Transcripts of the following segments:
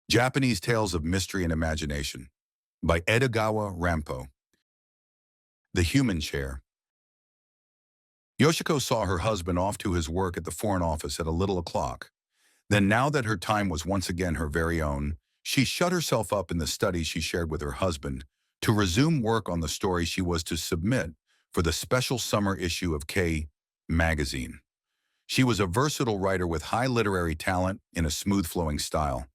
Japanese Tales of Mystery and Imagination by Edogawa Ranpo. The Human Chair. Yoshiko saw her husband off to his work at the Foreign Office at a little o'clock. Then, now that her time was once again her very own, she shut herself up in the study she shared with her husband to resume work on the story she was to submit for the special summer issue of K magazine. She was a versatile writer with high literary talent in a smooth-flowing style.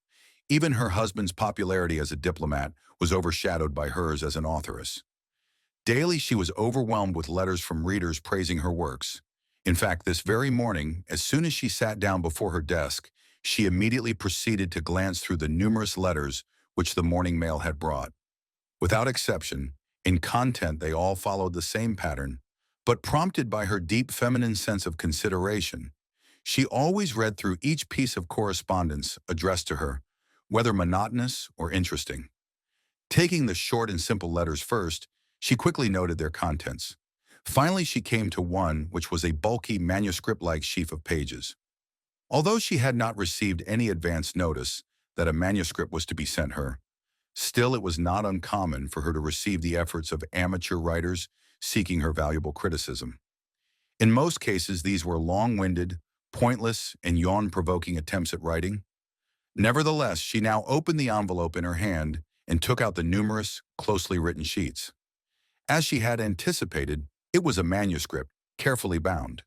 Even her husband's popularity as a diplomat was overshadowed by hers as an authoress. Daily, she was overwhelmed with letters from readers praising her works. In fact, this very morning, as soon as she sat down before her desk, she immediately proceeded to glance through the numerous letters which the morning mail had brought. Without exception, in content they all followed the same pattern, but prompted by her deep feminine sense of consideration, she always read through each piece of correspondence addressed to her, whether monotonous or interesting. Taking the short and simple letters first, she quickly noted their contents. Finally, she came to one which was a bulky manuscript-like sheaf of pages. Although she had not received any advance notice that a manuscript was to be sent her, still it was not uncommon for her to receive the efforts of amateur writers seeking her valuable criticism. In most cases, these were long-winded, pointless, and yawn-provoking attempts at writing. Nevertheless, she now opened the envelope in her hand and took out the numerous, closely written sheets. As she had anticipated, it was a manuscript, carefully bound.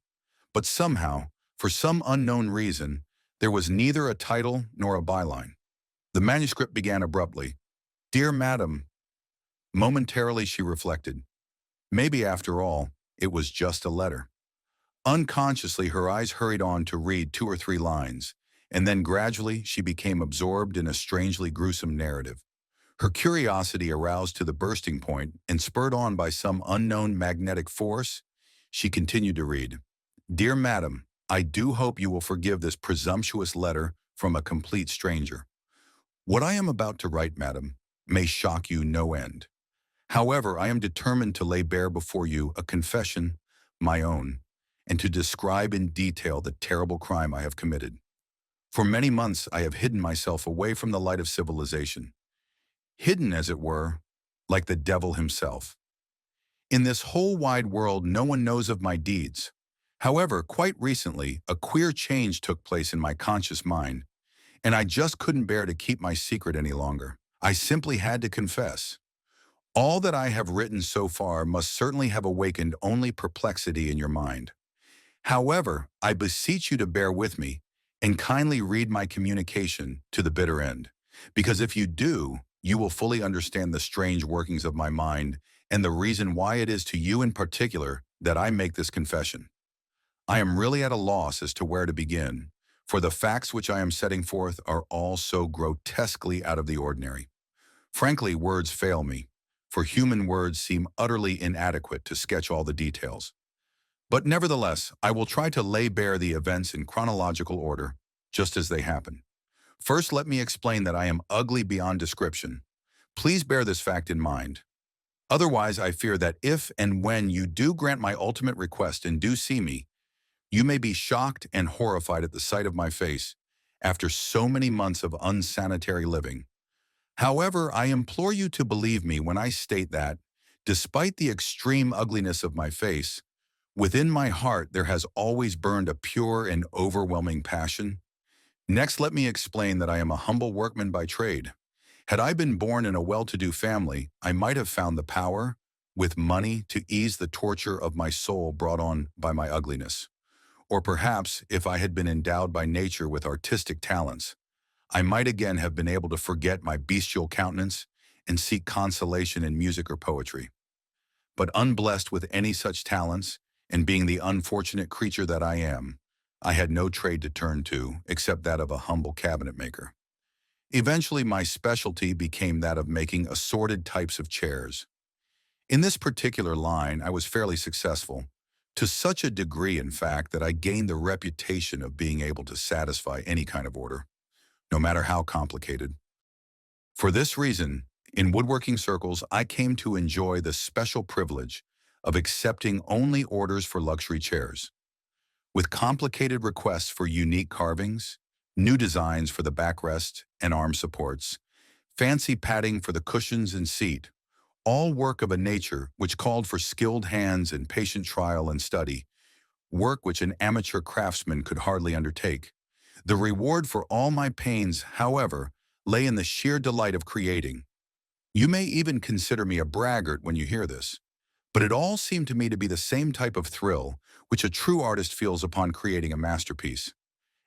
But somehow, for some unknown reason, there was neither a title nor a byline. The manuscript began abruptly. "Dear Madam." Momentarily she reflected. Maybe, after all, it was just a letter. Unconsciously, her eyes hurried on to read 2 or 3 lines, and then gradually she became absorbed in a strangely gruesome narrative. Her curiosity aroused to the bursting point, and spurred on by some unknown magnetic force, she continued to read. "Dear Madam, I do hope you will forgive this presumptuous letter from a complete stranger. What I am about to write, Madam, may shock you no end. However, I am determined to lay bare before you a confession, my own, and to describe in detail the terrible crime I have committed. For many months I have hidden myself away from the light of civilization. Hidden, as it were, like the devil himself. In this whole wide world no one knows of my deeds. However, quite recently, a queer change took place in my conscious mind, and I just couldn't bear to keep my secret any longer. I simply had to confess. All that I have written so far must certainly have awakened only perplexity in your mind. However, I beseech you to bear with me and kindly read my communication to the bitter end, because if you do, you will fully understand the strange workings of my mind and the reason why it is to you in particular that I make this confession. I am really at a loss as to where to begin, for the facts which I am setting forth are all so grotesquely out of the ordinary. Frankly, words fail me, for human words seem utterly inadequate to sketch all the details. But nevertheless, I will try to lay bare the events in chronological order, just as they happen. First, let me explain that I am ugly beyond description. Please bear this fact in mind. Otherwise, I fear that if and when you do grant my ultimate request and do see me, you may be shocked and horrified at the sight of my face after so many months of unsanitary living. However, I implore you to believe me when I state that, despite the extreme ugliness of my face, within my heart there has always burned a pure and overwhelming passion. Next, let me explain that I am a humble workman by trade. Had I been born in a well-to-do family, I might have found the power, with money, to ease the torture of my soul brought on by my ugliness. Or perhaps, if I had been endowed by nature with artistic talents, I might again have been able to forget my bestial countenance and seek consolation in music or poetry. But unblessed with any such talents, and being the unfortunate creature that I am, I had no trade to turn to except that of a humble cabinet maker. Eventually, my specialty became that of making assorted types of chairs. In this particular line, I was fairly successful, to such a degree, in fact, that I gained the reputation of being able to satisfy any kind of order, no matter how complicated. For this reason, in woodworking circles, I came to enjoy the special privilege of accepting only orders for luxury chairs. With complicated requests for unique carvings, New designs for the backrest and arm supports, fancy padding for the cushions and seat, all work of a nature which called for skilled hands and patient trial and study, work which an amateur craftsman could hardly undertake. The reward for all my pains, however, lay in the sheer delight of creating. You may even consider me a braggart when you hear this, but it all seemed to me to be the same type of thrill which a true artist feels upon creating a masterpiece.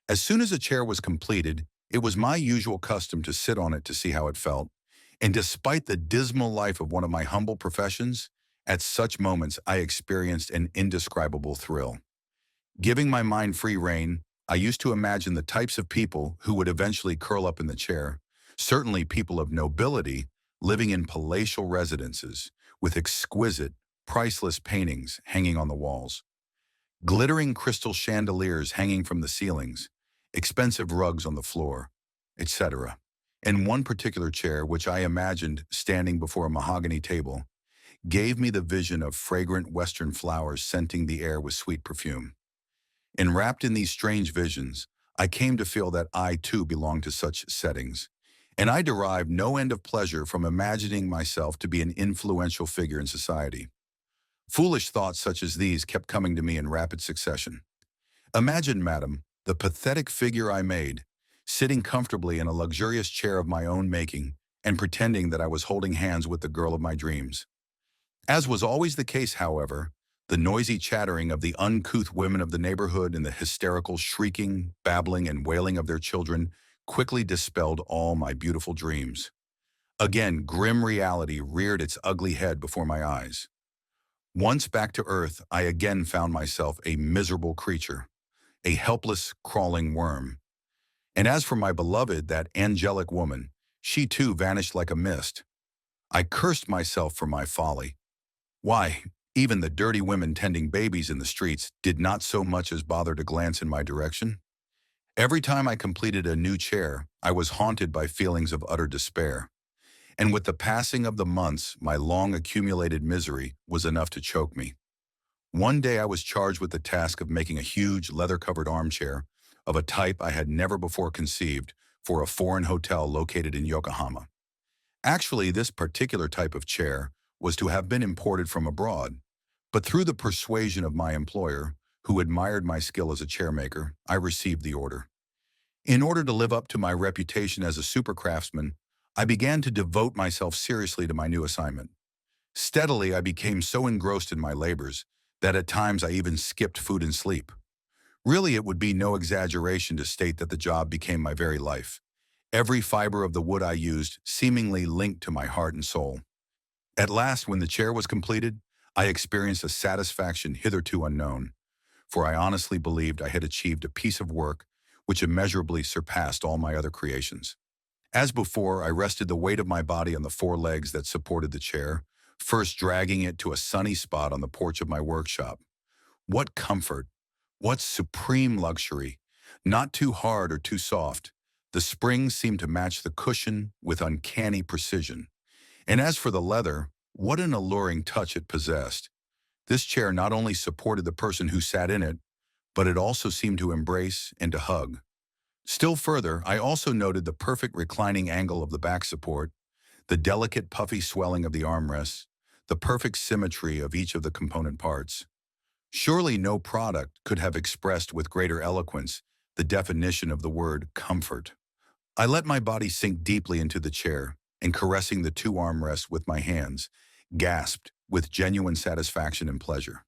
As soon as a chair was completed, it was my usual custom to sit on it to see how it felt, and despite the dismal life of one of my humble professions, at such moments I experienced an indescribable thrill. Giving my mind free rein, I used to imagine the types of people who would eventually curl up in the chair, certainly people of nobility living in palatial residences with exquisite, priceless paintings hanging on the walls, glittering crystal chandeliers hanging from the ceilings, expensive rugs on the floor, etc. And one particular chair, which I imagined standing before a mahogany table, gave me the vision of fragrant western flowers scenting the air with sweet perfume. Enwrapped in these strange visions, I came to feel that I too belonged to such settings, and I derived no end of pleasure from imagining myself to be an influential figure in society. Foolish thoughts such as these kept coming to me in rapid succession. Imagine, madam, the pathetic figure I made, sitting comfortably in a luxurious chair of my own making and pretending that I was holding hands with the girl of my dreams. As was always the case, however, the noisy chattering of the uncouth women of the neighborhood and the hysterical shrieking, babbling, and wailing of their children quickly dispelled all my beautiful dreams. Again, grim reality reared its ugly head before my eyes. Once back to earth, I again found myself a miserable creature, a helpless, crawling worm. And as for my beloved, that angelic woman, she too vanished like a mist. I cursed myself for my folly. Why, even the dirty women tending babies in the streets did not so much as bother to glance in my direction. Every time I completed a new chair, I was haunted by feelings of utter despair. And with the passing of the months, my long accumulated misery was enough to choke me. One day I was charged with the task of making a huge leather-covered armchair of a type I had never before conceived for a foreign hotel located in Yokohama. Actually, this particular type of chair was to have been imported from abroad, but through the persuasion of my employer, who admired my skill as a chairmaker, I received the order. In order to live up to my reputation as a super craftsman, I began to devote myself seriously to my new assignment. Steadily, I became so engrossed in my labors that at times I even skipped food and sleep. Really, it would be no exaggeration to state that the job became my very life. Every fiber of the wood I used seemingly linked to my heart and soul. At last, when the chair was completed, I experienced a satisfaction hitherto unknown, for I honestly believed I had achieved a piece of work which immeasurably surpassed all my other creations. As before, I rested the weight of my body on the four legs that supported the chair, first dragging it to a sunny spot on the porch of my workshop. What comfort! What supreme luxury! Not too hard or too soft. The springs seemed to match the cushion with uncanny precision. And as for the leather, what an alluring touch it possessed. This chair not only supported the person who sat in it, but it also seemed to embrace and to hug. Still further, I also noted the perfect reclining angle of the back support, the delicate puffy swelling of the armrests, the perfect symmetry of each of the component parts. Surely no product could have expressed with greater eloquence the definition of the word comfort. I let my body sink deeply into the chair, and caressing the two armrests with my hands, gasped with genuine satisfaction and pleasure.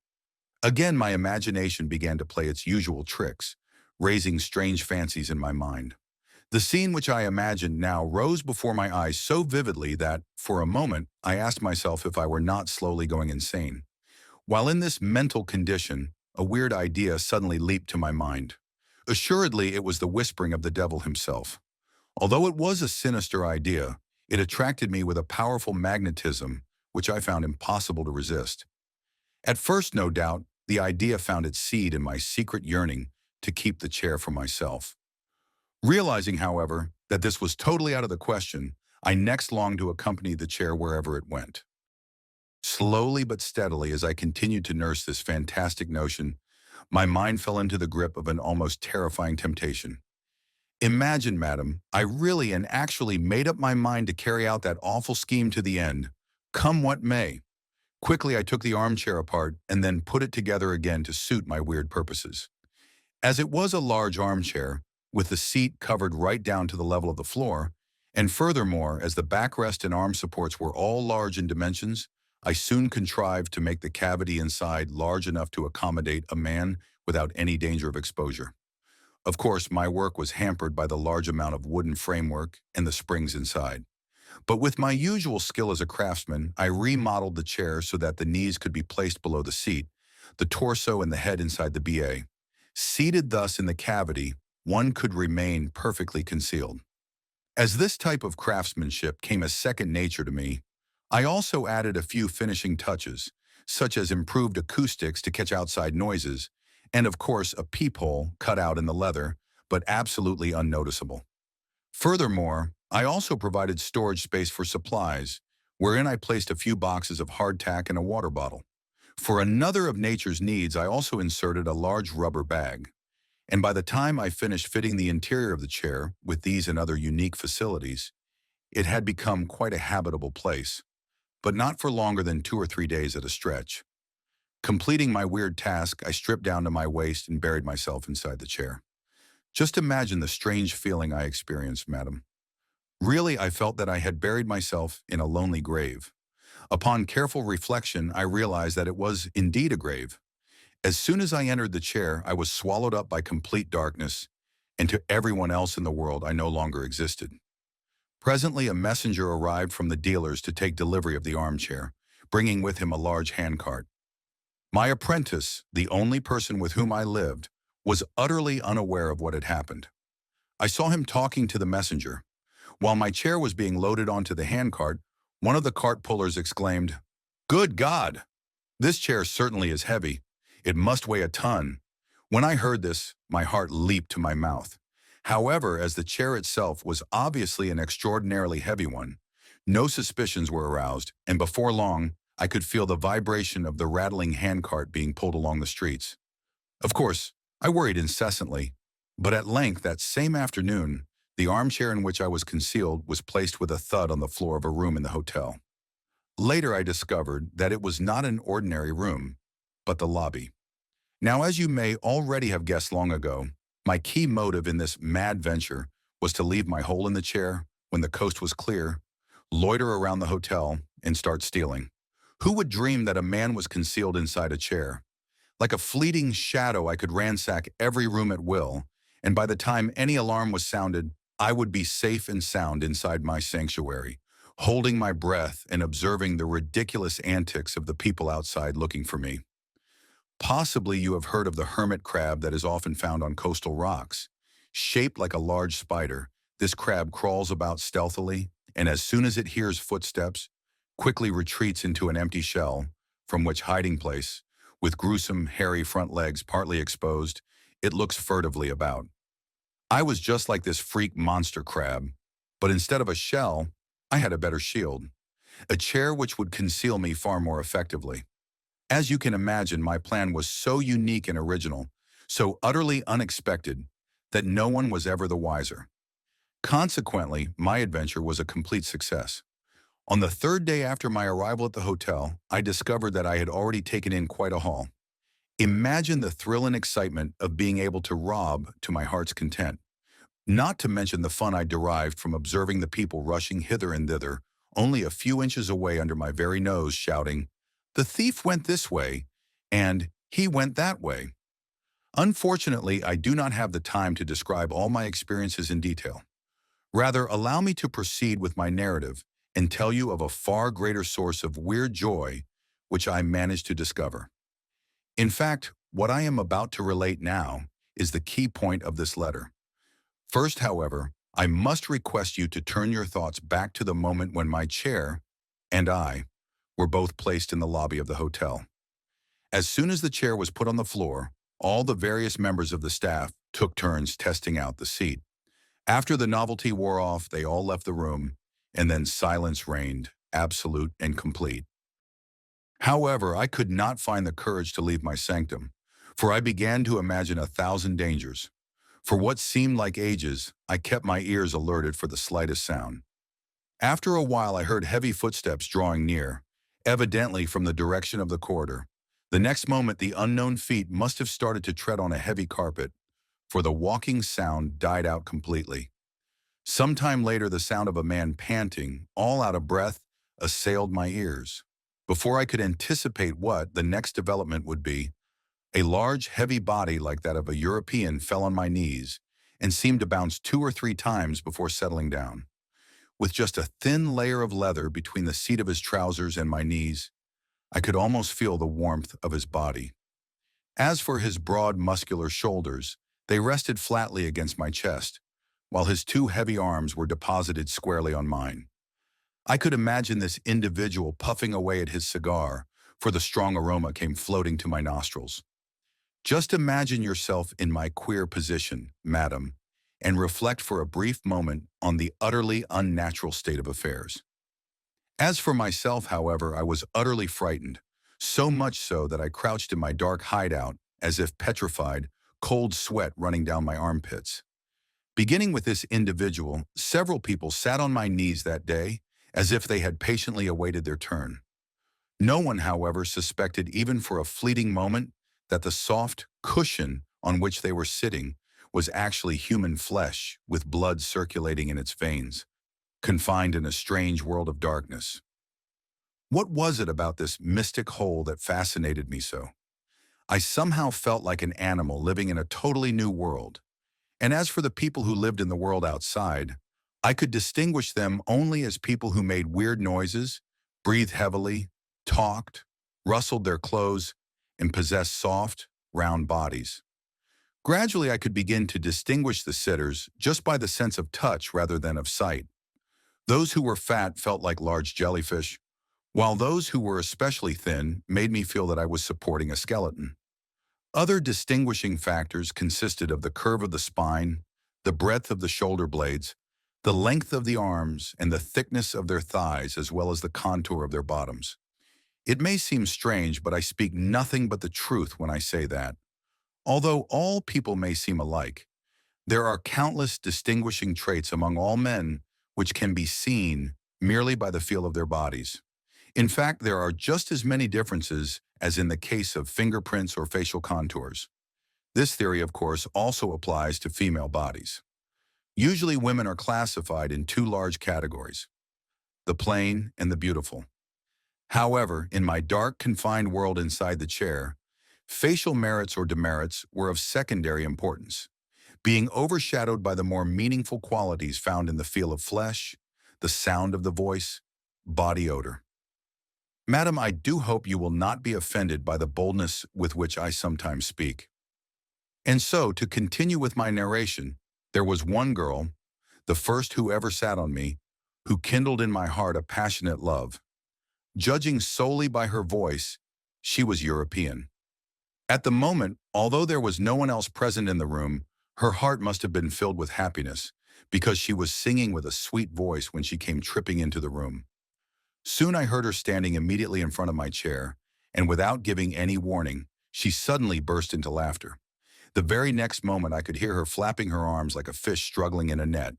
Again, my imagination began to play its usual tricks, raising strange fancies in my mind. The scene which I imagined now rose before my eyes so vividly that, for a moment, I asked myself if I were not slowly going insane. While in this mental condition, a weird idea suddenly leaped to my mind. Assuredly, it was the whispering of the devil himself. Although it was a sinister idea, it attracted me with a powerful magnetism which I found impossible to resist. At first, no doubt, the idea found its seed in my secret yearning to keep the chair for myself. Realizing, however, that this was totally out of the question, I next longed to accompany the chair wherever it went. Slowly but steadily, as I continued to nurse this fantastic notion, my mind fell into the grip of an almost terrifying temptation. Imagine, madam, I really and actually made up my mind to carry out that awful scheme to the end, come what may. Quickly, I took the armchair apart and then put it together again to suit my weird purposes. As it was a large armchair, with the seat covered right down to the level of the floor, and furthermore, as the backrest and arm supports were all large in dimensions, I soon contrived to make the cavity inside large enough to accommodate a man without any danger of exposure. Of course, my work was hampered by the large amount of wooden framework and the springs inside. But with my usual skill as a craftsman, I remodeled the chair so that the knees could be placed below the seat, the torso and the head inside the BA. Seated thus in the cavity, one could remain perfectly concealed. As this type of craftsmanship came as second nature to me, I also added a few finishing touches, such as improved acoustics to catch outside noises, and of course a peephole cut out in the leather, but absolutely unnoticeable. Furthermore, I also provided storage space for supplies, wherein I placed a few boxes of hardtack and a water bottle. For another of nature's needs, I also inserted a large rubber bag. And by the time I finished fitting the interior of the chair with these and other unique facilities, it had become quite a habitable place, but not for longer than 2 or 3 days at a stretch. Completing my weird task, I stripped down to my waist and buried myself inside the chair. Just imagine the strange feeling I experienced, madam. Really, I felt that I had buried myself in a lonely grave. Upon careful reflection, I realized that it was indeed a grave. As soon as I entered the chair, I was swallowed up by complete darkness, and to everyone else in the world, I no longer existed. Presently, a messenger arrived from the dealers to take delivery of the armchair, bringing with him a large handcart. My apprentice, the only person with whom I lived, was utterly unaware of what had happened. I saw him talking to the messenger. While my chair was being loaded onto the handcart, one of the cart pullers exclaimed, "Good God! This chair certainly is heavy. It must weigh a ton." When I heard this, my heart leaped to my mouth. However, as the chair itself was obviously an extraordinarily heavy one, no suspicions were aroused, and before long, I could feel the vibration of the rattling handcart being pulled along the streets. Of course, I worried incessantly, but at length that same afternoon, the armchair in which I was concealed was placed with a thud on the floor of a room in the hotel. Later, I discovered that it was not an ordinary room, but the lobby. Now, as you may already have guessed long ago, my key motive in this mad venture was to leave my hole in the chair when the coast was clear, loiter around the hotel, and start stealing. Who would dream that a man was concealed inside a chair? Like a fleeting shadow, I could ransack every room at will, and by the time any alarm was sounded, I would be safe and sound inside my sanctuary, holding my breath and observing the ridiculous antics of the people outside looking for me. Possibly you have heard of the hermit crab that is often found on coastal rocks. Shaped like a large spider, this crab crawls about stealthily, and as soon as it hears footsteps, quickly retreats into an empty shell, from which hiding place, with gruesome, hairy front legs partly exposed, it looks furtively about. I was just like this freak monster crab, but instead of a shell, I had a better shield, a chair which would conceal me far more effectively. As you can imagine, my plan was so unique and original, so utterly unexpected, that no one was ever the wiser. Consequently, my adventure was a complete success. On the third day after my arrival at the hotel, I discovered that I had already taken in quite a haul. Imagine the thrill and excitement of being able to rob to my heart's content. Not to mention the fun I derived from observing the people rushing hither and thither, only a few inches away under my very nose, shouting, "The thief went this way," and "he went that way." Unfortunately, I do not have the time to describe all my experiences in detail. Rather, allow me to proceed with my narrative and tell you of a far greater source of weird joy which I managed to discover. In fact, what I am about to relate now is the key point of this letter. First, however, I must request you to turn your thoughts back to the moment when my chair and I were both placed in the lobby of the hotel. As soon as the chair was put on the floor, all the various members of the staff took turns testing out the seat. After the novelty wore off, they all left the room, and then silence reigned, absolute and complete. However, I could not find the courage to leave my sanctum, for I began to imagine 1,000 dangers. For what seemed like ages, I kept my ears alerted for the slightest sound. After a while, I heard heavy footsteps drawing near, evidently from the direction of the corridor. The next moment, the unknown feet must have started to tread on a heavy carpet, for the walking sound died out completely. Sometime later, the sound of a man panting, all out of breath, assailed my ears. Before I could anticipate what the next development would be, a large, heavy body like that of a European fell on my knees and seemed to bounce 2 or 3 times before settling down. With just a thin layer of leather between the seat of his trousers and my knees, I could almost feel the warmth of his body. As for his broad, muscular shoulders, they rested flatly against my chest, while his 2 heavy arms were deposited squarely on mine. I could imagine this individual puffing away at his cigar, for the strong aroma came floating to my nostrils. Just imagine yourself in my queer position, madam, and reflect for a brief moment on the utterly unnatural state of affairs. As for myself, however, I was utterly frightened, so much so that I crouched in my dark hideout, as if petrified, cold sweat running down my armpits. Beginning with this individual, several people sat on my knees that day, as if they had patiently awaited their turn. No one, however, suspected even for a fleeting moment that the soft cushion on which they were sitting was actually human flesh with blood circulating in its veins, confined in a strange world of darkness. What was it about this mystic hole that fascinated me so? I somehow felt like an animal living in a totally new world. And as for the people who lived in the world outside, I could distinguish them only as people who made weird noises, breathed heavily, talked, rustled their clothes, and possessed soft, round bodies. Gradually, I could begin to distinguish the sitters just by the sense of touch rather than of sight. Those who were fat felt like large jellyfish, while those who were especially thin made me feel that I was supporting a skeleton. Other distinguishing factors consisted of the curve of the spine, the breadth of the shoulder blades, the length of the arms, and the thickness of their thighs, as well as the contour of their bottoms. It may seem strange, but I speak nothing but the truth when I say that, although all people may seem alike, there are countless distinguishing traits among all men which can be seen merely by the feel of their bodies. In fact, there are just as many differences as in the case of fingerprints or facial contours. This theory, of course, also applies to female bodies. Usually, women are classified in 2 large categories: the plain and the beautiful. However, in my dark, confined world inside the chair, facial merits or demerits were of secondary importance, being overshadowed by the more meaningful qualities found in the feel of flesh, the sound of the voice, body odor. Madam, I do hope you will not be offended by the boldness with which I sometimes speak. And so, to continue with my narration, there was one girl, the first who ever sat on me, who kindled in my heart a passionate love. Judging solely by her voice, she was European. At the moment, although there was no one else present in the room, her heart must have been filled with happiness, because she was singing with a sweet voice when she came tripping into the room. Soon I heard her standing immediately in front of my chair, and without giving any warning, she suddenly burst into laughter. The very next moment I could hear her flapping her arms like a fish struggling in a net,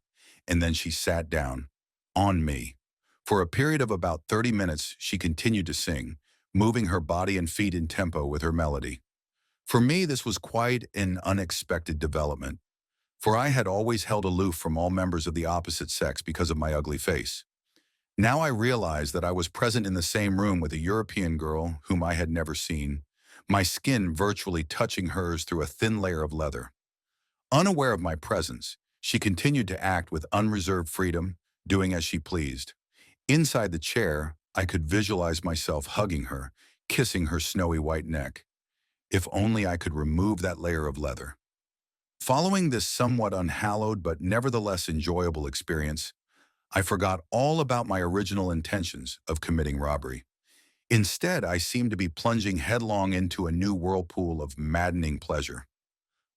and then she sat down, on me. For a period of about 30 minutes, she continued to sing, moving her body and feet in tempo with her melody. For me, this was quite an unexpected development, for I had always held aloof from all members of the opposite sex because of my ugly face. Now I realized that I was present in the same room with a European girl whom I had never seen, my skin virtually touching hers through a thin layer of leather. Unaware of my presence, she continued to act with unreserved freedom, doing as she pleased. Inside the chair, I could visualize myself hugging her, kissing her snowy white neck. If only I could remove that layer of leather. Following this somewhat unhallowed but nevertheless enjoyable experience, I forgot all about my original intentions of committing robbery. Instead, I seemed to be plunging headlong into a new whirlpool of maddening pleasure.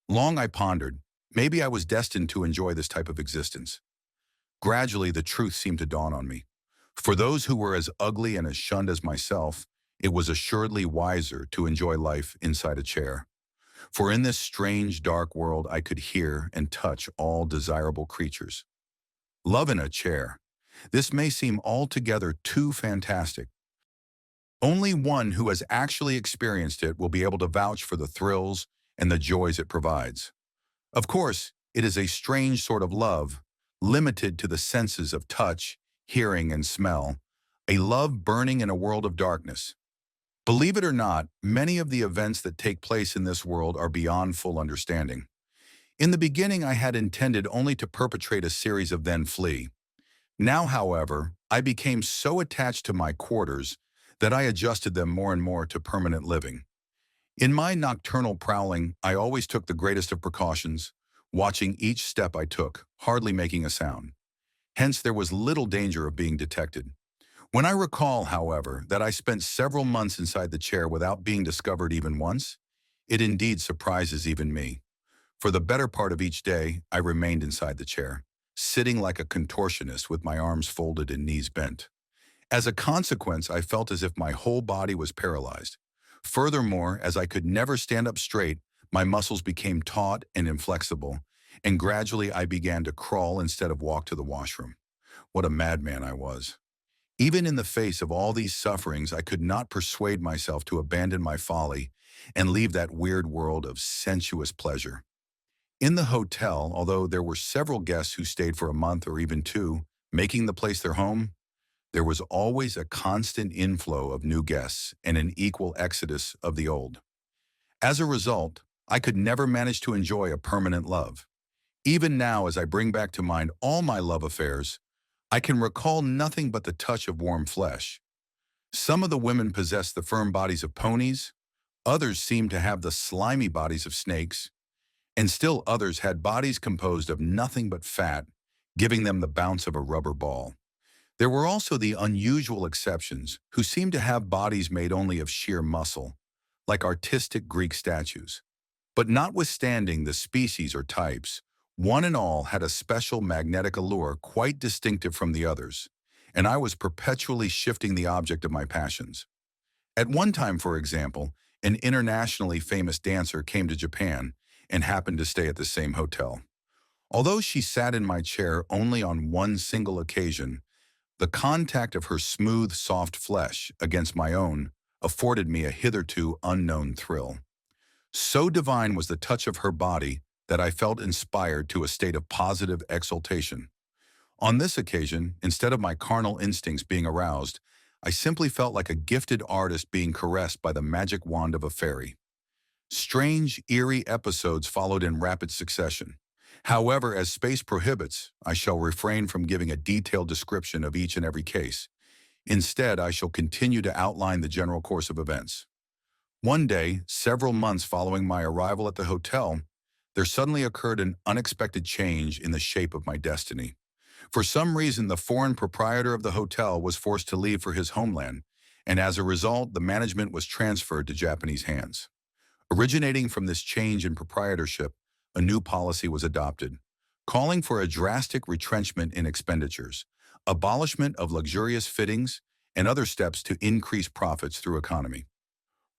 Long I pondered, maybe I was destined to enjoy this type of existence. Gradually, the truth seemed to dawn on me. For those who were as ugly and as shunned as myself, it was assuredly wiser to enjoy life inside a chair. For in this strange, dark world I could hear and touch all desirable creatures. Love in a chair. This may seem altogether too fantastic. Only one who has actually experienced it will be able to vouch for the thrills and the joys it provides. Of course, it is a strange sort of love, limited to the senses of touch, hearing, and smell, a love burning in a world of darkness. Believe it or not, many of the events that take place in this world are beyond full understanding. In the beginning, I had intended only to perpetrate a series of then flee. Now, however, I became so attached to my quarters that I adjusted them more and more to permanent living. In my nocturnal prowling, I always took the greatest of precautions, watching each step I took, hardly making a sound. Hence, there was little danger of being detected. When I recall, however, that I spent several months inside the chair without being discovered even once, it indeed surprises even me. For the better part of each day, I remained inside the chair, sitting like a contortionist with my arms folded and knees bent. As a consequence, I felt as if my whole body was paralyzed. Furthermore, as I could never stand up straight, my muscles became taut and inflexible, and gradually I began to crawl instead of walk to the washroom. What a madman I was. Even in the face of all these sufferings, I could not persuade myself to abandon my folly and leave that weird world of sensuous pleasure. In the hotel, although there were several guests who stayed for a month or even two, making the place their home, there was always a constant inflow of new guests and an equal exodus of the old. As a result, I could never manage to enjoy a permanent love. Even now, as I bring back to mind all my love affairs, I can recall nothing but the touch of warm flesh. Some of the women possessed the firm bodies of ponies, others seemed to have the slimy bodies of snakes, and still others had bodies composed of nothing but fat, giving them the bounce of a rubber ball. There were also the unusual exceptions, who seemed to have bodies made only of sheer muscle, like artistic Greek statues. But notwithstanding the species or types, one and all had a special magnetic allure quite distinctive from the others, and I was perpetually shifting the object of my passions. At one time, for example, an internationally famous dancer came to Japan and happened to stay at the same hotel. Although she sat in my chair only on one single occasion, the contact of her smooth, soft flesh against my own afforded me a hitherto unknown thrill. So divine was the touch of her body that I felt inspired to a state of positive exultation. On this occasion, instead of my carnal instincts being aroused, I simply felt like a gifted artist being caressed by the magic wand of a fairy. Strange, eerie episodes followed in rapid succession. However, as space prohibits, I shall refrain from giving a detailed description of each and every case. Instead, I shall continue to outline the general course of events. One day, several months following my arrival at the hotel, there suddenly occurred an unexpected change in the shape of my destiny. For some reason, the foreign proprietor of the hotel was forced to leave for his homeland, and as a result, the management was transferred to Japanese hands. Originating from this change in proprietorship, a new policy was adopted, calling for a drastic retrenchment in expenditures, abolishment of luxurious fittings, and other steps to increase profits through economy.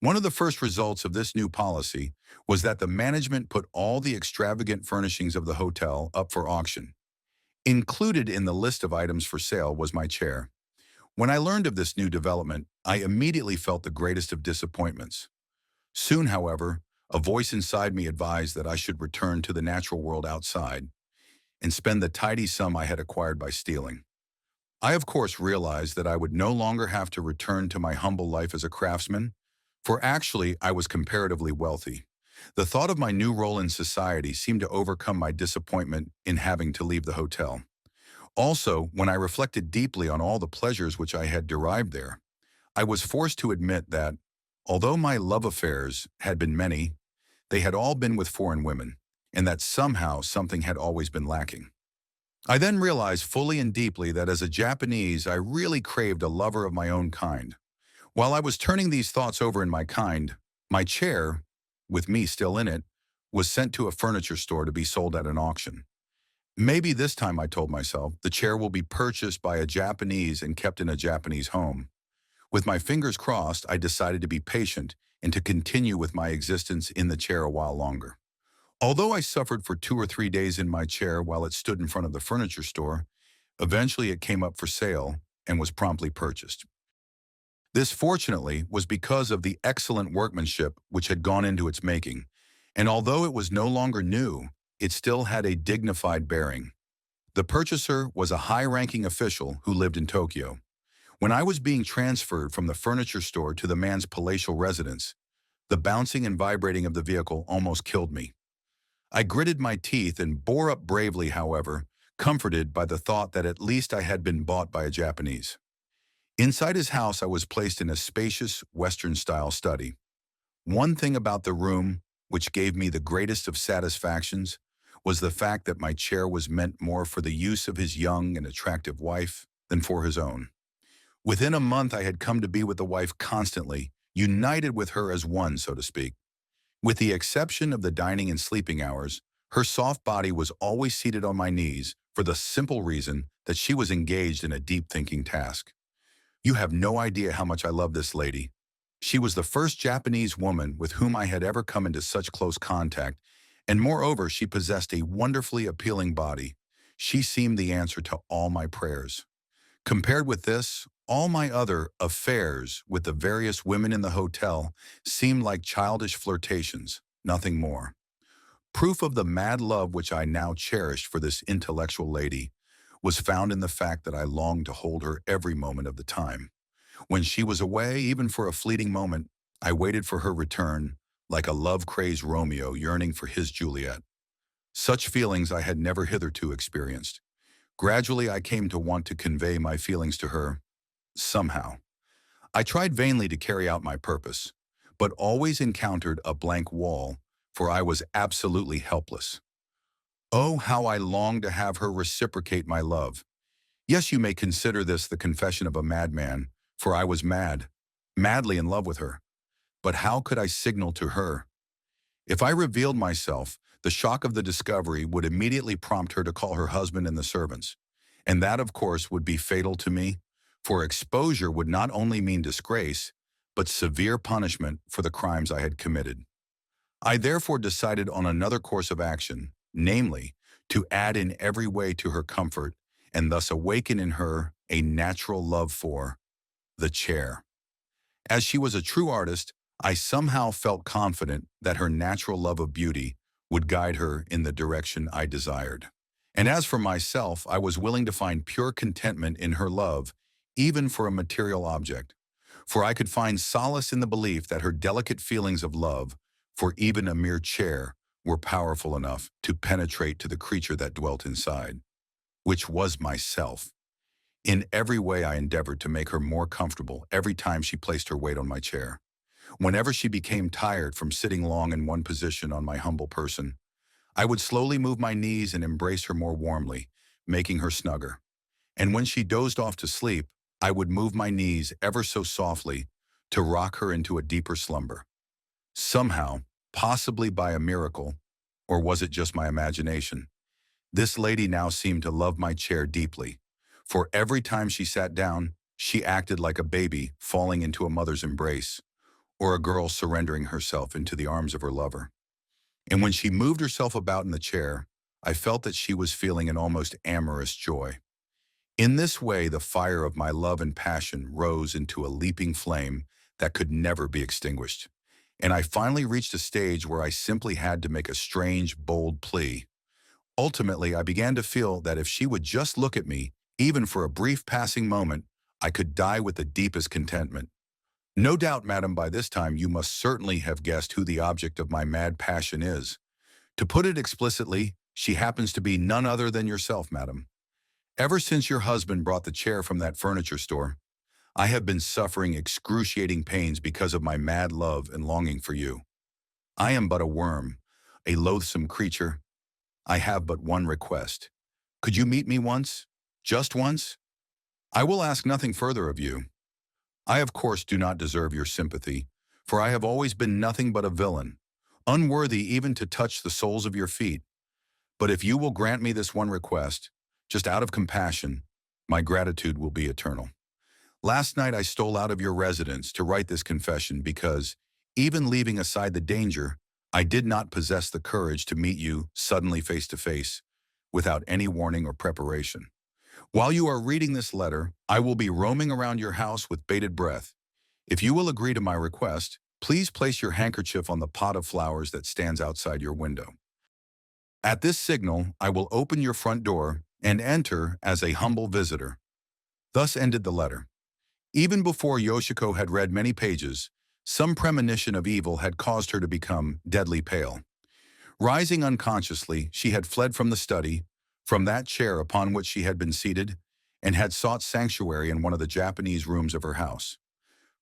One of the first results of this new policy was that the management put all the extravagant furnishings of the hotel up for auction. Included in the list of items for sale was my chair. When I learned of this new development, I immediately felt the greatest of disappointments. Soon, however, a voice inside me advised that I should return to the natural world outside and spend the tidy sum I had acquired by stealing. I, of course, realized that I would no longer have to return to my humble life as a craftsman, for actually I was comparatively wealthy. The thought of my new role in society seemed to overcome my disappointment in having to leave the hotel. Also, when I reflected deeply on all the pleasures which I had derived there, I was forced to admit that, although my love affairs had been many, they had all been with foreign women, and that somehow something had always been lacking. I then realized fully and deeply that as a Japanese, I really craved a lover of my own kind. While I was turning these thoughts over in my chair, with me still in it, was sent to a furniture store to be sold at an auction. Maybe this time, I told myself, the chair will be purchased by a Japanese and kept in a Japanese home. With my fingers crossed, I decided to be patient and to continue with my existence in the chair a while longer. Although I suffered for 2 or 3 days in my chair while it stood in front of the furniture store, eventually it came up for sale and was promptly purchased. This, fortunately, was because of the excellent workmanship which had gone into its making, and although it was no longer new, it still had a dignified bearing. The purchaser was a high-ranking official who lived in Tokyo. When I was being transferred from the furniture store to the man's palatial residence, the bouncing and vibrating of the vehicle almost killed me. I gritted my teeth and bore up bravely, however, comforted by the thought that at least I had been bought by a Japanese. Inside his house, I was placed in a spacious, Western-style study. One thing about the room, which gave me the greatest of satisfactions, was the fact that my chair was meant more for the use of his young and attractive wife than for his own. Within a month, I had come to be with the wife constantly, united with her as one, so to speak. With the exception of the dining and sleeping hours, her soft body was always seated on my knees for the simple reason that she was engaged in a deep thinking task. You have no idea how much I love this lady. She was the first Japanese woman with whom I had ever come into such close contact, and moreover, she possessed a wonderfully appealing body. She seemed the answer to all my prayers. Compared with this, all my other affairs with the various women in the hotel seemed like childish flirtations, nothing more. Proof of the mad love which I now cherished for this intellectual lady was found in the fact that I longed to hold her every moment of the time. When she was away, even for a fleeting moment, I waited for her return, like a love-crazed Romeo yearning for his Juliet. Such feelings I had never hitherto experienced. Gradually, I came to want to convey my feelings to her, somehow. I tried vainly to carry out my purpose, but always encountered a blank wall, for I was absolutely helpless. Oh, how I longed to have her reciprocate my love. Yes, you may consider this the confession of a madman, for I was mad, madly in love with her. But how could I signal to her? If I revealed myself, the shock of the discovery would immediately prompt her to call her husband and the servants. And that, of course, would be fatal to me, for exposure would not only mean disgrace, but severe punishment for the crimes I had committed. I therefore decided on another course of action, namely, to add in every way to her comfort and thus awaken in her a natural love for the chair. As she was a true artist, I somehow felt confident that her natural love of beauty would guide her in the direction I desired. And as for myself, I was willing to find pure contentment in her love, even for a material object. For I could find solace in the belief that her delicate feelings of love for even a mere chair were powerful enough to penetrate to the creature that dwelt inside, which was myself. In every way I endeavored to make her more comfortable every time she placed her weight on my chair. Whenever she became tired from sitting long in one position on my humble person, I would slowly move my knees and embrace her more warmly, making her snugger. And when she dozed off to sleep, I would move my knees ever so softly to rock her into a deeper slumber. Somehow, possibly by a miracle, or was it just my imagination, this lady now seemed to love my chair deeply, for every time she sat down, she acted like a baby falling into a mother's embrace, or a girl surrendering herself into the arms of her lover. And when she moved herself about in the chair, I felt that she was feeling an almost amorous joy. In this way, the fire of my love and passion rose into a leaping flame that could never be extinguished. And I finally reached a stage where I simply had to make a strange, bold plea. Ultimately, I began to feel that if she would just look at me, even for a brief passing moment, I could die with the deepest contentment. No doubt, madam, by this time you must certainly have guessed who the object of my mad passion is. To put it explicitly, she happens to be none other than yourself, madam. Ever since your husband brought the chair from that furniture store, I have been suffering excruciating pains because of my mad love and longing for you. I am but a worm, a loathsome creature. I have but one request. Could you meet me once? Just once? I will ask nothing further of you. I, of course, do not deserve your sympathy, for I have always been nothing but a villain, unworthy even to touch the soles of your feet. But if you will grant me this one request, just out of compassion, my gratitude will be eternal. Last night I stole out of your residence to write this confession because, even leaving aside the danger, I did not possess the courage to meet you suddenly face to face, without any warning or preparation. While you are reading this letter, I will be roaming around your house with bated breath. If you will agree to my request, please place your handkerchief on the pot of flowers that stands outside your window. At this signal, I will open your front door and enter as a humble visitor. Thus ended the letter. Even before Yoshiko had read many pages, some premonition of evil had caused her to become deadly pale. Rising unconsciously, she had fled from the study, from that chair upon which she had been seated, and had sought sanctuary in one of the Japanese rooms of her house.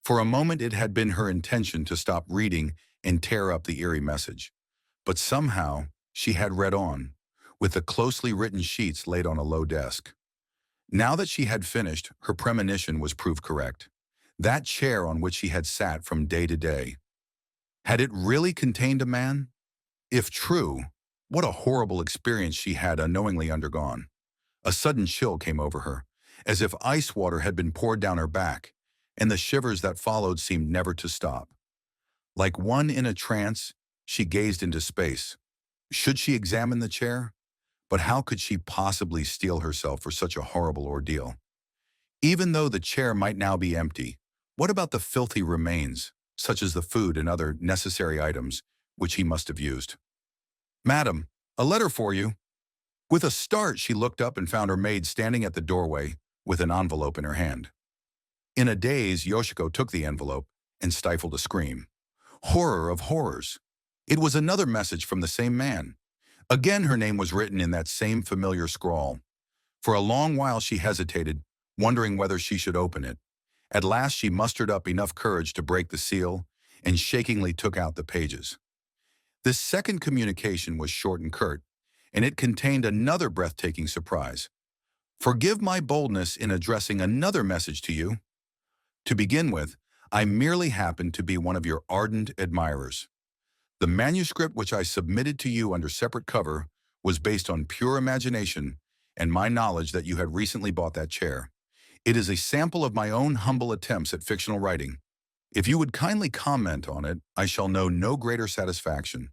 For a moment it had been her intention to stop reading and tear up the eerie message. But somehow, she had read on, with the closely written sheets laid on a low desk. Now that she had finished, her premonition was proved correct. That chair on which she had sat from day to day, had it really contained a man? If true, what a horrible experience she had unknowingly undergone. A sudden chill came over her, as if ice water had been poured down her back, and the shivers that followed seemed never to stop. Like one in a trance, she gazed into space. Should she examine the chair? But how could she possibly steel herself for such a horrible ordeal? Even though the chair might now be empty, what about the filthy remains, such as the food and other necessary items, which he must have used? "Madam, a letter for you." With a start, she looked up and found her maid standing at the doorway with an envelope in her hand. In a daze, Yoshiko took the envelope and stifled a scream. Horror of horrors! It was another message from the same man. Again, her name was written in that same familiar scrawl. For a long while she hesitated, wondering whether she should open it. At last she mustered up enough courage to break the seal and shakingly took out the pages. This second communication was short and curt, and it contained another breathtaking surprise. "Forgive my boldness in addressing another message to you. To begin with, I merely happen to be one of your ardent admirers. The manuscript which I submitted to you under separate cover was based on pure imagination and my knowledge that you had recently bought that chair. It is a sample of my own humble attempts at fictional writing. If you would kindly comment on it, I shall know no greater satisfaction.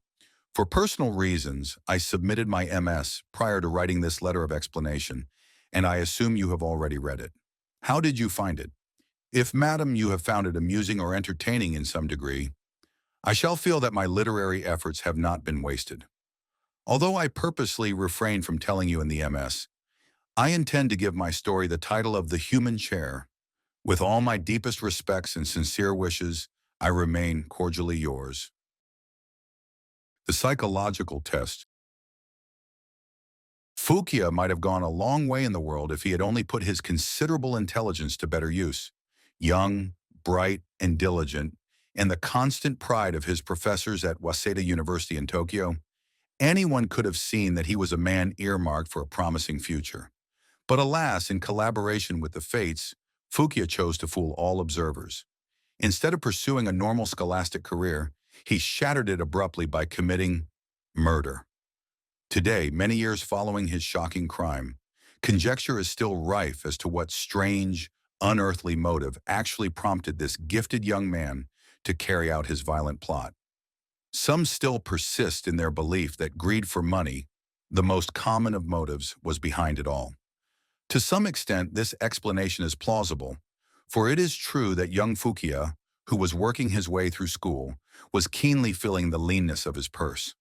For personal reasons, I submitted my MS prior to writing this letter of explanation, and I assume you have already read it. How did you find it? If, madam, you have found it amusing or entertaining in some degree, I shall feel that my literary efforts have not been wasted. Although I purposely refrained from telling you in the MS, I intend to give my story the title of The Human Chair. With all my deepest respects and sincere wishes, I remain cordially yours." The psychological test. Fukia might have gone a long way in the world if he had only put his considerable intelligence to better use. Young, bright, and diligent, and the constant pride of his professors at Waseda University in Tokyo, anyone could have seen that he was a man earmarked for a promising future. But alas, in collaboration with the fates, Fukia chose to fool all observers. Instead of pursuing a normal scholastic career, he shattered it abruptly by committing murder. Today, many years following his shocking crime, conjecture is still rife as to what strange, unearthly motive actually prompted this gifted young man to carry out his violent plot. Some still persist in their belief that greed for money, the most common of motives, was behind it all. To some extent, this explanation is plausible, for it is true that young Fukia, who was working his way through school, was keenly feeling the leanness of his purse.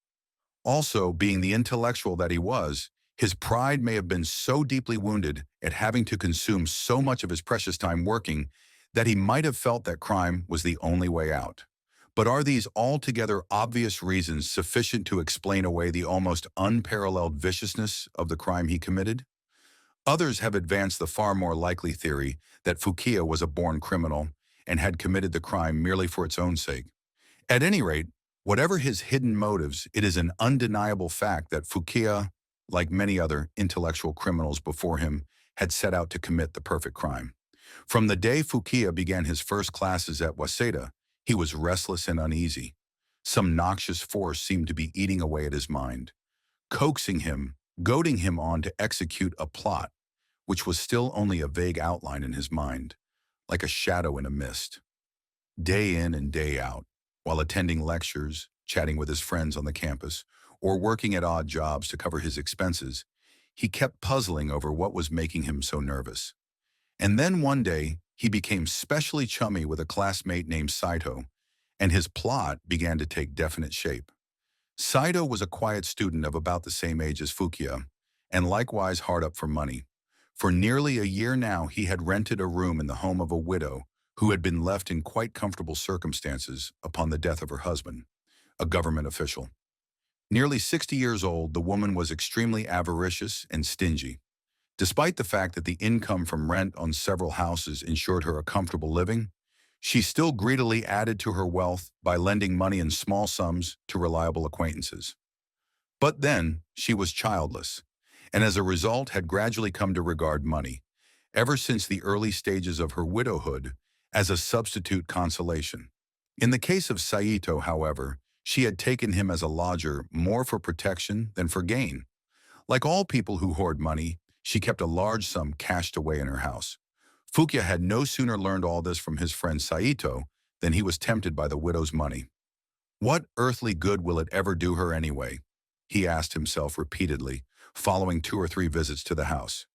Also, being the intellectual that he was, his pride may have been so deeply wounded at having to consume so much of his precious time working that he might have felt that crime was the only way out. But are these altogether obvious reasons sufficient to explain away the almost unparalleled viciousness of the crime he committed? Others have advanced the far more likely theory that Fukia was a born criminal and had committed the crime merely for its own sake. At any rate, whatever his hidden motives, it is an undeniable fact that Fukia, like many other intellectual criminals before him, had set out to commit the perfect crime. From the day Fukia began his first classes at Waseda, he was restless and uneasy. Some noxious force seemed to be eating away at his mind, coaxing him, goading him on to execute a plot, which was still only a vague outline in his mind. like a shadow in a mist. Day in and day out, while attending lectures, chatting with his friends on the campus, or working at odd jobs to cover his expenses, he kept puzzling over what was making him so nervous. And then one day, he became specially chummy with a classmate named Saito, and his plot began to take definite shape. Saito was a quiet student of about the same age as Fukia, and likewise hard up for money. For nearly a year now, he had rented a room in the home of a widow who had been left in quite comfortable circumstances upon the death of her husband, a government official. Nearly 60 years old, the woman was extremely avaricious and stingy. Despite the fact that the income from rent on several houses ensured her a comfortable living, she still greedily added to her wealth by lending money in small sums to reliable acquaintances. But then, she was childless, and as a result had gradually come to regard money, ever since the early stages of her widowhood, as a substitute consolation. In the case of Saito, however, she had taken him as a lodger more for protection than for gain. Like all people who hoard money, she kept a large sum cached away in her house. Fukia had no sooner learned all this from his friend Saito than he was tempted by the widow's money. What earthly good will it ever do her anyway? He asked himself repeatedly, following 2 or 3 visits to the house.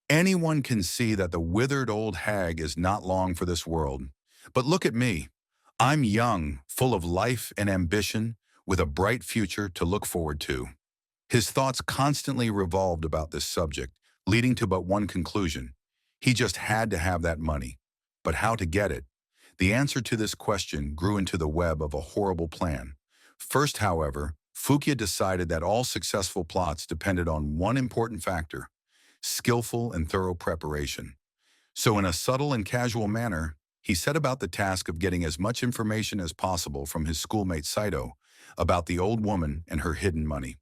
Anyone can see that the withered old hag is not long for this world. But look at me. I'm young, full of life and ambition, with a bright future to look forward to. His thoughts constantly revolved about this subject, leading to but one conclusion. He just had to have that money. But how to get it? The answer to this question grew into the web of a horrible plan. First, however, Fukia decided that all successful plots depended on one important factor: skillful and thorough preparation. So in a subtle and casual manner, he set about the task of getting as much information as possible from his schoolmate Saito about the old woman and her hidden money.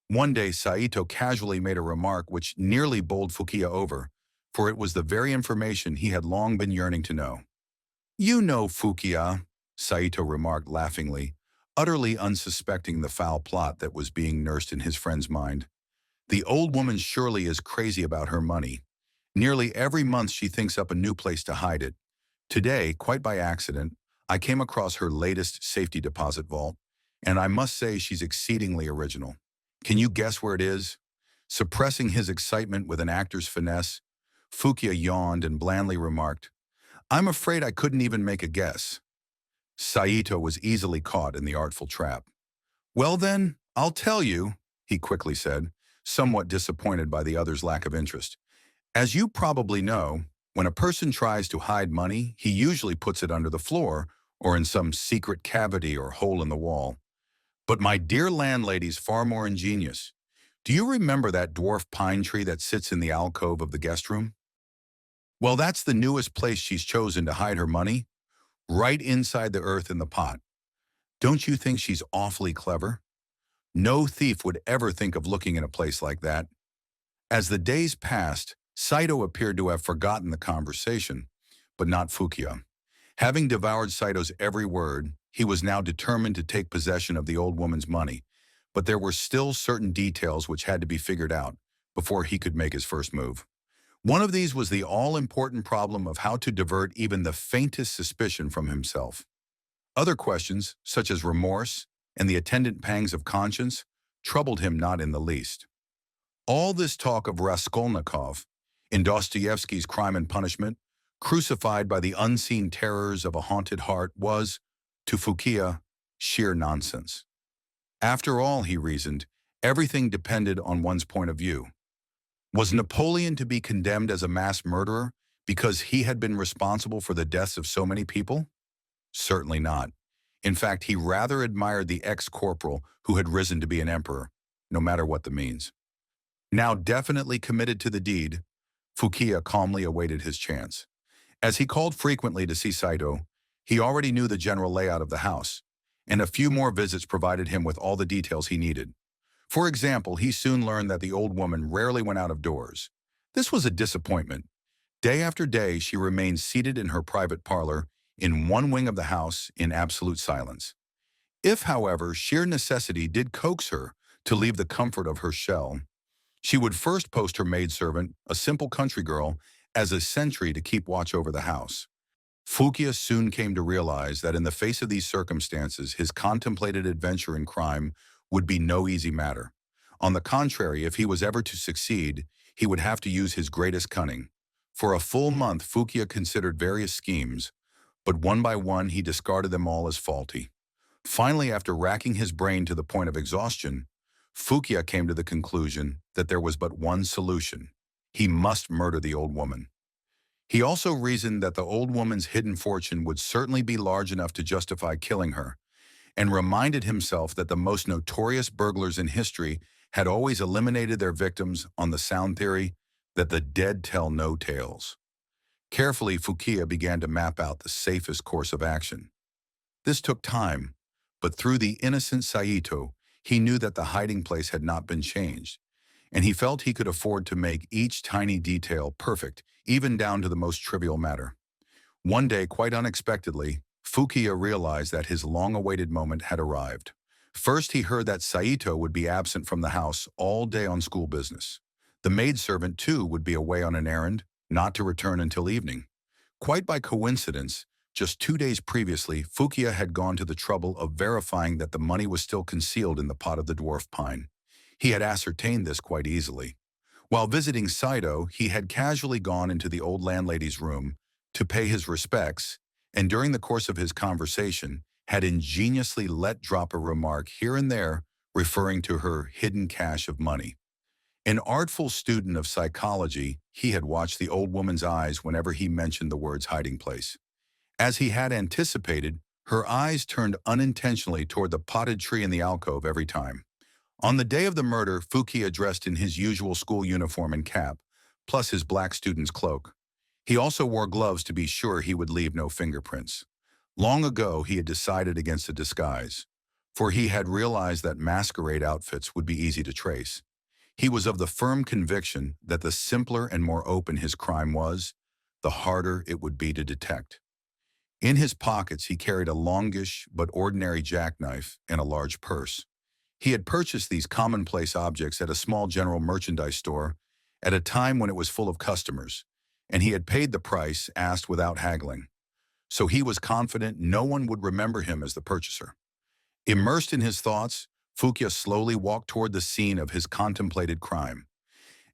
One day, Saito casually made a remark which nearly bowled Fukia over, for it was the very information he had long been yearning to know. "You know, Fukia," Saito remarked laughingly, utterly unsuspecting the foul plot that was being nursed in his friend's mind. "The old woman surely is crazy about her money. Nearly every month she thinks up a new place to hide it. Today, quite by accident, I came across her latest safety deposit vault, and I must say she's exceedingly original. Can you guess where it is?" Suppressing his excitement with an actor's finesse, Fukia yawned and blandly remarked, "I'm afraid I couldn't even make a guess." Saito was easily caught in the artful trap. "Well then, I'll tell you," he quickly said, somewhat disappointed by the other's lack of interest. "As you probably know, when a person tries to hide money, he usually puts it under the floor or in some secret cavity or hole in the wall. But my dear landlady's far more ingenious. Do you remember that dwarf pine tree that sits in the alcove of the guest room? Well, that's the newest place she's chosen to hide her money, right inside the earth in the pot. Don't you think she's awfully clever? No thief would ever think of looking in a place like that." As the days passed, Saito appeared to have forgotten the conversation, but not Fukia. Having devoured Saito's every word, he was now determined to take possession of the old woman's money, but there were still certain details which had to be figured out before he could make his first move. One of these was the all-important problem of how to divert even the faintest suspicion from himself. Other questions, such as remorse and the attendant pangs of conscience, troubled him not in the least. All this talk of Raskolnikov, in Dostoevsky's Crime and Punishment, crucified by the unseen terrors of a haunted heart, was, to Fukia, sheer nonsense. After all, he reasoned, everything depended on one's point of view. Was Napoleon to be condemned as a mass murderer because he had been responsible for the deaths of so many people? Certainly not. In fact, he rather admired the ex-corporal who had risen to be an emperor, no matter what the means. Now definitely committed to the deed, Fukia calmly awaited his chance. As he called frequently to see Saito, he already knew the general layout of the house, and a few more visits provided him with all the details he needed. For example, he soon learned that the old woman rarely went out of doors. This was a disappointment. Day after day, she remained seated in her private parlor in one wing of the house in absolute silence. If, however, sheer necessity did coax her to leave the comfort of her shell, she would first post her maidservant, a simple country girl, as a sentry to keep watch over the house. Fukia soon came to realize that in the face of these circumstances, his contemplated adventure in crime would be no easy matter. On the contrary, if he was ever to succeed, he would have to use his greatest cunning. For a full month, Fukia considered various schemes, but one by one he discarded them all as faulty. Finally, after racking his brain to the point of exhaustion, Fukia came to the conclusion that there was but one solution. He must murder the old woman. He also reasoned that the old woman's hidden fortune would certainly be large enough to justify killing her, and reminded himself that the most notorious burglars in history had always eliminated their victims on the sound theory that the dead tell no tales. Carefully, Fukia began to map out the safest course of action. This took time, but through the innocent Saito, he knew that the hiding place had not been changed, and he felt he could afford to make each tiny detail perfect, even down to the most trivial matter. One day, quite unexpectedly, Fukia realized that his long-awaited moment had arrived. First, he heard that Saito would be absent from the house all day on school business. The maidservant, too, would be away on an errand, not to return until evening. Quite by coincidence, just 2 days previously, Fukia had gone to the trouble of verifying that the money was still concealed in the pot of the dwarf pine. He had ascertained this quite easily. While visiting Saito, he had casually gone into the old landlady's room to pay his respects, and during the course of his conversation, had ingeniously let drop a remark here and there referring to her hidden cache of money. An artful student of psychology, he had watched the old woman's eyes whenever he mentioned the words hiding place. As he had anticipated, her eyes turned unintentionally toward the potted tree in the alcove every time. On the day of the murder, Fukia dressed in his usual school uniform and cap, plus his black student's cloak. He also wore gloves to be sure he would leave no fingerprints. Long ago, he had decided against a disguise, for he had realized that masquerade outfits would be easy to trace. He was of the firm conviction that the simpler and more open his crime was, the harder it would be to detect. In his pockets, he carried a longish but ordinary jackknife and a large purse. He had purchased these commonplace objects at a small general merchandise store at a time when it was full of customers, and he had paid the price asked without haggling. So he was confident no one would remember him as the purchaser. Immersed in his thoughts, Fukia slowly walked toward the scene of his contemplated crime.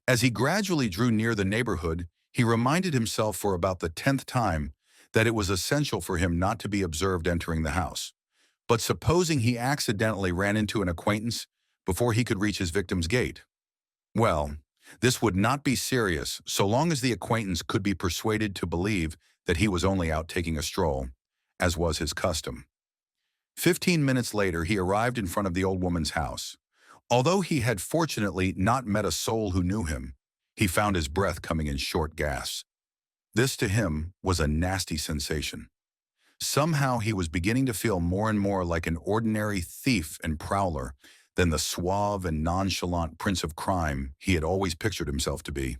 As he gradually drew near the neighborhood, he reminded himself for about the 10th time that it was essential for him not to be observed entering the house. But supposing he accidentally ran into an acquaintance before he could reach his victim's gate? Well, this would not be serious so long as the acquaintance could be persuaded to believe that he was only out taking a stroll, as was his custom. 15 minutes later, he arrived in front of the old woman's house. Although he had fortunately not met a soul who knew him, he found his breath coming in short gasps. This to him was a nasty sensation. Somehow he was beginning to feel more and more like an ordinary thief and prowler than the suave and nonchalant prince of crime he had always pictured himself to be.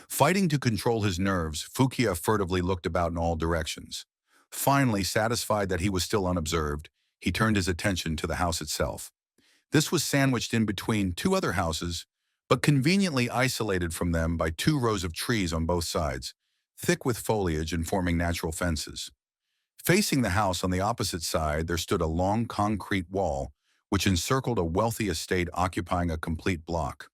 Fighting to control his nerves, Fukia furtively looked about in all directions. Finally, satisfied that he was still unobserved, he turned his attention to the house itself. This was sandwiched in between 2 other houses, but conveniently isolated from them by 2 rows of trees on both sides, thick with foliage and forming natural fences. Facing the house on the opposite side, there stood a long concrete wall which encircled a wealthy estate occupying a complete block.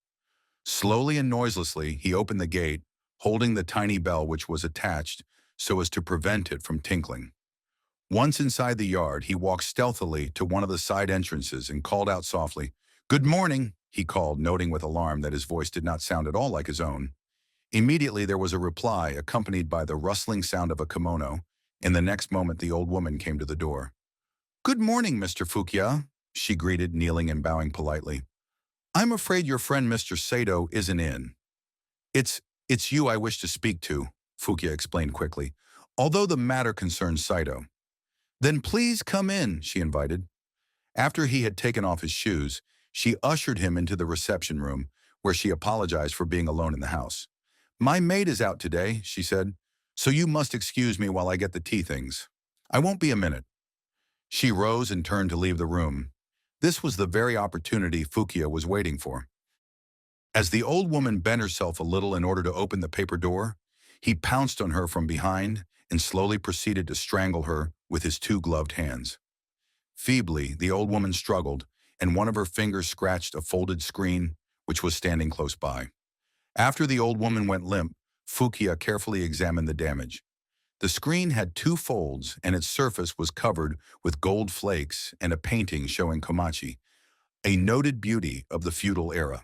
Slowly and noiselessly, he opened the gate, holding the tiny bell which was attached so as to prevent it from tinkling. Once inside the yard, he walked stealthily to one of the side entrances and called out softly. "Good morning," he called, noting with alarm that his voice did not sound at all like his own. Immediately there was a reply, accompanied by the rustling sound of a kimono, and the next moment the old woman came to the door. "Good morning, Mr. Fukia," she greeted, kneeling and bowing politely. "I'm afraid your friend Mr. Sato isn't in." It's you I wish to speak to," Fukia explained quickly, "although the matter concerns Saito." "Then please come in," she invited. After he had taken off his shoes, she ushered him into the reception room, where she apologized for being alone in the house. "My maid is out today," she said, "so you must excuse me while I get the tea things. I won't be a minute." She rose and turned to leave the room. This was the very opportunity Fukia was waiting for. As the old woman bent herself a little in order to open the paper door, He pounced on her from behind and slowly proceeded to strangle her with his two gloved hands. Feebly, the old woman struggled, and one of her fingers scratched a folded screen which was standing close by. After the old woman went limp, Fukia carefully examined the damage. The screen had two folds, and its surface was covered with gold flakes and a painting showing Komachi, a noted beauty of the feudal era.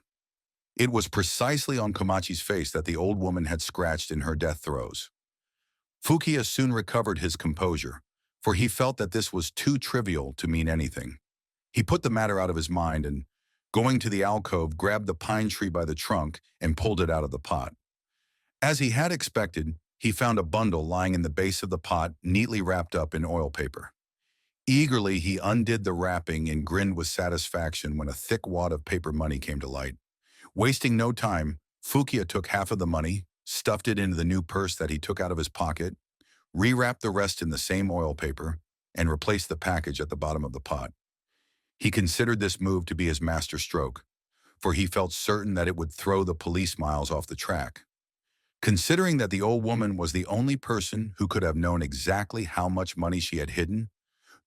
It was precisely on Komachi's face that the old woman had scratched in her death throes. Fukia soon recovered his composure, for he felt that this was too trivial to mean anything. He put the matter out of his mind and, going to the alcove, grabbed the pine tree by the trunk and pulled it out of the pot. As he had expected, he found a bundle lying in the base of the pot, neatly wrapped up in oil paper. Eagerly, he undid the wrapping and grinned with satisfaction when a thick wad of paper money came to light. Wasting no time, Fukia took half of the money, stuffed it into the new purse that he took out of his pocket, rewrapped the rest in the same oil paper, and replaced the package at the bottom of the pot. He considered this move to be his master stroke, for he felt certain that it would throw the police miles off the track. Considering that the old woman was the only person who could have known exactly how much money she had hidden,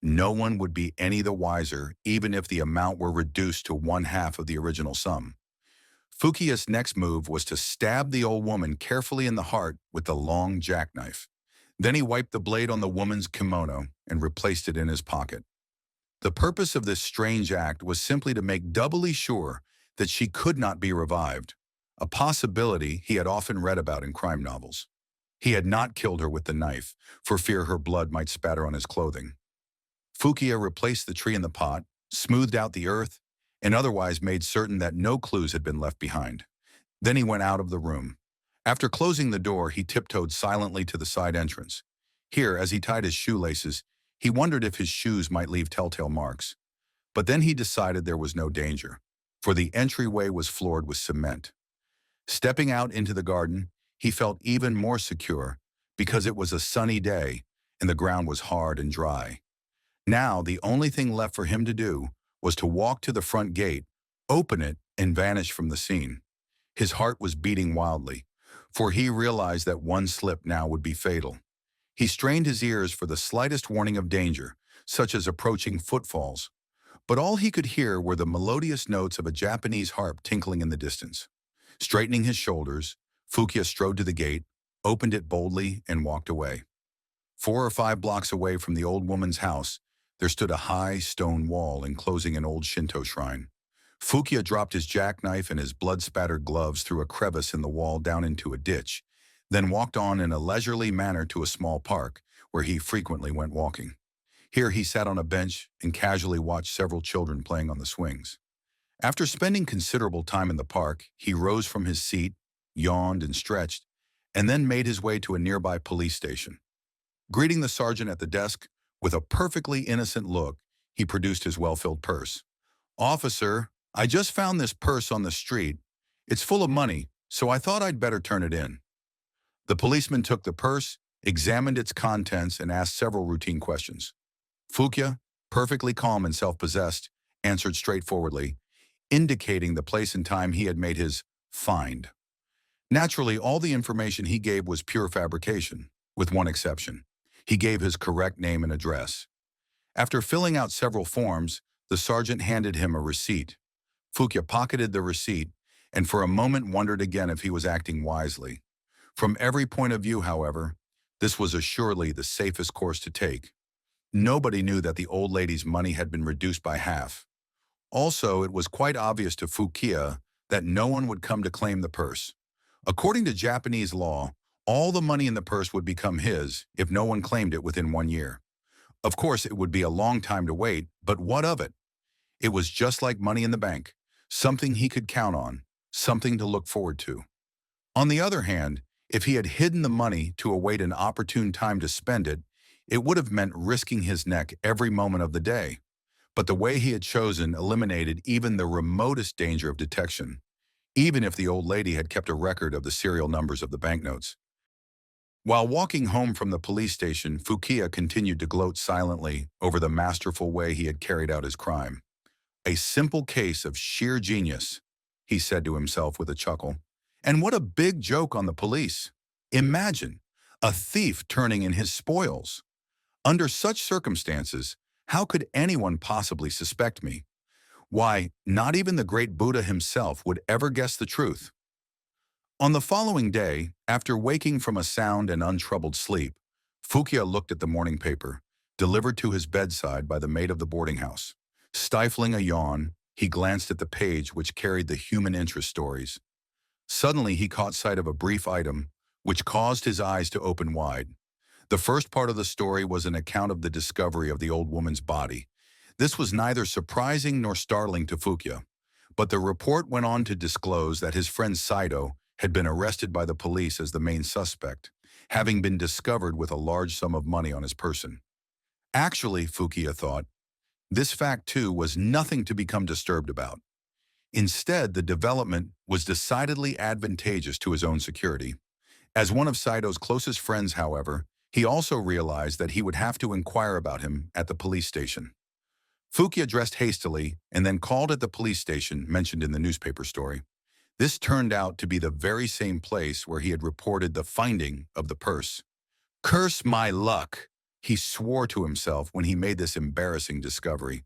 no one would be any the wiser even if the amount were reduced to one half of the original sum. Fukia's next move was to stab the old woman carefully in the heart with the long jackknife. Then he wiped the blade on the woman's kimono and replaced it in his pocket. The purpose of this strange act was simply to make doubly sure that she could not be revived, a possibility he had often read about in crime novels. He had not killed her with the knife, for fear her blood might spatter on his clothing. Fukia replaced the tree in the pot, smoothed out the earth, and otherwise made certain that no clues had been left behind. Then he went out of the room. After closing the door, he tiptoed silently to the side entrance. Here, as he tied his shoelaces, he wondered if his shoes might leave telltale marks. But then he decided there was no danger, for the entryway was floored with cement. Stepping out into the garden, he felt even more secure because it was a sunny day and the ground was hard and dry. Now, the only thing left for him to do was to walk to the front gate, open it, and vanish from the scene. His heart was beating wildly, for he realized that one slip now would be fatal. He strained his ears for the slightest warning of danger, such as approaching footfalls, but all he could hear were the melodious notes of a Japanese harp tinkling in the distance. Straightening his shoulders, Fukia strode to the gate, opened it boldly, and walked away. 4 or 5 blocks away from the old woman's house, there stood a high stone wall enclosing an old Shinto shrine. Fukia dropped his jackknife and his blood-spattered gloves through a crevice in the wall down into a ditch, then walked on in a leisurely manner to a small park where he frequently went walking. Here he sat on a bench and casually watched several children playing on the swings. After spending considerable time in the park, he rose from his seat, yawned and stretched, and then made his way to a nearby police station. Greeting the sergeant at the desk, with a perfectly innocent look, he produced his well-filled purse. "Officer, I just found this purse on the street. It's full of money, so I thought I'd better turn it in." The policeman took the purse, examined its contents, and asked several routine questions. Fukia, perfectly calm and self-possessed, answered straightforwardly, indicating the place and time he had made his find. Naturally, all the information he gave was pure fabrication, with one exception. He gave his correct name and address. After filling out several forms, the sergeant handed him a receipt. Fukia pocketed the receipt and for a moment wondered again if he was acting wisely. From every point of view, however, this was assuredly the safest course to take. Nobody knew that the old lady's money had been reduced by half. Also, it was quite obvious to Fukia that no one would come to claim the purse. According to Japanese law, all the money in the purse would become his if no one claimed it within 1 year. Of course, it would be a long time to wait, but what of it? It was just like money in the bank, something he could count on, something to look forward to. On the other hand, if he had hidden the money to await an opportune time to spend it, it would have meant risking his neck every moment of the day. But the way he had chosen eliminated even the remotest danger of detection, even if the old lady had kept a record of the serial numbers of the banknotes. While walking home from the police station, Fukia continued to gloat silently over the masterful way he had carried out his crime. "A simple case of sheer genius," he said to himself with a chuckle. "And what a big joke on the police. Imagine a thief turning in his spoils. Under such circumstances, how could anyone possibly suspect me? Why, not even the great Buddha himself would ever guess the truth. On the following day, after waking from a sound and untroubled sleep, Fukia looked at the morning paper, delivered to his bedside by the maid of the boarding house. Stifling a yawn, he glanced at the page which carried the human interest stories. Suddenly, he caught sight of a brief item, which caused his eyes to open wide. The first part of the story was an account of the discovery of the old woman's body. This was neither surprising nor startling to Fukia, but the report went on to disclose that his friend Saito had been arrested by the police as the main suspect, having been discovered with a large sum of money on his person. Actually, Fukia thought, this fact too was nothing to become disturbed about. Instead, the development was decidedly advantageous to his own security. As one of Saito's closest friends, however, he also realized that he would have to inquire about him at the police station. Fukia dressed hastily and then called at the police station mentioned in the newspaper story. This turned out to be the very same place where he had reported the finding of the purse. Curse my luck, he swore to himself when he made this embarrassing discovery.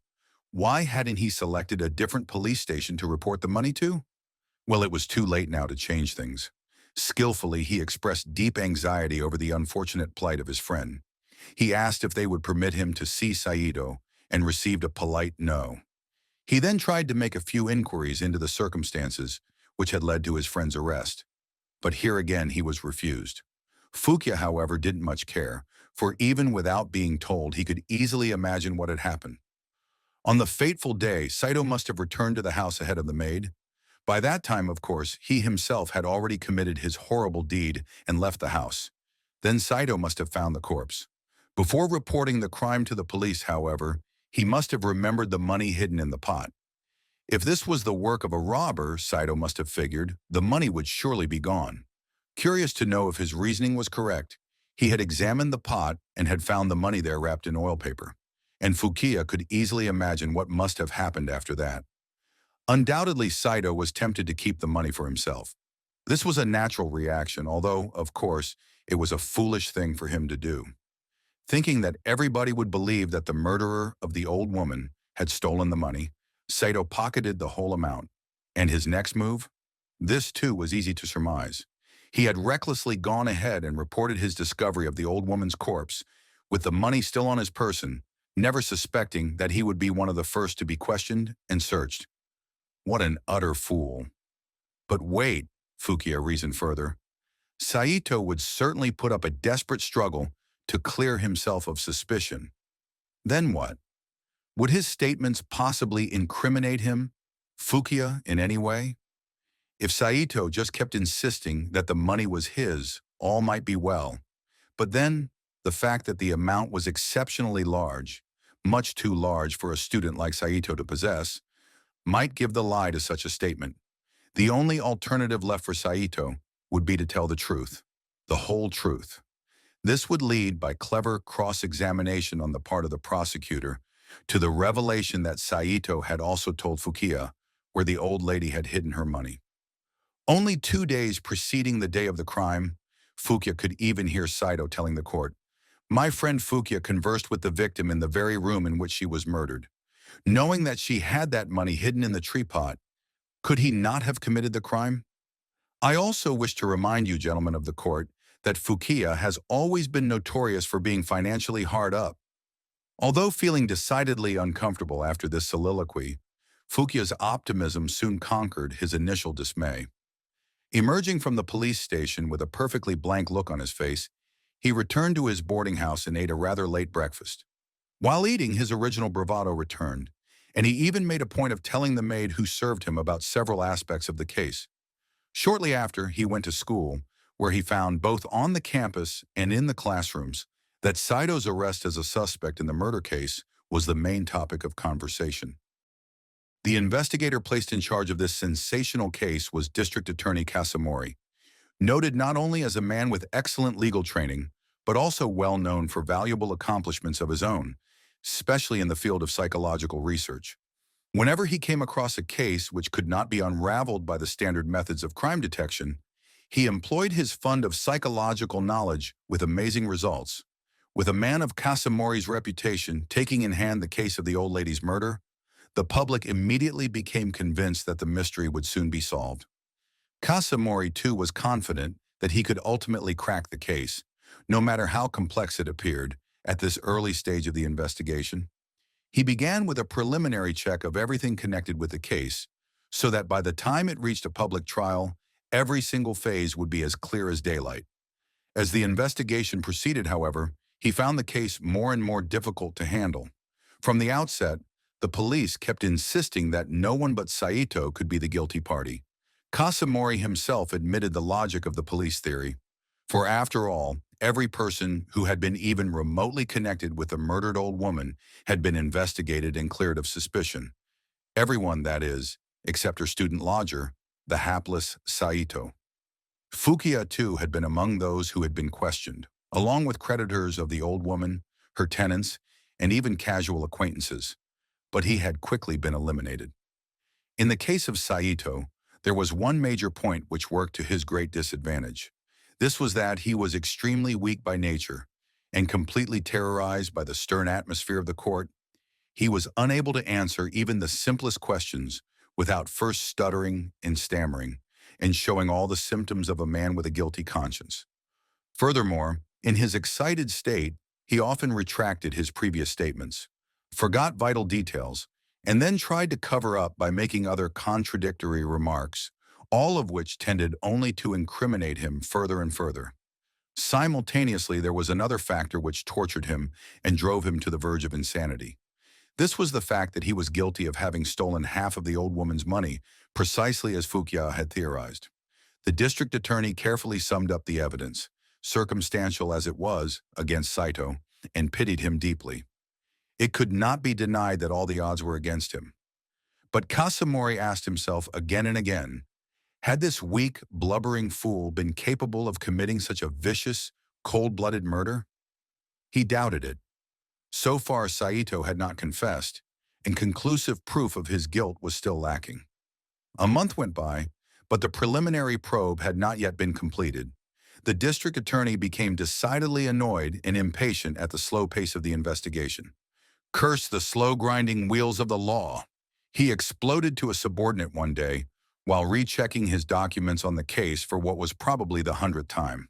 Why hadn't he selected a different police station to report the money to? Well, it was too late now to change things. Skillfully, he expressed deep anxiety over the unfortunate plight of his friend. He asked if they would permit him to see Saito and received a polite no. He then tried to make a few inquiries into the circumstances which had led to his friend's arrest. But here again he was refused. Fukia, however, didn't much care, for even without being told, he could easily imagine what had happened. On the fateful day, Saito must have returned to the house ahead of the maid. By that time, of course, he himself had already committed his horrible deed and left the house. Then Saito must have found the corpse. Before reporting the crime to the police, however, he must have remembered the money hidden in the pot. If this was the work of a robber, Saito must have figured, the money would surely be gone. Curious to know if his reasoning was correct, he had examined the pot and had found the money there wrapped in oil paper. And Fukia could easily imagine what must have happened after that. Undoubtedly, Saito was tempted to keep the money for himself. This was a natural reaction, although, of course, it was a foolish thing for him to do. Thinking that everybody would believe that the murderer of the old woman had stolen the money, Saito pocketed the whole amount. And his next move? This, too, was easy to surmise. He had recklessly gone ahead and reported his discovery of the old woman's corpse, with the money still on his person, never suspecting that he would be one of the first to be questioned and searched. What an utter fool. But wait, Fukia reasoned further. Saito would certainly put up a desperate struggle to clear himself of suspicion. Then what? Would his statements possibly incriminate him, Fukia, in any way? If Saito just kept insisting that the money was his, all might be well. But then, the fact that the amount was exceptionally large, much too large for a student like Saito to possess, might give the lie to such a statement. The only alternative left for Saito would be to tell the truth, the whole truth. This would lead, by clever cross-examination on the part of the prosecutor, to the revelation that Saito had also told Fukia where the old lady had hidden her money. Only 2 days preceding the day of the crime, Fukia could even hear Saito telling the court, "My friend Fukia conversed with the victim in the very room in which she was murdered. Knowing that she had that money hidden in the tree pot, could he not have committed the crime? I also wish to remind you, gentlemen of the court, that Fukia has always been notorious for being financially hard up." Although feeling decidedly uncomfortable after this soliloquy, Fukia's optimism soon conquered his initial dismay. Emerging from the police station with a perfectly blank look on his face, he returned to his boarding house and ate a rather late breakfast. While eating, his original bravado returned, and he even made a point of telling the maid who served him about several aspects of the case. Shortly after, he went to school, where he found both on the campus and in the classrooms that Saito's arrest as a suspect in the murder case was the main topic of conversation. The investigator placed in charge of this sensational case was District Attorney Kasamori, noted not only as a man with excellent legal training, but also well known for valuable accomplishments of his own, especially in the field of psychological research. Whenever he came across a case which could not be unraveled by the standard methods of crime detection, He employed his fund of psychological knowledge with amazing results. With a man of Casamori's reputation taking in hand the case of the old lady's murder, the public immediately became convinced that the mystery would soon be solved. Casamori, too, was confident that he could ultimately crack the case, no matter how complex it appeared, at this early stage of the investigation. He began with a preliminary check of everything connected with the case, so that by the time it reached a public trial, every single phase would be as clear as daylight. As the investigation proceeded, however, he found the case more and more difficult to handle. From the outset, the police kept insisting that no one but Saito could be the guilty party. Casamori himself admitted the logic of the police theory. For after all, every person who had been even remotely connected with the murdered old woman had been investigated and cleared of suspicion. Everyone, that is, except her student lodger, the hapless Saito. Fukiya, too, had been among those who had been questioned, along with creditors of the old woman, her tenants, and even casual acquaintances. But he had quickly been eliminated. In the case of Saito, there was one major point which worked to his great disadvantage. This was that he was extremely weak by nature, and completely terrorized by the stern atmosphere of the court. He was unable to answer even the simplest questions without first stuttering and stammering, and showing all the symptoms of a man with a guilty conscience. Furthermore, in his excited state, he often retracted his previous statements, forgot vital details, and then tried to cover up by making other contradictory remarks, all of which tended only to incriminate him further and further. Simultaneously, there was another factor which tortured him and drove him to the verge of insanity. This was the fact that he was guilty of having stolen half of the old woman's money, precisely as Fukiya had theorized. The district attorney carefully summed up the evidence, circumstantial as it was, against Saito, and pitied him deeply. It could not be denied that all the odds were against him. But Casamori asked himself again and again, had this weak, blubbering fool been capable of committing such a vicious, cold-blooded murder? He doubted it. So far, Saito had not confessed, and conclusive proof of his guilt was still lacking. A month went by, but the preliminary probe had not yet been completed. The district attorney became decidedly annoyed and impatient at the slow pace of the investigation. Curse the slow-grinding wheels of the law, he exploded to a subordinate one day while rechecking his documents on the case for what was probably the 100th time.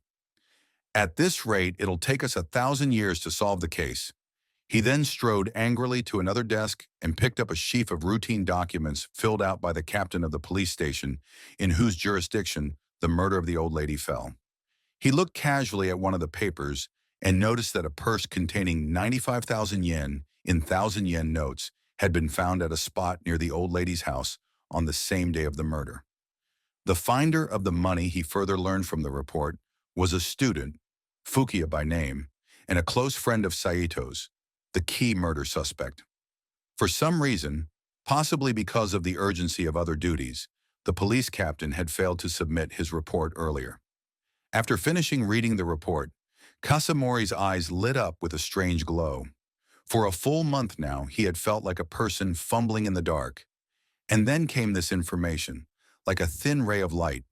At this rate, it'll take us 1,000 years to solve the case. He then strode angrily to another desk and picked up a sheaf of routine documents filled out by the captain of the police station in whose jurisdiction the murder of the old lady fell. He looked casually at one of the papers and noticed that a purse containing 95,000 yen in 1,000 yen notes had been found at a spot near the old lady's house on the same day of the murder. The finder of the money, he further learned from the report, was a student, Fukiya by name, and a close friend of Saito's, the key murder suspect. For some reason, possibly because of the urgency of other duties, the police captain had failed to submit his report earlier. After finishing reading the report, Casamori's eyes lit up with a strange glow. For a full month now, he had felt like a person fumbling in the dark. And then came this information, like a thin ray of light.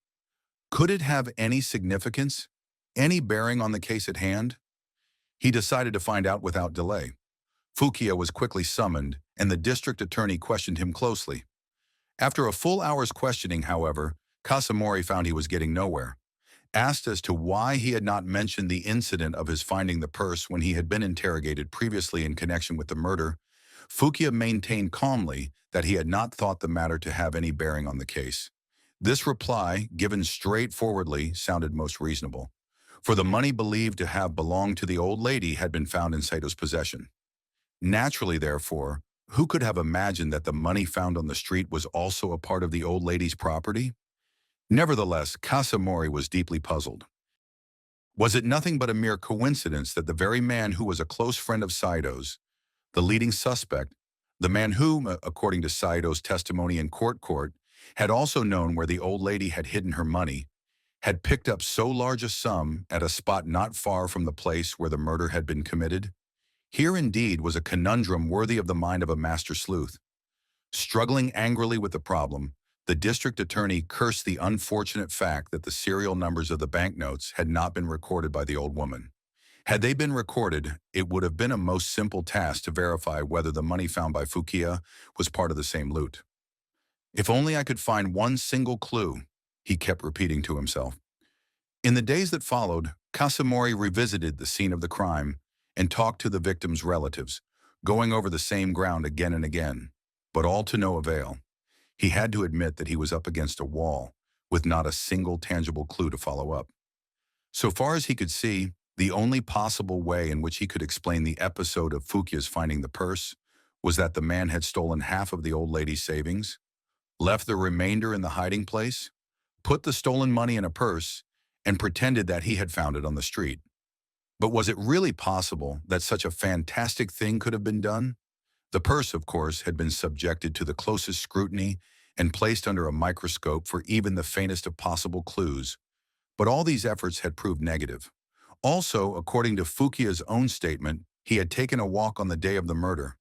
Could it have any significance? Any bearing on the case at hand? He decided to find out without delay. Fukiya was quickly summoned, and the district attorney questioned him closely. After a full hour's questioning, however, Casamori found he was getting nowhere. Asked as to why he had not mentioned the incident of his finding the purse when he had been interrogated previously in connection with the murder, Fukiya maintained calmly that he had not thought the matter to have any bearing on the case. This reply, given straightforwardly, sounded most reasonable, for the money believed to have belonged to the old lady had been found in Saito's possession. Naturally, therefore, who could have imagined that the money found on the street was also a part of the old lady's property? Nevertheless, Casamori was deeply puzzled. Was it nothing but a mere coincidence that the very man who was a close friend of Saito's, the leading suspect, the man who, according to Saito's testimony in court, had also known where the old lady had hidden her money, had picked up so large a sum at a spot not far from the place where the murder had been committed? Here indeed was a conundrum worthy of the mind of a master sleuth. Struggling angrily with the problem, the district attorney cursed the unfortunate fact that the serial numbers of the banknotes had not been recorded by the old woman. Had they been recorded, it would have been a most simple task to verify whether the money found by Fukiya was part of the same loot. If only I could find one single clue, he kept repeating to himself. In the days that followed, Kasumori revisited the scene of the crime and talked to the victim's relatives, going over the same ground again and again, but all to no avail. He had to admit that he was up against a wall, with not a single tangible clue to follow up. So far as he could see, the only possible way in which he could explain the episode of Fukiya's finding the purse was that the man had stolen half of the old lady's savings, left the remainder in the hiding place, put the stolen money in a purse, and pretended that he had found it on the street. But was it really possible that such a fantastic thing could have been done? The purse, of course, had been subjected to the closest scrutiny and placed under a microscope for even the faintest of possible clues. But all these efforts had proved negative. Also, according to Fukiya's own statement, he had taken a walk on the day of the murder.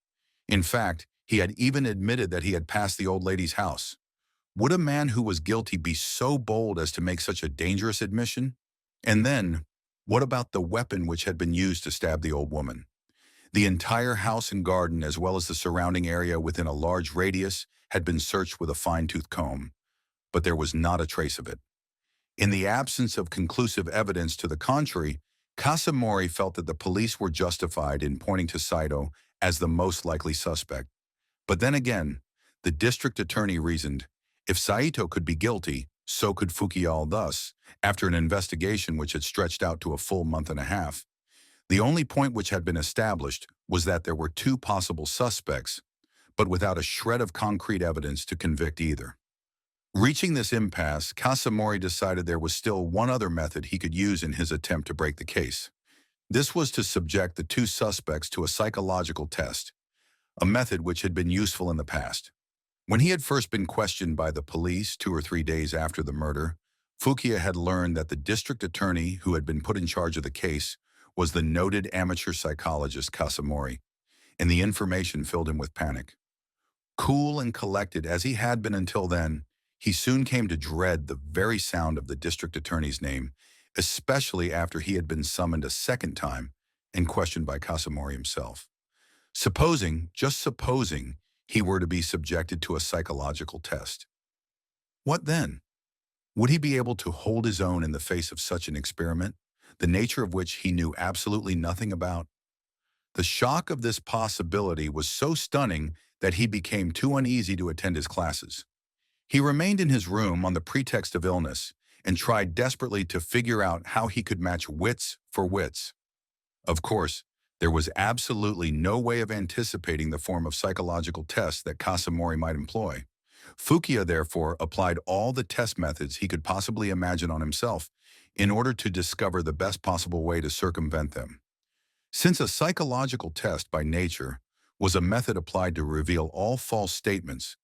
In fact, he had even admitted that he had passed the old lady's house. Would a man who was guilty be so bold as to make such a dangerous admission? And then, what about the weapon which had been used to stab the old woman? The entire house and garden, as well as the surrounding area within a large radius, had been searched with a fine-tooth comb, but there was not a trace of it. In the absence of conclusive evidence to the contrary, Kasumori felt that the police were justified in pointing to Saito as the most likely suspect. But then again, the district attorney reasoned, if Saito could be guilty, so could Fukiya. Thus, after an investigation which had stretched out to a full month and a half, the only point which had been established was that there were two possible suspects, but without a shred of concrete evidence to convict either. Reaching this impasse, Kasumori decided there was still one other method he could use in his attempt to break the case. This was to subject the two suspects to a psychological test, a method which had been useful in the past. When he had first been questioned by the police 2 or 3 days after the murder, Fukiya had learned that the district attorney who had been put in charge of the case was the noted amateur psychologist Kasumori, and the information filled him with panic. Cool and collected as he had been until then, he soon came to dread the very sound of the district attorney's name, especially after he had been summoned a second time and questioned by Kasumori himself. Supposing, just supposing, he were to be subjected to a psychological test. What then? Would he be able to hold his own in the face of such an experiment, the nature of which he knew absolutely nothing about? The shock of this possibility was so stunning that he became too uneasy to attend his classes. He remained in his room on the pretext of illness and tried desperately to figure out how he could match wits for wits. Of course, there was absolutely no way of anticipating the form of psychological test that Kasumori might employ. Fukiya, therefore, applied all the test methods he could possibly imagine on himself in order to discover the best possible way to circumvent them. Since a psychological test, by nature, was a method applied to reveal all false statements,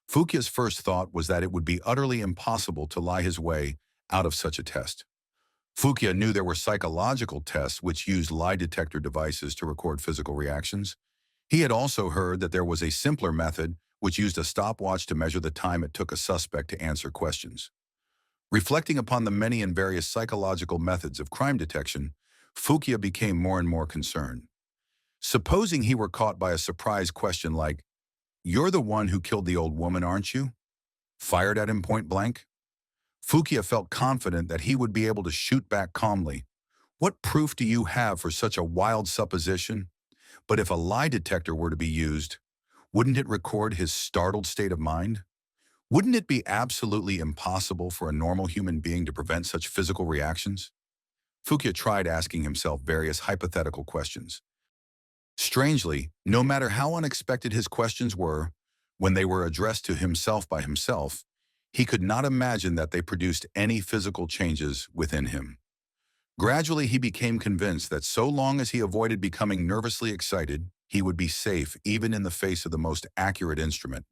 Fukiya's first thought was that it would be utterly impossible to lie his way out of such a test. Fukiya knew there were psychological tests which used lie detector devices to record physical reactions. He had also heard that there was a simpler method which used a stopwatch to measure the time it took a suspect to answer questions. Reflecting upon the many and various psychological methods of crime detection, Fukiya became more and more concerned. Supposing he were caught by a surprise question like, "You're the one who killed the old woman, aren't you?" fired at him point blank. Fukiya felt confident that he would be able to shoot back calmly. "What proof do you have for such a wild supposition?" But if a lie detector were to be used, wouldn't it record his startled state of mind? Wouldn't it be absolutely impossible for a normal human being to prevent such physical reactions? Fukiya tried asking himself various hypothetical questions. Strangely, no matter how unexpected his questions were, when they were addressed to himself by himself, he could not imagine that they produced any physical changes within him. Gradually, he became convinced that so long as he avoided becoming nervously excited, he would be safe even in the face of the most accurate instrument.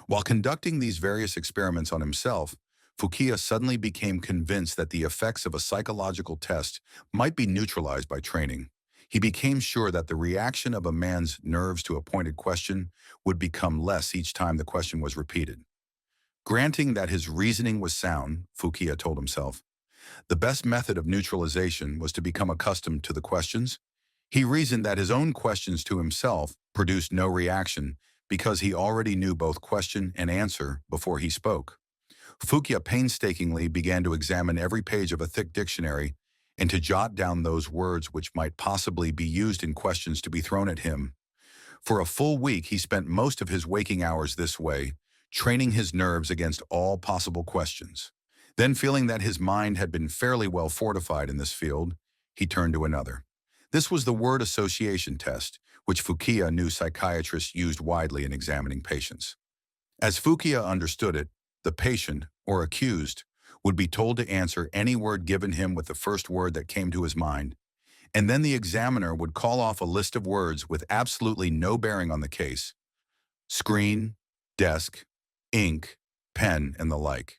While conducting these various experiments on himself, Fukiya suddenly became convinced that the effects of a psychological test might be neutralized by training. He became sure that the reaction of a man's nerves to a pointed question would become less each time the question was repeated. Granting that his reasoning was sound, Fukia told himself, the best method of neutralization was to become accustomed to the questions. He reasoned that his own questions to himself produced no reaction because he already knew both question and answer before he spoke. Fukia painstakingly began to examine every page of a thick dictionary and to jot down those words which might possibly be used in questions to be thrown at him. For a full week, he spent most of his waking hours this way, training his nerves against all possible questions. Then, feeling that his mind had been fairly well fortified in this field, he turned to another. This was the word association test, which Fukia knew psychiatrists used widely in examining patients. As Fukia understood it, the patient, or accused, would be told to answer any word given him with the first word that came to his mind, and then the examiner would call off a list of words with absolutely no bearing on the case: screen, desk, ink, pen, and the like.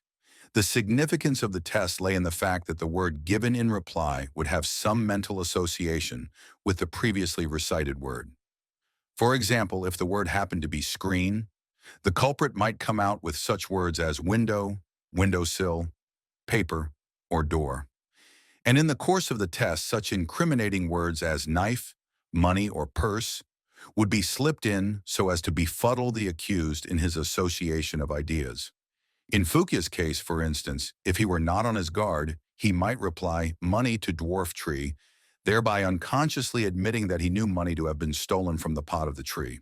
The significance of the test lay in the fact that the word given in reply would have some mental association with the previously recited word. For example, if the word happened to be screen, the culprit might come out with such words as window, windowsill, paper, or door. And in the course of the test, such incriminating words as knife, money, or purse would be slipped in so as to befuddle the accused in his association of ideas. In Fukia's case, for instance, if he were not on his guard, he might reply money to dwarf tree, thereby unconsciously admitting that he knew money to have been stolen from the pot of the tree.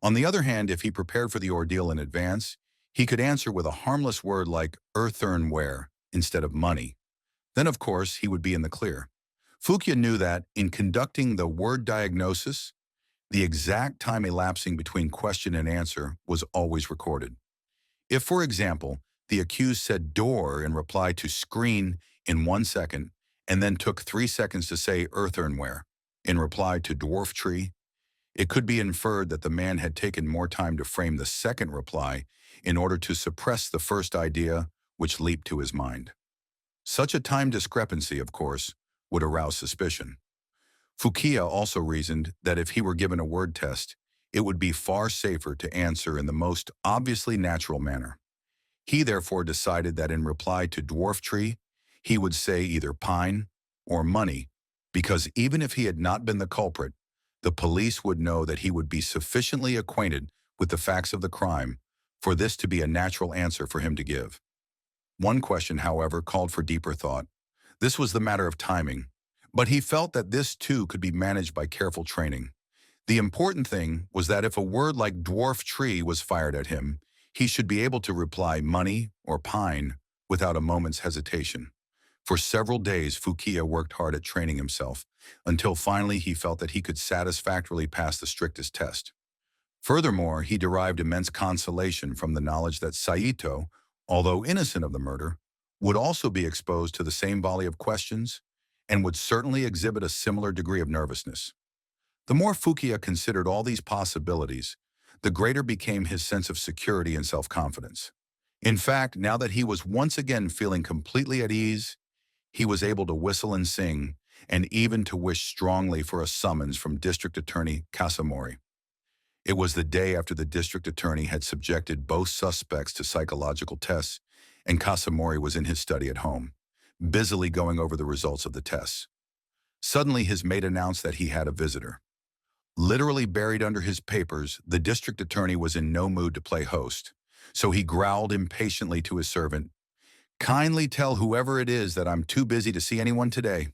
On the other hand, if he prepared for the ordeal in advance, he could answer with a harmless word like earthenware instead of money. Then, of course, he would be in the clear. Fukia knew that, in conducting the word diagnosis, the exact time elapsing between question and answer was always recorded. If, for example, the accused said door in reply to screen in 1 second, and then took 3 seconds to say earthenware in reply to dwarf tree, it could be inferred that the man had taken more time to frame the second reply in order to suppress the first idea which leaped to his mind. Such a time discrepancy, of course, would arouse suspicion. Fukia also reasoned that if he were given a word test, it would be far safer to answer in the most obviously natural manner. He therefore decided that in reply to dwarf tree, he would say either pine or money, because even if he had not been the culprit, the police would know that he would be sufficiently acquainted with the facts of the crime for this to be a natural answer for him to give. One question, however, called for deeper thought. This was the matter of timing, but he felt that this too could be managed by careful training. The important thing was that if a word like dwarf tree was fired at him, he should be able to reply money or pine without a moment's hesitation. For several days, Fukia worked hard at training himself, until finally he felt that he could satisfactorily pass the strictest test. Furthermore, he derived immense consolation from the knowledge that Saito, although innocent of the murder, would also be exposed to the same volley of questions and would certainly exhibit a similar degree of nervousness. The more Fukia considered all these possibilities, the greater became his sense of security and self-confidence. In fact, now that he was once again feeling completely at ease, he was able to whistle and sing, and even to wish strongly for a summons from District Attorney Kasamori. It was the day after the district attorney had subjected both suspects to psychological tests, and Kasamori was in his study at home, busily going over the results of the tests. Suddenly, his maid announced that he had a visitor. Literally buried under his papers, the district attorney was in no mood to play host, so he growled impatiently to his servant, "Kindly tell whoever it is that I'm too busy to see anyone today."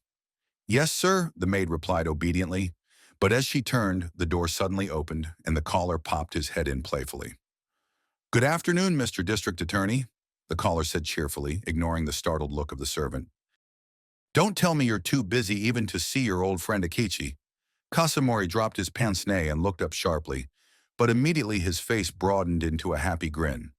"Yes, sir," the maid replied obediently, but as she turned, the door suddenly opened and the caller popped his head in playfully. "Good afternoon, Mr. District Attorney," the caller said cheerfully, ignoring the startled look of the servant. "Don't tell me you're too busy even to see your old friend Akichi." Kasamori dropped his pince-nez and looked up sharply, but immediately his face broadened into a happy grin.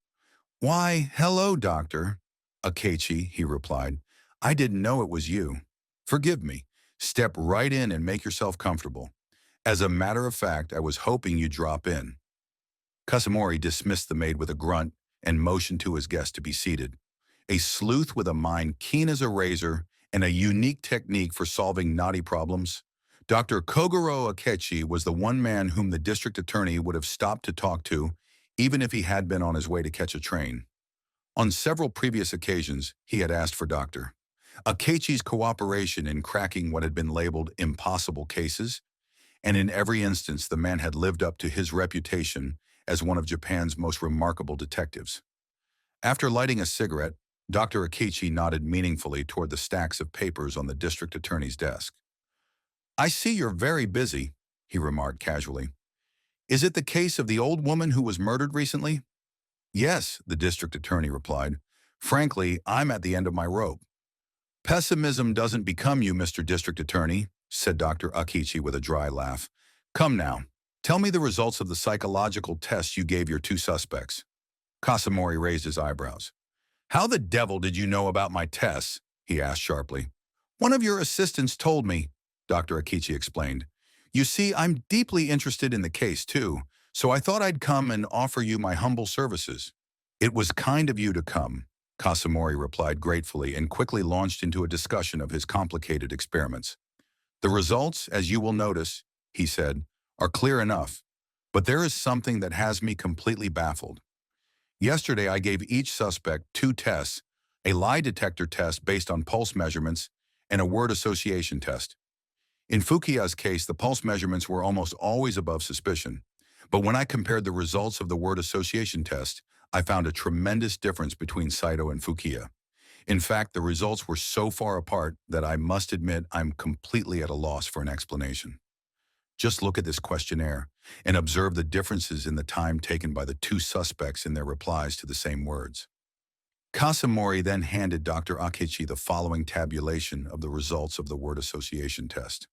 "Why, hello, Doctor Akechi," he replied. "I didn't know it was you. Forgive me. Step right in and make yourself comfortable. As a matter of fact, I was hoping you'd drop in." Kasamori dismissed the maid with a grunt and motioned to his guest to be seated. A sleuth with a mind keen as a razor and a unique technique for solving knotty problems, Dr. Kogoro Akechi was the one man whom the district attorney would have stopped to talk to, even if he had been on his way to catch a train. On several previous occasions, he had asked for Dr. Akechi's cooperation in cracking what had been labeled impossible cases, and in every instance the man had lived up to his reputation as one of Japan's most remarkable detectives. After lighting a cigarette, Dr. Akechi nodded meaningfully toward the stacks of papers on the district attorney's desk. "I see you're very busy," he remarked casually. "Is it the case of the old woman who was murdered recently?" "Yes," the district attorney replied. "Frankly, I'm at the end of my rope." "Pessimism doesn't become you, Mr. District Attorney," said Dr. Akechi with a dry laugh. "Come now, tell me the results of the psychological tests you gave your two suspects." Kasamori raised his eyebrows. "How the devil did you know about my tests?" he asked sharply. "One of your assistants told me," Dr. Akechi explained. "You see, I'm deeply interested in the case, too, so I thought I'd come and offer you my humble services." "It was kind of you to come," Kasamori replied gratefully and quickly launched into a discussion of his complicated experiments. "The results, as you will notice," he said, "are clear enough, but there is something that has me completely baffled. Yesterday I gave each suspect two tests, a lie detector test based on pulse measurements and a word association test. In Fukiya's case, the pulse measurements were almost always above suspicion, but when I compared the results of the word association test, I found a tremendous difference between Saito and Fukiya. In fact, the results were so far apart that I must admit I'm completely at a loss for an explanation. Just look at this questionnaire and observe the differences in the time taken by the two suspects in their replies to the same words." Kasamori then handed Dr. Akechi the following tabulation of the results of the word association test.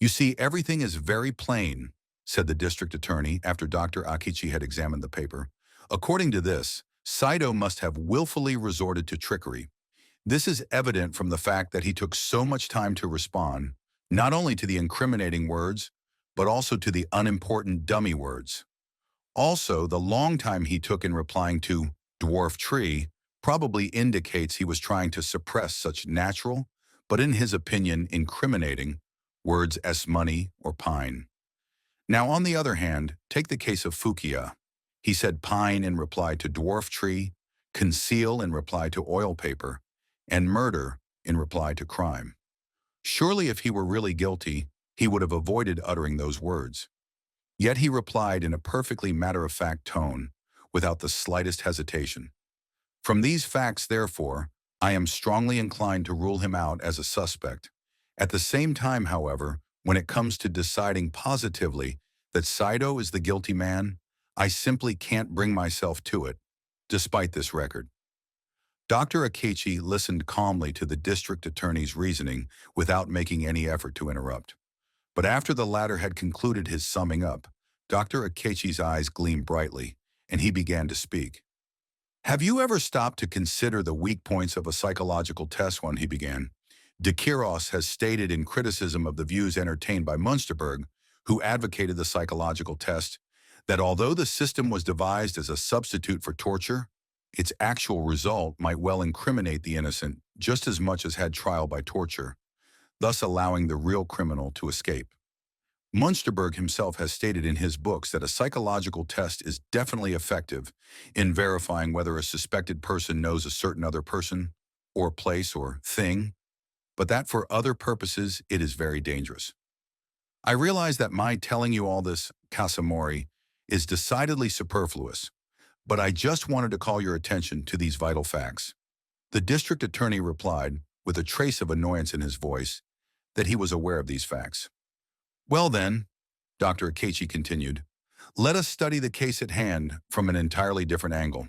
"You see, everything is very plain," said the district attorney after Dr. Akechi had examined the paper. "According to this, Saito must have willfully resorted to trickery. This is evident from the fact that he took so much time to respond, not only to the incriminating words, but also to the unimportant dummy words. Also, the long time he took in replying to dwarf tree probably indicates he was trying to suppress such natural, but in his opinion incriminating, words as money or pine. Now, on the other hand, take the case of Fukiya. He said pine in reply to dwarf tree, conceal in reply to oil paper, and murder in reply to crime. Surely if he were really guilty, he would have avoided uttering those words. Yet he replied in a perfectly matter-of-fact tone, without the slightest hesitation. From these facts, therefore, I am strongly inclined to rule him out as a suspect. At the same time, however, when it comes to deciding positively that Saito is the guilty man, I simply can't bring myself to it, despite this record." Dr. Akechi listened calmly to the district attorney's reasoning without making any effort to interrupt. But after the latter had concluded his summing up, Dr. Akechi's eyes gleamed brightly, and he began to speak. "Have you ever stopped to consider the weak points of a psychological test when," he began. "De Quiros has stated in criticism of the views entertained by Münsterberg, who advocated the psychological test, that although the system was devised as a substitute for torture, its actual result might well incriminate the innocent just as much as had trial by torture, thus allowing the real criminal to escape. Münsterberg himself has stated in his books that a psychological test is definitely effective in verifying whether a suspected person knows a certain other person, or place, or thing, but that for other purposes it is very dangerous. I realize that my telling you all this, Kasamori, is decidedly superfluous, but I just wanted to call your attention to these vital facts." The district attorney replied, with a trace of annoyance in his voice, that he was aware of these facts. "Well then," Dr. Akechi continued, "let us study the case at hand from an entirely different angle.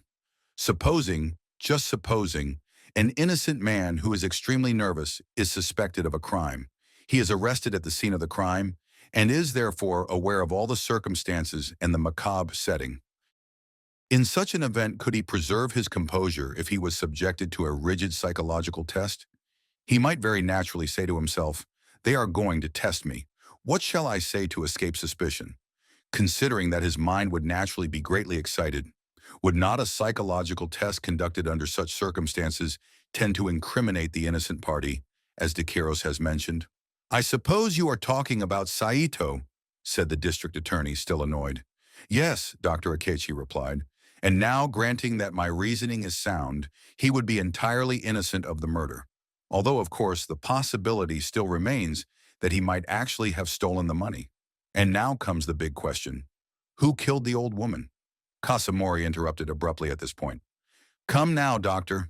Supposing, just supposing, an innocent man who is extremely nervous is suspected of a crime. He is arrested at the scene of the crime and is therefore aware of all the circumstances and the macabre setting. In such an event, could he preserve his composure if he was subjected to a rigid psychological test? He might very naturally say to himself, 'They are going to test me. What shall I say to escape suspicion?' Considering that his mind would naturally be greatly excited, would not a psychological test conducted under such circumstances tend to incriminate the innocent party, as De Quiros has mentioned?" "I suppose you are talking about Saito," said the district attorney, still annoyed. "Yes," Dr. Akechi replied, And now, granting that my reasoning is sound, he would be entirely innocent of the murder. Although, of course, the possibility still remains that he might actually have stolen the money. And now comes the big question. Who killed the old woman? Kasamori interrupted abruptly at this point. Come now, doctor.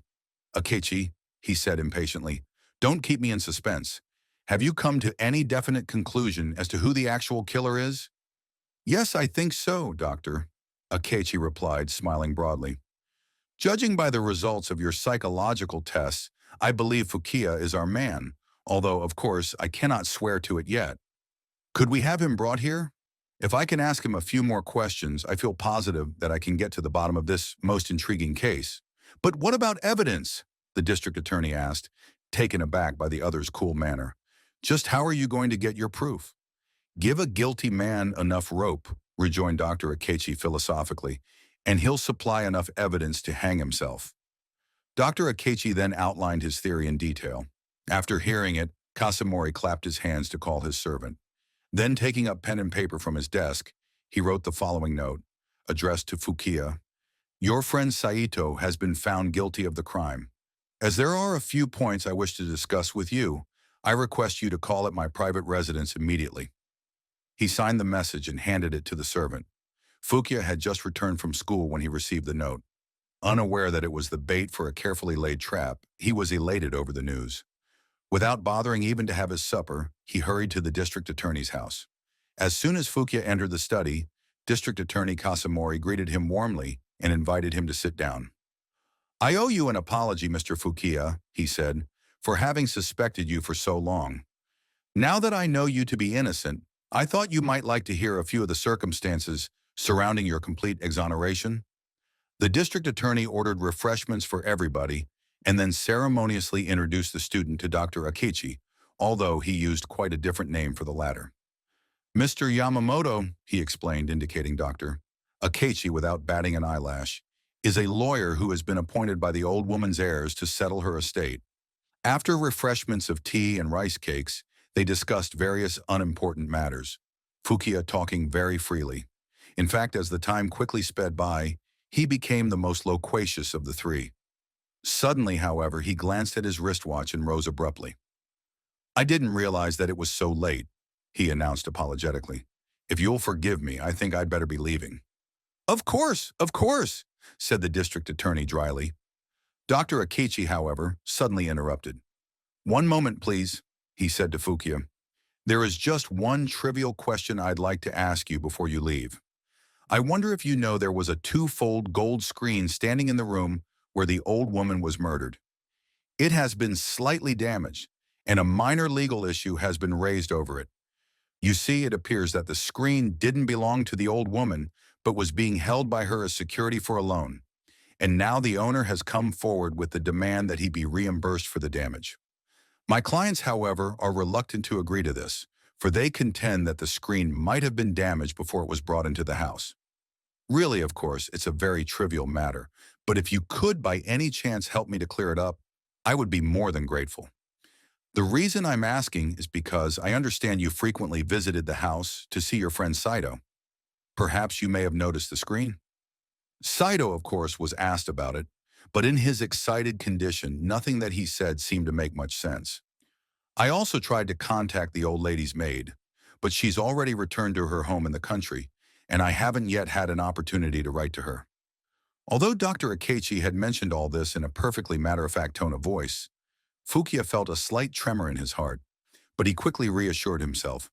Akechi, he said impatiently. Don't keep me in suspense. Have you come to any definite conclusion as to who the actual killer is? Yes, I think so, doctor, Akechi replied, smiling broadly. Judging by the results of your psychological tests, I believe Fukiya is our man, although, of course, I cannot swear to it yet. Could we have him brought here? If I can ask him a few more questions, I feel positive that I can get to the bottom of this most intriguing case. But what about evidence? The district attorney asked, taken aback by the other's cool manner. Just how are you going to get your proof? Give a guilty man enough rope, rejoined Dr. Akechi philosophically, and he'll supply enough evidence to hang himself. Dr. Akechi then outlined his theory in detail. After hearing it, Kasamori clapped his hands to call his servant. Then, taking up pen and paper from his desk, he wrote the following note, addressed to Fukiya. Your friend Saito has been found guilty of the crime. As there are a few points I wish to discuss with you, I request you to call at my private residence immediately. He signed the message and handed it to the servant. Fukiya had just returned from school when he received the note. Unaware that it was the bait for a carefully laid trap, he was elated over the news. Without bothering even to have his supper, he hurried to the district attorney's house. As soon as Fukiya entered the study, District Attorney Kasamori greeted him warmly and invited him to sit down. I owe you an apology, Mr. Fukiya, he said, for having suspected you for so long. Now that I know you to be innocent, I thought you might like to hear a few of the circumstances surrounding your complete exoneration. The district attorney ordered refreshments for everybody and then ceremoniously introduced the student to Dr. Akechi, although he used quite a different name for the latter. Mr. Yamamoto, he explained, indicating Dr. Akechi without batting an eyelash, is a lawyer who has been appointed by the old woman's heirs to settle her estate. After refreshments of tea and rice cakes, they discussed various unimportant matters, Fukiya talking very freely. In fact, as the time quickly sped by, he became the most loquacious of the three. Suddenly, however, he glanced at his wristwatch and rose abruptly. I didn't realize that it was so late, he announced apologetically. If you'll forgive me, I think I'd better be leaving. Of course, said the district attorney dryly. Dr. Akechi, however, suddenly interrupted. One moment, please, he said to Fukiya. There is just one trivial question I'd like to ask you before you leave. I wonder if you know there was a two-fold gold screen standing in the room where the old woman was murdered. It has been slightly damaged, and a minor legal issue has been raised over it. You see, it appears that the screen didn't belong to the old woman, but was being held by her as security for a loan. And now the owner has come forward with the demand that he be reimbursed for the damage. My clients, however, are reluctant to agree to this, for they contend that the screen might have been damaged before it was brought into the house. Really, of course, it's a very trivial matter, but if you could by any chance help me to clear it up, I would be more than grateful. The reason I'm asking is because I understand you frequently visited the house to see your friend Saito. Perhaps you may have noticed the screen. Saito, of course, was asked about it, but in his excited condition, nothing that he said seemed to make much sense. I also tried to contact the old lady's maid, but she's already returned to her home in the country, and I haven't yet had an opportunity to write to her. Although Dr. Akechi had mentioned all this in a perfectly matter-of-fact tone of voice, Fukiya felt a slight tremor in his heart, but he quickly reassured himself.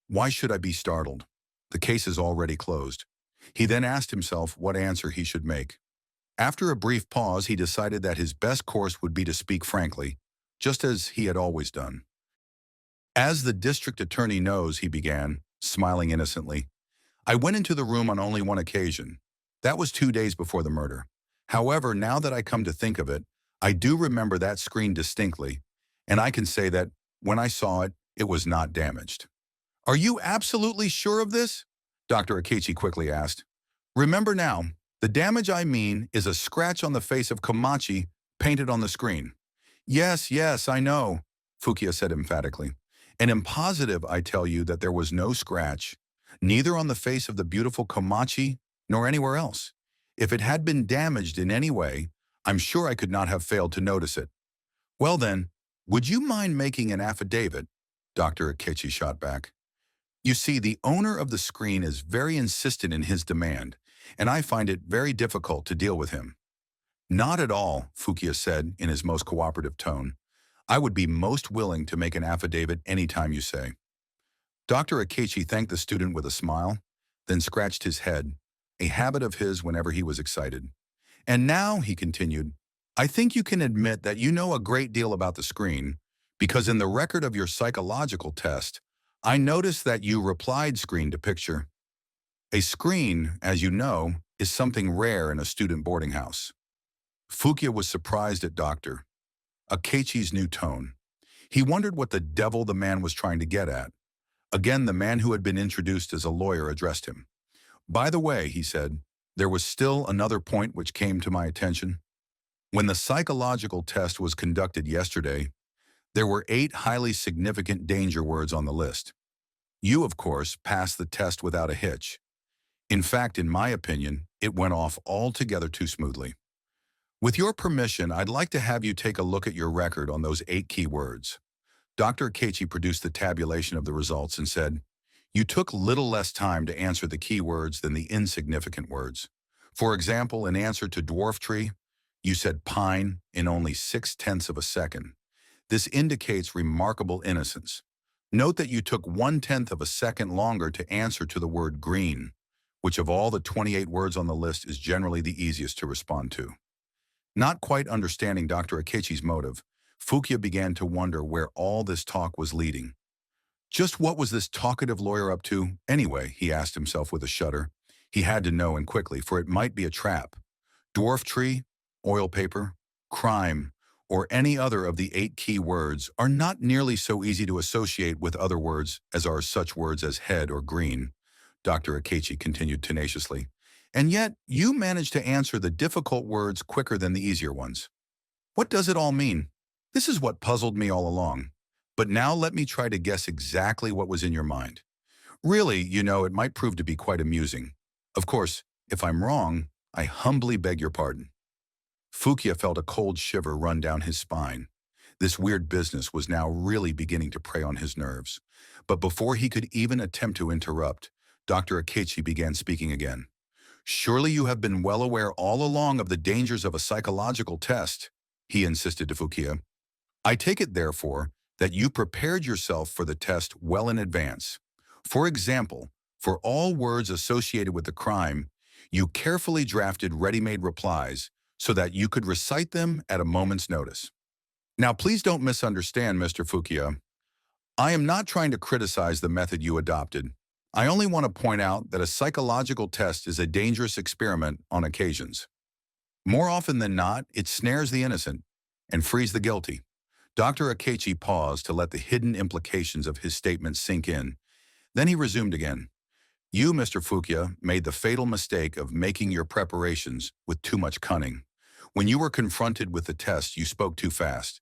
Why should I be startled? The case is already closed. He then asked himself what answer he should make. After a brief pause, he decided that his best course would be to speak frankly, just as he had always done. As the district attorney knows, he began, smiling innocently, I went into the room on only one occasion. That was 2 days before the murder. However, now that I come to think of it, I do remember that screen distinctly, and I can say that, when I saw it, it was not damaged. Are you absolutely sure of this? Dr. Akechi quickly asked. Remember now, the damage I mean is a scratch on the face of Komachi painted on the screen. Yes, I know, Fukiya said emphatically. And am positive, I tell you, that there was no scratch, neither on the face of the beautiful Komachi nor anywhere else. If it had been damaged in any way, I'm sure I could not have failed to notice it. Well then, would you mind making an affidavit? Dr. Akechi shot back. You see, the owner of the screen is very insistent in his demand, and I find it very difficult to deal with him. Not at all, Fukia said in his most cooperative tone. I would be most willing to make an affidavit any time you say. Dr. Akechi thanked the student with a smile, then scratched his head, a habit of his whenever he was excited. And now, he continued, I think you can admit that you know a great deal about the screen, because in the record of your psychological test, I noticed that you replied screen to picture. A screen, as you know, is something rare in a student boarding house. Fukia was surprised at Dr. Akechi's new tone. He wondered what the devil the man was trying to get at. Again, the man who had been introduced as a lawyer addressed him. By the way, he said, there was still another point which came to my attention. When the psychological test was conducted yesterday, there were 8 highly significant danger words on the list. You, of course, passed the test without a hitch. In fact, in my opinion, it went off altogether too smoothly. With your permission, I'd like to have you take a look at your record on those 8 key words. Dr. Akechi produced the tabulation of the results and said, you took little less time to answer the key words than the insignificant words. For example, in answer to dwarf tree, you said pine in only 6/10 of a second. This indicates remarkable innocence. Note that you took 1/10 of a second longer to answer to the word green, which of all the 28 words on the list is generally the easiest to respond to. Not quite understanding Dr. Akechi's motive, Fukia began to wonder where all this talk was leading. Just what was this talkative lawyer up to, anyway, he asked himself with a shudder. He had to know, and quickly, for it might be a trap. Dwarf tree, oil paper, crime, or any other of the 8 key words are not nearly so easy to associate with other words as are such words as head or green, Dr. Akechi continued tenaciously. And yet, you managed to answer the difficult words quicker than the easier ones. What does it all mean? This is what puzzled me all along. But now let me try to guess exactly what was in your mind. Really, it might prove to be quite amusing. Of course, if I'm wrong, I humbly beg your pardon. Fukia felt a cold shiver run down his spine. This weird business was now really beginning to prey on his nerves. But before he could even attempt to interrupt, Dr. Akechi began speaking again. Surely you have been well aware all along of the dangers of a psychological test, he insisted to Fukia. I take it, therefore, that you prepared yourself for the test well in advance. For example, for all words associated with the crime, you carefully drafted ready-made replies so that you could recite them at a moment's notice. Now, please don't misunderstand, Mr. Fukia. I am not trying to criticize the method you adopted. I only want to point out that a psychological test is a dangerous experiment on occasions. More often than not, it snares the innocent and frees the guilty. Dr. Akechi paused to let the hidden implications of his statement sink in. Then he resumed again. You, Mr. Fukia, made the fatal mistake of making your preparations with too much cunning. When you were confronted with the test, you spoke too fast.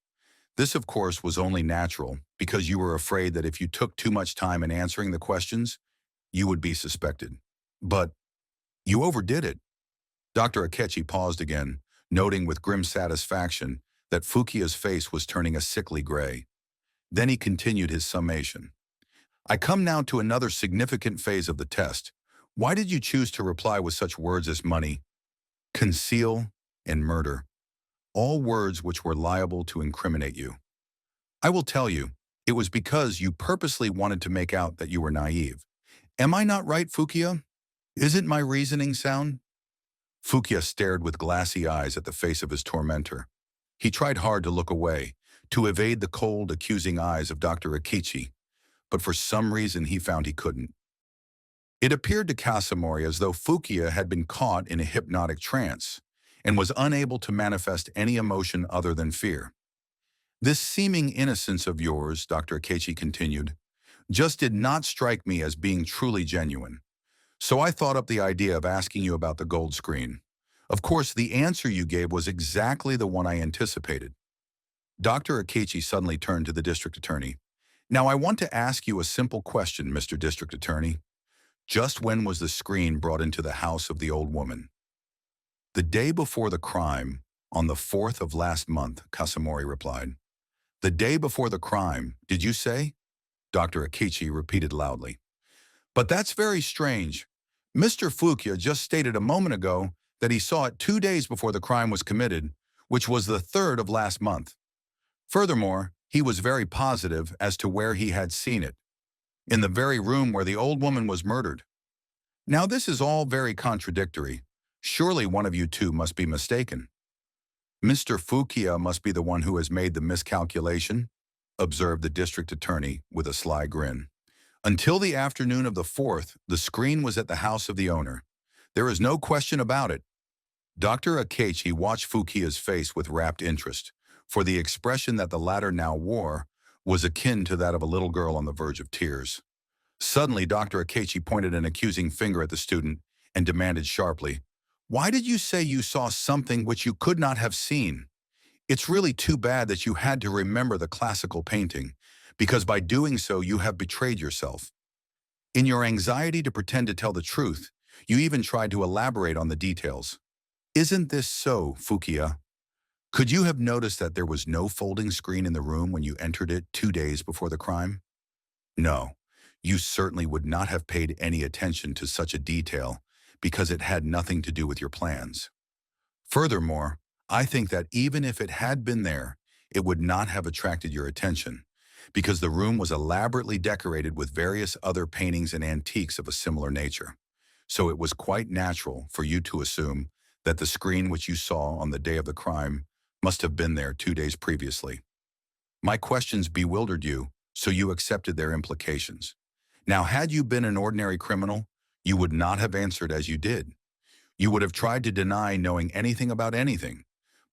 This, of course, was only natural because you were afraid that if you took too much time in answering the questions, you would be suspected. But you overdid it. Dr. Akechi paused again, noting with grim satisfaction that Fukia's face was turning a sickly gray. Then he continued his summation. I come now to another significant phase of the test. Why did you choose to reply with such words as money, conceal, and murder? All words which were liable to incriminate you. I will tell you, it was because you purposely wanted to make out that you were naive. Am I not right, Fukia? Isn't my reasoning sound? Fukia stared with glassy eyes at the face of his tormentor. He tried hard to look away, to evade the cold, accusing eyes of Dr. Akechi, but for some reason he found he couldn't. It appeared to Kasamori as though Fukia had been caught in a hypnotic trance and was unable to manifest any emotion other than fear. This seeming innocence of yours, Dr. Akechi continued, just did not strike me as being truly genuine. So I thought up the idea of asking you about the gold screen. Of course, the answer you gave was exactly the one I anticipated. Dr. Akechi suddenly turned to the district attorney. Now I want to ask you a simple question, Mr. District Attorney. Just when was the screen brought into the house of the old woman? The day before the crime, on the 4th of last month, Kasamori replied. The day before the crime, did you say? Dr. Akichi repeated loudly. But that's very strange. Mr. Fukia just stated a moment ago that he saw it 2 days before the crime was committed, which was the 3rd of last month. Furthermore, he was very positive as to where he had seen it, in the very room where the old woman was murdered. Now this is all very contradictory. Surely one of you two must be mistaken. Mr. Fukia must be the one who has made the miscalculation, observed the district attorney with a sly grin. Until the afternoon of the 4th, the screen was at the house of the owner. There is no question about it. Dr. Akechi watched Fukia's face with rapt interest, for the expression that the latter now wore was akin to that of a little girl on the verge of tears. Suddenly, Dr. Akechi pointed an accusing finger at the student and demanded sharply, "Why did you say you saw something which you could not have seen? It's really too bad that you had to remember the classical painting, because by doing so you have betrayed yourself. In your anxiety to pretend to tell the truth, you even tried to elaborate on the details. Isn't this so, Fukia? Could you have noticed that there was no folding screen in the room when you entered it 2 days before the crime? No, you certainly would not have paid any attention to such a detail because it had nothing to do with your plans. Furthermore, I think that even if it had been there, it would not have attracted your attention, because the room was elaborately decorated with various other paintings and antiques of a similar nature. So it was quite natural for you to assume that the screen which you saw on the day of the crime must have been there 2 days previously. My questions bewildered you, so you accepted their implications. Now, had you been an ordinary criminal, you would not have answered as you did. You would have tried to deny knowing anything about anything.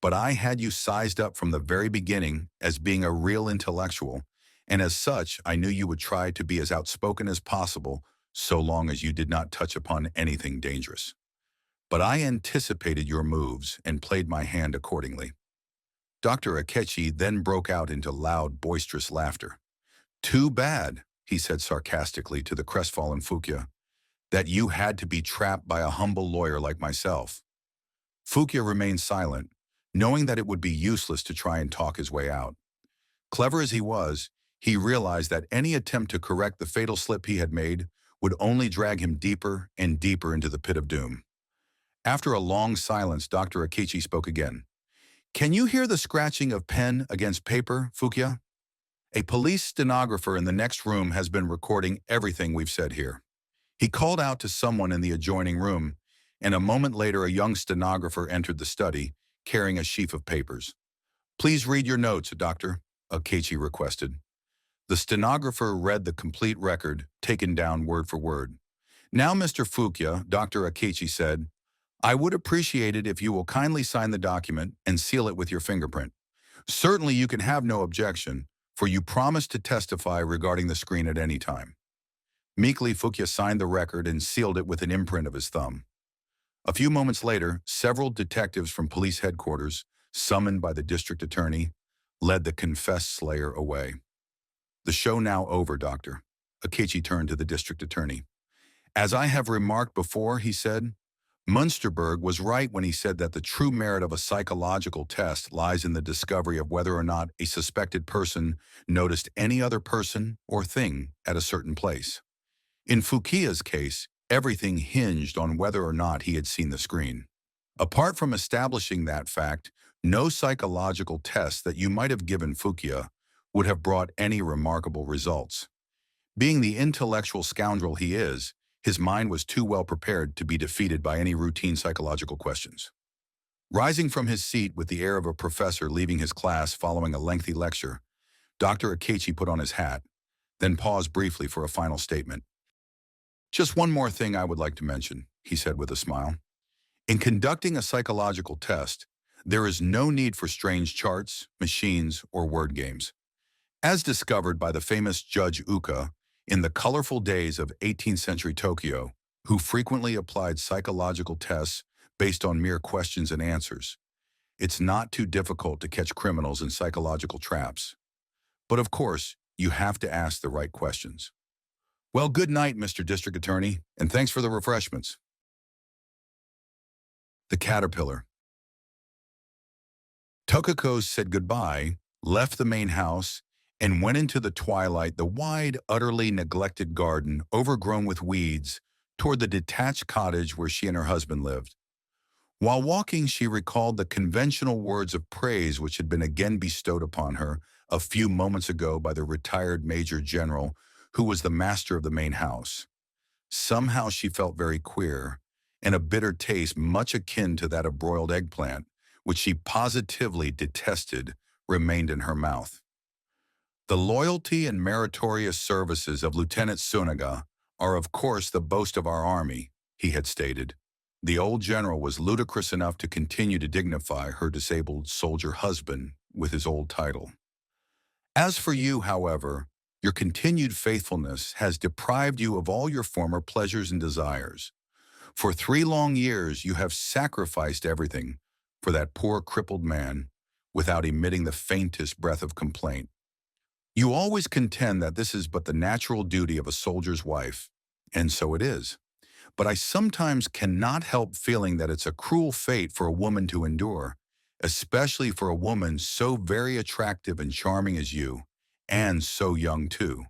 But I had you sized up from the very beginning as being a real intellectual, and as such, I knew you would try to be as outspoken as possible so long as you did not touch upon anything dangerous. But I anticipated your moves and played my hand accordingly. Dr. Akechi then broke out into loud, boisterous laughter. Too bad, he said sarcastically to the crestfallen Fukia, that you had to be trapped by a humble lawyer like myself. Fukia remained silent, knowing that it would be useless to try and talk his way out. Clever as he was, he realized that any attempt to correct the fatal slip he had made would only drag him deeper and deeper into the pit of doom. After a long silence, Dr. Akichi spoke again. Can you hear the scratching of pen against paper, Fukia? A police stenographer in the next room has been recording everything we've said here. He called out to someone in the adjoining room, and a moment later a young stenographer entered the study, carrying a sheaf of papers. Please read your notes, Doctor, Akechi requested. The stenographer read the complete record, taken down word for word. Now, Mr. Fukia, Dr. Akechi said, I would appreciate it if you will kindly sign the document and seal it with your fingerprint. Certainly you can have no objection, for you promised to testify regarding the screen at any time. Meekly, Fukia signed the record and sealed it with an imprint of his thumb. A few moments later, several detectives from police headquarters, summoned by the district attorney, led the confessed slayer away. The show now over, Doctor. Akechi turned to the district attorney. As I have remarked before, he said, Munsterberg was right when he said that the true merit of a psychological test lies in the discovery of whether or not a suspected person noticed any other person or thing at a certain place. In Fukia's case, everything hinged on whether or not he had seen the screen. Apart from establishing that fact, no psychological test that you might have given Fukia would have brought any remarkable results. Being the intellectual scoundrel he is, his mind was too well prepared to be defeated by any routine psychological questions. Rising from his seat with the air of a professor leaving his class following a lengthy lecture, Dr. Akechi put on his hat, then paused briefly for a final statement. Just one more thing I would like to mention, he said with a smile. In conducting a psychological test, there is no need for strange charts, machines, or word games. As discovered by the famous Judge Uka in the colorful days of 18th century Tokyo, who frequently applied psychological tests based on mere questions and answers, it's not too difficult to catch criminals in psychological traps. But of course, you have to ask the right questions. Well, good night, Mr. District Attorney, and thanks for the refreshments. The caterpillar. Tokiko said goodbye, left the main house, and went into the twilight, the wide, utterly neglected garden, overgrown with weeds, toward the detached cottage where she and her husband lived. While walking, she recalled the conventional words of praise which had been again bestowed upon her a few moments ago by the retired Major General who was the master of the main house. Somehow she felt very queer, and a bitter taste much akin to that of broiled eggplant, which she positively detested, remained in her mouth. The loyalty and meritorious services of Lieutenant Tsunaga are of course the boast of our army, he had stated. The old general was ludicrous enough to continue to dignify her disabled soldier husband with his old title. As for you, however, your continued faithfulness has deprived you of all your former pleasures and desires. For 3 long years you have sacrificed everything for that poor crippled man without emitting the faintest breath of complaint. You always contend that this is but the natural duty of a soldier's wife, and so it is. But I sometimes cannot help feeling that it's a cruel fate for a woman to endure, especially for a woman so very attractive and charming as you, and so young too.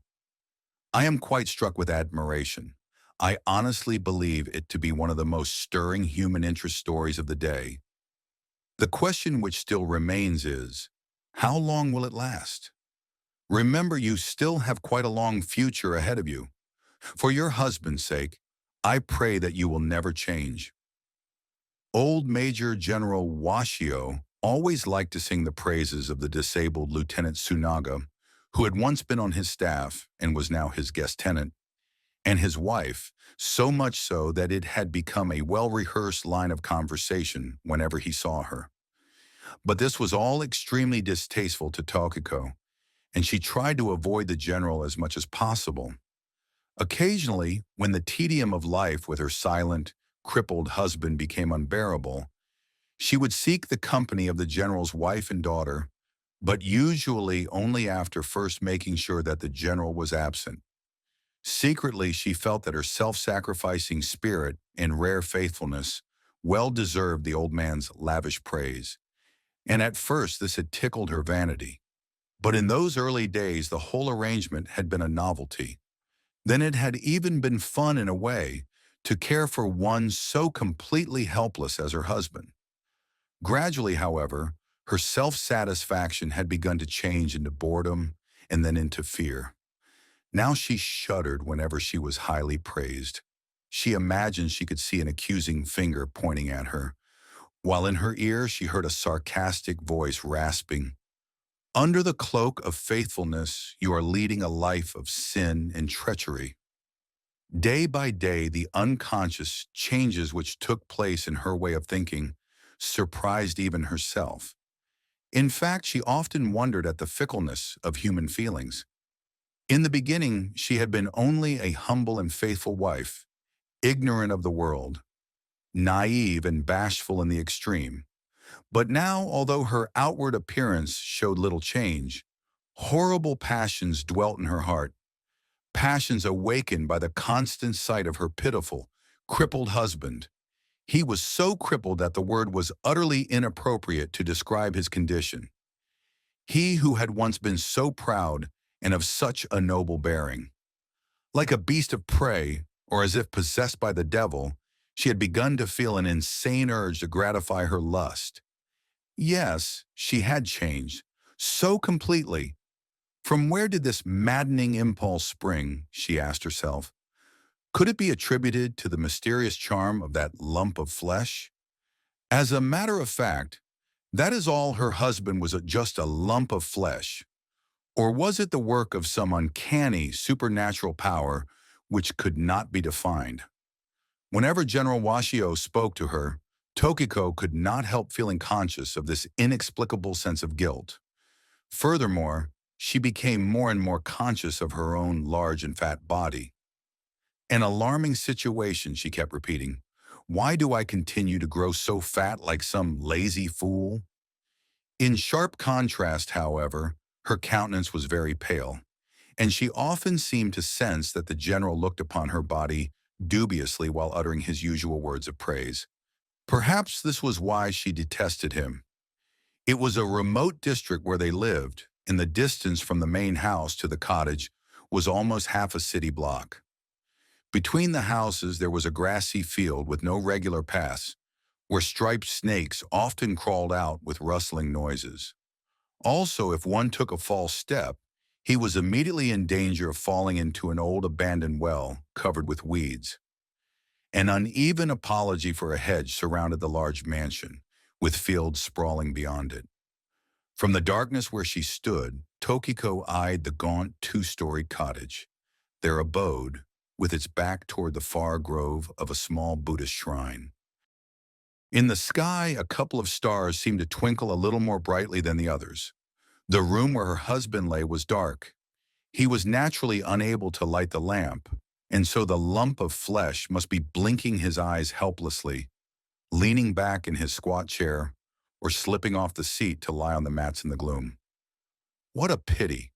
I am quite struck with admiration. I honestly believe it to be one of the most stirring human interest stories of the day. The question which still remains is, how long will it last? Remember, you still have quite a long future ahead of you. For your husband's sake, I pray that you will never change. Old Major General Washio always liked to sing the praises of the disabled Lieutenant Tsunaga, who had once been on his staff and was now his guest tenant, and his wife, so much so that it had become a well-rehearsed line of conversation whenever he saw her. But this was all extremely distasteful to Tokiko, and she tried to avoid the general as much as possible. Occasionally, when the tedium of life with her silent, crippled husband became unbearable, she would seek the company of the general's wife and daughter, but usually only after first making sure that the general was absent. Secretly, she felt that her self-sacrificing spirit and rare faithfulness well deserved the old man's lavish praise, and at first this had tickled her vanity. But in those early days, the whole arrangement had been a novelty. Then it had even been fun in a way to care for one so completely helpless as her husband. Gradually, however, her self-satisfaction had begun to change into boredom and then into fear. Now she shuddered whenever she was highly praised. She imagined she could see an accusing finger pointing at her, while in her ear she heard a sarcastic voice rasping, "Under the cloak of faithfulness, you are leading a life of sin and treachery." Day by day, the unconscious changes which took place in her way of thinking surprised even herself. In fact, she often wondered at the fickleness of human feelings. In the beginning, she had been only a humble and faithful wife, ignorant of the world, naive and bashful in the extreme. But now, although her outward appearance showed little change, horrible passions dwelt in her heart, passions awakened by the constant sight of her pitiful, crippled husband. He was so crippled that the word was utterly inappropriate to describe his condition. He who had once been so proud and of such a noble bearing. Like a beast of prey, or as if possessed by the devil, she had begun to feel an insane urge to gratify her lust. Yes, she had changed, so completely. From where did this maddening impulse spring, she asked herself. Could it be attributed to the mysterious charm of that lump of flesh? As a matter of fact, that is all her husband was just a lump of flesh. Or was it the work of some uncanny, supernatural power which could not be defined? Whenever General Washio spoke to her, Tokiko could not help feeling conscious of this inexplicable sense of guilt. Furthermore, she became more and more conscious of her own large and fat body. An alarming situation, she kept repeating. Why do I continue to grow so fat like some lazy fool? In sharp contrast, however, her countenance was very pale, and she often seemed to sense that the general looked upon her body dubiously while uttering his usual words of praise. Perhaps this was why she detested him. It was a remote district where they lived, and the distance from the main house to the cottage was almost half a city block. Between the houses there was a grassy field with no regular paths, where striped snakes often crawled out with rustling noises. Also, if one took a false step, he was immediately in danger of falling into an old abandoned well covered with weeds. An uneven apology for a hedge surrounded the large mansion, with fields sprawling beyond it. From the darkness where she stood, Tokiko eyed the gaunt two-story cottage, their abode, with its back toward the far grove of a small Buddhist shrine. In the sky, a couple of stars seemed to twinkle a little more brightly than the others. The room where her husband lay was dark. He was naturally unable to light the lamp, and so the lump of flesh must be blinking his eyes helplessly, leaning back in his squat chair, or slipping off the seat to lie on the mats in the gloom. What a pity!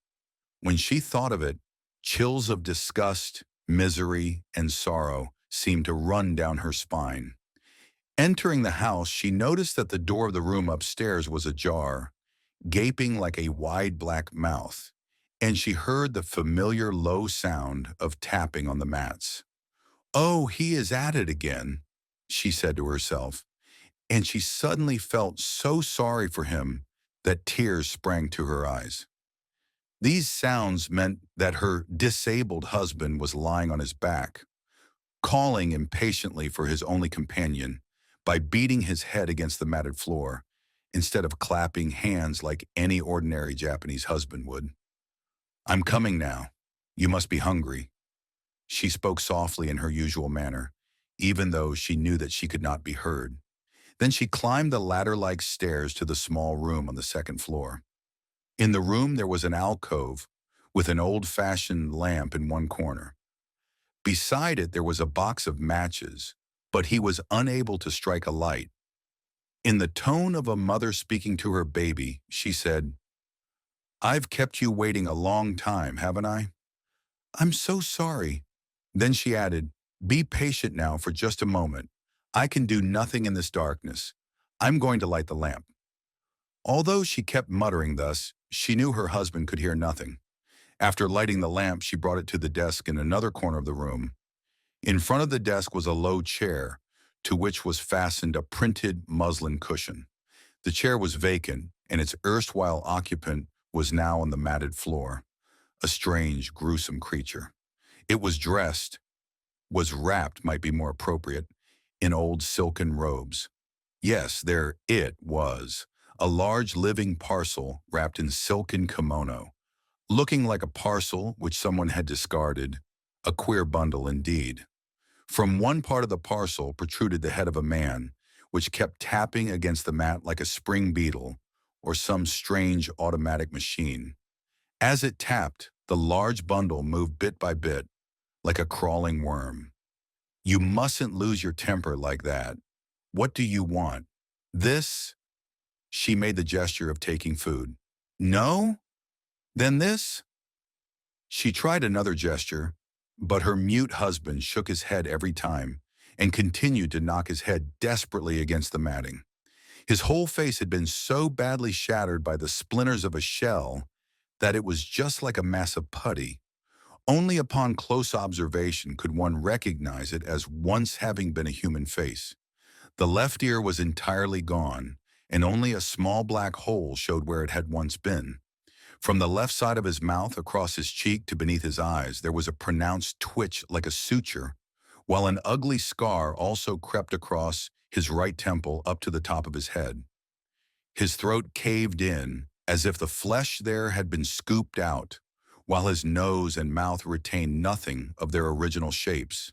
When she thought of it, chills of disgust, misery, and sorrow seemed to run down her spine. Entering the house, she noticed that the door of the room upstairs was ajar, gaping like a wide black mouth, and she heard the familiar low sound of tapping on the mats. "Oh, he is at it again," she said to herself, and she suddenly felt so sorry for him that tears sprang to her eyes. These sounds meant that her disabled husband was lying on his back, calling impatiently for his only companion by beating his head against the matted floor, instead of clapping hands like any ordinary Japanese husband would. "I'm coming now. You must be hungry." She spoke softly in her usual manner, even though she knew that she could not be heard. Then she climbed the ladder-like stairs to the small room on the second floor. In the room there was an alcove with an old-fashioned lamp in one corner. Beside it there was a box of matches, but he was unable to strike a light. In the tone of a mother speaking to her baby, she said, "I've kept you waiting a long time, haven't I? I'm so sorry." Then she added, "Be patient now for just a moment. I can do nothing in this darkness. I'm going to light the lamp." Although she kept muttering thus, she knew her husband could hear nothing. After lighting the lamp, she brought it to the desk in another corner of the room. In front of the desk was a low chair, to which was fastened a printed muslin cushion. The chair was vacant, and its erstwhile occupant was now on the matted floor, a strange, gruesome creature. It was dressed, was wrapped might be more appropriate, in old silken robes. Yes, there it was, a large living parcel wrapped in silken kimono, looking like a parcel which someone had discarded, a queer bundle indeed. From one part of the parcel protruded the head of a man, which kept tapping against the mat like a spring beetle or some strange automatic machine. As it tapped, the large bundle moved bit by bit, like a crawling worm. "You mustn't lose your temper like that. What do you want? This?" She made the gesture of taking food. "No? Then this?" She tried another gesture, but her mute husband shook his head every time and continued to knock his head desperately against the matting. His whole face had been so badly shattered by the splinters of a shell that it was just like a mass of putty. Only upon close observation could one recognize it as once having been a human face. The left ear was entirely gone, and only a small black hole showed where it had once been. From the left side of his mouth across his cheek to beneath his eyes, there was a pronounced twitch like a suture, while an ugly scar also crept across his right temple up to the top of his head. His throat caved in, as if the flesh there had been scooped out, while his nose and mouth retained nothing of their original shapes.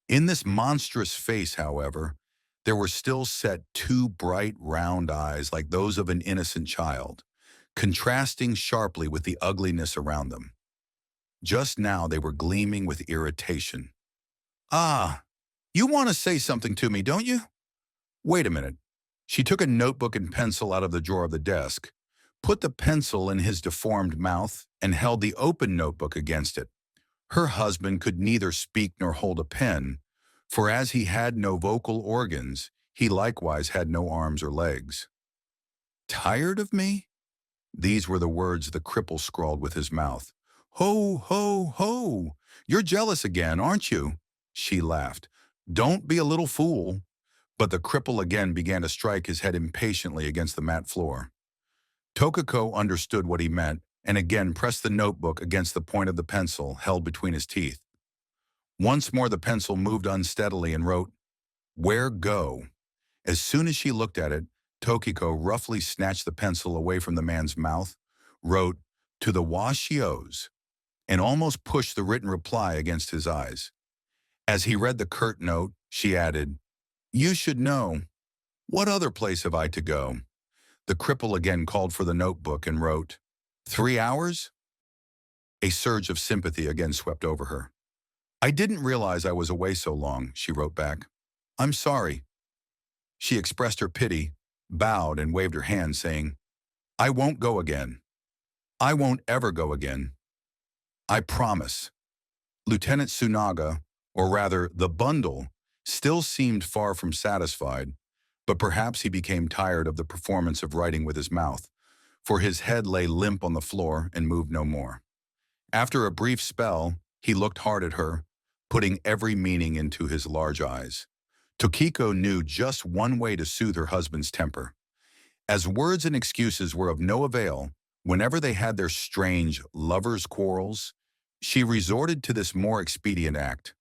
In this monstrous face, however, there were still set two bright, round eyes like those of an innocent child, contrasting sharply with the ugliness around them. Just now they were gleaming with irritation. "Ah, you want to say something to me, don't you? Wait a minute." She took a notebook and pencil out of the drawer of the desk, put the pencil in his deformed mouth, and held the open notebook against it. Her husband could neither speak nor hold a pen, for as he had no vocal organs, He likewise had no arms or legs. "Tired of me?" These were the words the cripple scrawled with his mouth. "Ho, ho, ho! You're jealous again, aren't you?" She laughed. "Don't be a little fool." But the cripple again began to strike his head impatiently against the mat floor. Tokiko understood what he meant and again pressed the notebook against the point of the pencil held between his teeth. Once more the pencil moved unsteadily and wrote, "Where go?" As soon as she looked at it, Tokiko roughly snatched the pencil away from the man's mouth, wrote, "To the Washios," and almost pushed the written reply against his eyes. As he read the curt note, she added, "You should know. What other place have I to go?" The cripple again called for the notebook and wrote, "3 hours?" A surge of sympathy again swept over her. "I didn't realize I was away so long," she wrote back. "I'm sorry." She expressed her pity, bowed, and waved her hand, saying, "I won't go again. I won't ever go again. I promise." Lieutenant Tsunaga, or rather the bundle, still seemed far from satisfied, but perhaps he became tired of the performance of writing with his mouth, for his head lay limp on the floor and moved no more. After a brief spell, he looked hard at her, putting every meaning into his large eyes. Tokiko knew just one way to soothe her husband's temper. As words and excuses were of no avail, whenever they had their strange lovers' quarrels, she resorted to this more expedient act.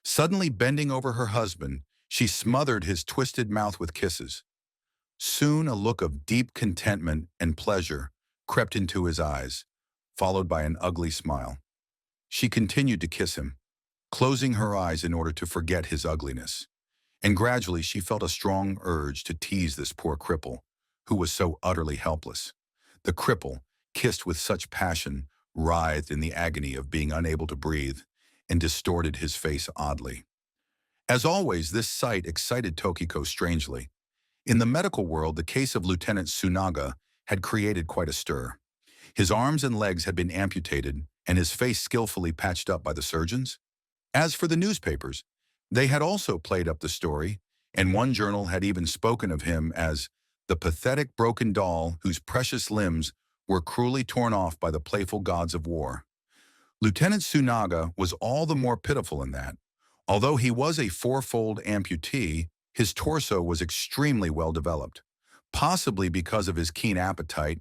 Suddenly bending over her husband, she smothered his twisted mouth with kisses. Soon a look of deep contentment and pleasure crept into his eyes, followed by an ugly smile. She continued to kiss him, closing her eyes in order to forget his ugliness. And gradually she felt a strong urge to tease this poor cripple, who was so utterly helpless. The cripple, kissed with such passion, writhed in the agony of being unable to breathe and distorted his face oddly. As always, this sight excited Tokiko strangely. In the medical world, the case of Lieutenant Tsunaga had created quite a stir. His arms and legs had been amputated and his face skillfully patched up by the surgeons. As for the newspapers, they had also played up the story, and one journal had even spoken of him as the pathetic broken doll whose precious limbs were cruelly torn off by the playful gods of war. Lieutenant Tsunaga was all the more pitiful in that, although he was a fourfold amputee, his torso was extremely well developed. Possibly because of his keen appetite,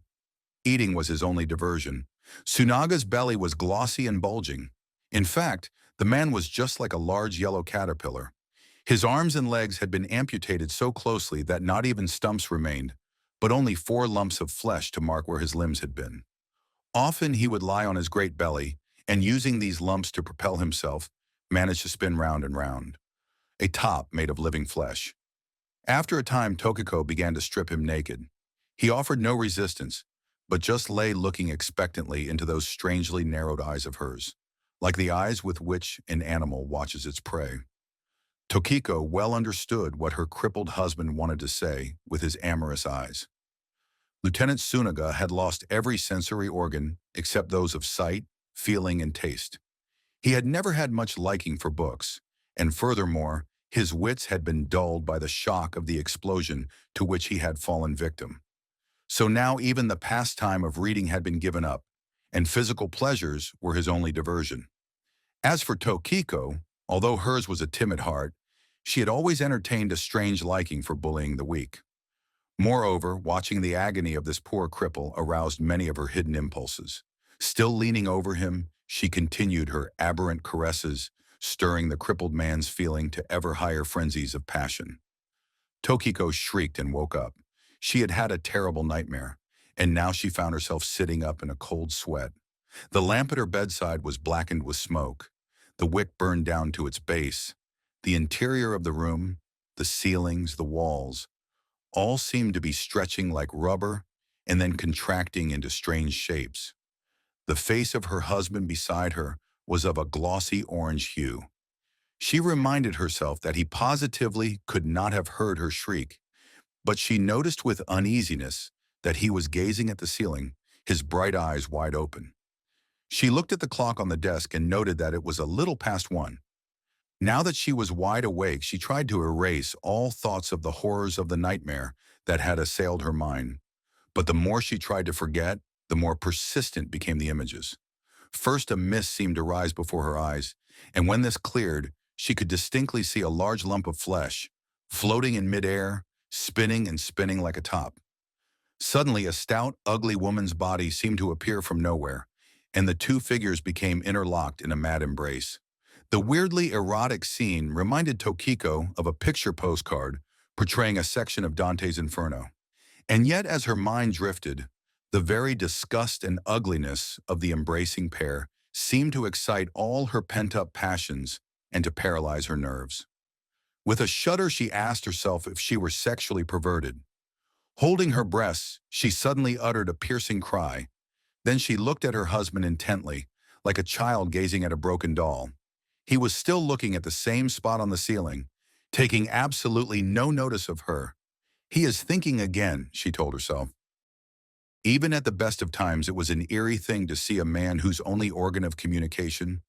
eating was his only diversion. Tsunaga's belly was glossy and bulging. In fact, the man was just like a large yellow caterpillar. His arms and legs had been amputated so closely that not even stumps remained, but only 4 lumps of flesh to mark where his limbs had been. Often he would lie on his great belly, and using these lumps to propel himself, managed to spin round and round, a top made of living flesh. After a time, Tokiko began to strip him naked. He offered no resistance, but just lay looking expectantly into those strangely narrowed eyes of hers, like the eyes with which an animal watches its prey. Tokiko well understood what her crippled husband wanted to say with his amorous eyes. Lieutenant Tsunaga had lost every sensory organ except those of sight, feeling, and taste. He had never had much liking for books, and furthermore, his wits had been dulled by the shock of the explosion to which he had fallen victim. So now even the pastime of reading had been given up, and physical pleasures were his only diversion. As for Tokiko, although hers was a timid heart, she had always entertained a strange liking for bullying the weak. Moreover, watching the agony of this poor cripple aroused many of her hidden impulses. Still leaning over him, she continued her aberrant caresses, stirring the crippled man's feeling to ever higher frenzies of passion. Tokiko shrieked and woke up. She had had a terrible nightmare, and now she found herself sitting up in a cold sweat. The lamp at her bedside was blackened with smoke. The wick burned down to its base. The interior of the room, the ceilings, the walls, all seemed to be stretching like rubber and then contracting into strange shapes. The face of her husband beside her was of a glossy orange hue. She reminded herself that he positively could not have heard her shriek, but she noticed with uneasiness that he was gazing at the ceiling, his bright eyes wide open. She looked at the clock on the desk and noted that it was a little past 1. Now that she was wide awake, she tried to erase all thoughts of the horrors of the nightmare that had assailed her mind. But the more she tried to forget, the more persistent became the images. First, a mist seemed to rise before her eyes, and when this cleared, she could distinctly see a large lump of flesh, floating in midair, spinning and spinning like a top. Suddenly, a stout, ugly woman's body seemed to appear from nowhere, and the two figures became interlocked in a mad embrace. The weirdly erotic scene reminded Tokiko of a picture postcard portraying a section of Dante's Inferno. And yet, as her mind drifted, the very disgust and ugliness of the embracing pair seemed to excite all her pent-up passions and to paralyze her nerves. With a shudder, she asked herself if she were sexually perverted. Holding her breasts, she suddenly uttered a piercing cry. Then she looked at her husband intently, like a child gazing at a broken doll. He was still looking at the same spot on the ceiling, taking absolutely no notice of her. He is thinking again, she told herself. Even at the best of times, it was an eerie thing to see a man whose only organ of communication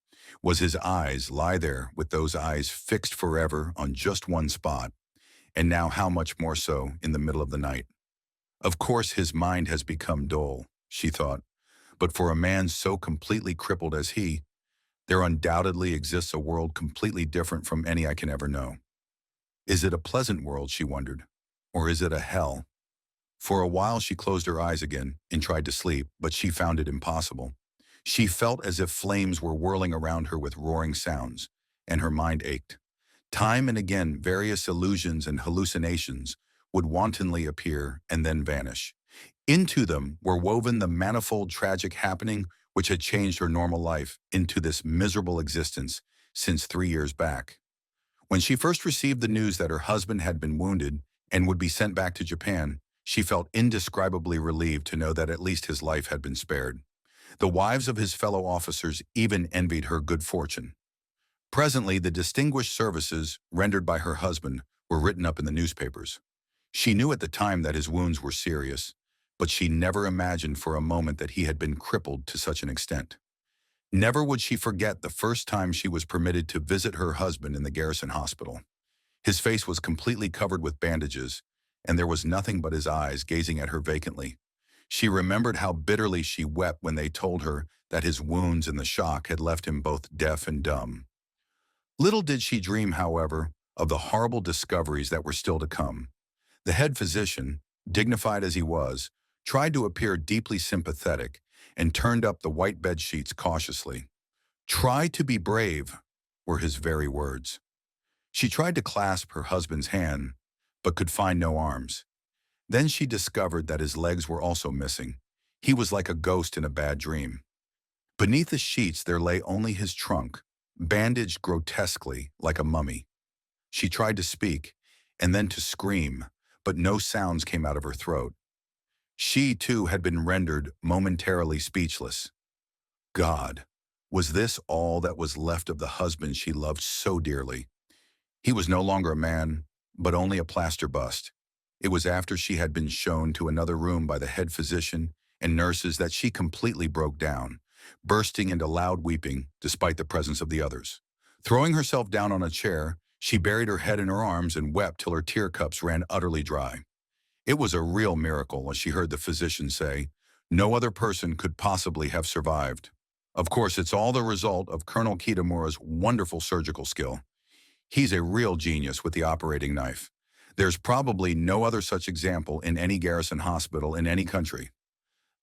was his eyes lie there with those eyes fixed forever on just one spot, and now how much more so in the middle of the night. Of course his mind has become dull, she thought, but for a man so completely crippled as he, there undoubtedly exists a world completely different from any I can ever know. Is it a pleasant world, she wondered, or is it a hell? For a while she closed her eyes again and tried to sleep, but she found it impossible. She felt as if flames were whirling around her with roaring sounds, and her mind ached. Time and again, various illusions and hallucinations would wantonly appear and then vanish. Into them were woven the manifold tragic happening which had changed her normal life into this miserable existence since 3 years back. When she first received the news that her husband had been wounded and would be sent back to Japan, she felt indescribably relieved to know that at least his life had been spared. The wives of his fellow officers even envied her good fortune. Presently, the distinguished services rendered by her husband were written up in the newspapers. She knew at the time that his wounds were serious, but she never imagined for a moment that he had been crippled to such an extent. Never would she forget the first time she was permitted to visit her husband in the garrison hospital. His face was completely covered with bandages, and there was nothing but his eyes gazing at her vacantly. She remembered how bitterly she wept when they told her that his wounds and the shock had left him both deaf and dumb. Little did she dream, however, of the horrible discoveries that were still to come. The head physician, dignified as he was, tried to appear deeply sympathetic and turned up the white bed sheets cautiously. "Try to be brave," were his very words. She tried to clasp her husband's hand, but could find no arms. Then she discovered that his legs were also missing. He was like a ghost in a bad dream. Beneath the sheets there lay only his trunk, bandaged grotesquely like a mummy. She tried to speak, and then to scream, but no sounds came out of her throat. She, too, had been rendered momentarily speechless. God, was this all that was left of the husband she loved so dearly? He was no longer a man, but only a plaster bust. It was after she had been shown to another room by the head physician and nurses that she completely broke down, bursting into loud weeping despite the presence of the others. Throwing herself down on a chair, she buried her head in her arms and wept till her tear cups ran utterly dry. It was a real miracle, as she heard the physician say. No other person could possibly have survived. Of course, it's all the result of Colonel Kitamura's wonderful surgical skill. He's a real genius with the operating knife. There's probably no other such example in any garrison hospital in any country.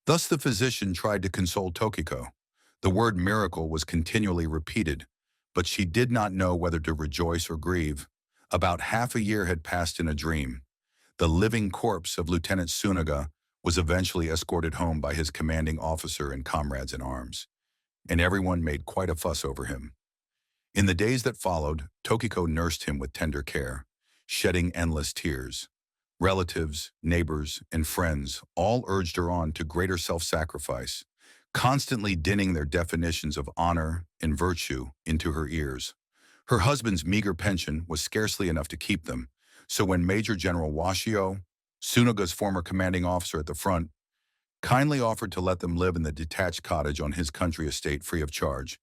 Thus the physician tried to console Tokiko. The word miracle was continually repeated, but she did not know whether to rejoice or grieve. About half a year had passed in a dream. The living corpse of Lieutenant Tsunaga was eventually escorted home by his commanding officer and comrades in arms, and everyone made quite a fuss over him. In the days that followed, Tokiko nursed him with tender care, shedding endless tears. Relatives, neighbors, and friends all urged her on to greater self-sacrifice, constantly dinning their definitions of honor and virtue into her ears. Her husband's meager pension was scarcely enough to keep them, so when Major General Washio, Tsunaga's former commanding officer at the front, kindly offered to let them live in the detached cottage on his country estate free of charge,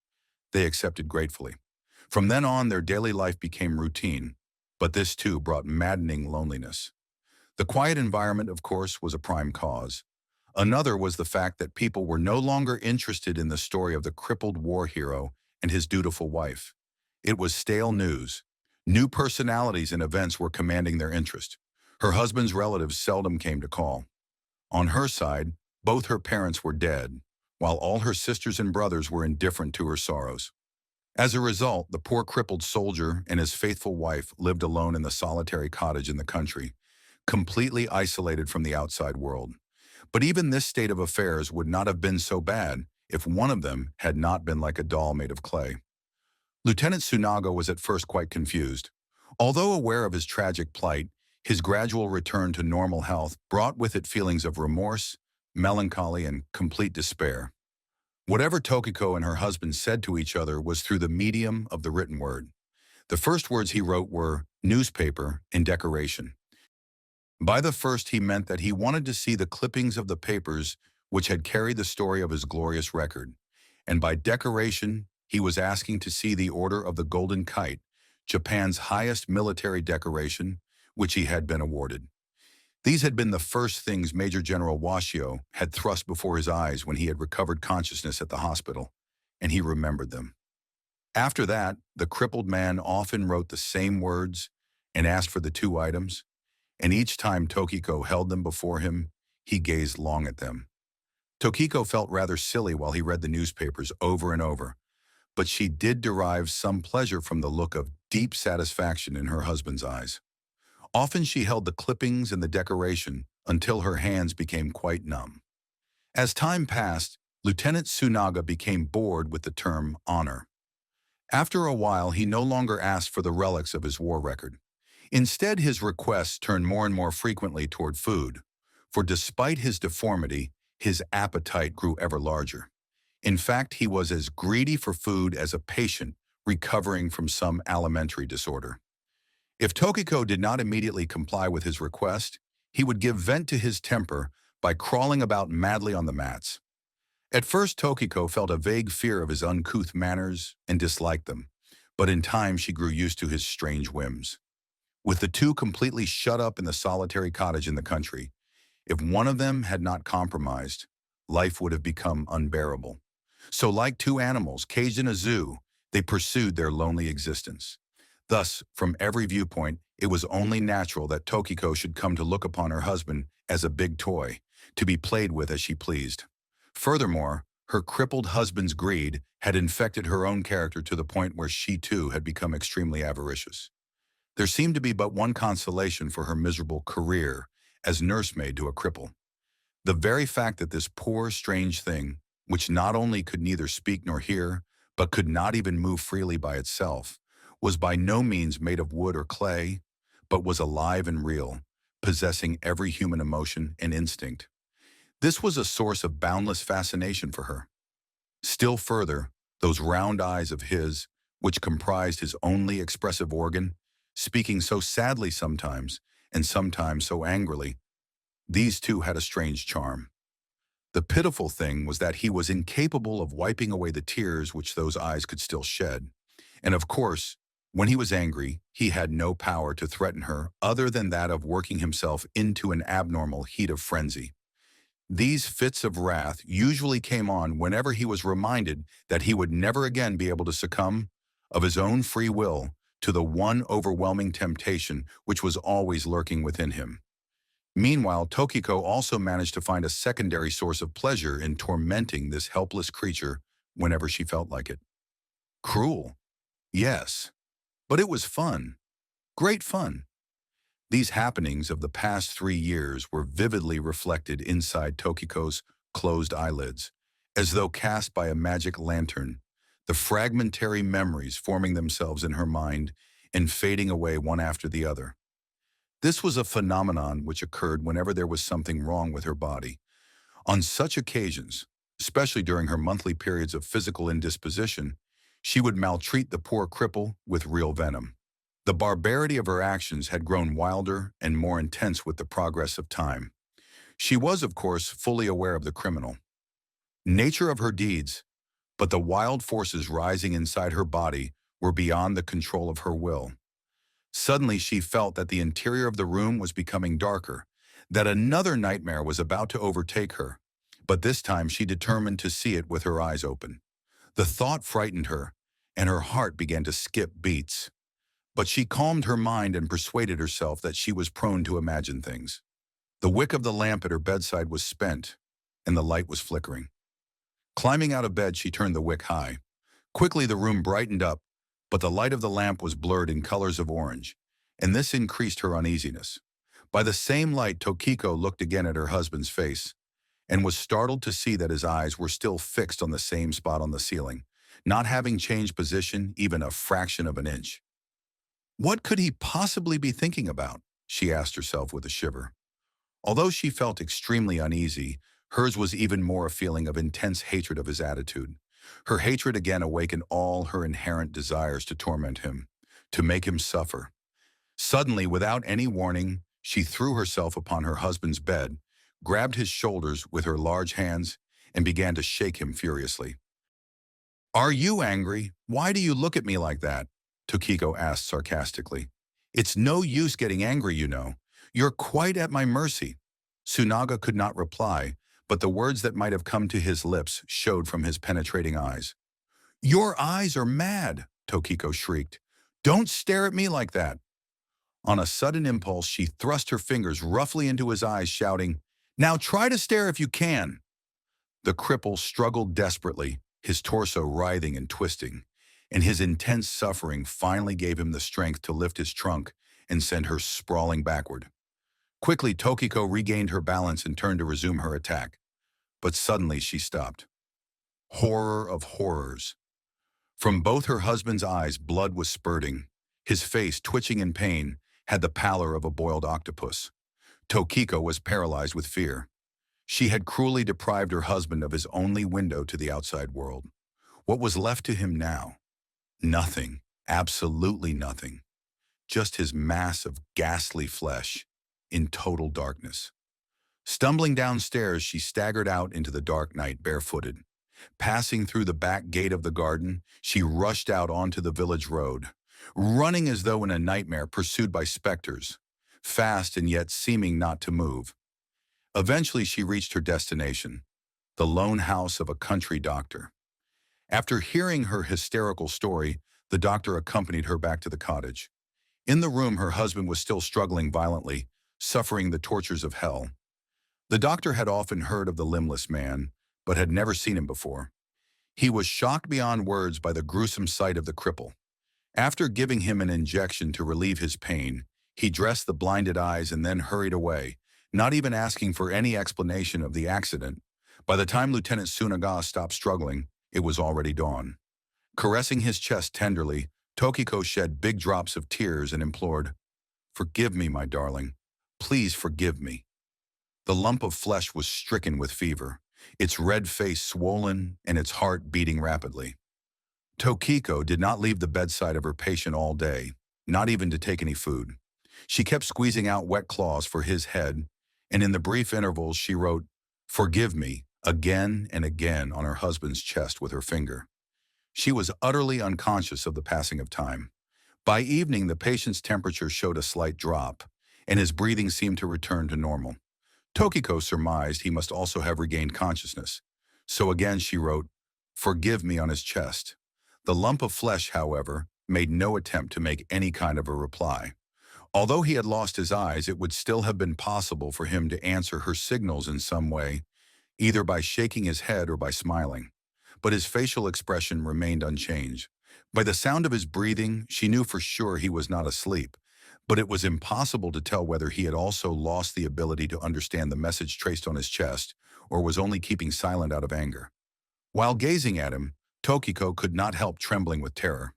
they accepted gratefully. From then on, their daily life became routine, but this too brought maddening loneliness. The quiet environment, of course, was a prime cause. Another was the fact that people were no longer interested in the story of the crippled war hero and his dutiful wife. It was stale news. New personalities and events were commanding their interest. Her husband's relatives seldom came to call. On her side, both her parents were dead, while all her sisters and brothers were indifferent to her sorrows. As a result, the poor crippled soldier and his faithful wife lived alone in the solitary cottage in the country, completely isolated from the outside world. But even this state of affairs would not have been so bad if one of them had not been like a doll made of clay. Lieutenant Tsunaga was at first quite confused. Although aware of his tragic plight, his gradual return to normal health brought with it feelings of remorse, melancholy, and complete despair. Whatever Tokiko and her husband said to each other was through the medium of the written word. The first words he wrote were newspaper and decoration. By the first, he meant that he wanted to see the clippings of the papers which had carried the story of his glorious record. And by decoration, he was asking to see the Order of the Golden Kite, Japan's highest military decoration, which he had been awarded. These had been the first things Major General Washio had thrust before his eyes when he had recovered consciousness at the hospital, and he remembered them. After that, the crippled man often wrote the same words and asked for the two items, and each time Tokiko held them before him, he gazed long at them. Tokiko felt rather silly while he read the newspapers over and over, but she did derive some pleasure from the look of deep satisfaction in her husband's eyes. Often she held the clippings and the decoration until her hands became quite numb. As time passed, Lieutenant Tsunaga became bored with the term honor. After a while, he no longer asked for the relics of his war record. Instead, his requests turned more and more frequently toward food, for despite his deformity, his appetite grew ever larger. In fact, he was as greedy for food as a patient recovering from some alimentary disorder. If Tokiko did not immediately comply with his request, he would give vent to his temper by crawling about madly on the mats. At first, Tokiko felt a vague fear of his uncouth manners and disliked them, but in time she grew used to his strange whims. With the two completely shut up in the solitary cottage in the country, if one of them had not compromised, life would have become unbearable. So like two animals caged in a zoo, they pursued their lonely existence. Thus, from every viewpoint, it was only natural that Tokiko should come to look upon her husband as a big toy, to be played with as she pleased. Furthermore, her crippled husband's greed had infected her own character to the point where she too had become extremely avaricious. There seemed to be but one consolation for her miserable career as nursemaid to a cripple. The very fact that this poor, strange thing, which not only could neither speak nor hear, but could not even move freely by itself, was by no means made of wood or clay, but was alive and real, possessing every human emotion and instinct. This was a source of boundless fascination for her. Still further, those round eyes of his, which comprised his only expressive organ, speaking so sadly sometimes, and sometimes so angrily, these two had a strange charm. The pitiful thing was that he was incapable of wiping away the tears which those eyes could still shed. And of course, when he was angry, he had no power to threaten her other than that of working himself into an abnormal heat of frenzy. These fits of wrath usually came on whenever he was reminded that he would never again be able to succumb, of his own free will, to the one overwhelming temptation which was always lurking within him. Meanwhile, Tokiko also managed to find a secondary source of pleasure in tormenting this helpless creature whenever she felt like it. Cruel, yes, but it was fun. Great fun. These happenings of the past 3 years were vividly reflected inside Tokiko's closed eyelids, as though cast by a magic lantern, the fragmentary memories forming themselves in her mind and fading away one after the other. This was a phenomenon which occurred whenever there was something wrong with her body. On such occasions, especially during her monthly periods of physical indisposition, she would maltreat the poor cripple with real venom. The barbarity of her actions had grown wilder and more intense with the progress of time. She was, of course, fully aware of the criminal nature of her deeds, but the wild forces rising inside her body were beyond the control of her will. Suddenly she felt that the interior of the room was becoming darker, that another nightmare was about to overtake her, but this time she determined to see it with her eyes open. The thought frightened her, and her heart began to skip beats. But she calmed her mind and persuaded herself that she was prone to imagine things. The wick of the lamp at her bedside was spent, and the light was flickering. Climbing out of bed, she turned the wick high. Quickly the room brightened up, but the light of the lamp was blurred in colors of orange, and this increased her uneasiness. By the same light, Tokiko looked again at her husband's face, and was startled to see that his eyes were still fixed on the same spot on the ceiling, not having changed position even a fraction of an inch. What could he possibly be thinking about? She asked herself with a shiver. Although she felt extremely uneasy, hers was even more a feeling of intense hatred of his attitude. Her hatred again awakened all her inherent desires to torment him, to make him suffer. Suddenly, without any warning, she threw herself upon her husband's bed, grabbed his shoulders with her large hands, and began to shake him furiously. "Are you angry? Why do you look at me like that?" Tokiko asked sarcastically. "It's no use getting angry, you know. You're quite at my mercy." Tsunaga could not reply, but the words that might have come to his lips showed from his penetrating eyes. "Your eyes are mad," Tokiko shrieked. "Don't stare at me like that." On a sudden impulse, she thrust her fingers roughly into his eyes, shouting, "Now try to stare if you can." The cripple struggled desperately, his torso writhing and twisting, and his intense suffering finally gave him the strength to lift his trunk and send her sprawling backward. Quickly, Tokiko regained her balance and turned to resume her attack, but suddenly she stopped. Horror of horrors. From both her husband's eyes, blood was spurting. His face, twitching in pain, had the pallor of a boiled octopus. Tokiko was paralyzed with fear. She had cruelly deprived her husband of his only window to the outside world. What was left to him now? Nothing, absolutely nothing. Just his mass of ghastly flesh, in total darkness. Stumbling downstairs, she staggered out into the dark night barefooted. Passing through the back gate of the garden, she rushed out onto the village road, running as though in a nightmare pursued by specters, fast and yet seeming not to move. Eventually she reached her destination, the lone house of a country doctor. After hearing her hysterical story, the doctor accompanied her back to the cottage. In the room, her husband was still struggling violently, suffering the tortures of hell. The doctor had often heard of the limbless man, but had never seen him before. He was shocked beyond words by the gruesome sight of the cripple. After giving him an injection to relieve his pain, he dressed the blinded eyes and then hurried away, not even asking for any explanation of the accident. By the time Lieutenant Tsunaga stopped struggling, it was already dawn. Caressing his chest tenderly, Tokiko shed big drops of tears and implored, "Forgive me, my darling. Please forgive me." The lump of flesh was stricken with fever, its red face swollen and its heart beating rapidly. Tokiko did not leave the bedside of her patient all day, not even to take any food. She kept squeezing out wet claws for his head, and in the brief intervals she wrote, "Forgive me," again and again on her husband's chest with her finger. She was utterly unconscious of the passing of time. By evening, the patient's temperature showed a slight drop, and his breathing seemed to return to normal. Tokiko surmised he must also have regained consciousness, so again she wrote, "Forgive me" on his chest. The lump of flesh, however, made no attempt to make any kind of a reply. Although he had lost his eyes, it would still have been possible for him to answer her signals in some way, either by shaking his head or by smiling. But his facial expression remained unchanged. By the sound of his breathing, she knew for sure he was not asleep, but it was impossible to tell whether he had also lost the ability to understand the message traced on his chest, or was only keeping silent out of anger. While gazing at him, Tokiko could not help trembling with terror.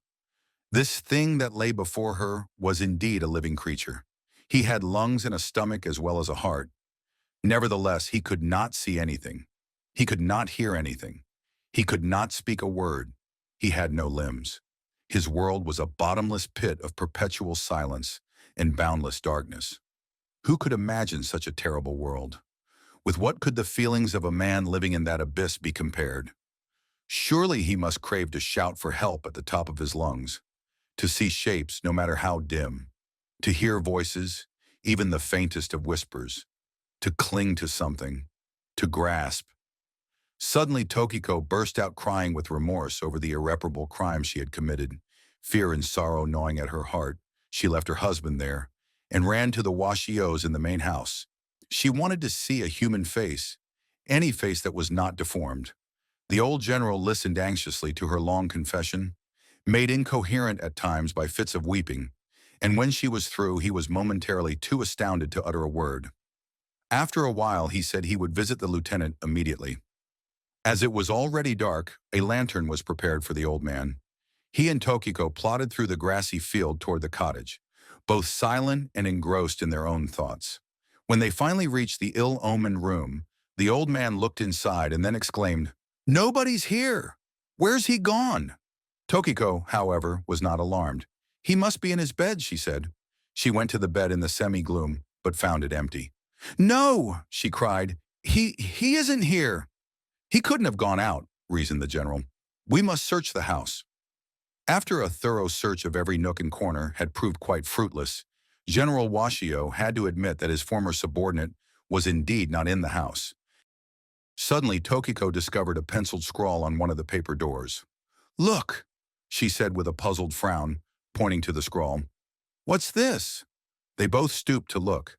This thing that lay before her was indeed a living creature. He had lungs and a stomach as well as a heart. Nevertheless, he could not see anything. He could not hear anything. He could not speak a word. He had no limbs. His world was a bottomless pit of perpetual silence and boundless darkness. Who could imagine such a terrible world? With what could the feelings of a man living in that abyss be compared? Surely he must crave to shout for help at the top of his lungs. to see shapes no matter how dim, to hear voices, even the faintest of whispers, to cling to something, to grasp. Suddenly, Tokiko burst out crying with remorse over the irreparable crime she had committed. Fear and sorrow gnawing at her heart, she left her husband there and ran to the washios in the main house. She wanted to see a human face, any face that was not deformed. The old general listened anxiously to her long confession, made incoherent at times by fits of weeping, and when she was through, he was momentarily too astounded to utter a word. After a while, he said he would visit the lieutenant immediately. As it was already dark, a lantern was prepared for the old man. He and Tokiko plodded through the grassy field toward the cottage, both silent and engrossed in their own thoughts. When they finally reached the ill-omened room, the old man looked inside and then exclaimed, "Nobody's here! Where's he gone?" Tokiko, however, was not alarmed. "He must be in his bed," she said. She went to the bed in the semi-gloom, but found it empty. "No!" she cried. He isn't here." "He couldn't have gone out," reasoned the general. "We must search the house." After a thorough search of every nook and corner had proved quite fruitless, General Washio had to admit that his former subordinate was indeed not in the house. Suddenly, Tokiko discovered a penciled scrawl on one of the paper doors. "Look," she said with a puzzled frown, pointing to the scrawl. "What's this?" They both stooped to look.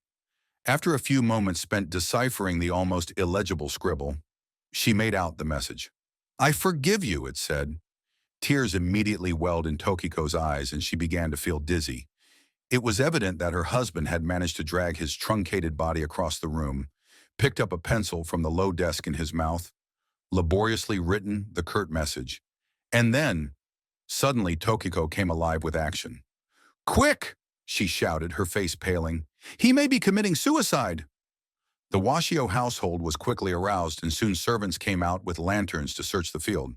After a few moments spent deciphering the almost illegible scribble, she made out the message. "I forgive you," it said. Tears immediately welled in Tokiko's eyes and she began to feel dizzy. It was evident that her husband had managed to drag his truncated body across the room, picked up a pencil from the low desk in his mouth, laboriously written the curt message. And then, suddenly Tokiko came alive with action. "Quick!" she shouted, her face paling. "He may be committing suicide!" The Washio household was quickly aroused and soon servants came out with lanterns to search the field.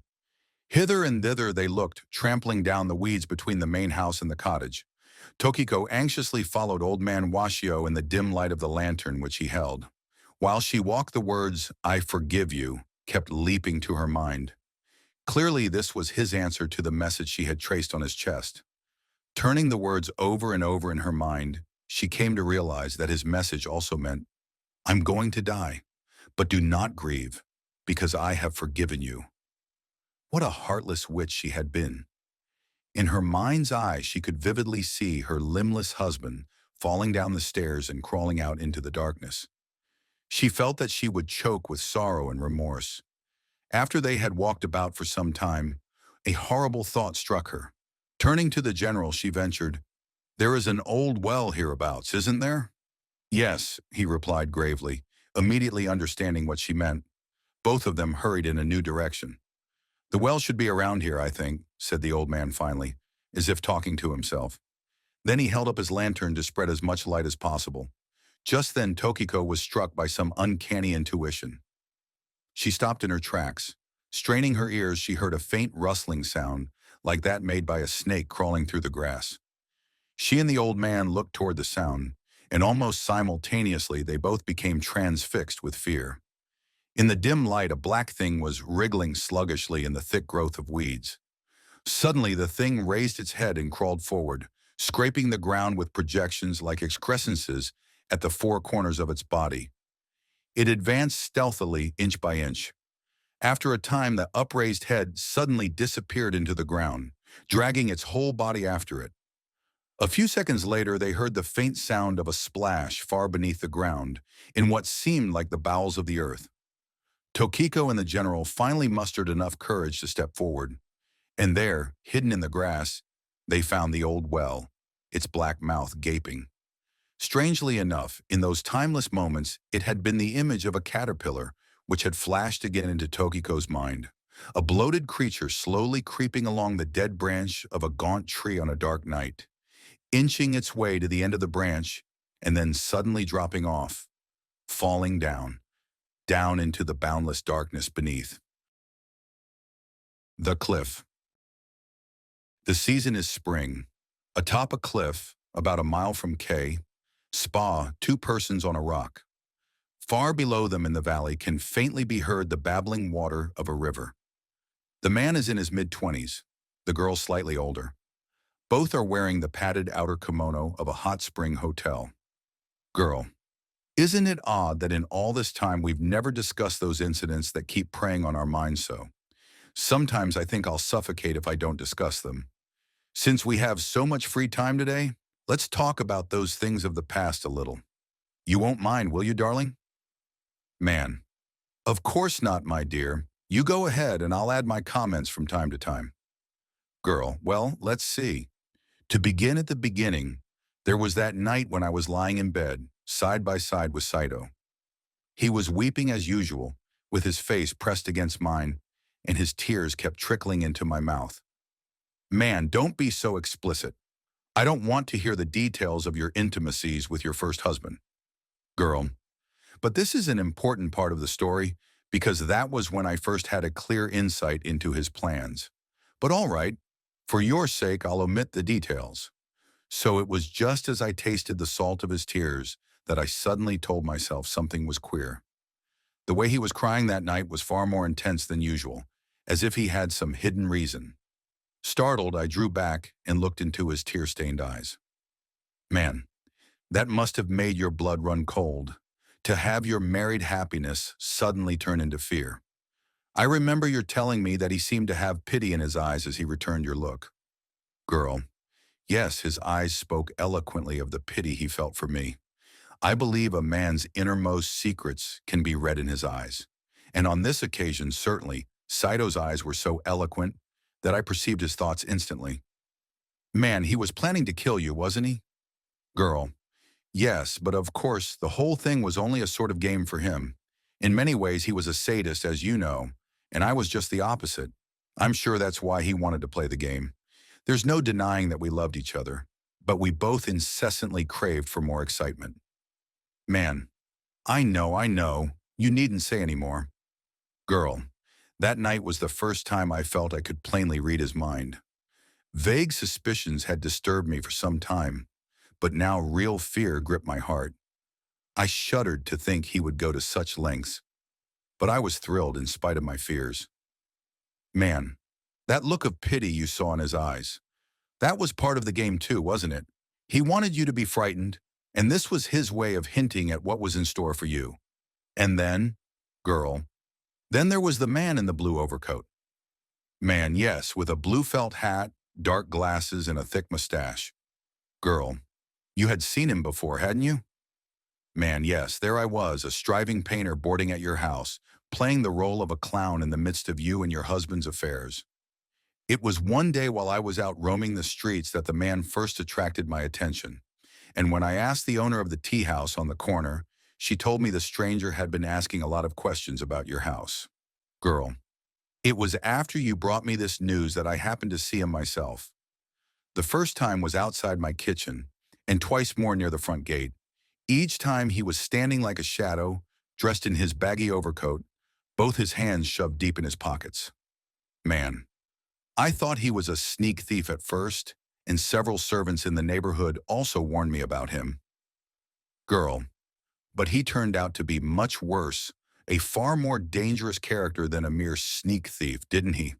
Hither and thither they looked, trampling down the weeds between the main house and the cottage. Tokiko anxiously followed old man Washio in the dim light of the lantern which he held. While she walked, the words, "I forgive you," kept leaping to her mind. Clearly this was his answer to the message she had traced on his chest. Turning the words over and over in her mind, she came to realize that his message also meant, "I'm going to die, but do not grieve, because I have forgiven you." What a heartless witch she had been. In her mind's eye, she could vividly see her limbless husband falling down the stairs and crawling out into the darkness. She felt that she would choke with sorrow and remorse. After they had walked about for some time, a horrible thought struck her. Turning to the general, she ventured, "There is an old well hereabouts, isn't there?" "Yes," he replied gravely, immediately understanding what she meant. Both of them hurried in a new direction. "The well should be around here, I think," said the old man finally, as if talking to himself. Then he held up his lantern to spread as much light as possible. Just then Tokiko was struck by some uncanny intuition. She stopped in her tracks. Straining her ears, she heard a faint rustling sound, like that made by a snake crawling through the grass. She and the old man looked toward the sound, and almost simultaneously they both became transfixed with fear. In the dim light, a black thing was wriggling sluggishly in the thick growth of weeds. Suddenly, the thing raised its head and crawled forward, scraping the ground with projections like excrescences at the four corners of its body. It advanced stealthily, inch by inch. After a time, the upraised head suddenly disappeared into the ground, dragging its whole body after it. A few seconds later, they heard the faint sound of a splash far beneath the ground, in what seemed like the bowels of the earth. Tokiko and the general finally mustered enough courage to step forward, and there, hidden in the grass, they found the old well, its black mouth gaping. Strangely enough, in those timeless moments, it had been the image of a caterpillar which had flashed again into Tokiko's mind, a bloated creature slowly creeping along the dead branch of a gaunt tree on a dark night, inching its way to the end of the branch, and then suddenly dropping off, falling down into the boundless darkness beneath. The cliff. The season is spring. Atop a cliff, about a mile from K, spa, two persons on a rock. Far below them in the valley can faintly be heard the babbling water of a river. The man is in his mid-20s, the girl slightly older. Both are wearing the padded outer kimono of a hot spring hotel. Girl, isn't it odd that in all this time we've never discussed those incidents that keep preying on our minds so? Sometimes I think I'll suffocate if I don't discuss them. Since we have so much free time today, let's talk about those things of the past a little. You won't mind, will you, darling? Man, of course not, my dear. You go ahead and I'll add my comments from time to time. Girl, well, let's see. To begin at the beginning, there was that night when I was lying in bed, side by side with Saito. He was weeping as usual, with his face pressed against mine, and his tears kept trickling into my mouth. Man, don't be so explicit. I don't want to hear the details of your intimacies with your first husband. Girl, but this is an important part of the story because that was when I first had a clear insight into his plans. But all right, for your sake, I'll omit the details. So it was just as I tasted the salt of his tears that I suddenly told myself something was queer. The way he was crying that night was far more intense than usual, as if he had some hidden reason. Startled, I drew back and looked into his tear-stained eyes. Man, that must have made your blood run cold, to have your married happiness suddenly turn into fear. I remember your telling me that he seemed to have pity in his eyes as he returned your look. Girl, yes, his eyes spoke eloquently of the pity he felt for me. I believe a man's innermost secrets can be read in his eyes. And on this occasion, certainly, Saito's eyes were so eloquent that I perceived his thoughts instantly. Man, he was planning to kill you, wasn't he? Girl, yes, but of course, the whole thing was only a sort of game for him. In many ways, he was a sadist, as you know, and I was just the opposite. I'm sure that's why he wanted to play the game. There's no denying that we loved each other, but we both incessantly craved for more excitement. Man, I know, you needn't say any more. Girl, that night was the first time I felt I could plainly read his mind. Vague suspicions had disturbed me for some time, but now real fear gripped my heart. I shuddered to think he would go to such lengths, but I was thrilled in spite of my fears. Man, that look of pity you saw in his eyes, that was part of the game too, wasn't it? He wanted you to be frightened, and this was his way of hinting at what was in store for you. And then, girl, then there was the man in the blue overcoat. Man, yes, with a blue felt hat, dark glasses, and a thick mustache. Girl, you had seen him before, hadn't you? Man, yes, there I was, a striving painter boarding at your house, playing the role of a clown in the midst of you and your husband's affairs. It was one day while I was out roaming the streets that the man first attracted my attention. And when I asked the owner of the tea house on the corner, she told me the stranger had been asking a lot of questions about your house. Girl, it was after you brought me this news that I happened to see him myself. The first time was outside my kitchen, and twice more near the front gate. Each time he was standing like a shadow, dressed in his baggy overcoat, both his hands shoved deep in his pockets. Man, I thought he was a sneak thief at first, and several servants in the neighborhood also warned me about him. Girl, but he turned out to be much worse, a far more dangerous character than a mere sneak thief, didn't he?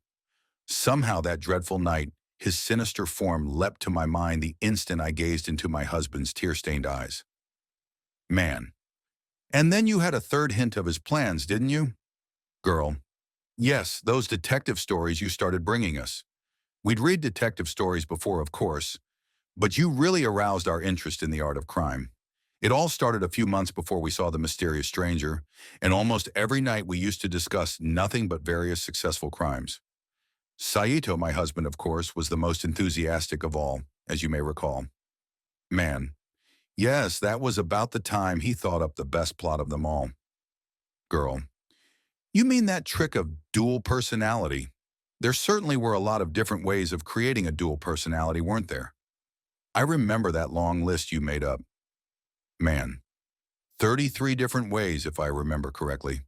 Somehow that dreadful night, his sinister form leapt to my mind the instant I gazed into my husband's tear-stained eyes. Man. And then you had a third hint of his plans, didn't you? Girl. Yes, those detective stories you started bringing us. We'd read detective stories before, of course, but you really aroused our interest in the art of crime. It all started a few months before we saw the mysterious stranger, and almost every night we used to discuss nothing but various successful crimes. Saito, my husband, of course, was the most enthusiastic of all, as you may recall. Man. Yes, that was about the time he thought up the best plot of them all. Girl. You mean that trick of dual personality? There certainly were a lot of different ways of creating a dual personality, weren't there? I remember that long list you made up. Man, 33 different ways if I remember correctly.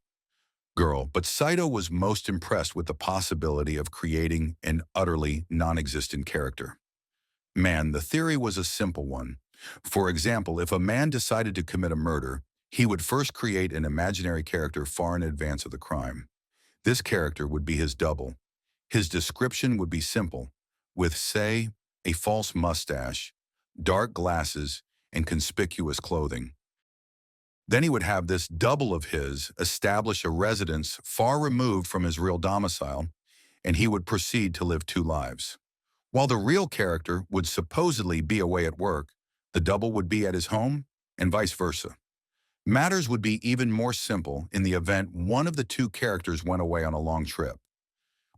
Girl, but Saito was most impressed with the possibility of creating an utterly non-existent character. Man, the theory was a simple one. For example, if a man decided to commit a murder, he would first create an imaginary character far in advance of the crime. This character would be his double. His description would be simple, with, say, a false mustache, dark glasses, and conspicuous clothing. Then he would have this double of his establish a residence far removed from his real domicile, and he would proceed to live two lives. While the real character would supposedly be away at work, the double would be at his home, and vice versa. Matters would be even more simple in the event one of the two characters went away on a long trip.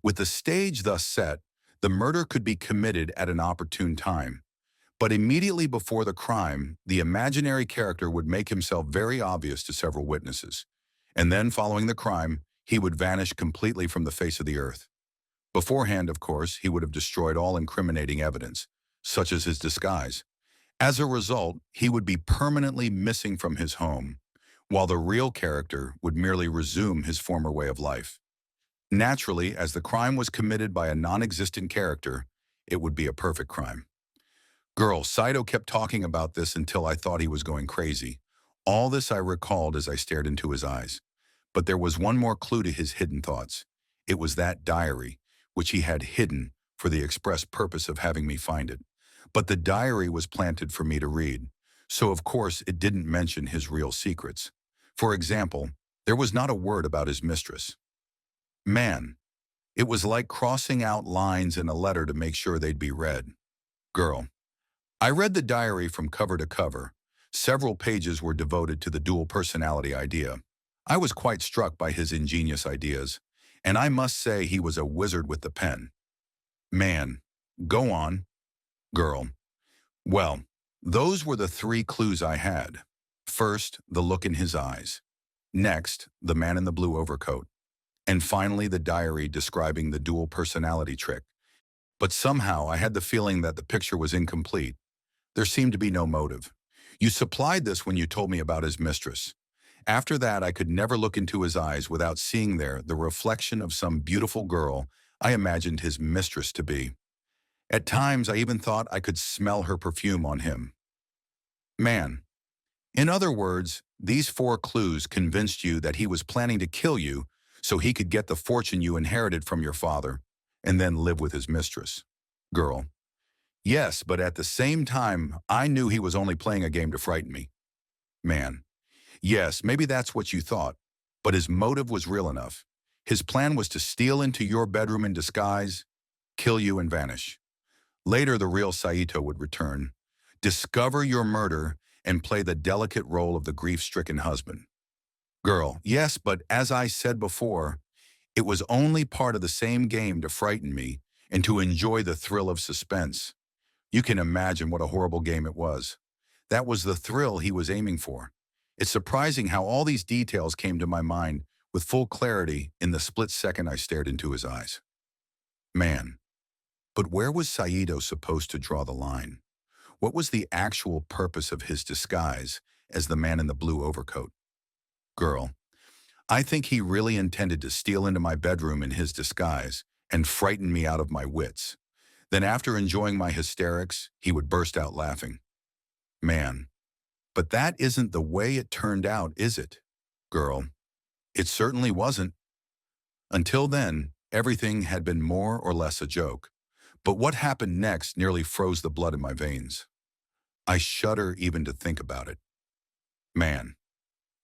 With the stage thus set, the murder could be committed at an opportune time. But immediately before the crime, the imaginary character would make himself very obvious to several witnesses. And then, following the crime, he would vanish completely from the face of the earth. Beforehand, of course, he would have destroyed all incriminating evidence, such as his disguise. As a result, he would be permanently missing from his home, while the real character would merely resume his former way of life. Naturally, as the crime was committed by a non-existent character, it would be a perfect crime. Girl, Saito kept talking about this until I thought he was going crazy. All this I recalled as I stared into his eyes. But there was one more clue to his hidden thoughts. It was that diary, which he had hidden for the express purpose of having me find it. But the diary was planted for me to read, so of course it didn't mention his real secrets. For example, there was not a word about his mistress. Man, it was like crossing out lines in a letter to make sure they'd be read. Girl, I read the diary from cover to cover. Several pages were devoted to the dual personality idea. I was quite struck by his ingenious ideas, and I must say he was a wizard with the pen. Man, go on. Girl, well, those were the three clues I had. First, the look in his eyes. Next, the man in the blue overcoat. And finally, the diary describing the dual personality trick. But somehow I had the feeling that the picture was incomplete. There seemed to be no motive. You supplied this when you told me about his mistress. After that, I could never look into his eyes without seeing there the reflection of some beautiful girl I imagined his mistress to be. At times, I even thought I could smell her perfume on him. Man. In other words, these four clues convinced you that he was planning to kill you so he could get the fortune you inherited from your father and then live with his mistress. Girl. Yes, but at the same time, I knew he was only playing a game to frighten me. Man. Yes, maybe that's what you thought, but his motive was real enough. His plan was to steal into your bedroom in disguise, kill you and vanish. Later, the real Saito would return, discover your murder, and play the delicate role of the grief-stricken husband. Girl, yes, but as I said before, it was only part of the same game to frighten me and to enjoy the thrill of suspense. You can imagine what a horrible game it was. That was the thrill he was aiming for. It's surprising how all these details came to my mind with full clarity in the split second I stared into his eyes. Man. But where was Saito supposed to draw the line? What was the actual purpose of his disguise as the man in the blue overcoat? Girl, I think he really intended to steal into my bedroom in his disguise and frighten me out of my wits. Then after enjoying my hysterics, he would burst out laughing. Man, but that isn't the way it turned out, is it? Girl, it certainly wasn't. Until then, everything had been more or less a joke. But what happened next nearly froze the blood in my veins. I shudder even to think about it. Man,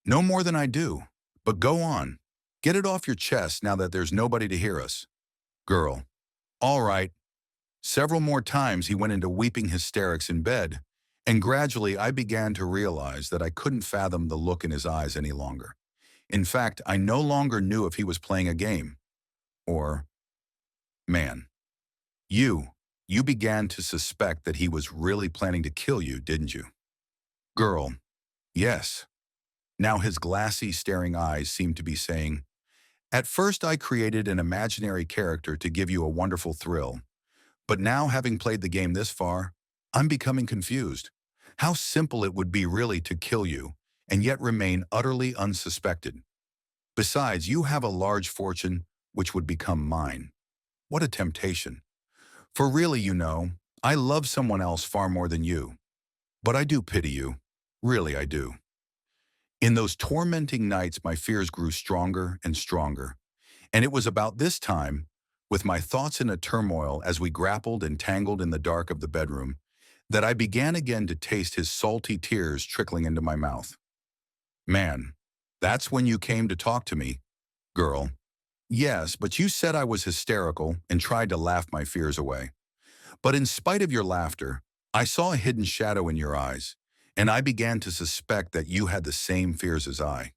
no more than I do. But go on. Get it off your chest now that there's nobody to hear us. Girl, all right. Several more times he went into weeping hysterics in bed, and gradually I began to realize that I couldn't fathom the look in his eyes any longer. In fact, I no longer knew if he was playing a game. Or, man, you began to suspect that he was really planning to kill you, didn't you? Girl, yes. Now his glassy, staring eyes seemed to be saying, at first I created an imaginary character to give you a wonderful thrill. But now, having played the game this far, I'm becoming confused. How simple it would be really to kill you, and yet remain utterly unsuspected. Besides, you have a large fortune which would become mine. What a temptation. For really, I love someone else far more than you. But I do pity you. Really, I do. In those tormenting nights, my fears grew stronger and stronger. And it was about this time, with my thoughts in a turmoil as we grappled and tangled in the dark of the bedroom, that I began again to taste his salty tears trickling into my mouth. Man, that's when you came to talk to me, girl. Yes, but you said I was hysterical and tried to laugh my fears away. But in spite of your laughter, I saw a hidden shadow in your eyes, and I began to suspect that you had the same fears as I.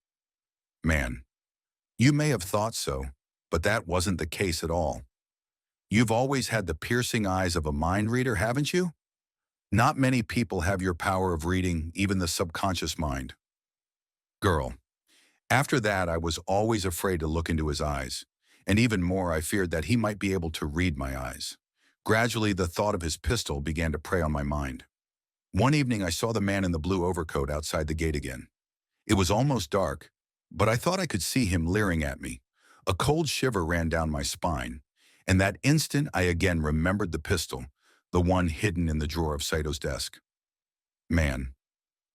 Man, you may have thought so, but that wasn't the case at all. You've always had the piercing eyes of a mind reader, haven't you? Not many people have your power of reading even the subconscious mind. Girl, after that I was always afraid to look into his eyes, and even more I feared that he might be able to read my eyes. Gradually the thought of his pistol began to prey on my mind. One evening I saw the man in the blue overcoat outside the gate again. It was almost dark, but I thought I could see him leering at me. A cold shiver ran down my spine, and that instant I again remembered the pistol, the one hidden in the drawer of Saito's desk. Man,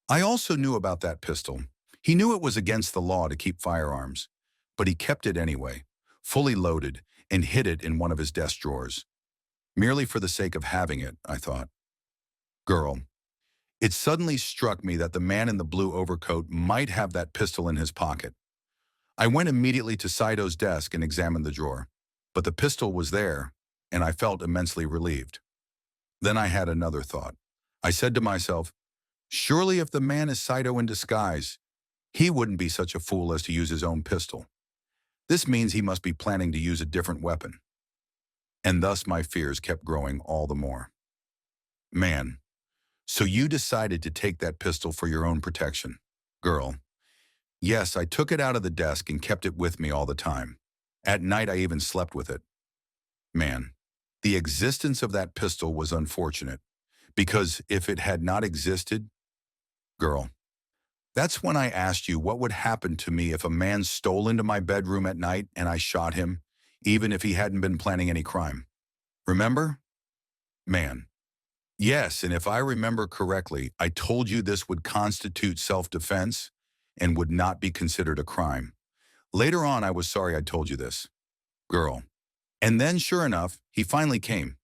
I also knew about that pistol. He knew it was against the law to keep firearms, but he kept it anyway, fully loaded, and hid it in one of his desk drawers. Merely for the sake of having it, I thought. Girl, it suddenly struck me that the man in the blue overcoat might have that pistol in his pocket. I went immediately to Saito's desk and examined the drawer, but the pistol was there, and I felt immensely relieved. Then I had another thought. I said to myself, surely if the man is Saito in disguise, he wouldn't be such a fool as to use his own pistol. This means he must be planning to use a different weapon. And thus my fears kept growing all the more. Man, so you decided to take that pistol for your own protection. Girl, yes, I took it out of the desk and kept it with me all the time. At night I even slept with it. Man, the existence of that pistol was unfortunate, because if it had not existed, girl, that's when I asked you what would happen to me if a man stole into my bedroom at night and I shot him, even if he hadn't been planning any crime. Remember? Man. Yes, and if I remember correctly, I told you this would constitute self-defense and would not be considered a crime. Later on, I was sorry I told you this. Girl. And then, sure enough, he finally came.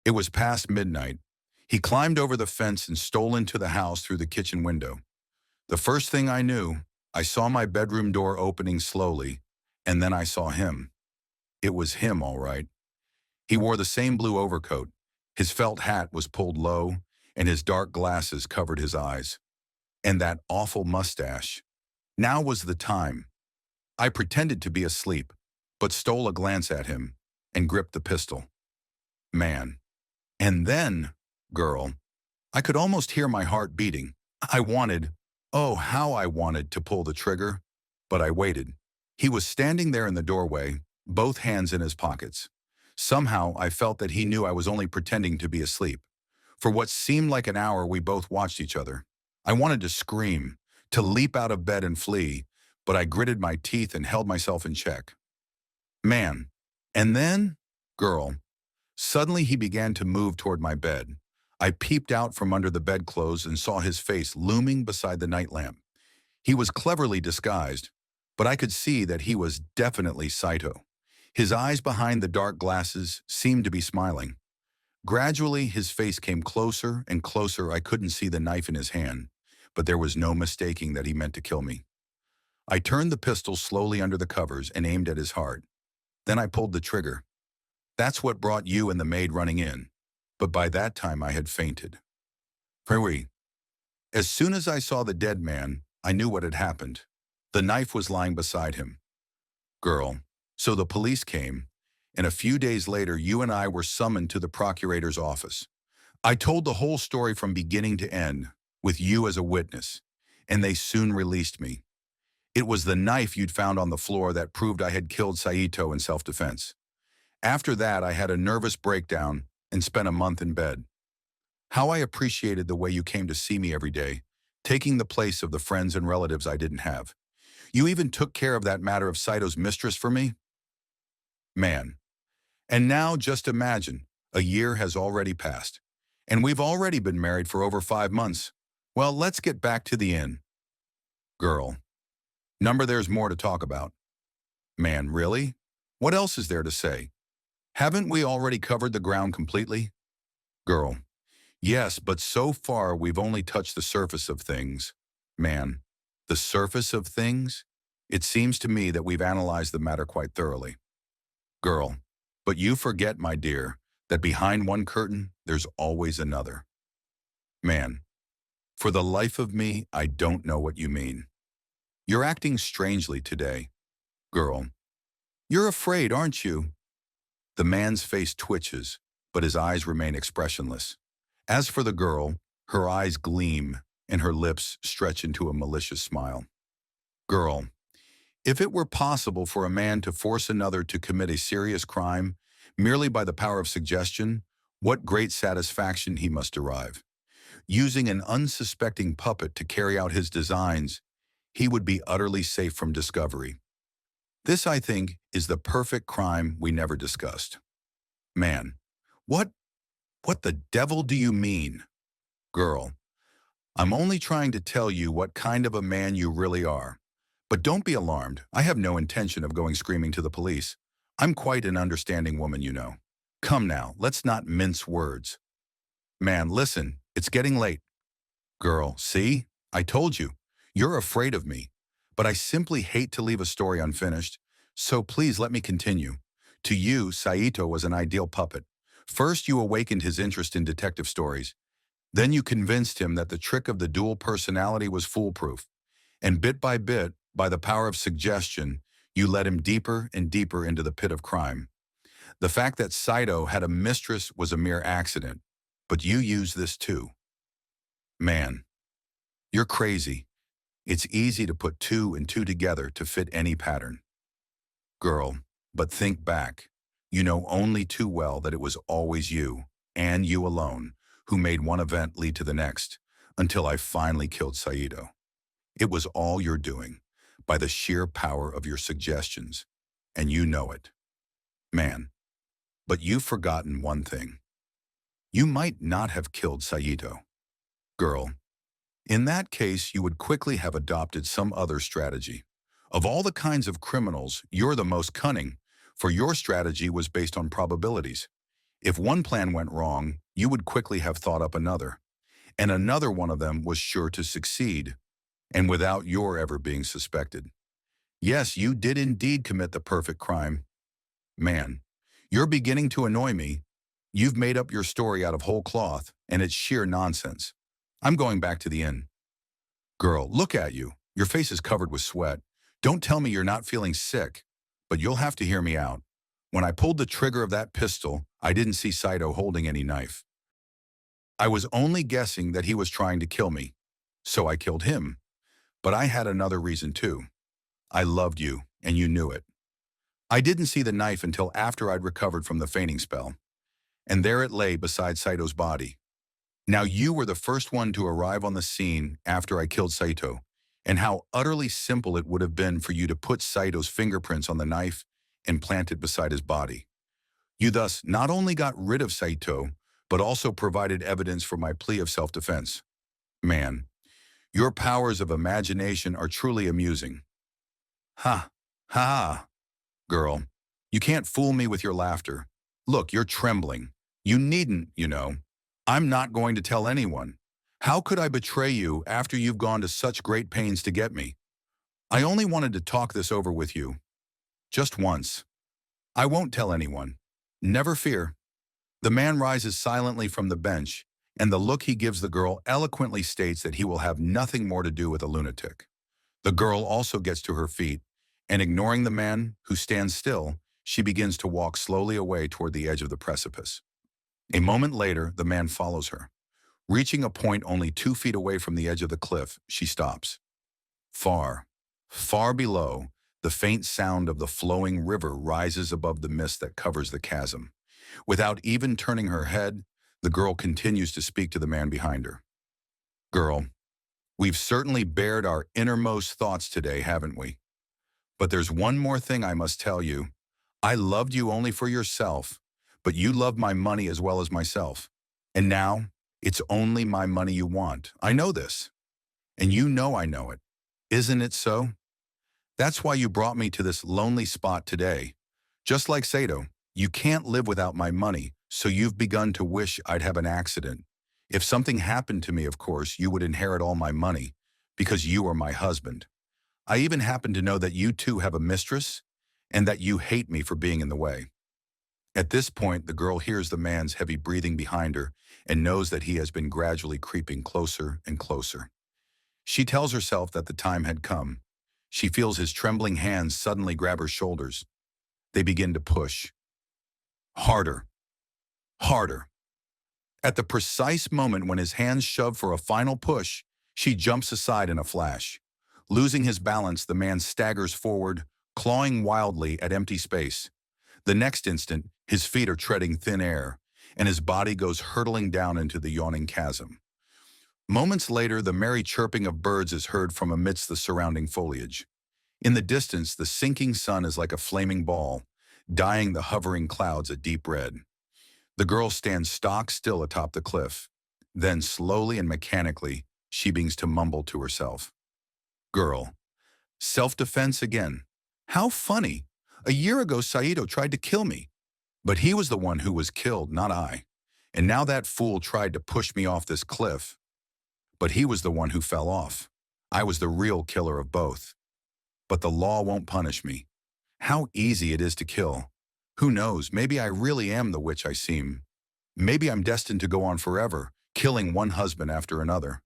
It was past midnight. He climbed over the fence and stole into the house through the kitchen window. The first thing I knew, I saw my bedroom door opening slowly, and then I saw him. It was him, all right. He wore the same blue overcoat. His felt hat was pulled low, and his dark glasses covered his eyes. And that awful mustache. Now was the time. I pretended to be asleep, but stole a glance at him and gripped the pistol. Man. And then, girl, I could almost hear my heart beating. I wanted, oh, how I wanted to pull the trigger, but I waited. He was standing there in the doorway, both hands in his pockets. Somehow, I felt that he knew I was only pretending to be asleep. For what seemed like an hour, we both watched each other. I wanted to scream, to leap out of bed and flee, but I gritted my teeth and held myself in check. Man. And then, girl, suddenly he began to move toward my bed. I peeped out from under the bedclothes and saw his face looming beside the night lamp. He was cleverly disguised, but I could see that he was definitely Saito. His eyes behind the dark glasses seemed to be smiling. Gradually, his face came closer and closer. I couldn't see the knife in his hand, but there was no mistaking that he meant to kill me. I turned the pistol slowly under the covers and aimed at his heart. Then I pulled the trigger. That's what brought you and the maid running in, but by that time I had fainted. Hurry. As soon as I saw the dead man, I knew what had happened. The knife was lying beside him. Girl, so the police came, and a few days later you and I were summoned to the procurator's office. I told the whole story from beginning to end, with you as a witness, and they soon released me. It was the knife you'd found on the floor that proved I had killed Saito in self-defense. After that, I had a nervous breakdown and spent a month in bed. How I appreciated the way you came to see me every day, taking the place of the friends and relatives I didn't have. You even took care of that matter of Saito's mistress for me. Man. And now just imagine, a year has already passed, and we've already been married for over 5 months. Well, let's get back to the inn. Girl. There's more to talk about. Man, really? What else is there to say? Haven't we already covered the ground completely? Girl. Yes, but so far we've only touched the surface of things. Man. The surface of things? It seems to me that we've analyzed the matter quite thoroughly. Girl. But you forget, my dear, that behind one curtain, there's always another. Man. For the life of me, I don't know what you mean. You're acting strangely today. Girl. You're afraid, aren't you? The man's face twitches, but his eyes remain expressionless. As for the girl, her eyes gleam and her lips stretch into a malicious smile. Girl, if it were possible for a man to force another to commit a serious crime merely by the power of suggestion, what great satisfaction he must derive. Using an unsuspecting puppet to carry out his designs, he would be utterly safe from discovery. This, I think, is the perfect crime we never discussed. Man, what the devil do you mean? Girl, I'm only trying to tell you what kind of a man you really are. But don't be alarmed. I have no intention of going screaming to the police. I'm quite an understanding woman, you know. Come now, let's not mince words. Man, listen, it's getting late. Girl, see? I told you. You're afraid of me. But I simply hate to leave a story unfinished. So please let me continue. To you, Saito was an ideal puppet. First, you awakened his interest in detective stories. Then you convinced him that the trick of the dual personality was foolproof. And bit by bit, by the power of suggestion, you led him deeper and deeper into the pit of crime. The fact that Saito had a mistress was a mere accident, but you used this too. Man, you're crazy. It's easy to put two and two together to fit any pattern. Girl, but think back. You know only too well that it was always you, and you alone, who made one event lead to the next, until I finally killed Saito. It was all your doing, by the sheer power of your suggestions, and you know it. Man, but you've forgotten one thing. You might not have killed Saito. Girl, in that case, you would quickly have adopted some other strategy. Of all the kinds of criminals, you're the most cunning, for your strategy was based on probabilities. If one plan went wrong, you would quickly have thought up another, and another one of them was sure to succeed, and without your ever being suspected. Yes, you did indeed commit the perfect crime. Man, you're beginning to annoy me. You've made up your story out of whole cloth, and it's sheer nonsense. I'm going back to the inn. Girl, look at you. Your face is covered with sweat. Don't tell me you're not feeling sick, but you'll have to hear me out. When I pulled the trigger of that pistol, I didn't see Saito holding any knife. I was only guessing that he was trying to kill me, so I killed him. But I had another reason too. I loved you, and you knew it. I didn't see the knife until after I'd recovered from the fainting spell, and there it lay beside Saito's body. Now you were the first one to arrive on the scene after I killed Saito, and how utterly simple it would have been for you to put Saito's fingerprints on the knife and plant it beside his body. You thus not only got rid of Saito, but also provided evidence for my plea of self-defense. Man, your powers of imagination are truly amusing. Ha, ha, girl. You can't fool me with your laughter. Look, you're trembling. You needn't, you know. I'm not going to tell anyone. How could I betray you after you've gone to such great pains to get me? I only wanted to talk this over with you. Just once. I won't tell anyone. Never fear. The man rises silently from the bench, and the look he gives the girl eloquently states that he will have nothing more to do with a lunatic. The girl also gets to her feet, and ignoring the man, who stands still, she begins to walk slowly away toward the edge of the precipice. A moment later, the man follows her. Reaching a point only 2 feet away from the edge of the cliff, she stops. Far, far below, the faint sound of the flowing river rises above the mist that covers the chasm. Without even turning her head, the girl continues to speak to the man behind her. Girl, we've certainly bared our innermost thoughts today, haven't we? But there's one more thing I must tell you. I loved you only for yourself, but you loved my money as well as myself. And now, it's only my money you want. I know this. And you know I know it. Isn't it so? That's why you brought me to this lonely spot today. Just like Saito, You can't live without my money, so you've begun to wish I'd have an accident. If something happened to me, of course, you would inherit all my money, because you are my husband. I even happen to know that you too have a mistress, and that you hate me for being in the way." At this point, the girl hears the man's heavy breathing behind her and knows that he has been gradually creeping closer and closer. She tells herself that the time had come. She feels his trembling hands suddenly grab her shoulders. They begin to push. Harder. Harder. At the precise moment when his hands shove for a final push, she jumps aside in a flash. Losing his balance, the man staggers forward, clawing wildly at empty space. The next instant, his feet are treading thin air, and his body goes hurtling down into the yawning chasm. Moments later, the merry chirping of birds is heard from amidst the surrounding foliage. In the distance, the sinking sun is like a flaming ball, dyeing the hovering clouds a deep red. The girl stands stock still atop the cliff. Then, slowly and mechanically, she begins to mumble to herself. Girl. Self-defense again. How funny. A year ago, Saito tried to kill me. But he was the one who was killed, not I. And now that fool tried to push me off this cliff. But he was the one who fell off. I was the real killer of both. But the law won't punish me. How easy it is to kill. Who knows, maybe I really am the witch I seem. Maybe I'm destined to go on forever, killing one husband after another.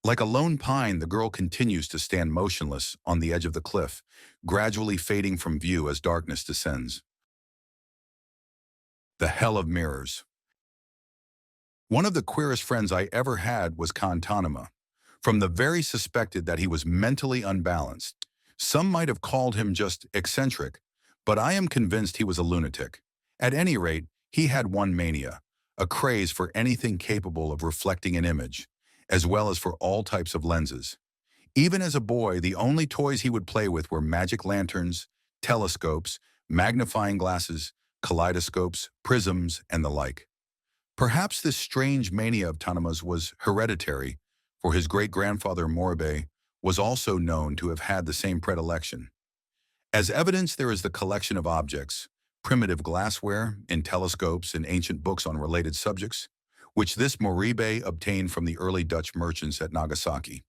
Like a lone pine, the girl continues to stand motionless on the edge of the cliff, gradually fading from view as darkness descends. The hell of mirrors. One of the queerest friends I ever had was Kantanuma. From the very suspected that he was mentally unbalanced. Some might have called him just eccentric, but I am convinced he was a lunatic. At any rate, he had one mania, a craze for anything capable of reflecting an image, as well as for all types of lenses. Even as a boy, the only toys he would play with were magic lanterns, telescopes, magnifying glasses, kaleidoscopes, prisms, and the like. Perhaps this strange mania of Tanuma's was hereditary, for his great-grandfather Moribe was also known to have had the same predilection. As evidence, there is the collection of objects, primitive glassware, and telescopes and ancient books on related subjects, which this Moribe obtained from the early Dutch merchants at Nagasaki.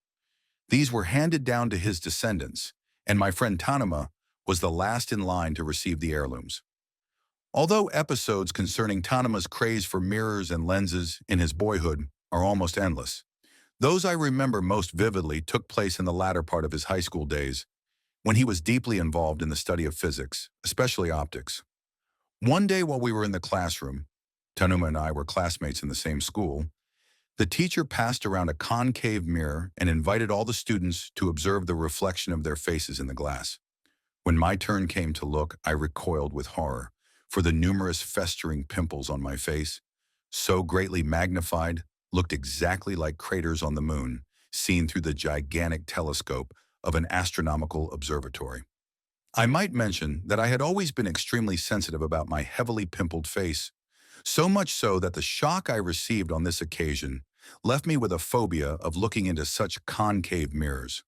These were handed down to his descendants, and my friend Tanuma was the last in line to receive the heirlooms. Although episodes concerning Tanuma's craze for mirrors and lenses in his boyhood are almost endless, those I remember most vividly took place in the latter part of his high school days, when he was deeply involved in the study of physics, especially optics. One day while we were in the classroom, Tanuma and I were classmates in the same school, the teacher passed around a concave mirror and invited all the students to observe the reflection of their faces in the glass. When my turn came to look, I recoiled with horror, for the numerous festering pimples on my face, so greatly magnified, looked exactly like craters on the moon, seen through the gigantic telescope of an astronomical observatory. I might mention that I had always been extremely sensitive about my heavily pimpled face, so much so that the shock I received on this occasion left me with a phobia of looking into such concave mirrors.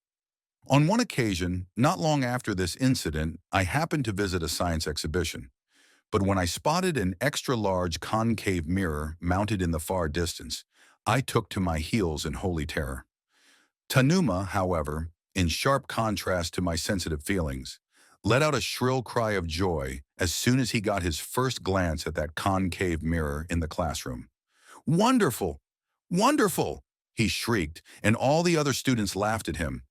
On one occasion, not long after this incident, I happened to visit a science exhibition. But when I spotted an extra-large concave mirror mounted in the far distance, I took to my heels in holy terror. Tanuma, however, in sharp contrast to my sensitive feelings, let out a shrill cry of joy as soon as he got his first glance at that concave mirror in the classroom. "Wonderful! Wonderful!" he shrieked, and all the other students laughed at him.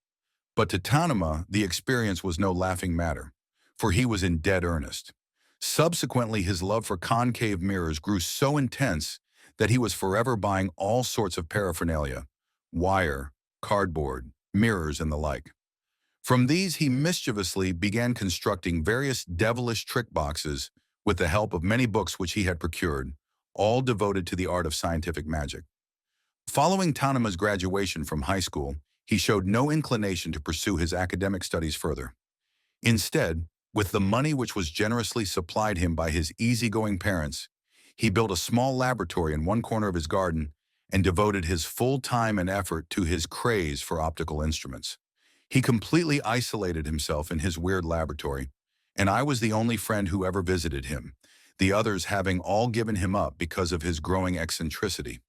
But to Tanuma, the experience was no laughing matter, for he was in dead earnest. Subsequently, his love for concave mirrors grew so intense that he was forever buying all sorts of paraphernalia, wire, cardboard, mirrors, and the like. From these, he mischievously began constructing various devilish trick boxes with the help of many books which he had procured, all devoted to the art of scientific magic. Following Tanuma's graduation from high school, he showed no inclination to pursue his academic studies further. Instead, with the money which was generously supplied him by his easygoing parents, he built a small laboratory in one corner of his garden and devoted his full time and effort to his craze for optical instruments. He completely isolated himself in his weird laboratory, and I was the only friend who ever visited him, the others having all given him up because of his growing eccentricity.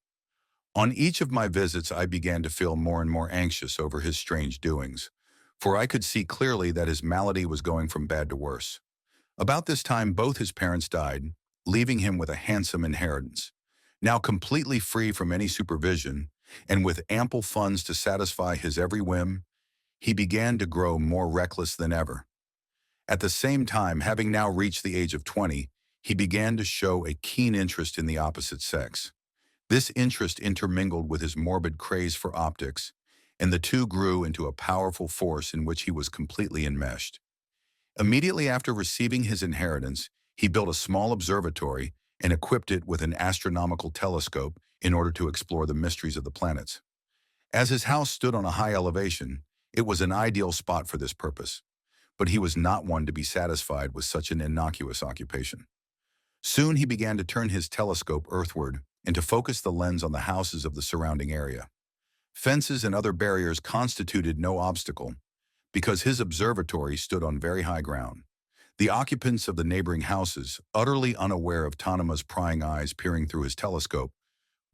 On each of my visits, I began to feel more and more anxious over his strange doings, for I could see clearly that his malady was going from bad to worse. About this time, both his parents died, leaving him with a handsome inheritance. Now completely free from any supervision, and with ample funds to satisfy his every whim, he began to grow more reckless than ever. At the same time, having now reached the age of 20, he began to show a keen interest in the opposite sex. This interest intermingled with his morbid craze for optics, and the two grew into a powerful force in which he was completely enmeshed. Immediately after receiving his inheritance, he built a small observatory and equipped it with an astronomical telescope in order to explore the mysteries of the planets. As his house stood on a high elevation, it was an ideal spot for this purpose, but he was not one to be satisfied with such an innocuous occupation. Soon he began to turn his telescope earthward and to focus the lens on the houses of the surrounding area. Fences and other barriers constituted no obstacle, because his observatory stood on very high ground. The occupants of the neighboring houses, utterly unaware of Tanuma's prying eyes peering through his telescope,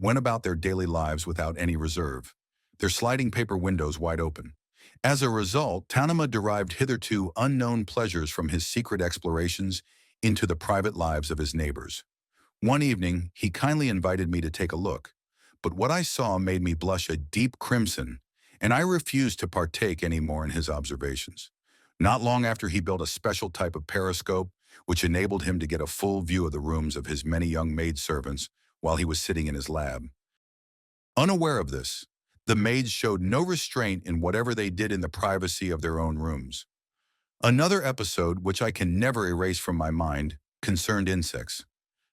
went about their daily lives without any reserve, their sliding paper windows wide open. As a result, Tanuma derived hitherto unknown pleasures from his secret explorations into the private lives of his neighbors. One evening, he kindly invited me to take a look, but what I saw made me blush a deep crimson, and I refused to partake any more in his observations. Not long after, he built a special type of periscope, which enabled him to get a full view of the rooms of his many young maidservants while he was sitting in his lab. Unaware of this, the maids showed no restraint in whatever they did in the privacy of their own rooms. Another episode, which I can never erase from my mind, concerned insects.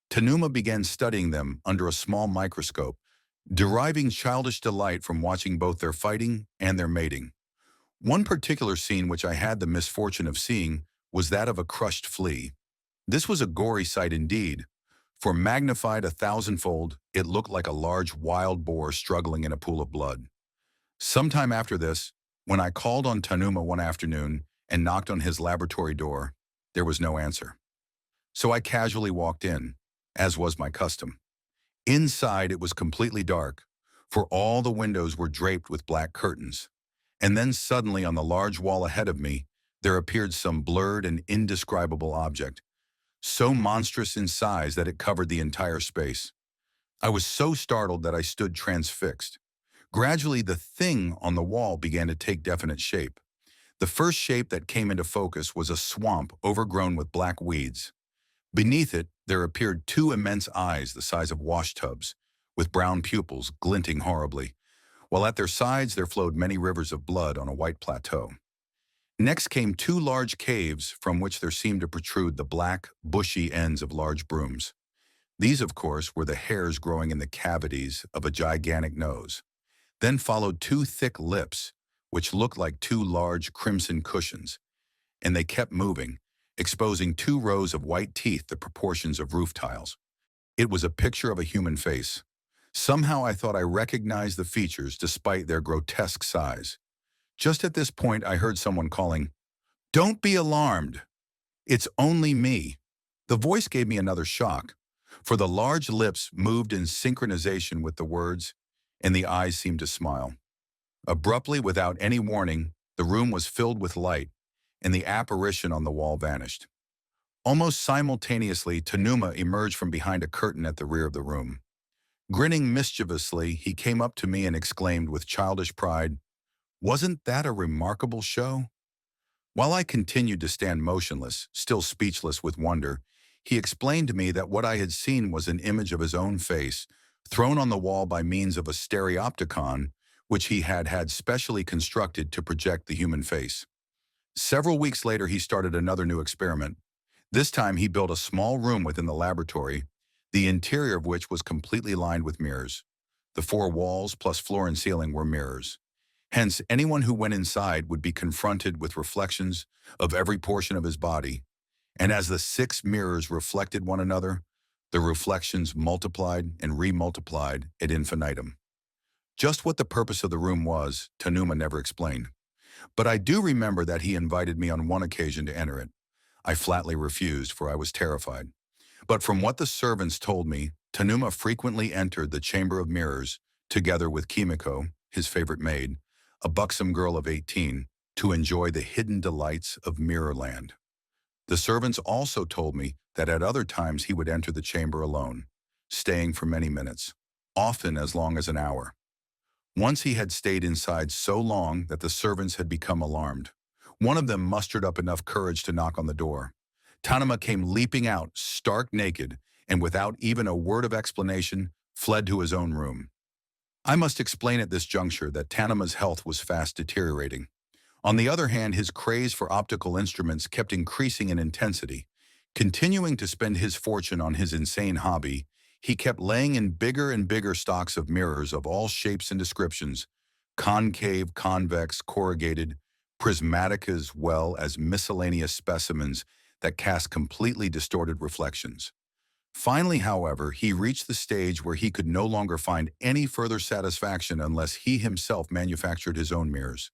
Tanuma began studying them under a small microscope, deriving childish delight from watching both their fighting and their mating. One particular scene which I had the misfortune of seeing was that of a crushed flea. This was a gory sight indeed, for magnified 1,000-fold, it looked like a large wild boar struggling in a pool of blood. Sometime after this, when I called on Tanuma one afternoon and knocked on his laboratory door, there was no answer. So I casually walked in, as was my custom. Inside, it was completely dark, for all the windows were draped with black curtains. And then suddenly, on the large wall ahead of me, there appeared some blurred and indescribable object, so monstrous in size that it covered the entire space. I was so startled that I stood transfixed. Gradually, the thing on the wall began to take definite shape. The first shape that came into focus was a swamp overgrown with black weeds. Beneath it, there appeared two immense eyes the size of washtubs, with brown pupils glinting horribly, while at their sides there flowed many rivers of blood on a white plateau. Next came two large caves from which there seemed to protrude the black, bushy ends of large brooms. These, of course, were the hairs growing in the cavities of a gigantic nose. Then followed two thick lips, which looked like two large crimson cushions, and they kept moving, exposing two rows of white teeth the proportions of roof tiles. It was a picture of a human face. Somehow I thought I recognized the features despite their grotesque size. Just at this point, I heard someone calling, "Don't be alarmed. It's only me." The voice gave me another shock, for the large lips moved in synchronization with the words, and the eyes seemed to smile. Abruptly, without any warning, the room was filled with light, and the apparition on the wall vanished. Almost simultaneously, Tanuma emerged from behind a curtain at the rear of the room. Grinning mischievously, he came up to me and exclaimed with childish pride, "Wasn't that a remarkable show?" While I continued to stand motionless, still speechless with wonder, he explained to me that what I had seen was an image of his own face, thrown on the wall by means of a stereopticon, which he had had specially constructed to project the human face. Several weeks later, he started another new experiment. This time, he built a small room within the laboratory, the interior of which was completely lined with mirrors. The four walls, plus floor and ceiling, were mirrors. Hence, anyone who went inside would be confronted with reflections of every portion of his body, and as the 6 mirrors reflected one another, the reflections multiplied and remultiplied ad infinitum. Just what the purpose of the room was, Tanuma never explained. But I do remember that he invited me on one occasion to enter it. I flatly refused, for I was terrified. But from what the servants told me, Tanuma frequently entered the Chamber of Mirrors together with Kimiko, his favorite maid, a buxom girl of 18, to enjoy the hidden delights of Mirrorland. The servants also told me that at other times he would enter the chamber alone, staying for many minutes, often as long as an hour. Once he had stayed inside so long that the servants had become alarmed. One of them mustered up enough courage to knock on the door. Tanuma came leaping out, stark naked, and without even a word of explanation, fled to his own room. I must explain at this juncture that Tanuma's health was fast deteriorating. On the other hand, his craze for optical instruments kept increasing in intensity. Continuing to spend his fortune on his insane hobby, he kept laying in bigger and bigger stocks of mirrors of all shapes and descriptions, concave, convex, corrugated, prismatic, as well as miscellaneous specimens that cast completely distorted reflections. Finally, however, he reached the stage where he could no longer find any further satisfaction unless he himself manufactured his own mirrors.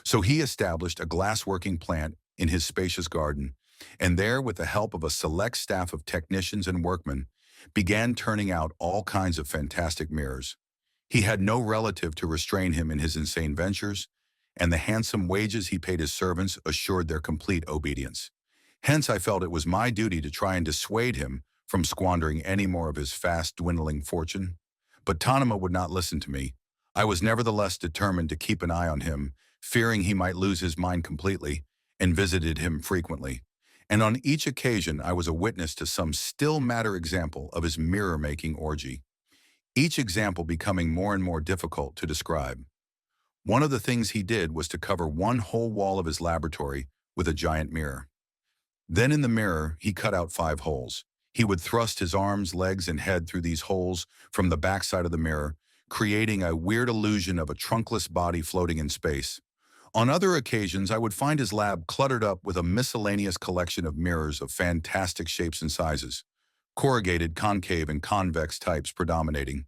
So he established a glassworking plant in his spacious garden, and there, with the help of a select staff of technicians and workmen, began turning out all kinds of fantastic mirrors. He had no relative to restrain him in his insane ventures, and the handsome wages he paid his servants assured their complete obedience. Hence, I felt it was my duty to try and dissuade him from squandering any more of his fast-dwindling fortune. But Tanuma would not listen to me. I was nevertheless determined to keep an eye on him, fearing he might lose his mind completely, and visited him frequently. And on each occasion I was a witness to some still madder example of his mirror-making orgy, each example becoming more and more difficult to describe. One of the things he did was to cover one whole wall of his laboratory with a giant mirror. Then in the mirror, he cut out 5 holes. He would thrust his arms, legs, and head through these holes from the backside of the mirror, creating a weird illusion of a trunkless body floating in space. On other occasions, I would find his lab cluttered up with a miscellaneous collection of mirrors of fantastic shapes and sizes, corrugated, concave, and convex types predominating,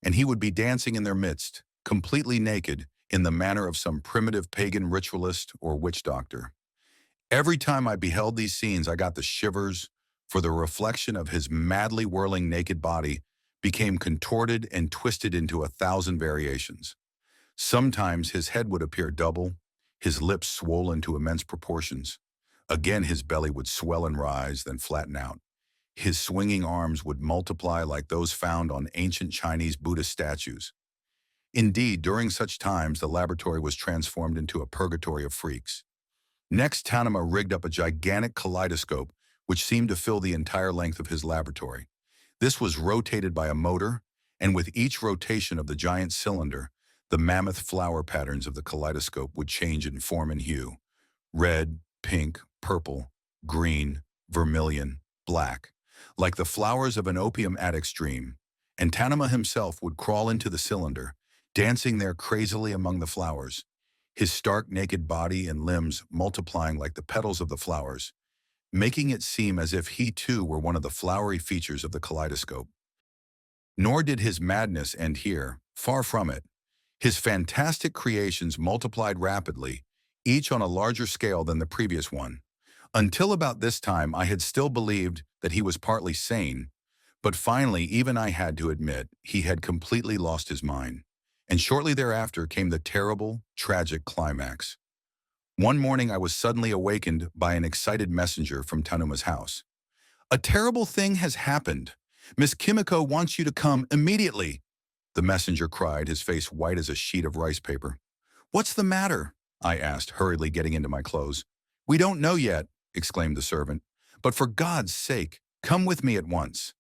and he would be dancing in their midst, completely naked, in the manner of some primitive pagan ritualist or witch doctor. Every time I beheld these scenes, I got the shivers, for the reflection of his madly whirling naked body became contorted and twisted into 1,000 variations. Sometimes his head would appear double, his lips swollen to immense proportions. Again his belly would swell and rise, then flatten out. His swinging arms would multiply like those found on ancient Chinese Buddhist statues. Indeed, during such times, the laboratory was transformed into a purgatory of freaks. Next, Tanuma rigged up a gigantic kaleidoscope which seemed to fill the entire length of his laboratory. This was rotated by a motor, and with each rotation of the giant cylinder, the mammoth flower patterns of the kaleidoscope would change in form and hue: red, pink, purple, green, vermilion, black, like the flowers of an opium addict's dream. And Tanuma himself would crawl into the cylinder, dancing there crazily among the flowers, his stark naked body and limbs multiplying like the petals of the flowers, making it seem as if he too were one of the flowery features of the kaleidoscope. Nor did his madness end here, far from it. His fantastic creations multiplied rapidly, each on a larger scale than the previous one. Until about this time, I had still believed that he was partly sane, but finally even I had to admit he had completely lost his mind. And shortly thereafter came the terrible, tragic climax. One morning I was suddenly awakened by an excited messenger from Tanuma's house. "A terrible thing has happened. Miss Kimiko wants you to come immediately," the messenger cried, his face white as a sheet of rice paper. "What's the matter?" I asked, hurriedly getting into my clothes. "We don't know yet," exclaimed the servant, "but for God's sake, come with me at once."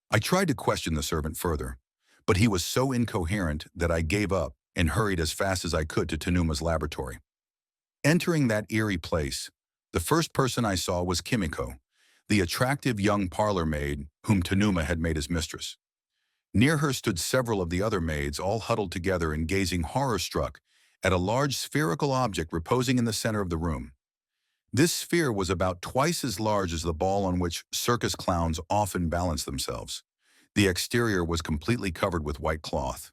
I tried to question the servant further, but he was so incoherent that I gave up and hurried as fast as I could to Tanuma's laboratory. Entering that eerie place, the first person I saw was Kimiko, the attractive young parlor maid whom Tanuma had made his mistress. Near her stood several of the other maids, all huddled together and gazing horror-struck at a large spherical object reposing in the center of the room. This sphere was about twice as large as the ball on which circus clowns often balance themselves. The exterior was completely covered with white cloth.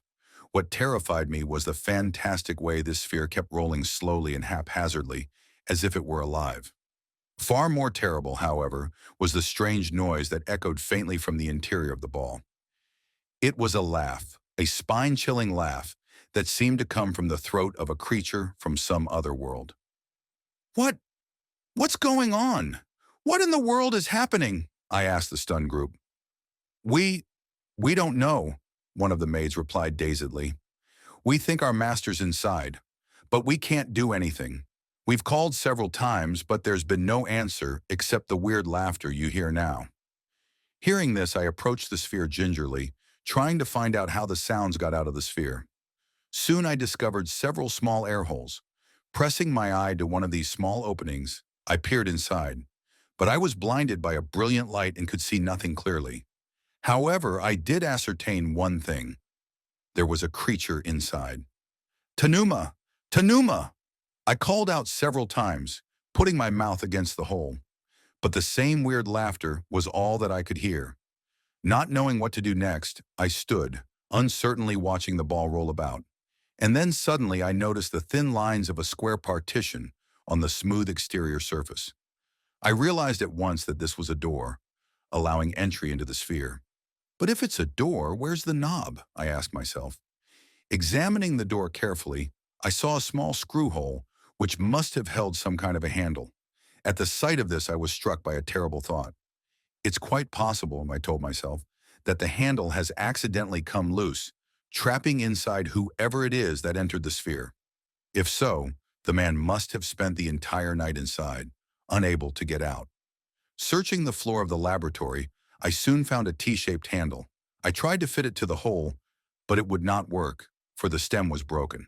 What terrified me was the fantastic way this sphere kept rolling slowly and haphazardly, as if it were alive. Far more terrible, however, was the strange noise that echoed faintly from the interior of the ball. It was a laugh, a spine-chilling laugh that seemed to come from the throat of a creature from some other world. What? What's going on? What in the world is happening? I asked the stunned group. We, we don't know, one of the maids replied dazedly. We think our master's inside, but we can't do anything. We've called several times, but there's been no answer except the weird laughter you hear now. Hearing this, I approached the sphere gingerly, trying to find out how the sounds got out of the sphere. Soon I discovered several small air holes. Pressing my eye to one of these small openings, I peered inside, but I was blinded by a brilliant light and could see nothing clearly. However, I did ascertain one thing. There was a creature inside. Tanuma! Tanuma! I called out several times, putting my mouth against the hole. But the same weird laughter was all that I could hear. Not knowing what to do next, I stood, uncertainly watching the ball roll about. And then suddenly I noticed the thin lines of a square partition on the smooth exterior surface. I realized at once that this was a door, allowing entry into the sphere. But if it's a door, where's the knob? I asked myself. Examining the door carefully, I saw a small screw hole, which must have held some kind of a handle. At the sight of this, I was struck by a terrible thought. It's quite possible, I told myself, that the handle has accidentally come loose, trapping inside whoever it is that entered the sphere. If so, the man must have spent the entire night inside, unable to get out. Searching the floor of the laboratory, I soon found a T-shaped handle. I tried to fit it to the hole, but it would not work, for the stem was broken.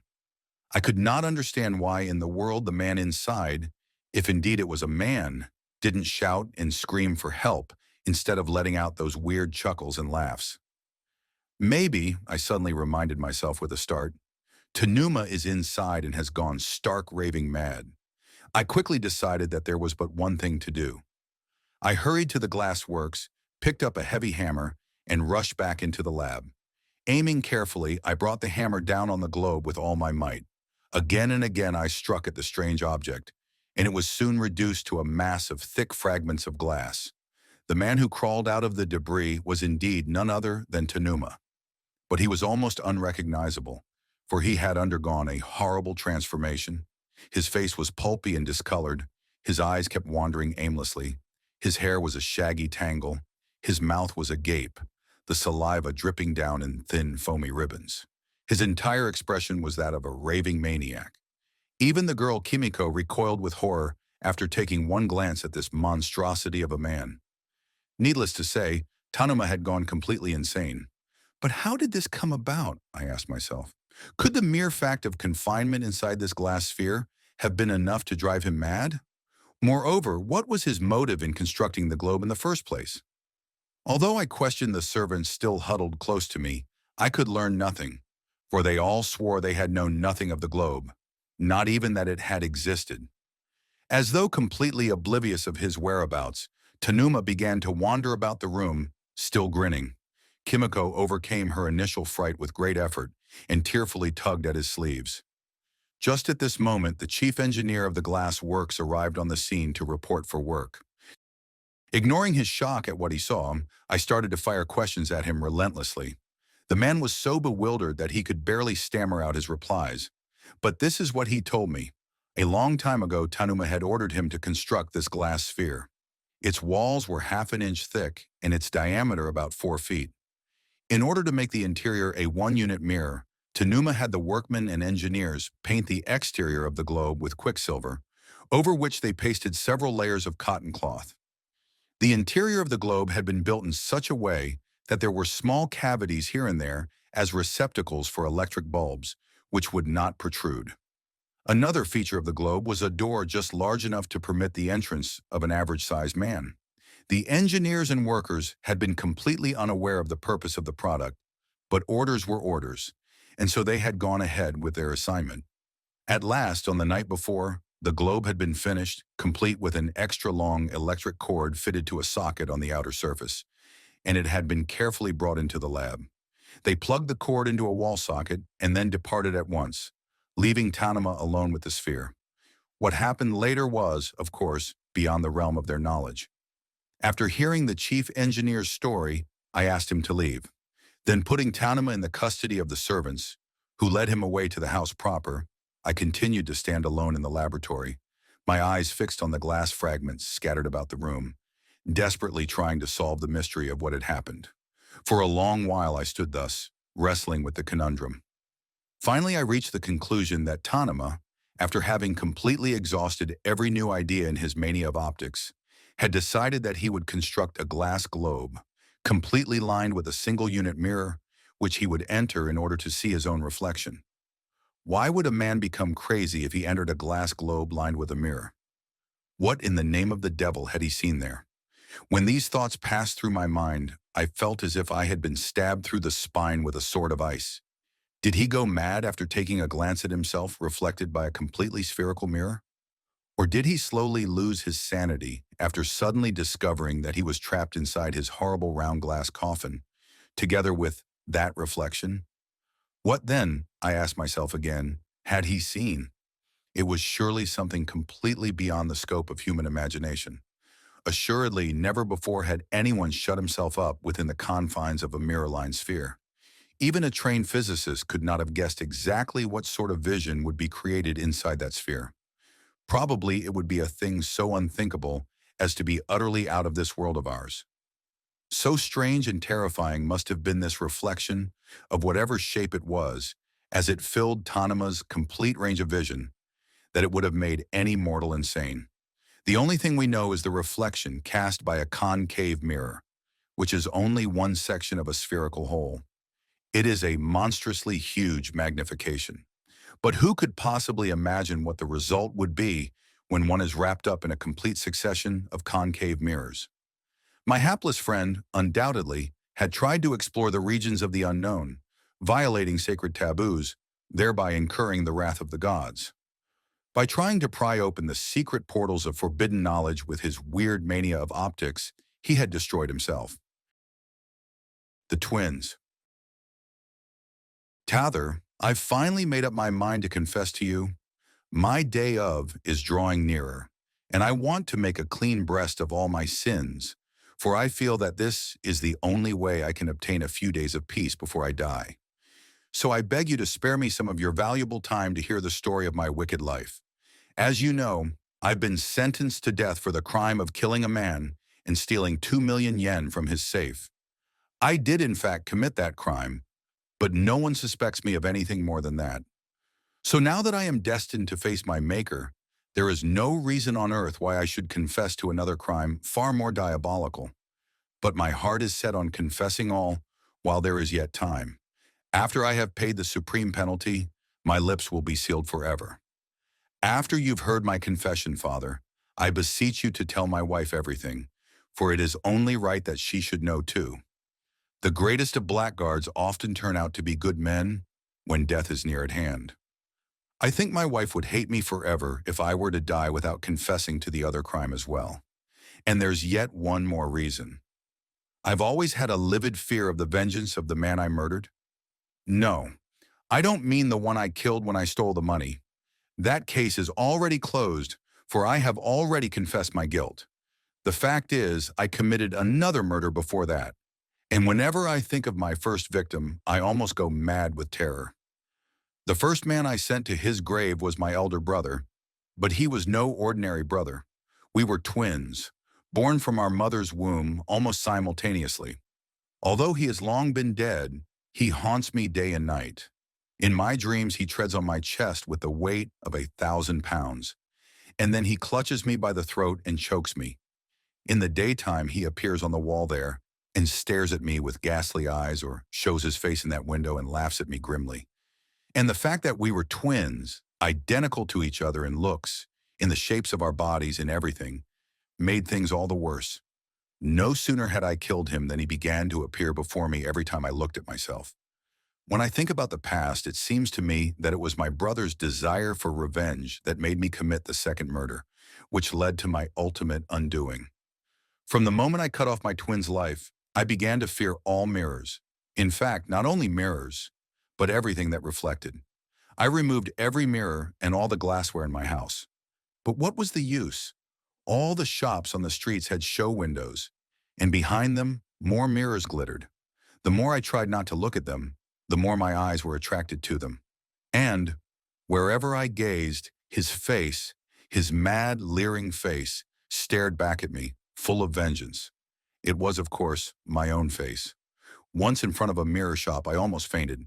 I could not understand why in the world the man inside, if indeed it was a man, didn't shout and scream for help instead of letting out those weird chuckles and laughs. Maybe, I suddenly reminded myself with a start, Tanuma is inside and has gone stark raving mad. I quickly decided that there was but one thing to do. I hurried to the glass works, picked up a heavy hammer, and rushed back into the lab. Aiming carefully, I brought the hammer down on the globe with all my might. Again and again I struck at the strange object, and it was soon reduced to a mass of thick fragments of glass. The man who crawled out of the debris was indeed none other than Tanuma. But he was almost unrecognizable, for he had undergone a horrible transformation. His face was pulpy and discolored, his eyes kept wandering aimlessly, his hair was a shaggy tangle, his mouth was agape, the saliva dripping down in thin, foamy ribbons. His entire expression was that of a raving maniac. Even the girl Kimiko recoiled with horror after taking one glance at this monstrosity of a man. Needless to say, Tanuma had gone completely insane. But how did this come about, I asked myself. Could the mere fact of confinement inside this glass sphere have been enough to drive him mad? Moreover, what was his motive in constructing the globe in the first place? Although I questioned the servants still huddled close to me, I could learn nothing, for they all swore they had known nothing of the globe, not even that it had existed. As though completely oblivious of his whereabouts, Tanuma began to wander about the room, still grinning. Kimiko overcame her initial fright with great effort and tearfully tugged at his sleeves. Just at this moment, the chief engineer of the glass works arrived on the scene to report for work. Ignoring his shock at what he saw, I started to fire questions at him relentlessly. The man was so bewildered that he could barely stammer out his replies. But this is what he told me. A long time ago, Tanuma had ordered him to construct this glass sphere. Its walls were half an inch thick and its diameter about 4 feet. In order to make the interior a one-unit mirror, Tanuma had the workmen and engineers paint the exterior of the globe with quicksilver, over which they pasted several layers of cotton cloth. The interior of the globe had been built in such a way that there were small cavities here and there as receptacles for electric bulbs, which would not protrude. Another feature of the globe was a door just large enough to permit the entrance of an average-sized man. The engineers and workers had been completely unaware of the purpose of the product, but orders were orders, and so they had gone ahead with their assignment. At last, on the night before, the globe had been finished, complete with an extra-long electric cord fitted to a socket on the outer surface, and it had been carefully brought into the lab. They plugged the cord into a wall socket and then departed at once, leaving Tanuma alone with the sphere. What happened later was, of course, beyond the realm of their knowledge. After hearing the chief engineer's story, I asked him to leave. Then putting Tanema in the custody of the servants, who led him away to the house proper, I continued to stand alone in the laboratory, my eyes fixed on the glass fragments scattered about the room, desperately trying to solve the mystery of what had happened. For a long while I stood thus, wrestling with the conundrum. Finally, I reached the conclusion that Tanema, after having completely exhausted every new idea in his mania of optics, had decided that he would construct a glass globe, completely lined with a single-unit mirror, which he would enter in order to see his own reflection. Why would a man become crazy if he entered a glass globe lined with a mirror? What in the name of the devil had he seen there? When these thoughts passed through my mind, I felt as if I had been stabbed through the spine with a sword of ice. Did he go mad after taking a glance at himself reflected by a completely spherical mirror? Or did he slowly lose his sanity after suddenly discovering that he was trapped inside his horrible round glass coffin, together with that reflection? What then, I asked myself again, had he seen? It was surely something completely beyond the scope of human imagination. Assuredly, never before had anyone shut himself up within the confines of a mirror-lined sphere. Even a trained physicist could not have guessed exactly what sort of vision would be created inside that sphere. Probably it would be a thing so unthinkable as to be utterly out of this world of ours. So strange and terrifying must have been this reflection of whatever shape it was, as it filled Tanema's complete range of vision, that it would have made any mortal insane. The only thing we know is the reflection cast by a concave mirror, which is only one section of a spherical whole. It is a monstrously huge magnification. But who could possibly imagine what the result would be when one is wrapped up in a complete succession of concave mirrors? My hapless friend, undoubtedly, had tried to explore the regions of the unknown, violating sacred taboos, thereby incurring the wrath of the gods. By trying to pry open the secret portals of forbidden knowledge with his weird mania of optics, he had destroyed himself. The twins. Tather, I've finally made up my mind to confess to you. My day of is drawing nearer, and I want to make a clean breast of all my sins, for I feel that this is the only way I can obtain a few days of peace before I die. So I beg you to spare me some of your valuable time to hear the story of my wicked life. As you know, I've been sentenced to death for the crime of killing a man and stealing 2 million yen from his safe. I did in fact commit that crime, but no one suspects me of anything more than that. So now that I am destined to face my maker, there is no reason on earth why I should confess to another crime far more diabolical. But my heart is set on confessing all while there is yet time. After I have paid the supreme penalty, my lips will be sealed forever. After you've heard my confession, Father, I beseech you to tell my wife everything, for it is only right that she should know too. The greatest of blackguards often turn out to be good men when death is near at hand. I think my wife would hate me forever if I were to die without confessing to the other crime as well. And there's yet one more reason. I've always had a livid fear of the vengeance of the man I murdered. No, I don't mean the one I killed when I stole the money. That case is already closed, for I have already confessed my guilt. The fact is, I committed another murder before that. And whenever I think of my first victim, I almost go mad with terror. The first man I sent to his grave was my elder brother, but he was no ordinary brother. We were twins, born from our mother's womb almost simultaneously. Although he has long been dead, he haunts me day and night. In my dreams, he treads on my chest with the weight of 1,000 pounds, and then he clutches me by the throat and chokes me. In the daytime, he appears on the wall there and stares at me with ghastly eyes, or shows his face in that window and laughs at me grimly. And the fact that we were twins, identical to each other in looks, in the shapes of our bodies, in everything, made things all the worse. No sooner had I killed him than he began to appear before me every time I looked at myself. When I think about the past, it seems to me that it was my brother's desire for revenge that made me commit the second murder, which led to my ultimate undoing. From the moment I cut off my twin's life, I began to fear all mirrors. In fact, not only mirrors, but everything that reflected. I removed every mirror and all the glassware in my house. But what was the use? All the shops on the streets had show windows, and behind them, more mirrors glittered. The more I tried not to look at them, the more my eyes were attracted to them. And, wherever I gazed, his face, his mad, leering face, stared back at me, full of vengeance. It was, of course, my own face. Once in front of a mirror shop, I almost fainted,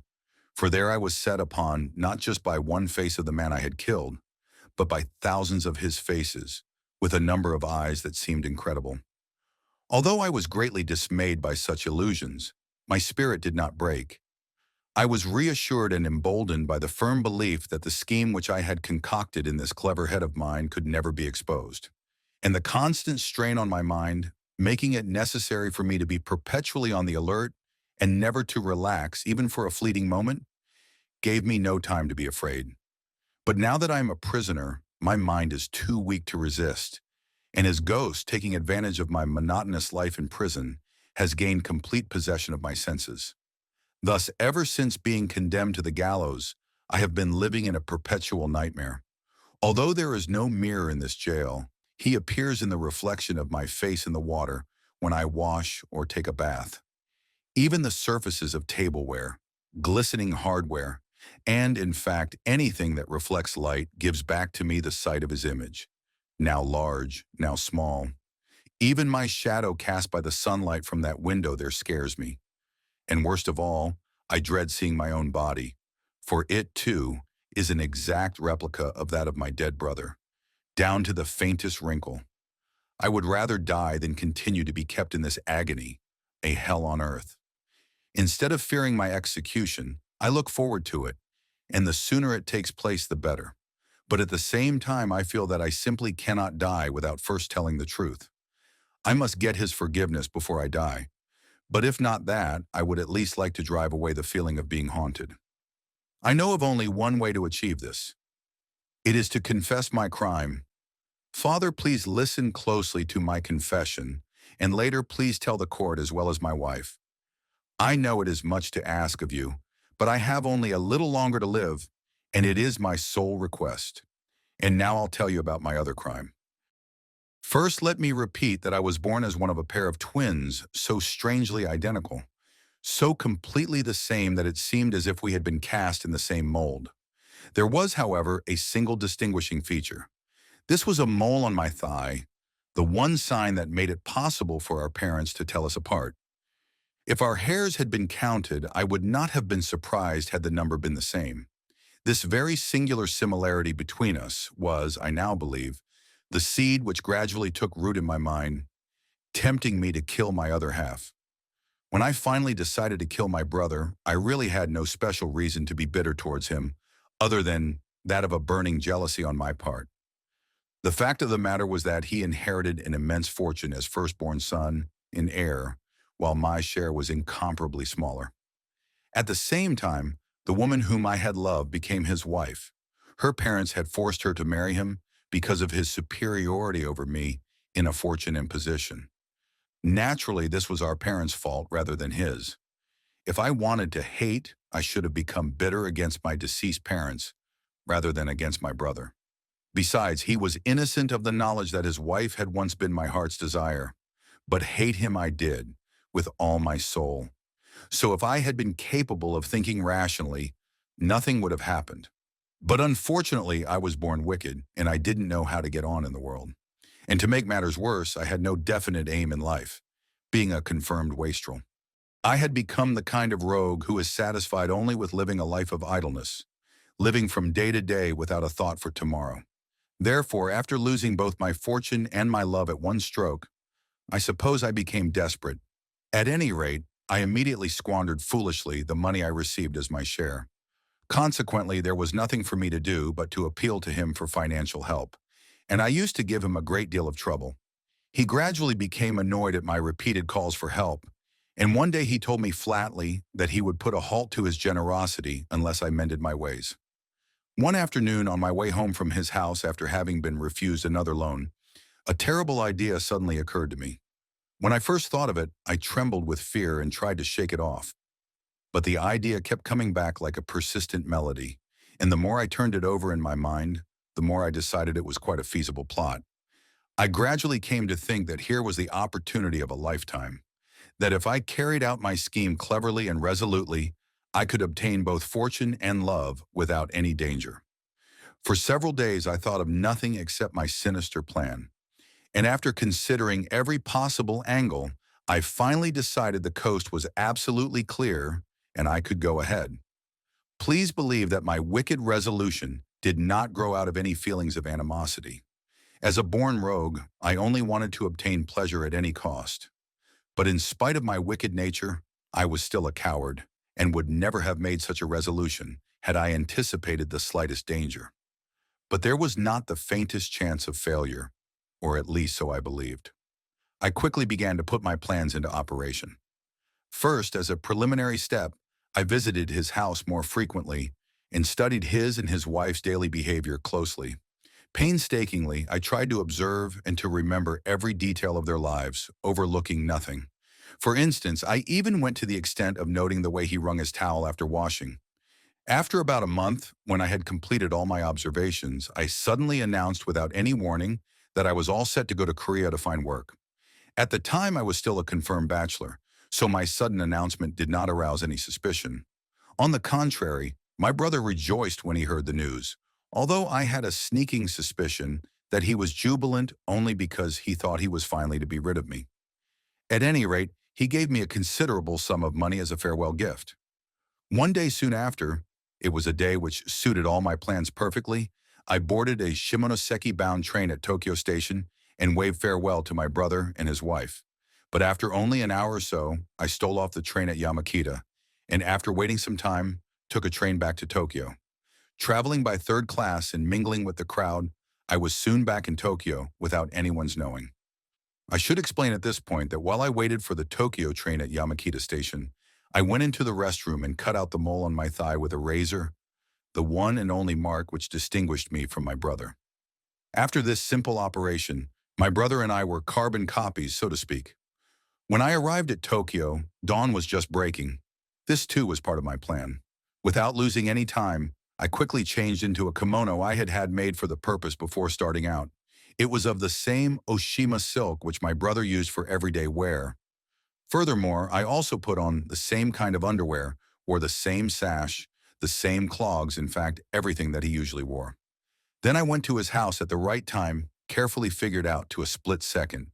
for there I was set upon not just by one face of the man I had killed, but by thousands of his faces, with a number of eyes that seemed incredible. Although I was greatly dismayed by such illusions, my spirit did not break. I was reassured and emboldened by the firm belief that the scheme which I had concocted in this clever head of mine could never be exposed. And the constant strain on my mind, making it necessary for me to be perpetually on the alert and never to relax, even for a fleeting moment, gave me no time to be afraid. But now that I am a prisoner, my mind is too weak to resist, and his ghost, taking advantage of my monotonous life in prison, has gained complete possession of my senses. Thus, ever since being condemned to the gallows, I have been living in a perpetual nightmare. Although there is no mirror in this jail, he appears in the reflection of my face in the water when I wash or take a bath. Even the surfaces of tableware, glistening hardware, and in fact anything that reflects light gives back to me the sight of his image, now large, now small. Even my shadow cast by the sunlight from that window there scares me. And worst of all, I dread seeing my own body, for it, too, is an exact replica of that of my dead brother, down to the faintest wrinkle. I would rather die than continue to be kept in this agony, a hell on earth. Instead of fearing my execution, I look forward to it, and the sooner it takes place, the better. But at the same time, I feel that I simply cannot die without first telling the truth. I must get his forgiveness before I die. But if not that, I would at least like to drive away the feeling of being haunted. I know of only one way to achieve this. It is to confess my crime. Father, please listen closely to my confession, and later please tell the court as well as my wife. I know it is much to ask of you, but I have only a little longer to live, and it is my sole request. And now I'll tell you about my other crime. First, let me repeat that I was born as one of a pair of twins so strangely identical, so completely the same that it seemed as if we had been cast in the same mold. There was, however, a single distinguishing feature. This was a mole on my thigh, the one sign that made it possible for our parents to tell us apart. If our hairs had been counted, I would not have been surprised had the number been the same. This very singular similarity between us was, I now believe, the seed which gradually took root in my mind, tempting me to kill my other half. When I finally decided to kill my brother, I really had no special reason to be bitter towards him, other than that of a burning jealousy on my part. The fact of the matter was that he inherited an immense fortune as firstborn son and heir, while my share was incomparably smaller. At the same time, the woman whom I had loved became his wife. Her parents had forced her to marry him because of his superiority over me in a fortune and position. Naturally, this was our parents' fault rather than his. If I wanted to hate, I should have become bitter against my deceased parents rather than against my brother. Besides, he was innocent of the knowledge that his wife had once been my heart's desire. But hate him I did, with all my soul. So if I had been capable of thinking rationally, nothing would have happened. But unfortunately, I was born wicked, and I didn't know how to get on in the world. And to make matters worse, I had no definite aim in life, being a confirmed wastrel. I had become the kind of rogue who is satisfied only with living a life of idleness, living from day to day without a thought for tomorrow. Therefore, after losing both my fortune and my love at one stroke, I suppose I became desperate. At any rate, I immediately squandered foolishly the money I received as my share. Consequently, there was nothing for me to do but to appeal to him for financial help, and I used to give him a great deal of trouble. He gradually became annoyed at my repeated calls for help, and one day he told me flatly that he would put a halt to his generosity unless I mended my ways. One afternoon, on my way home from his house after having been refused another loan, a terrible idea suddenly occurred to me. When I first thought of it, I trembled with fear and tried to shake it off. But the idea kept coming back like a persistent melody, and the more I turned it over in my mind, the more I decided it was quite a feasible plot. I gradually came to think that here was the opportunity of a lifetime, that if I carried out my scheme cleverly and resolutely, I could obtain both fortune and love without any danger. For several days, I thought of nothing except my sinister plan. And after considering every possible angle, I finally decided the coast was absolutely clear and I could go ahead. Please believe that my wicked resolution did not grow out of any feelings of animosity. As a born rogue, I only wanted to obtain pleasure at any cost. But in spite of my wicked nature, I was still a coward and would never have made such a resolution had I anticipated the slightest danger. But there was not the faintest chance of failure, or at least so I believed. I quickly began to put my plans into operation. First, as a preliminary step, I visited his house more frequently and studied his and his wife's daily behavior closely. Painstakingly, I tried to observe and to remember every detail of their lives, overlooking nothing. For instance, I even went to the extent of noting the way he wrung his towel after washing. After about a month, when I had completed all my observations, I suddenly announced without any warning that I was all set to go to Korea to find work. At the time, I was still a confirmed bachelor, so my sudden announcement did not arouse any suspicion. On the contrary, my brother rejoiced when he heard the news, although I had a sneaking suspicion that he was jubilant only because he thought he was finally to be rid of me. At any rate, he gave me a considerable sum of money as a farewell gift. One day soon after, it was a day which suited all my plans perfectly, I boarded a Shimonoseki-bound train at Tokyo Station and waved farewell to my brother and his wife. But after only an hour or so, I stole off the train at Yamakita, and after waiting some time, took a train back to Tokyo. Traveling by third class and mingling with the crowd, I was soon back in Tokyo without anyone's knowing. I should explain at this point that while I waited for the Tokyo train at Yamakita Station, I went into the restroom and cut out the mole on my thigh with a razor, the one and only mark which distinguished me from my brother. After this simple operation, my brother and I were carbon copies, so to speak. When I arrived at Tokyo, dawn was just breaking. This too was part of my plan. Without losing any time, I quickly changed into a kimono I had had made for the purpose before starting out. It was of the same Oshima silk which my brother used for everyday wear. Furthermore, I also put on the same kind of underwear, wore the same sash, the same clogs, in fact, everything that he usually wore. Then I went to his house at the right time, carefully figured out to a split second.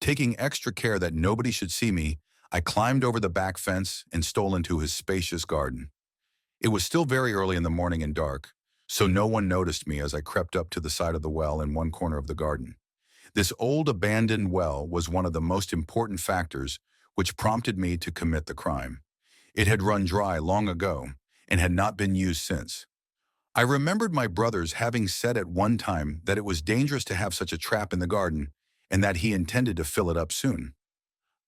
Taking extra care that nobody should see me, I climbed over the back fence and stole into his spacious garden. It was still very early in the morning and dark, so no one noticed me as I crept up to the side of the well in one corner of the garden. This old abandoned well was one of the most important factors which prompted me to commit the crime. It had run dry long ago and had not been used since. I remembered my brothers having said at one time that it was dangerous to have such a trap in the garden and that he intended to fill it up soon.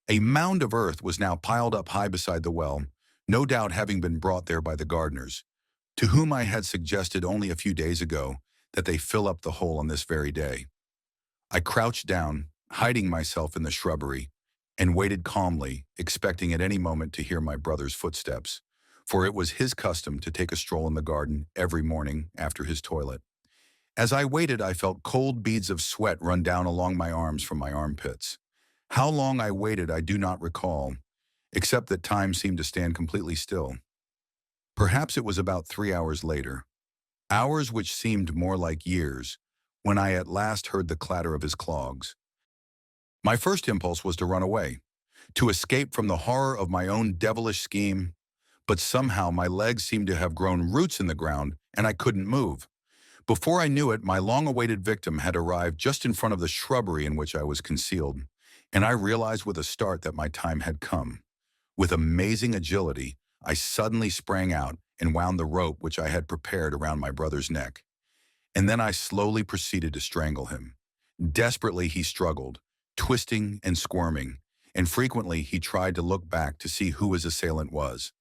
A mound of earth was now piled up high beside the well, no doubt having been brought there by the gardeners, to whom I had suggested only a few days ago that they fill up the hole on this very day. I crouched down, hiding myself in the shrubbery, and waited calmly, expecting at any moment to hear my brother's footsteps, for it was his custom to take a stroll in the garden every morning after his toilet. As I waited, I felt cold beads of sweat run down along my arms from my armpits. How long I waited I do not recall, except that time seemed to stand completely still. Perhaps it was about 3 hours later, hours which seemed more like years, when I at last heard the clatter of his clogs. My first impulse was to run away, to escape from the horror of my own devilish scheme, but somehow my legs seemed to have grown roots in the ground and I couldn't move. Before I knew it, my long-awaited victim had arrived just in front of the shrubbery in which I was concealed, and I realized with a start that my time had come. With amazing agility, I suddenly sprang out and wound the rope which I had prepared around my brother's neck. And then I slowly proceeded to strangle him. Desperately he struggled, twisting and squirming, and frequently he tried to look back to see who his assailant was.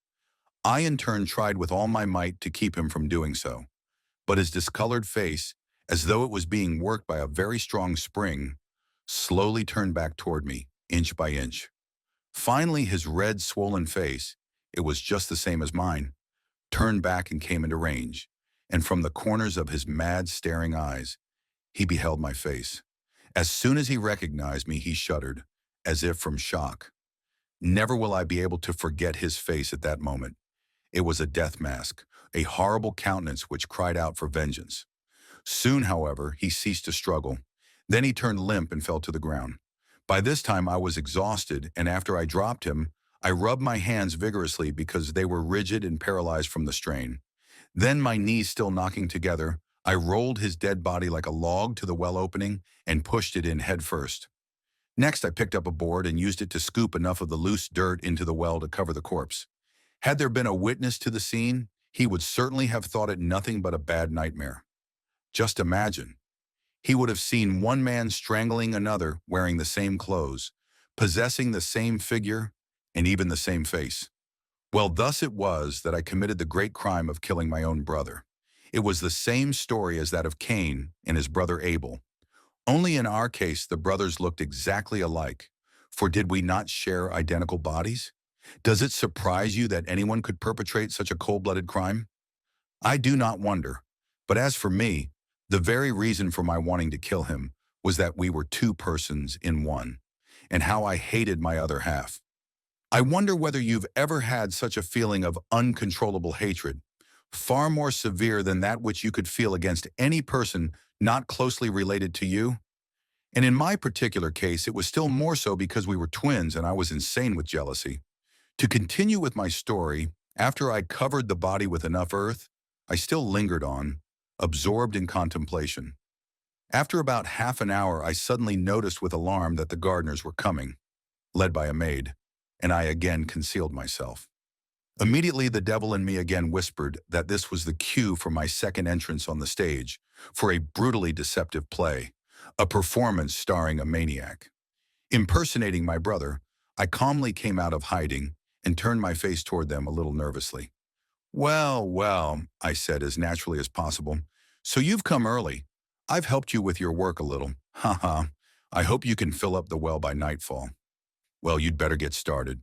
I in turn tried with all my might to keep him from doing so, but his discolored face, as though it was being worked by a very strong spring, slowly turned back toward me, inch by inch. Finally, his red, swollen face, it was just the same as mine, turned back and came into range, and from the corners of his mad, staring eyes, he beheld my face. As soon as he recognized me, he shuddered, as if from shock. Never will I be able to forget his face at that moment. It was a death mask, a horrible countenance which cried out for vengeance. Soon, however, he ceased to struggle. Then he turned limp and fell to the ground. By this time, I was exhausted, and after I dropped him, I rubbed my hands vigorously because they were rigid and paralyzed from the strain. Then, my knees still knocking together, I rolled his dead body like a log to the well opening and pushed it in head first. Next, I picked up a board and used it to scoop enough of the loose dirt into the well to cover the corpse. Had there been a witness to the scene, he would certainly have thought it nothing but a bad nightmare. Just imagine. He would have seen one man strangling another wearing the same clothes, possessing the same figure, and even the same face. Well, thus it was that I committed the great crime of killing my own brother. It was the same story as that of Cain and his brother Abel. Only in our case, the brothers looked exactly alike. For did we not share identical bodies? Does it surprise you that anyone could perpetrate such a cold-blooded crime? I do not wonder. But as for me, the very reason for my wanting to kill him was that we were two persons in one, and how I hated my other half. I wonder whether you've ever had such a feeling of uncontrollable hatred, far more severe than that which you could feel against any person not closely related to you. And in my particular case, it was still more so because we were twins and I was insane with jealousy. To continue with my story, after I covered the body with enough earth, I still lingered on, absorbed in contemplation. After about half an hour, I suddenly noticed with alarm that the gardeners were coming, led by a maid, and I again concealed myself. Immediately, the devil in me again whispered that this was the cue for my second entrance on the stage, for a brutally deceptive play, a performance starring a maniac. Impersonating my brother, I calmly came out of hiding and turned my face toward them a little nervously. "Well, well," I said as naturally as possible, "so you've come early. I've helped you with your work a little. Ha ha. I hope you can fill up the well by nightfall. Well, you'd better get started."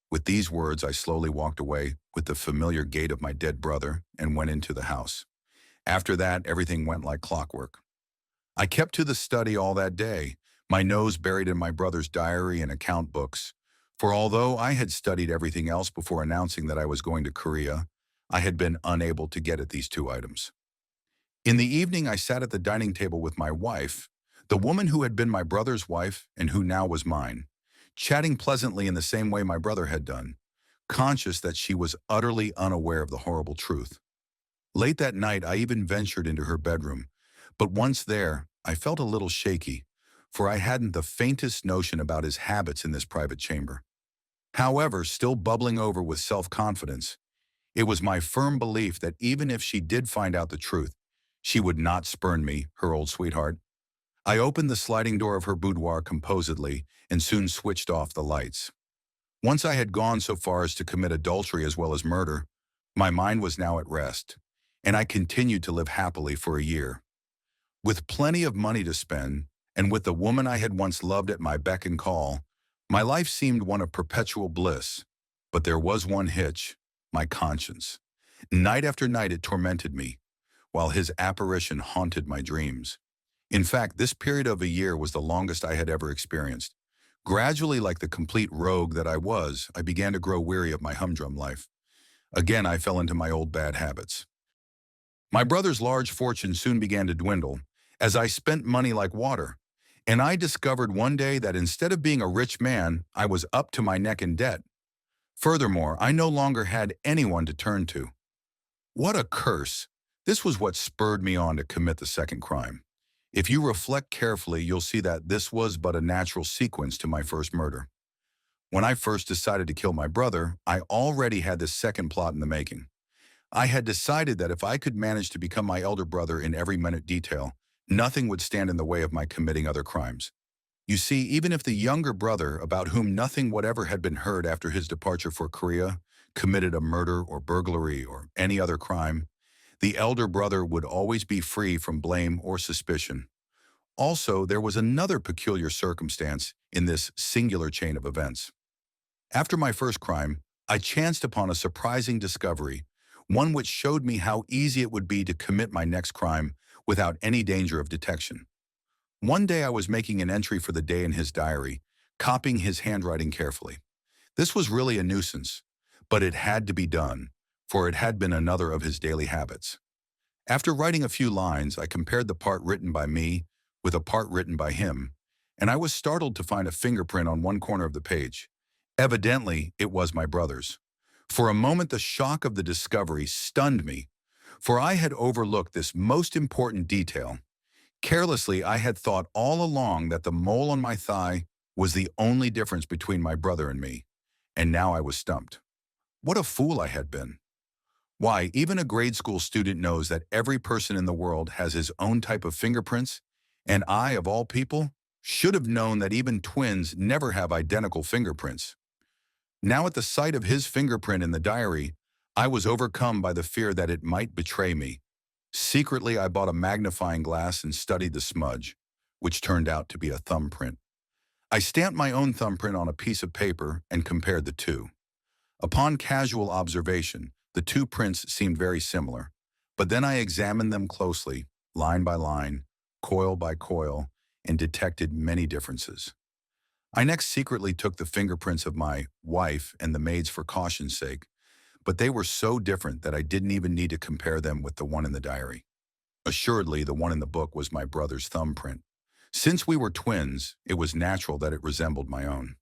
With these words, I slowly walked away with the familiar gait of my dead brother and went into the house. After that, everything went like clockwork. I kept to the study all that day, my nose buried in my brother's diary and account books, for although I had studied everything else before announcing that I was going to Korea, I had been unable to get at these two items. In the evening, I sat at the dining table with my wife, the woman who had been my brother's wife and who now was mine, chatting pleasantly in the same way my brother had done, conscious that she was utterly unaware of the horrible truth. Late that night, I even ventured into her bedroom, but once there, I felt a little shaky, for I hadn't the faintest notion about his habits in this private chamber. However, still bubbling over with self-confidence, it was my firm belief that even if she did find out the truth, she would not spurn me, her old sweetheart. I opened the sliding door of her boudoir composedly and soon switched off the lights. Once I had gone so far as to commit adultery as well as murder, my mind was now at rest, and I continued to live happily for a year. With plenty of money to spend, and with the woman I had once loved at my beck and call, my life seemed one of perpetual bliss. But there was one hitch, my conscience. Night after night it tormented me, while his apparition haunted my dreams. In fact, this period of a year was the longest I had ever experienced. Gradually, like the complete rogue that I was, I began to grow weary of my humdrum life. Again, I fell into my old bad habits. My brother's large fortune soon began to dwindle, as I spent money like water, and I discovered one day that instead of being a rich man, I was up to my neck in debt. Furthermore, I no longer had anyone to turn to. What a curse! This was what spurred me on to commit the second crime. If you reflect carefully, you'll see that this was but a natural sequence to my first murder. When I first decided to kill my brother, I already had this second plot in the making. I had decided that if I could manage to become my elder brother in every minute detail, nothing would stand in the way of my committing other crimes. You see, even if the younger brother, about whom nothing whatever had been heard after his departure for Korea, committed a murder or burglary or any other crime, the elder brother would always be free from blame or suspicion. Also, there was another peculiar circumstance in this singular chain of events. After my first crime, I chanced upon a surprising discovery, one which showed me how easy it would be to commit my next crime without any danger of detection. One day I was making an entry for the day in his diary, copying his handwriting carefully. This was really a nuisance, but it had to be done, for it had been another of his daily habits. After writing a few lines, I compared the part written by me with a part written by him, and I was startled to find a fingerprint on one corner of the page. Evidently, it was my brother's. For a moment, the shock of the discovery stunned me, for I had overlooked this most important detail. Carelessly, I had thought all along that the mole on my thigh was the only difference between my brother and me, and now I was stumped. What a fool I had been. Why, even a grade school student knows that every person in the world has his own type of fingerprints, and I, of all people, should have known that even twins never have identical fingerprints. Now at the sight of his fingerprint in the diary, I was overcome by the fear that it might betray me. Secretly, I bought a magnifying glass and studied the smudge, which turned out to be a thumbprint. I stamped my own thumbprint on a piece of paper and compared the two. Upon casual observation, the two prints seemed very similar, but then I examined them closely, line by line, coil by coil, and detected many differences. I next secretly took the fingerprints of my wife and the maids for caution's sake, but they were so different that I didn't even need to compare them with the one in the diary. Assuredly, the one in the book was my brother's thumbprint. Since we were twins, it was natural that it resembled my own.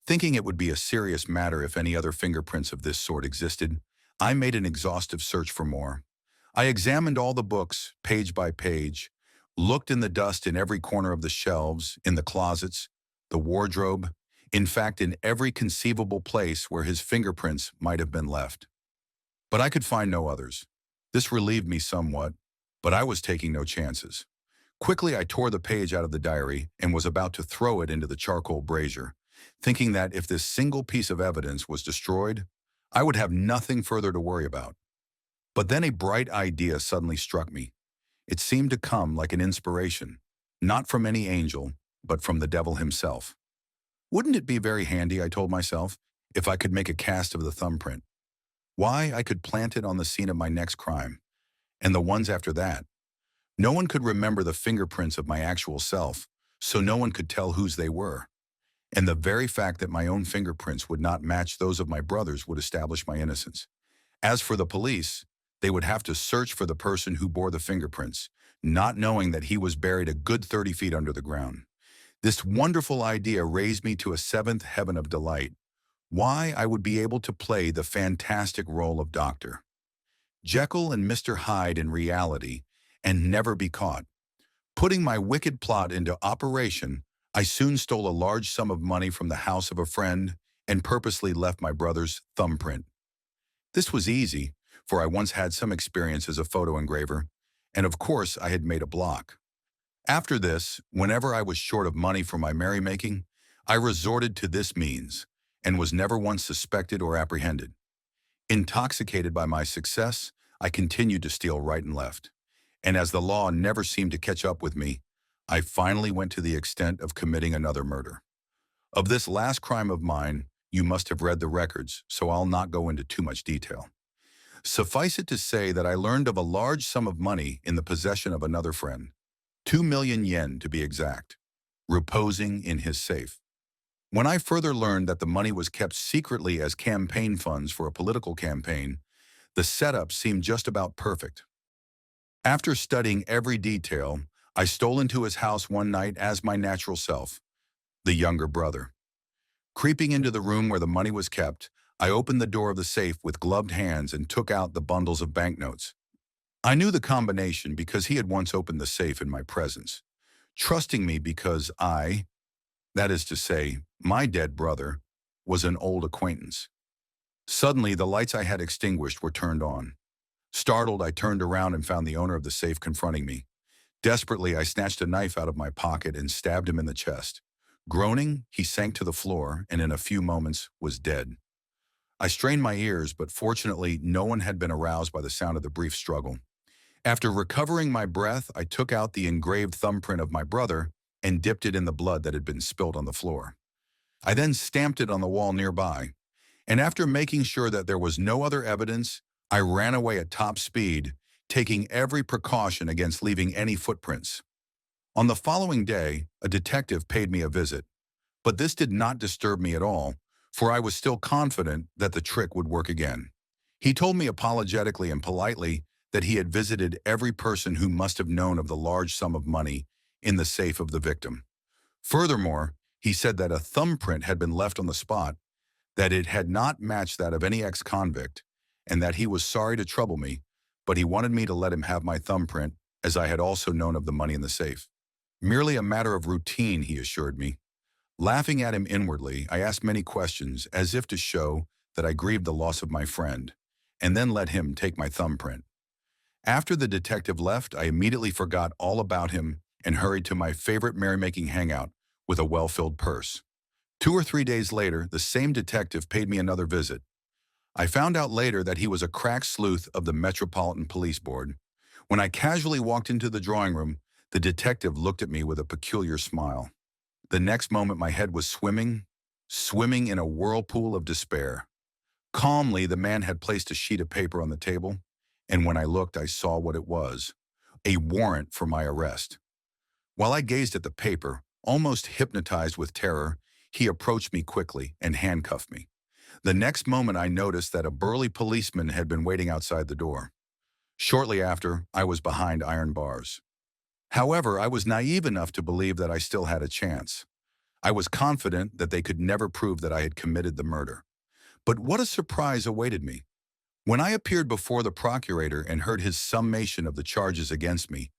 Thinking it would be a serious matter if any other fingerprints of this sort existed, I made an exhaustive search for more. I examined all the books, page by page, looked in the dust in every corner of the shelves, in the closets, the wardrobe, in fact, in every conceivable place where his fingerprints might have been left. But I could find no others. This relieved me somewhat, but I was taking no chances. Quickly, I tore the page out of the diary and was about to throw it into the charcoal brazier, thinking that if this single piece of evidence was destroyed, I would have nothing further to worry about. But then a bright idea suddenly struck me. It seemed to come like an inspiration, not from any angel, but from the devil himself. Wouldn't it be very handy, I told myself, if I could make a cast of the thumbprint? Why, I could plant it on the scene of my next crime, and the ones after that. No one could remember the fingerprints of my actual self, so no one could tell whose they were. And the very fact that my own fingerprints would not match those of my brother's would establish my innocence. As for the police, they would have to search for the person who bore the fingerprints, not knowing that he was buried a good 30 feet under the ground. This wonderful idea raised me to a seventh heaven of delight. Why, I would be able to play the fantastic role of Dr. Jekyll and Mr. Hyde in reality and never be caught. Putting my wicked plot into operation, I soon stole a large sum of money from the house of a friend and purposely left my brother's thumbprint. This was easy, for I once had some experience as a photo engraver, and of course I had made a block. After this, whenever I was short of money for my merrymaking, I resorted to this means, and was never once suspected or apprehended. Intoxicated by my success, I continued to steal right and left. And as the law never seemed to catch up with me, I finally went to the extent of committing another murder. Of this last crime of mine, you must have read the records, so I'll not go into too much detail. Suffice it to say that I learned of a large sum of money in the possession of another friend, 2 million yen to be exact, reposing in his safe. When I further learned that the money was kept secretly as campaign funds for a political campaign, the setup seemed just about perfect. After studying every detail, I stole into his house one night as my natural self, the younger brother. Creeping into the room where the money was kept, I opened the door of the safe with gloved hands and took out the bundles of banknotes. I knew the combination because he had once opened the safe in my presence, trusting me because that is to say, my dead brother, was an old acquaintance. Suddenly, the lights I had extinguished were turned on. Startled, I turned around and found the owner of the safe confronting me. Desperately, I snatched a knife out of my pocket and stabbed him in the chest. Groaning, he sank to the floor and in a few moments was dead. I strained my ears, but fortunately, no one had been aroused by the sound of the brief struggle. After recovering my breath, I took out the engraved thumbprint of my brother and dipped it in the blood that had been spilled on the floor. I then stamped it on the wall nearby, and after making sure that there was no other evidence, I ran away at top speed, taking every precaution against leaving any footprints. On the following day, a detective paid me a visit, but this did not disturb me at all, for I was still confident that the trick would work again. He told me apologetically and politely that he had visited every person who must have known of the large sum of money in the safe of the victim. Furthermore, he said that a thumbprint had been left on the spot, that it had not matched that of any ex-convict, and that he was sorry to trouble me, but he wanted me to let him have my thumbprint, as I had also known of the money in the safe. Merely a matter of routine, he assured me. Laughing at him inwardly, I asked many questions, as if to show that I grieved the loss of my friend, and then let him take my thumbprint. After the detective left, I immediately forgot all about him and hurried to my favorite merrymaking hangout with a well-filled purse. 2 or 3 days later, the same detective paid me another visit. I found out later that he was a crack sleuth of the Metropolitan Police Board. When I casually walked into the drawing room, the detective looked at me with a peculiar smile. The next moment my head was swimming in a whirlpool of despair. Calmly, the man had placed a sheet of paper on the table, and when I looked, I saw what it was: a warrant for my arrest. While I gazed at the paper, almost hypnotized with terror, he approached me quickly and handcuffed me. The next moment I noticed that a burly policeman had been waiting outside the door. Shortly after, I was behind iron bars. However, I was naive enough to believe that I still had a chance. I was confident that they could never prove that I had committed the murder. But what a surprise awaited me. When I appeared before the procurator and heard his summation of the charges against me,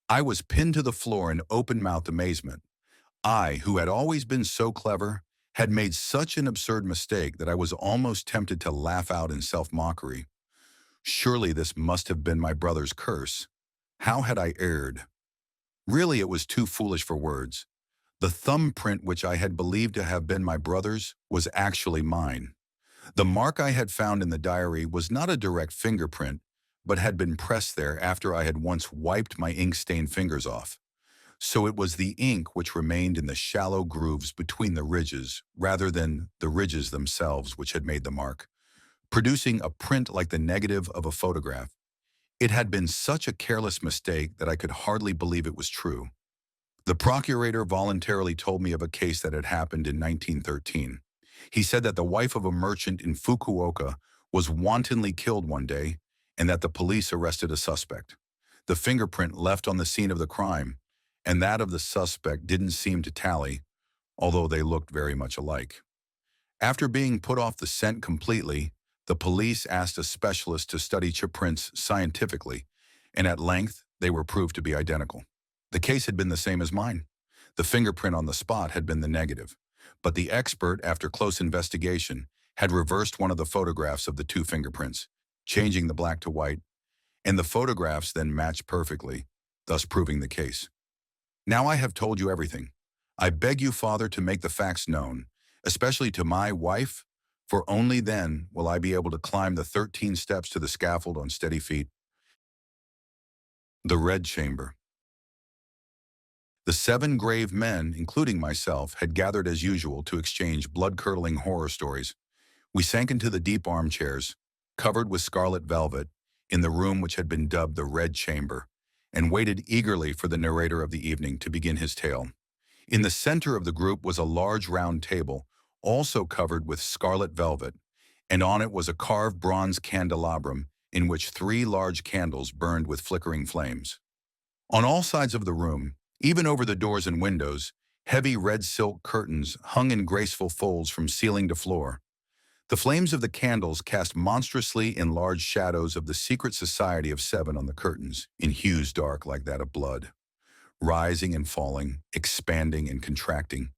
I was pinned to the floor in open-mouthed amazement. I, who had always been so clever, had made such an absurd mistake that I was almost tempted to laugh out in self-mockery. Surely this must have been my brother's curse. How had I erred? Really, it was too foolish for words. The thumbprint which I had believed to have been my brother's was actually mine. The mark I had found in the diary was not a direct fingerprint, but had been pressed there after I had once wiped my ink-stained fingers off. So it was the ink which remained in the shallow grooves between the ridges, rather than the ridges themselves which had made the mark, producing a print like the negative of a photograph. It had been such a careless mistake that I could hardly believe it was true. The procurator voluntarily told me of a case that had happened in 1913. He said that the wife of a merchant in Fukuoka was wantonly killed one day, and that the police arrested a suspect. The fingerprint left on the scene of the crime and that of the suspect didn't seem to tally, although they looked very much alike. After being put off the scent completely, the police asked a specialist to study prints scientifically, and at length they were proved to be identical. The case had been the same as mine. The fingerprint on the spot had been the negative, but the expert, after close investigation, had reversed one of the photographs of the two fingerprints, changing the black to white, and the photographs then matched perfectly, thus proving the case. Now I have told you everything. I beg you, Father, to make the facts known, especially to my wife, for only then will I be able to climb the 13 steps to the scaffold on steady feet. The Red Chamber. The 7 grave men, including myself, had gathered as usual to exchange blood-curdling horror stories. We sank into the deep armchairs, covered with scarlet velvet, in the room which had been dubbed the Red Chamber, and waited eagerly for the narrator of the evening to begin his tale. In the center of the group was a large round table, also covered with scarlet velvet, and on it was a carved bronze candelabrum in which 3 large candles burned with flickering flames. On all sides of the room, even over the doors and windows, heavy red silk curtains hung in graceful folds from ceiling to floor. The flames of the candles cast monstrously enlarged shadows of the secret society of 7 on the curtains, in hues dark like that of blood. Rising and falling, expanding and contracting,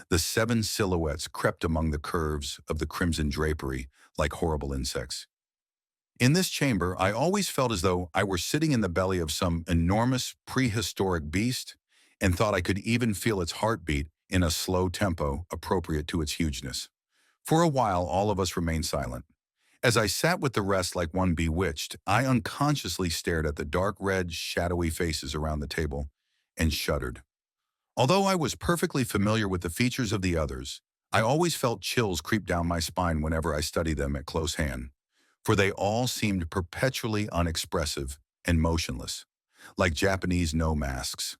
the 7 silhouettes crept among the curves of the crimson drapery like horrible insects. In this chamber, I always felt as though I were sitting in the belly of some enormous prehistoric beast, and thought I could even feel its heartbeat in a slow tempo appropriate to its hugeness. For a while, all of us remained silent. As I sat with the rest like one bewitched, I unconsciously stared at the dark red, shadowy faces around the table and shuddered. Although I was perfectly familiar with the features of the others, I always felt chills creep down my spine whenever I studied them at close hand, for they all seemed perpetually unexpressive and motionless, like Japanese no masks.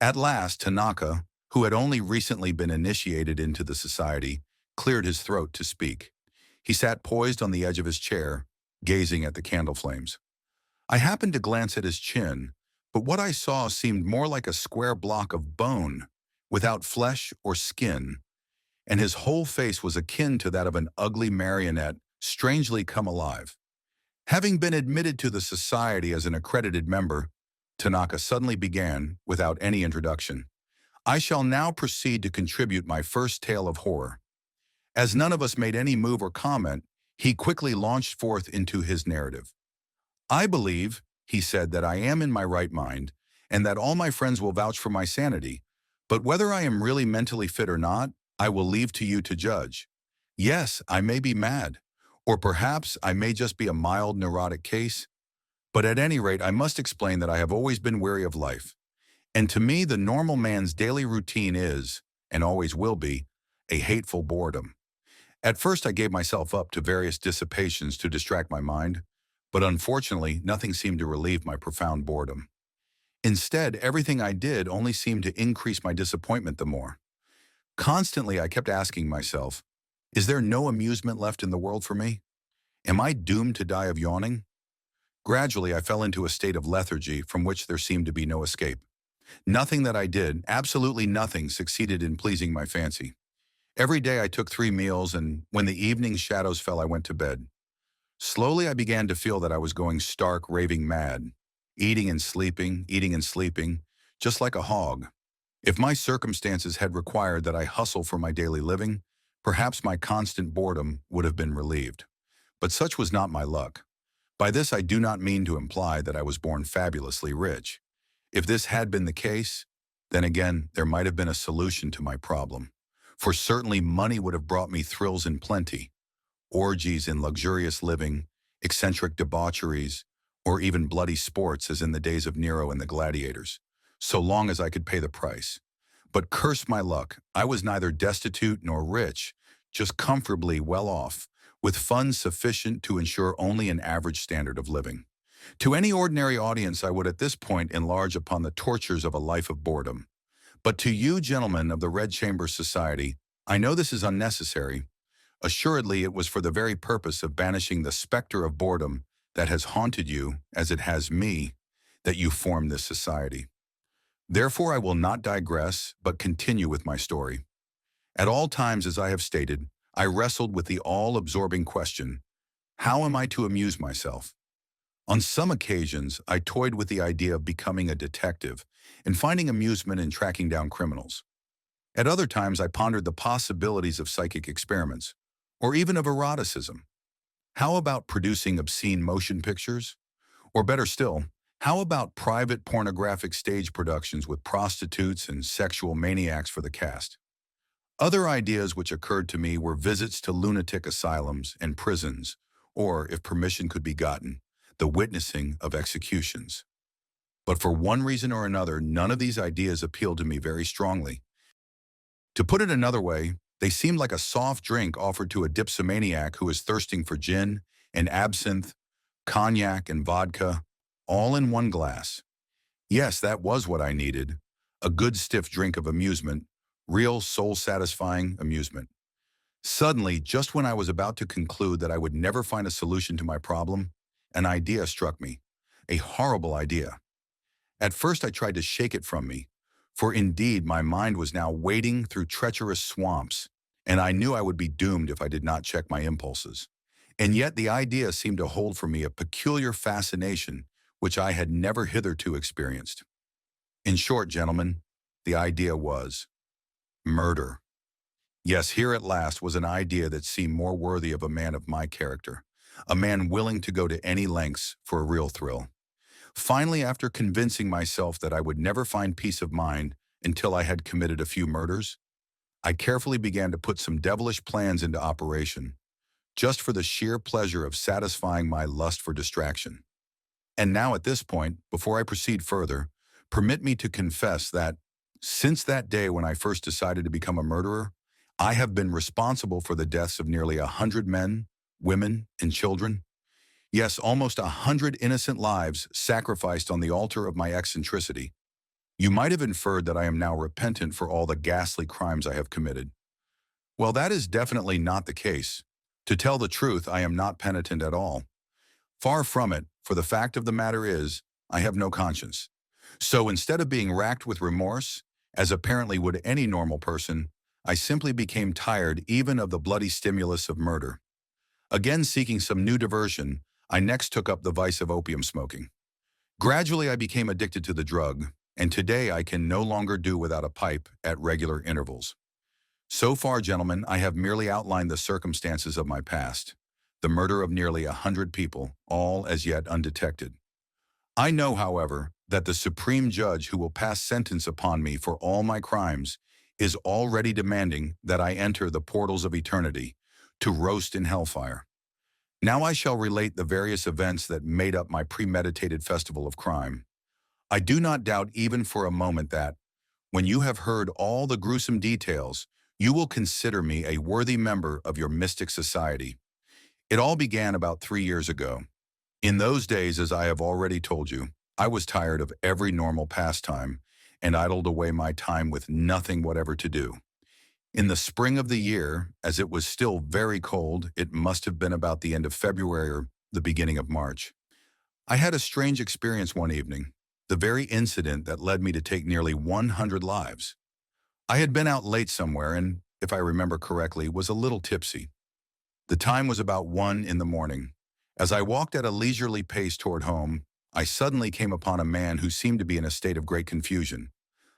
At last, Tanaka, who had only recently been initiated into the society, cleared his throat to speak. He sat poised on the edge of his chair, gazing at the candle flames. I happened to glance at his chin, but what I saw seemed more like a square block of bone, without flesh or skin, and his whole face was akin to that of an ugly marionette, strangely come alive. Having been admitted to the society as an accredited member, Tanaka suddenly began, without any introduction. I shall now proceed to contribute my first tale of horror. As none of us made any move or comment, he quickly launched forth into his narrative. I believe, he said, that I am in my right mind, and that all my friends will vouch for my sanity, but whether I am really mentally fit or not, I will leave to you to judge. Yes, I may be mad, or perhaps I may just be a mild neurotic case, but at any rate I must explain that I have always been weary of life, and to me the normal man's daily routine is, and always will be, a hateful boredom. At first I gave myself up to various dissipations to distract my mind, but unfortunately nothing seemed to relieve my profound boredom. Instead, everything I did only seemed to increase my disappointment the more. Constantly I kept asking myself, is there no amusement left in the world for me? Am I doomed to die of yawning? Gradually I fell into a state of lethargy from which there seemed to be no escape. Nothing that I did, absolutely nothing, succeeded in pleasing my fancy. Every day I took 3 meals, and when the evening shadows fell I went to bed. Slowly I began to feel that I was going stark, raving mad, eating and sleeping, just like a hog. If my circumstances had required that I hustle for my daily living, perhaps my constant boredom would have been relieved. But such was not my luck. By this I do not mean to imply that I was born fabulously rich. If this had been the case, then again there might have been a solution to my problem. For certainly money would have brought me thrills in plenty, orgies in luxurious living, eccentric debaucheries, or even bloody sports as in the days of Nero and the gladiators, so long as I could pay the price. But curse my luck, I was neither destitute nor rich, just comfortably well off, with funds sufficient to ensure only an average standard of living. To any ordinary audience I would at this point enlarge upon the tortures of a life of boredom. But to you, gentlemen of the Red Chamber Society, I know this is unnecessary. Assuredly, it was for the very purpose of banishing the specter of boredom that has haunted you, as it has me, that you formed this society. Therefore, I will not digress, but continue with my story. At all times, as I have stated, I wrestled with the all-absorbing question, how am I to amuse myself? On some occasions, I toyed with the idea of becoming a detective and finding amusement in tracking down criminals. At other times, I pondered the possibilities of psychic experiments, or even of eroticism. How about producing obscene motion pictures? Or better still, how about private pornographic stage productions with prostitutes and sexual maniacs for the cast? Other ideas which occurred to me were visits to lunatic asylums and prisons, or, if permission could be gotten, the witnessing of executions. But for one reason or another, none of these ideas appealed to me very strongly. To put it another way, they seemed like a soft drink offered to a dipsomaniac who is thirsting for gin and absinthe, cognac and vodka, all in one glass. Yes, that was what I needed, a good stiff drink of amusement, real soul-satisfying amusement. Suddenly, just when I was about to conclude that I would never find a solution to my problem, an idea struck me, a horrible idea. At first I tried to shake it from me, for indeed my mind was now wading through treacherous swamps, and I knew I would be doomed if I did not check my impulses. And yet the idea seemed to hold for me a peculiar fascination which I had never hitherto experienced. In short, gentlemen, the idea was murder. Yes, here at last was an idea that seemed more worthy of a man of my character, a man willing to go to any lengths for a real thrill. Finally, after convincing myself that I would never find peace of mind until I had committed a few murders, I carefully began to put some devilish plans into operation, just for the sheer pleasure of satisfying my lust for distraction. And now at this point, before I proceed further, permit me to confess that, since that day when I first decided to become a murderer, I have been responsible for the deaths of nearly 100 men, women, and children. Yes, almost 100 innocent lives sacrificed on the altar of my eccentricity. You might have inferred that I am now repentant for all the ghastly crimes I have committed. Well, that is definitely not the case. To tell the truth, I am not penitent at all. Far from it, for the fact of the matter is, I have no conscience. So instead of being racked with remorse, as apparently would any normal person, I simply became tired even of the bloody stimulus of murder. Again seeking some new diversion, I next took up the vice of opium smoking. Gradually I became addicted to the drug, and today I can no longer do without a pipe at regular intervals. So far, gentlemen, I have merely outlined the circumstances of my past, the murder of nearly 100 people, all as yet undetected. I know, however, that the supreme judge who will pass sentence upon me for all my crimes is already demanding that I enter the portals of eternity to roast in hellfire. Now I shall relate the various events that made up my premeditated festival of crime. I do not doubt even for a moment that, when you have heard all the gruesome details, you will consider me a worthy member of your mystic society. It all began about 3 years ago. In those days, as I have already told you, I was tired of every normal pastime and idled away my time with nothing whatever to do. In the spring of the year, as it was still very cold, it must have been about the end of February or the beginning of March, I had a strange experience one evening, the very incident that led me to take nearly 100 lives. I had been out late somewhere and, if I remember correctly, was a little tipsy. The time was about 1 in the morning. As I walked at a leisurely pace toward home, I suddenly came upon a man who seemed to be in a state of great confusion.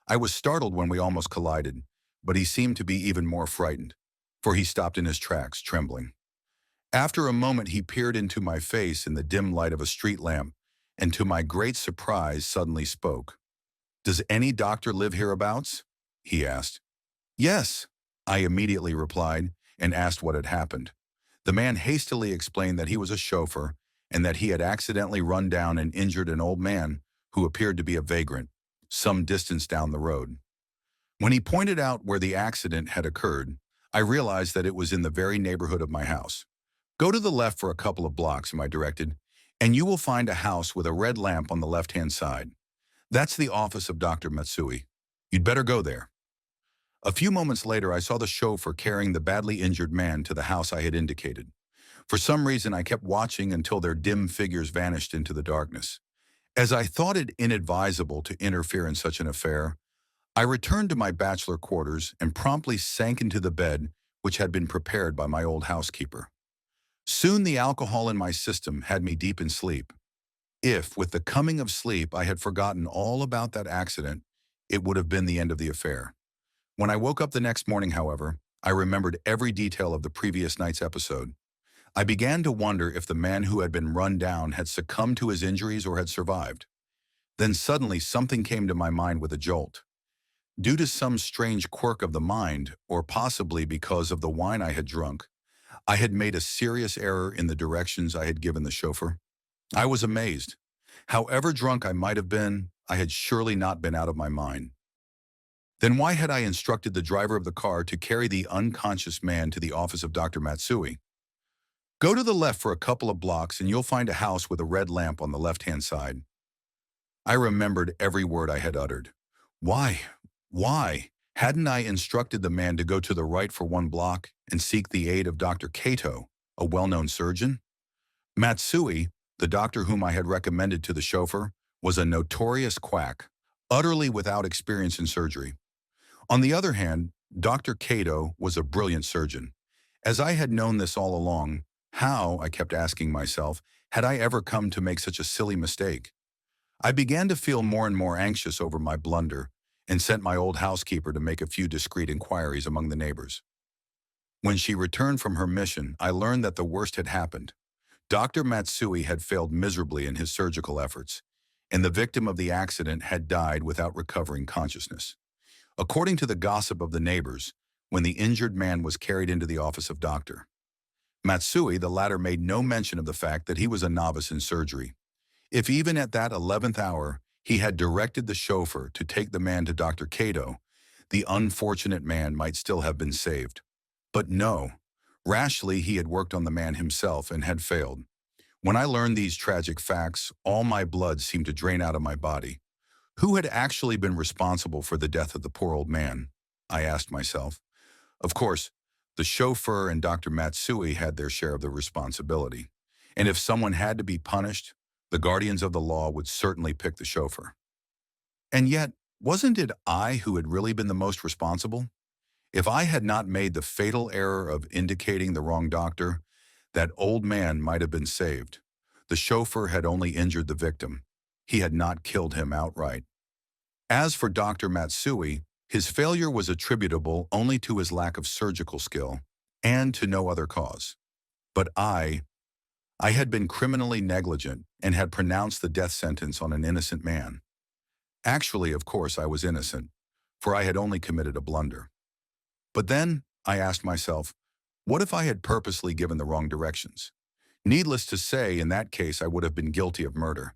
I was startled when we almost collided, but he seemed to be even more frightened, for he stopped in his tracks, trembling. After a moment he peered into my face in the dim light of a street lamp, and to my great surprise suddenly spoke. "Does any doctor live hereabouts?" he asked. "Yes," I immediately replied, and asked what had happened. The man hastily explained that he was a chauffeur and that he had accidentally run down and injured an old man who appeared to be a vagrant, some distance down the road. When he pointed out where the accident had occurred, I realized that it was in the very neighborhood of my house. "Go to the left for a couple of blocks," I directed, "and you will find a house with a red lamp on the left-hand side. That's the office of Dr. Matsui. You'd better go there." A few moments later, I saw the chauffeur carrying the badly injured man to the house I had indicated. For some reason, I kept watching until their dim figures vanished into the darkness. As I thought it inadvisable to interfere in such an affair, I returned to my bachelor quarters and promptly sank into the bed which had been prepared by my old housekeeper. Soon the alcohol in my system had me deep in sleep. If, with the coming of sleep, I had forgotten all about that accident, it would have been the end of the affair. When I woke up the next morning, however, I remembered every detail of the previous night's episode. I began to wonder if the man who had been run down had succumbed to his injuries or had survived. Then suddenly something came to my mind with a jolt. Due to some strange quirk of the mind, or possibly because of the wine I had drunk, I had made a serious error in the directions I had given the chauffeur. I was amazed. However drunk I might have been, I had surely not been out of my mind. Then why had I instructed the driver of the car to carry the unconscious man to the office of Dr. Matsui? "Go to the left for a couple of blocks and you'll find a house with a red lamp on the left-hand side." I remembered every word I had uttered. Why? Hadn't I instructed the man to go to the right for 1 block and seek the aid of Dr. Kato, a well-known surgeon? Matsui, the doctor whom I had recommended to the chauffeur, was a notorious quack, utterly without experience in surgery. On the other hand, Dr. Kato was a brilliant surgeon. As I had known this all along, how, I kept asking myself, had I ever come to make such a silly mistake? I began to feel more and more anxious over my blunder and sent my old housekeeper to make a few discreet inquiries among the neighbors. When she returned from her mission, I learned that the worst had happened. Dr. Matsui had failed miserably in his surgical efforts, and the victim of the accident had died without recovering consciousness. According to the gossip of the neighbors, when the injured man was carried into the office of Dr. Matsui, the latter made no mention of the fact that he was a novice in surgery. If even at that 11th hour he had directed the chauffeur to take the man to Dr. Kato, the unfortunate man might still have been saved. But no, rashly he had worked on the man himself and had failed. When I learned these tragic facts, all my blood seemed to drain out of my body. Who had actually been responsible for the death of the poor old man? I asked myself. Of course, the chauffeur and Dr. Matsui had their share of the responsibility. And if someone had to be punished, the guardians of the law would certainly pick the chauffeur. And yet, wasn't it I who had really been the most responsible? If I had not made the fatal error of indicating the wrong doctor, that old man might have been saved. The chauffeur had only injured the victim. He had not killed him outright. As for Dr. Matsui, his failure was attributable only to his lack of surgical skill and to no other cause. But I had been criminally negligent and had pronounced the death sentence on an innocent man. Actually, of course, I was innocent, for I had only committed a blunder. But then, I asked myself, what if I had purposely given the wrong directions? Needless to say, in that case, I would have been guilty of murder.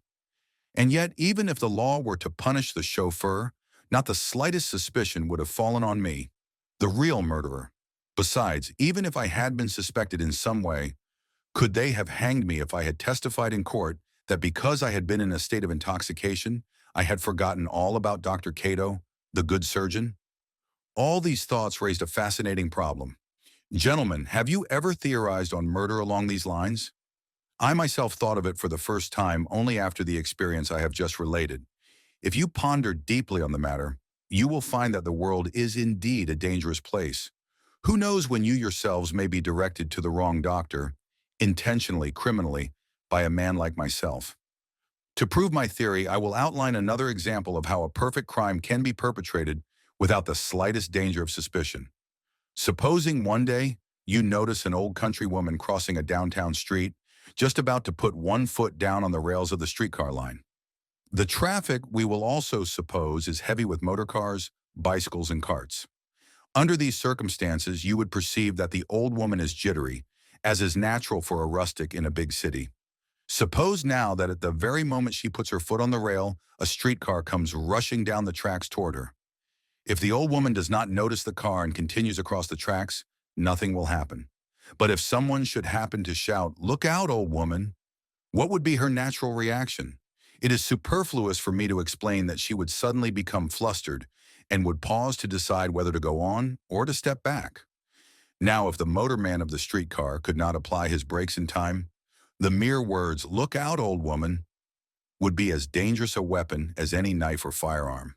And yet, even if the law were to punish the chauffeur, not the slightest suspicion would have fallen on me, the real murderer. Besides, even if I had been suspected in some way, could they have hanged me if I had testified in court that because I had been in a state of intoxication, I had forgotten all about Dr. Cato, the good surgeon? All these thoughts raised a fascinating problem. Gentlemen, have you ever theorized on murder along these lines? I myself thought of it for the first time only after the experience I have just related. If you ponder deeply on the matter, you will find that the world is indeed a dangerous place. Who knows when you yourselves may be directed to the wrong doctor, intentionally, criminally, by a man like myself. To prove my theory, I will outline another example of how a perfect crime can be perpetrated without the slightest danger of suspicion. Supposing one day you notice an old country woman crossing a downtown street, just about to put one foot down on the rails of the streetcar line. The traffic, we will also suppose, is heavy with motor cars, bicycles, and carts. Under these circumstances, you would perceive that the old woman is jittery, as is natural for a rustic in a big city. Suppose now that at the very moment she puts her foot on the rail, a streetcar comes rushing down the tracks toward her. If the old woman does not notice the car and continues across the tracks, nothing will happen. But if someone should happen to shout, "Look out, old woman," what would be her natural reaction? It is superfluous for me to explain that she would suddenly become flustered and would pause to decide whether to go on or to step back. Now, if the motorman of the streetcar could not apply his brakes in time, the mere words, "Look out, old woman," would be as dangerous a weapon as any knife or firearm.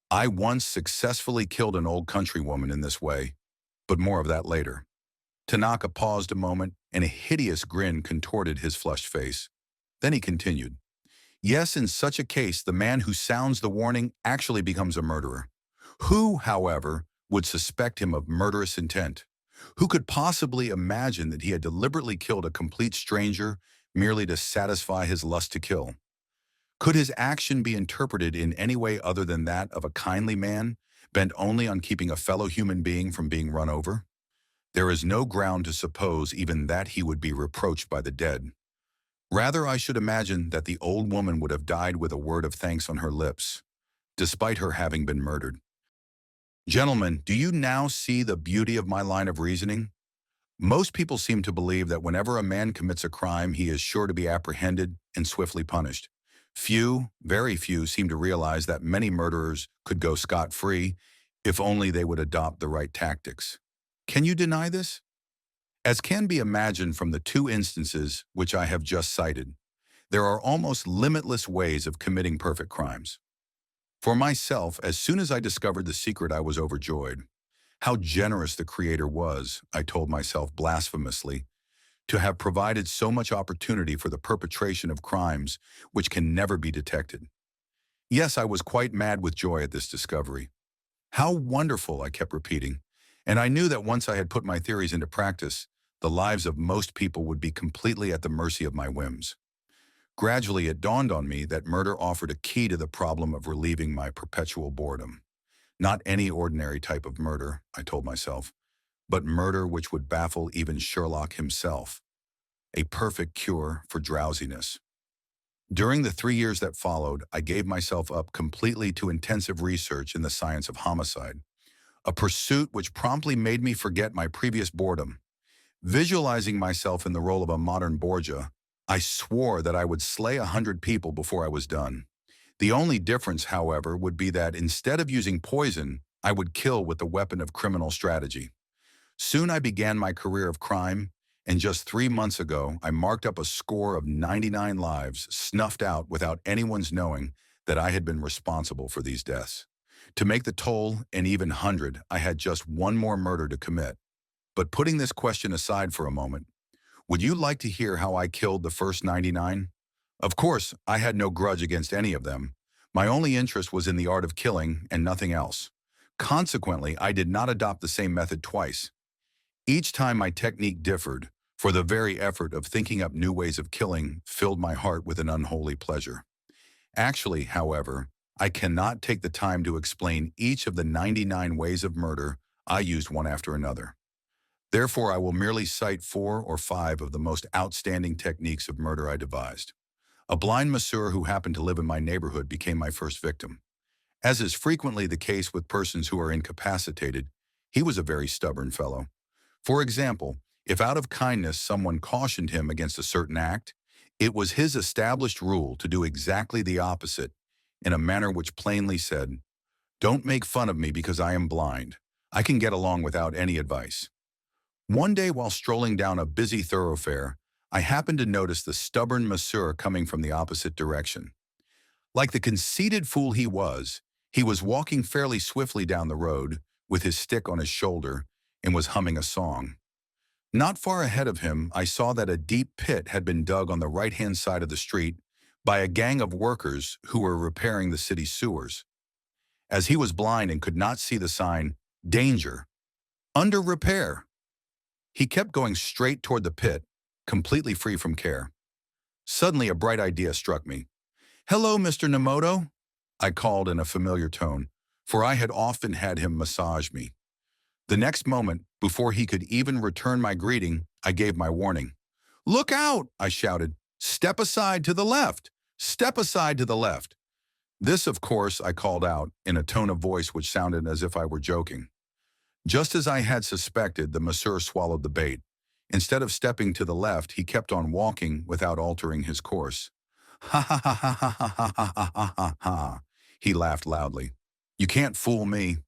I once successfully killed an old countrywoman in this way, but more of that later. Tanaka paused a moment, and a hideous grin contorted his flushed face. Then he continued, "Yes, in such a case, the man who sounds the warning actually becomes a murderer. Who, however, would suspect him of murderous intent? Who could possibly imagine that he had deliberately killed a complete stranger merely to satisfy his lust to kill? Could his action be interpreted in any way other than that of a kindly man, bent only on keeping a fellow human being from being run over? There is no ground to suppose even that he would be reproached by the dead. Rather, I should imagine that the old woman would have died with a word of thanks on her lips, despite her having been murdered. Gentlemen, do you now see the beauty of my line of reasoning? Most people seem to believe that whenever a man commits a crime, he is sure to be apprehended and swiftly punished. Few, very few, seem to realize that many murderers could go scot-free if only they would adopt the right tactics. Can you deny this? As can be imagined from the two instances which I have just cited, there are almost limitless ways of committing perfect crimes. For myself, as soon as I discovered the secret, I was overjoyed. How generous the Creator was, I told myself blasphemously, to have provided so much opportunity for the perpetration of crimes which can never be detected. Yes, I was quite mad with joy at this discovery. How wonderful, I kept repeating, and I knew that once I had put my theories into practice, the lives of most people would be completely at the mercy of my whims. Gradually, it dawned on me that murder offered a key to the problem of relieving my perpetual boredom. Not any ordinary type of murder, I told myself, but murder which would baffle even Sherlock himself. A perfect cure for drowsiness. During the 3 years that followed, I gave myself up completely to intensive research in the science of homicide, a pursuit which promptly made me forget my previous boredom. Visualizing myself in the role of a modern Borgia, I swore that I would slay 100 people before I was done. The only difference, however, would be that instead of using poison, I would kill with the weapon of criminal strategy. Soon I began my career of crime, and just 3 months ago, I marked up a score of 99 lives snuffed out without anyone's knowing that I had been responsible for these deaths. To make the toll an even 100, I had just one more murder to commit. But putting this question aside for a moment, would you like to hear how I killed the first 99? Of course, I had no grudge against any of them. My only interest was in the art of killing and nothing else. Consequently, I did not adopt the same method twice. Each time my technique differed, for the very effort of thinking up new ways of killing filled my heart with an unholy pleasure. Actually, however, I cannot take the time to explain each of the 99 ways of murder I used one after another. Therefore, I will merely cite 4 or 5 of the most outstanding techniques of murder I devised. A blind masseur who happened to live in my neighborhood became my first victim. As is frequently the case with persons who are incapacitated, he was a very stubborn fellow. For example, if out of kindness someone cautioned him against a certain act, it was his established rule to do exactly the opposite, in a manner which plainly said, "Don't make fun of me because I am blind. I can get along without any advice." One day while strolling down a busy thoroughfare, I happened to notice the stubborn masseur coming from the opposite direction. Like the conceited fool he was walking fairly swiftly down the road, with his stick on his shoulder, and was humming a song. Not far ahead of him, I saw that a deep pit had been dug on the right-hand side of the street by a gang of workers who were repairing the city's sewers. As he was blind and could not see the sign, "Danger! Under repair!" he kept going straight toward the pit, completely free from care. Suddenly, a bright idea struck me. "Hello, Mr. Nemoto," I called in a familiar tone, for I had often had him massage me. The next moment, before he could even return my greeting, I gave my warning. "Look out!" I shouted. "Step aside to the left! Step aside to the left!" This, of course, I called out in a tone of voice which sounded as if I were joking. Just as I had suspected, the masseur swallowed the bait. Instead of stepping to the left, he kept on walking without altering his course. "Ha ha ha ha ha ha ha ha ha ha ha," he laughed loudly. "You can't fool me."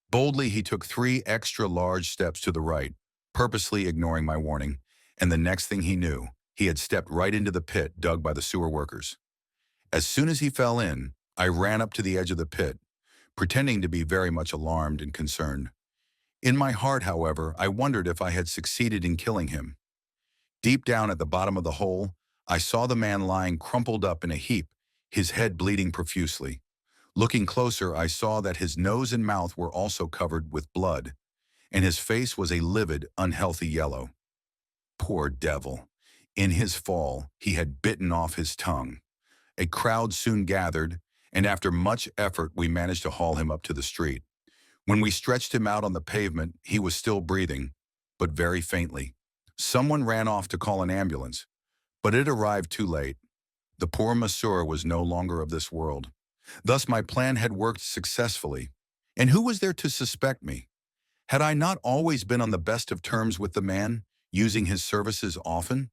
Boldly, he took 3 extra large steps to the right, purposely ignoring my warning, and the next thing he knew, he had stepped right into the pit dug by the sewer workers. As soon as he fell in, I ran up to the edge of the pit, pretending to be very much alarmed and concerned. In my heart, however, I wondered if I had succeeded in killing him. Deep down at the bottom of the hole, I saw the man lying crumpled up in a heap, his head bleeding profusely. Looking closer, I saw that his nose and mouth were also covered with blood, and his face was a livid, unhealthy yellow. Poor devil. In his fall, he had bitten off his tongue. A crowd soon gathered, and after much effort, we managed to haul him up to the street. When we stretched him out on the pavement, he was still breathing, but very faintly. Someone ran off to call an ambulance, but it arrived too late. The poor masseur was no longer of this world. Thus my plan had worked successfully. And who was there to suspect me? Had I not always been on the best of terms with the man, using his services often?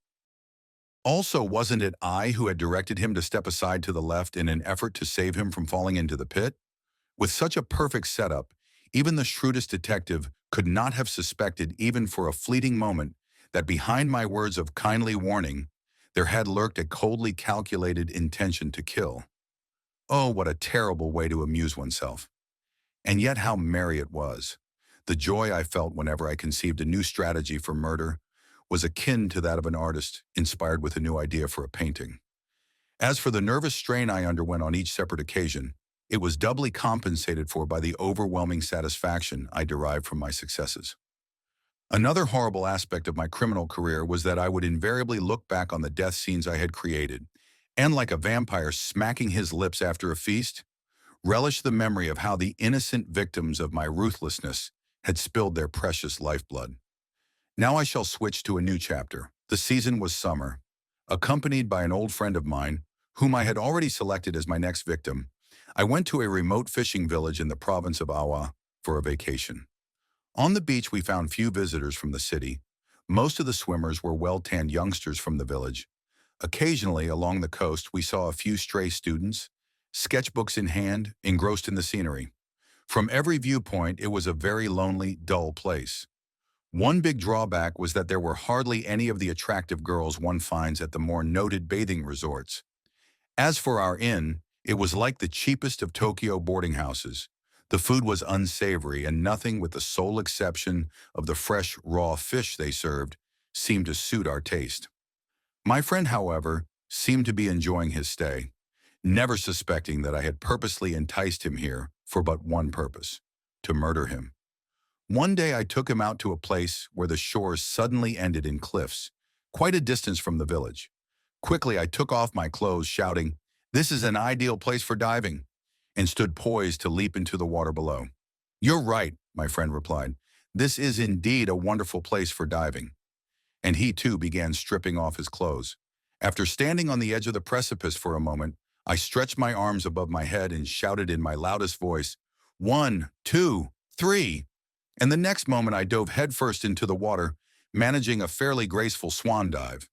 Also, wasn't it I who had directed him to step aside to the left in an effort to save him from falling into the pit? With such a perfect setup, even the shrewdest detective could not have suspected even for a fleeting moment that behind my words of kindly warning, there had lurked a coldly calculated intention to kill. Oh, what a terrible way to amuse oneself. And yet how merry it was. The joy I felt whenever I conceived a new strategy for murder was akin to that of an artist inspired with a new idea for a painting. As for the nervous strain I underwent on each separate occasion, it was doubly compensated for by the overwhelming satisfaction I derived from my successes. Another horrible aspect of my criminal career was that I would invariably look back on the death scenes I had created, and like a vampire smacking his lips after a feast, relish the memory of how the innocent victims of my ruthlessness had spilled their precious lifeblood. Now I shall switch to a new chapter. The season was summer. Accompanied by an old friend of mine, whom I had already selected as my next victim, I went to a remote fishing village in the province of Awa for a vacation. On the beach, we found few visitors from the city. Most of the swimmers were well-tanned youngsters from the village. Occasionally, along the coast, we saw a few stray students, sketchbooks in hand, engrossed in the scenery. From every viewpoint, it was a very lonely, dull place. One big drawback was that there were hardly any of the attractive girls one finds at the more noted bathing resorts. As for our inn, it was like the cheapest of Tokyo boarding houses. The food was unsavory, and nothing, with the sole exception of the fresh, raw fish they served, seemed to suit our taste. My friend, however, seemed to be enjoying his stay, never suspecting that I had purposely enticed him here for but one purpose: to murder him. One day I took him out to a place where the shores suddenly ended in cliffs, quite a distance from the village. Quickly I took off my clothes, shouting, "This is an ideal place for diving," and stood poised to leap into the water below. "You're right," my friend replied. "This is indeed a wonderful place for diving." And he too began stripping off his clothes. After standing on the edge of the precipice for a moment, I stretched my arms above my head and shouted in my loudest voice, "1, 2, 3." And the next moment I dove headfirst into the water, managing a fairly graceful swan dive.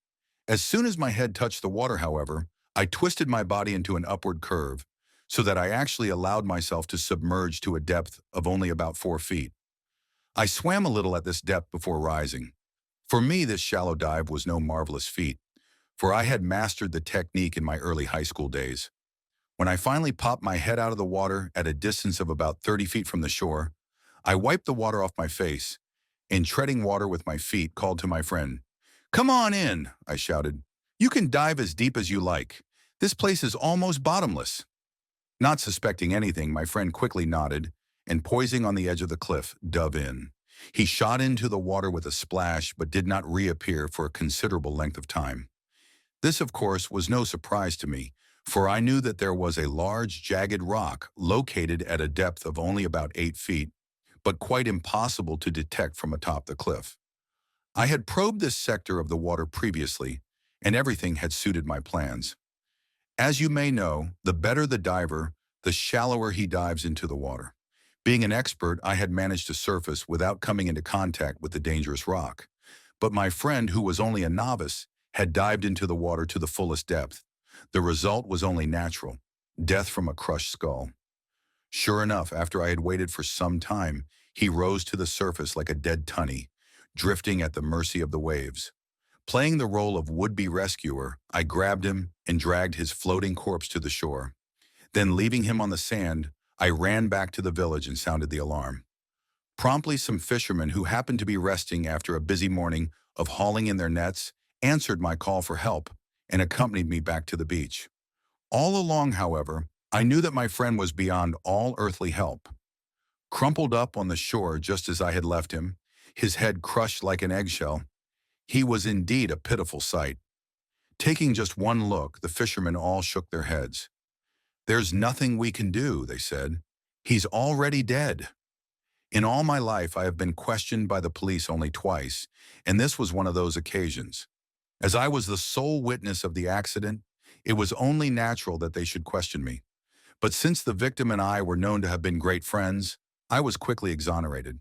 As soon as my head touched the water, however, I twisted my body into an upward curve, so that I actually allowed myself to submerge to a depth of only about 4 feet. I swam a little at this depth before rising. For me, this shallow dive was no marvelous feat, for I had mastered the technique in my early high school days. When I finally popped my head out of the water at a distance of about 30 feet from the shore, I wiped the water off my face, and treading water with my feet, called to my friend. "Come on in," I shouted. "You can dive as deep as you like. This place is almost bottomless." Not suspecting anything, my friend quickly nodded, and poising on the edge of the cliff, dove in. He shot into the water with a splash, but did not reappear for a considerable length of time. This, of course, was no surprise to me, for I knew that there was a large, jagged rock located at a depth of only about 8 feet, but quite impossible to detect from atop the cliff. I had probed this sector of the water previously, and everything had suited my plans. As you may know, the better the diver, the shallower he dives into the water. Being an expert, I had managed to surface without coming into contact with the dangerous rock. But my friend, who was only a novice, had dived into the water to the fullest depth. The result was only natural: death from a crushed skull. Sure enough, after I had waited for some time, he rose to the surface like a dead tunny, drifting at the mercy of the waves. Playing the role of would-be rescuer, I grabbed him and dragged his floating corpse to the shore. Then, leaving him on the sand, I ran back to the village and sounded the alarm. Promptly, some fishermen who happened to be resting after a busy morning of hauling in their nets answered my call for help and accompanied me back to the beach. All along, however, I knew that my friend was beyond all earthly help. Crumpled up on the shore just as I had left him, his head crushed like an eggshell, he was indeed a pitiful sight. Taking just one look, the fishermen all shook their heads. "There's nothing we can do," they said. "He's already dead." In all my life, I have been questioned by the police only twice, and this was one of those occasions. As I was the sole witness of the accident, it was only natural that they should question me. But since the victim and I were known to have been great friends, I was quickly exonerated.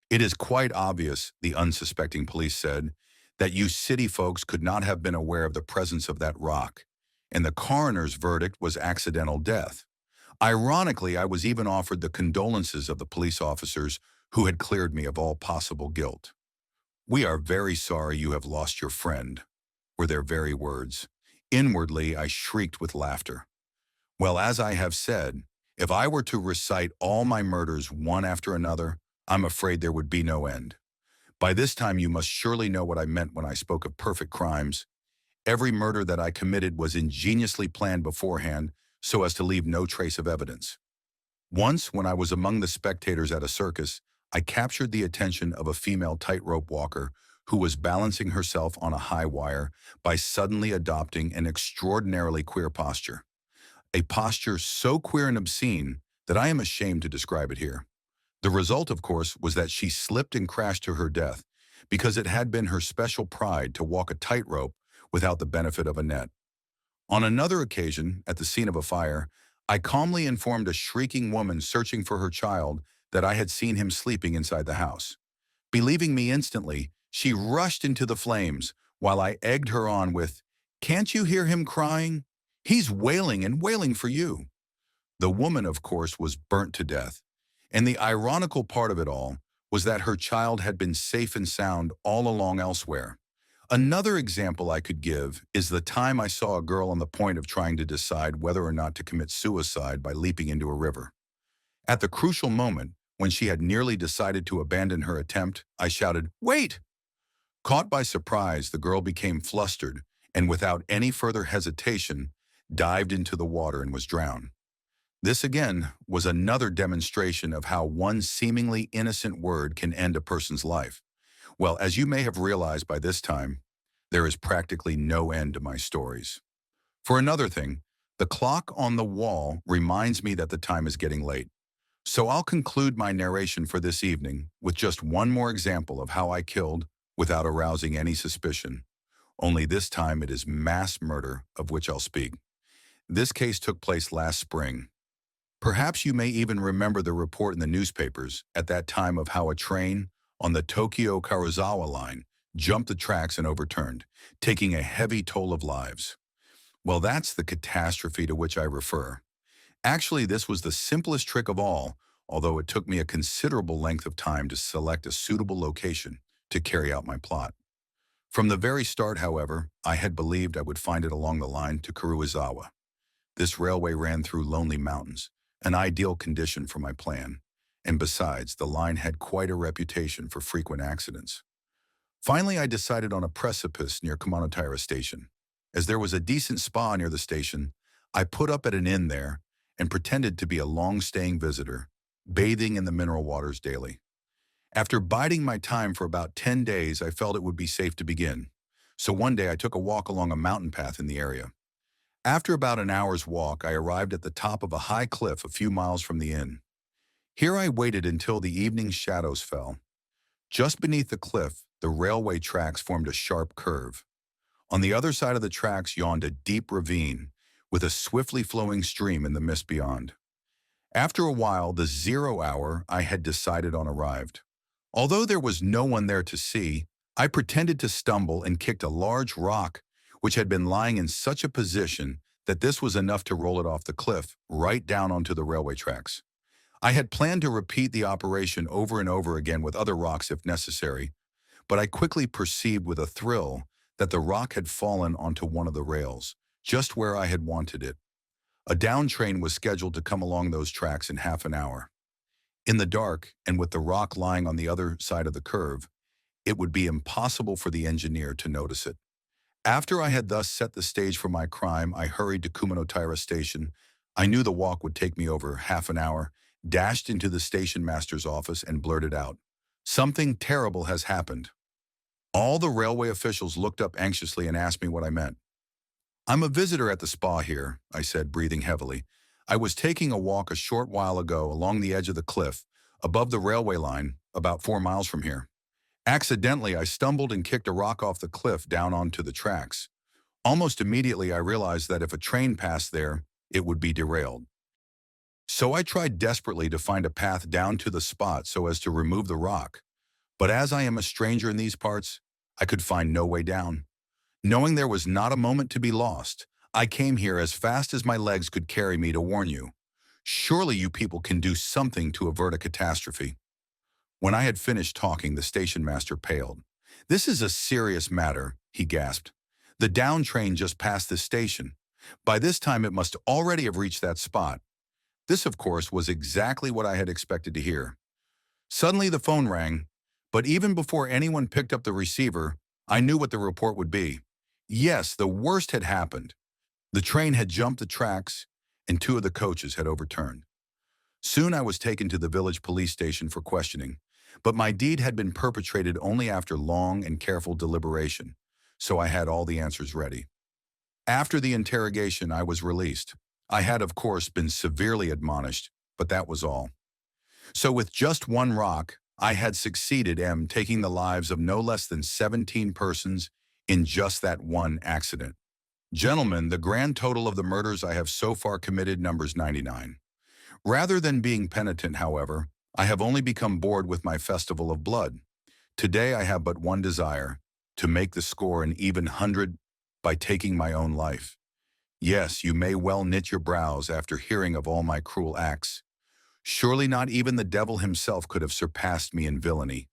"It is quite obvious," the unsuspecting police said, "that you city folks could not have been aware of the presence of that rock, and the coroner's verdict was accidental death." Ironically, I was even offered the condolences of the police officers who had cleared me of all possible guilt. "We are very sorry you have lost your friend," were their very words. Inwardly, I shrieked with laughter. Well, as I have said, if I were to recite all my murders one after another, I'm afraid there would be no end. By this time, you must surely know what I meant when I spoke of perfect crimes. Every murder that I committed was ingeniously planned beforehand so as to leave no trace of evidence. Once, when I was among the spectators at a circus, I captured the attention of a female tightrope walker who was balancing herself on a high wire by suddenly adopting an extraordinarily queer posture. A posture so queer and obscene that I am ashamed to describe it here. The result, of course, was that she slipped and crashed to her death because it had been her special pride to walk a tightrope without the benefit of a net. On another occasion, at the scene of a fire, I calmly informed a shrieking woman searching for her child that I had seen him sleeping inside the house. Believing me instantly, she rushed into the flames while I egged her on with, "Can't you hear him crying? He's wailing and wailing for you." The woman, of course, was burnt to death. And the ironical part of it all was that her child had been safe and sound all along elsewhere. Another example I could give is the time I saw a girl on the point of trying to decide whether or not to commit suicide by leaping into a river. At the crucial moment, when she had nearly decided to abandon her attempt, I shouted, "Wait!" Caught by surprise, the girl became flustered and without any further hesitation, dived into the water and was drowned. This again was another demonstration of how one seemingly innocent word can end a person's life. Well, as you may have realized by this time, there is practically no end to my stories. For another thing, the clock on the wall reminds me that the time is getting late. So I'll conclude my narration for this evening with just one more example of how I killed without arousing any suspicion. Only this time it is mass murder of which I'll speak. This case took place last spring. Perhaps you may even remember the report in the newspapers at that time of how a train on the Tokyo-Karuizawa line jumped the tracks and overturned, taking a heavy toll of lives. Well, that's the catastrophe to which I refer. Actually, this was the simplest trick of all, although it took me a considerable length of time to select a suitable location to carry out my plot. From the very start, however, I had believed I would find it along the line to Karuizawa. This railway ran through lonely mountains, an ideal condition for my plan, and besides, the line had quite a reputation for frequent accidents. Finally, I decided on a precipice near Kumanotaira Station. As there was a decent spa near the station, I put up at an inn there and pretended to be a long-staying visitor, bathing in the mineral waters daily. After biding my time for about 10 days, I felt it would be safe to begin. So one day I took a walk along a mountain path in the area. After about an hour's walk, I arrived at the top of a high cliff a few miles from the inn. Here I waited until the evening shadows fell. Just beneath the cliff, the railway tracks formed a sharp curve. On the other side of the tracks yawned a deep ravine, with a swiftly flowing stream in the mist beyond. After a while, the 0 hour I had decided on arrived. Although there was no one there to see, I pretended to stumble and kicked a large rock, which had been lying in such a position that this was enough to roll it off the cliff, right down onto the railway tracks. I had planned to repeat the operation over and over again with other rocks if necessary, but I quickly perceived with a thrill that the rock had fallen onto one of the rails, just where I had wanted it. A down train was scheduled to come along those tracks in half an hour. In the dark, and with the rock lying on the other side of the curve, it would be impossible for the engineer to notice it. After I had thus set the stage for my crime, I hurried to Kumanotaira Station. I knew the walk would take me over half an hour, dashed into the station master's office and blurted out, "Something terrible has happened." All the railway officials looked up anxiously and asked me what I meant. "I'm a visitor at the spa here," I said, breathing heavily. "I was taking a walk a short while ago along the edge of the cliff, above the railway line, about 4 miles from here. Accidentally, I stumbled and kicked a rock off the cliff down onto the tracks. Almost immediately, I realized that if a train passed there, it would be derailed. So I tried desperately to find a path down to the spot so as to remove the rock. But as I am a stranger in these parts, I could find no way down. Knowing there was not a moment to be lost, I came here as fast as my legs could carry me to warn you. Surely you people can do something to avert a catastrophe." When I had finished talking, the station master paled. "This is a serious matter," he gasped. "The down train just passed this station. By this time, it must already have reached that spot." This, of course, was exactly what I had expected to hear. Suddenly, the phone rang, but even before anyone picked up the receiver, I knew what the report would be. Yes, the worst had happened. The train had jumped the tracks, and 2 of the coaches had overturned. Soon I was taken to the village police station for questioning, but my deed had been perpetrated only after long and careful deliberation, so I had all the answers ready. After the interrogation, I was released. I had, of course, been severely admonished, but that was all. So with just one rock, I had succeeded in taking the lives of no less than 17 persons in just that one accident. Gentlemen, the grand total of the murders I have so far committed numbers 99. Rather than being penitent, however, I have only become bored with my festival of blood. Today I have but one desire, to make the score an even 100 by taking my own life. Yes, you may well knit your brows after hearing of all my cruel acts. Surely not even the devil himself could have surpassed me in villainy,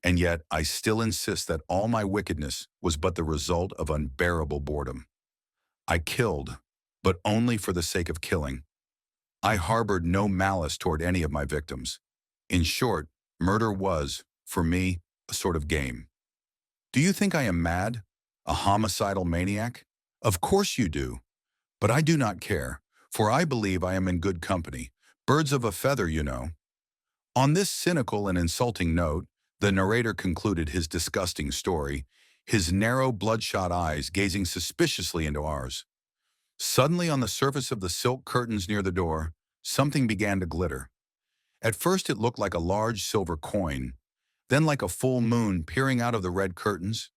and yet I still insist that all my wickedness was but the result of unbearable boredom. I killed, but only for the sake of killing. I harbored no malice toward any of my victims. In short, murder was, for me, a sort of game. Do you think I am mad? A homicidal maniac? Of course you do, but I do not care, for I believe I am in good company. Birds of a feather, you know. On this cynical and insulting note, the narrator concluded his disgusting story, his narrow, bloodshot eyes gazing suspiciously into ours. Suddenly, on the surface of the silk curtains near the door, something began to glitter. At first it looked like a large silver coin, then like a full moon peering out of the red curtains.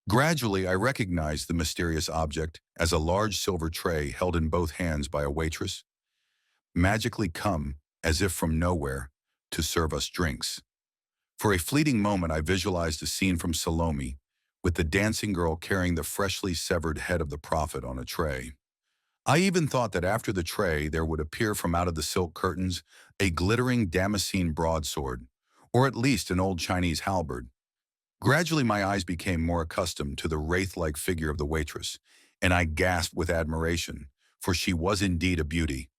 Gradually, I recognized the mysterious object as a large silver tray held in both hands by a waitress, magically come, as if from nowhere, to serve us drinks. For a fleeting moment, I visualized a scene from Salome, with the dancing girl carrying the freshly severed head of the prophet on a tray. I even thought that after the tray there would appear from out of the silk curtains a glittering Damascene broadsword, or at least an old Chinese halberd. Gradually my eyes became more accustomed to the wraith-like figure of the waitress, and I gasped with admiration, for she was indeed a beauty.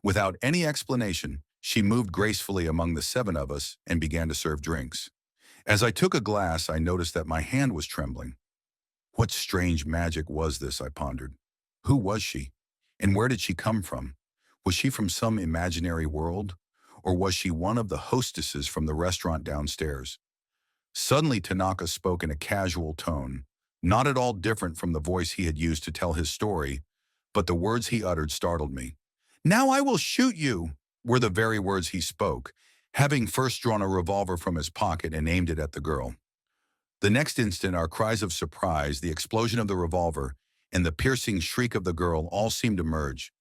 Without any explanation, she moved gracefully among the seven of us and began to serve drinks. As I took a glass, I noticed that my hand was trembling. What strange magic was this, I pondered. Who was she? And where did she come from? Was she from some imaginary world? Or was she one of the hostesses from the restaurant downstairs? Suddenly Tanaka spoke in a casual tone, not at all different from the voice he had used to tell his story, but the words he uttered startled me. "Now I will shoot you," were the very words he spoke, having first drawn a revolver from his pocket and aimed it at the girl. The next instant, our cries of surprise, the explosion of the revolver, and the piercing shriek of the girl all seemed to merge.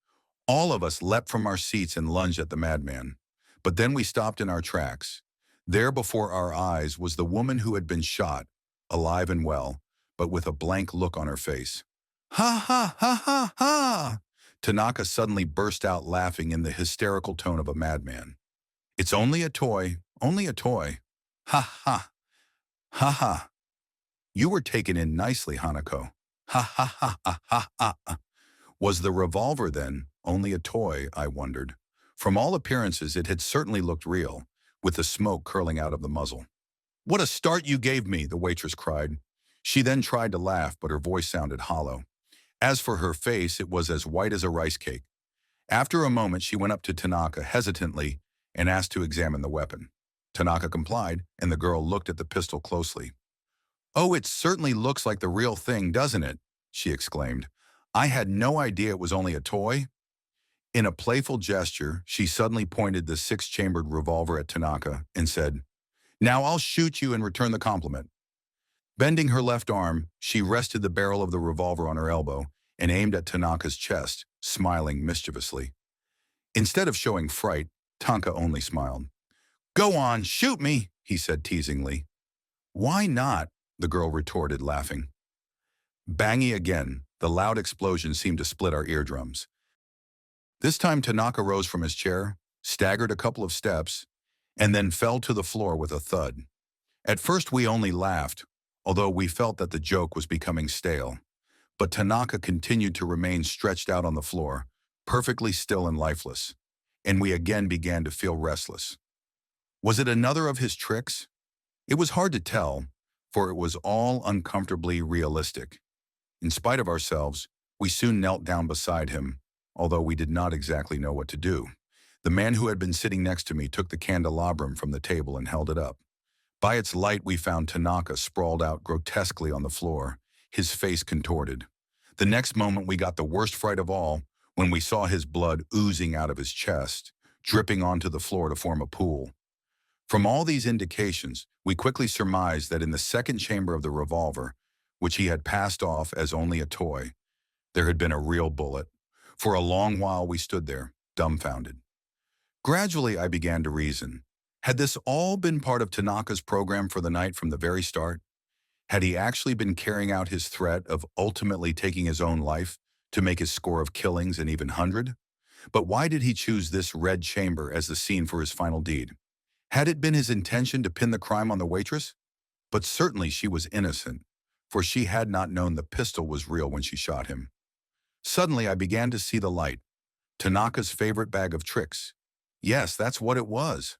All of us leapt from our seats and lunged at the madman. But then we stopped in our tracks. There before our eyes was the woman who had been shot, alive and well, but with a blank look on her face. "Ha ha ha ha ha!" Tanaka suddenly burst out laughing in the hysterical tone of a madman. "It's only a toy, only a toy. Ha ha, ha ha. You were taken in nicely, Hanako. Ha ha ha ha ha ha." Was the revolver, then, only a toy, I wondered. From all appearances, it had certainly looked real, with the smoke curling out of the muzzle. "What a start you gave me," the waitress cried. She then tried to laugh, but her voice sounded hollow. As for her face, it was as white as a rice cake. After a moment, she went up to Tanaka hesitantly and asked to examine the weapon. Tanaka complied, and the girl looked at the pistol closely. "Oh, it certainly looks like the real thing, doesn't it?" she exclaimed. "I had no idea it was only a toy." In a playful gesture, she suddenly pointed the six-chambered revolver at Tanaka and said, "Now I'll shoot you and return the compliment." Bending her left arm, she rested the barrel of the revolver on her elbow and aimed at Tanaka's chest, smiling mischievously. Instead of showing fright, Tanaka only smiled. "Go on, shoot me," he said teasingly. "Why not?" the girl retorted, laughing. Bangy again, the loud explosion seemed to split our eardrums. This time Tanaka rose from his chair, staggered a couple of steps, and then fell to the floor with a thud. At first we only laughed, although we felt that the joke was becoming stale. But Tanaka continued to remain stretched out on the floor, perfectly still and lifeless, and we again began to feel restless. Was it another of his tricks? It was hard to tell, for it was all uncomfortably realistic. In spite of ourselves, we soon knelt down beside him, although we did not exactly know what to do. The man who had been sitting next to me took the candelabrum from the table and held it up. By its light, we found Tanaka sprawled out grotesquely on the floor, his face contorted. The next moment, we got the worst fright of all when we saw his blood oozing out of his chest, dripping onto the floor to form a pool. From all these indications, we quickly surmised that in the second chamber of the revolver, which he had passed off as only a toy, there had been a real bullet. For a long while we stood there, dumbfounded. Gradually I began to reason. Had this all been part of Tanaka's program for the night from the very start? Had he actually been carrying out his threat of ultimately taking his own life To make his score of killings an even 100? But why did he choose this red chamber as the scene for his final deed? Had it been his intention to pin the crime on the waitress? But certainly she was innocent, for she had not known the pistol was real when she shot him. Suddenly I began to see the light. Tanaka's favorite bag of tricks. Yes, that's what it was.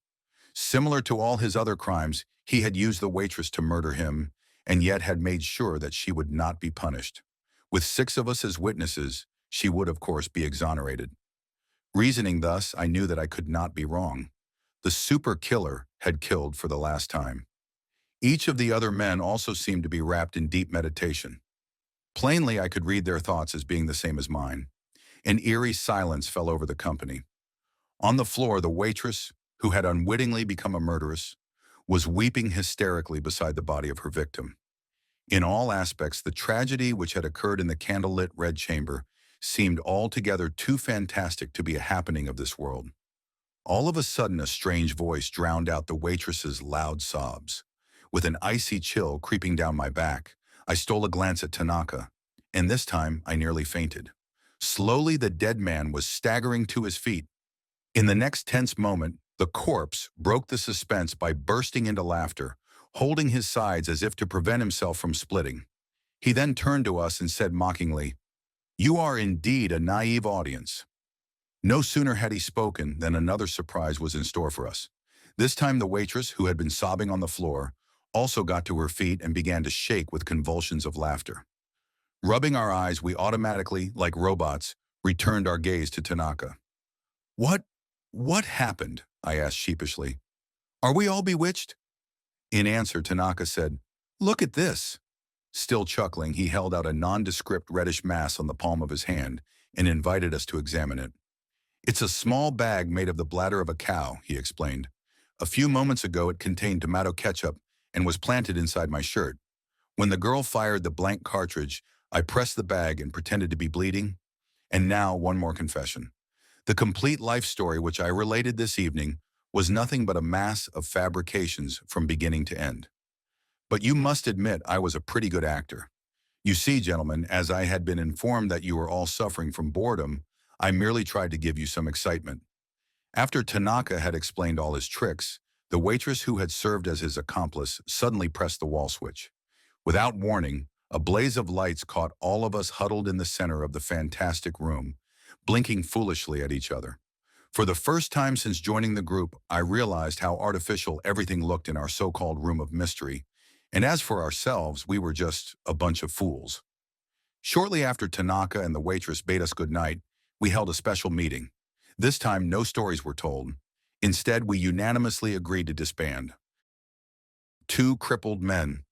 Similar to all his other crimes, he had used the waitress to murder him, and yet had made sure that she would not be punished. With 6 of us as witnesses, she would of course be exonerated. Reasoning thus, I knew that I could not be wrong. The super killer had killed for the last time. Each of the other men also seemed to be wrapped in deep meditation. Plainly, I could read their thoughts as being the same as mine. An eerie silence fell over the company. On the floor, the waitress, who had unwittingly become a murderess, was weeping hysterically beside the body of her victim. In all aspects, the tragedy which had occurred in the candlelit red chamber seemed altogether too fantastic to be a happening of this world. All of a sudden, a strange voice drowned out the waitress's loud sobs. With an icy chill creeping down my back, I stole a glance at Tanaka, and this time I nearly fainted. Slowly, the dead man was staggering to his feet. In the next tense moment, the corpse broke the suspense by bursting into laughter, holding his sides as if to prevent himself from splitting. He then turned to us and said mockingly, "You are indeed a naive audience." No sooner had he spoken than another surprise was in store for us. This time the waitress, who had been sobbing on the floor, also got to her feet and began to shake with convulsions of laughter. Rubbing our eyes, we automatically, like robots, returned our gaze to Tanaka. What happened?" I asked sheepishly. "Are we all bewitched?" In answer, Tanaka said, "Look at this." Still chuckling, he held out a nondescript reddish mass on the palm of his hand and invited us to examine it. "It's a small bag made of the bladder of a cow," he explained. "A few moments ago it contained tomato ketchup and was planted inside my shirt. When the girl fired the blank cartridge, I pressed the bag and pretended to be bleeding. And now, one more confession. The complete life story which I related this evening was nothing but a mass of fabrications from beginning to end. But you must admit I was a pretty good actor. You see, gentlemen, as I had been informed that you were all suffering from boredom, I merely tried to give you some excitement." After Tanaka had explained all his tricks, the waitress who had served as his accomplice suddenly pressed the wall switch. Without warning, a blaze of lights caught all of us huddled in the center of the fantastic room, blinking foolishly at each other. For the first time since joining the group, I realized how artificial everything looked in our so-called room of mystery, and as for ourselves, we were just a bunch of fools. Shortly after Tanaka and the waitress bade us good night, we held a special meeting. This time, no stories were told. Instead, we unanimously agreed to disband. 2 crippled men.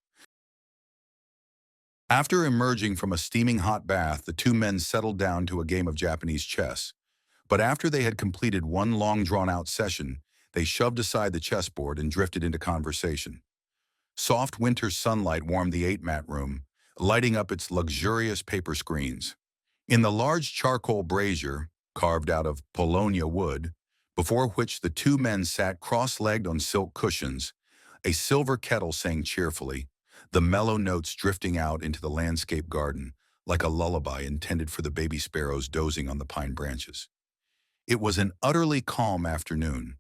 After emerging from a steaming hot bath, the 2 men settled down to a game of Japanese chess. But after they had completed one long drawn-out session, they shoved aside the chessboard and drifted into conversation. Soft winter sunlight warmed the 8-mat room, lighting up its luxurious paper screens. In the large charcoal brazier, carved out of Polonia wood, before which the 2 men sat cross-legged on silk cushions, a silver kettle sang cheerfully, the mellow notes drifting out into the landscape garden like a lullaby intended for the baby sparrows dozing on the pine branches. It was an utterly calm afternoon,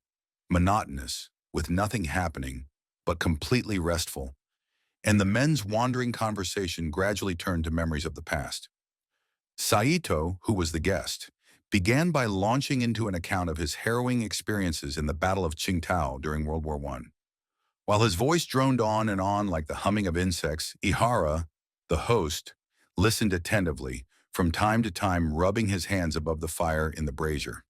monotonous, with nothing happening, but completely restful, and the men's wandering conversation gradually turned to memories of the past. Saito, who was the guest, began by launching into an account of his harrowing experiences in the Battle of Qingtao during World War I. While his voice droned on and on like the humming of insects, Ihara, the host, listened attentively, from time to time rubbing his hands above the fire in the brazier.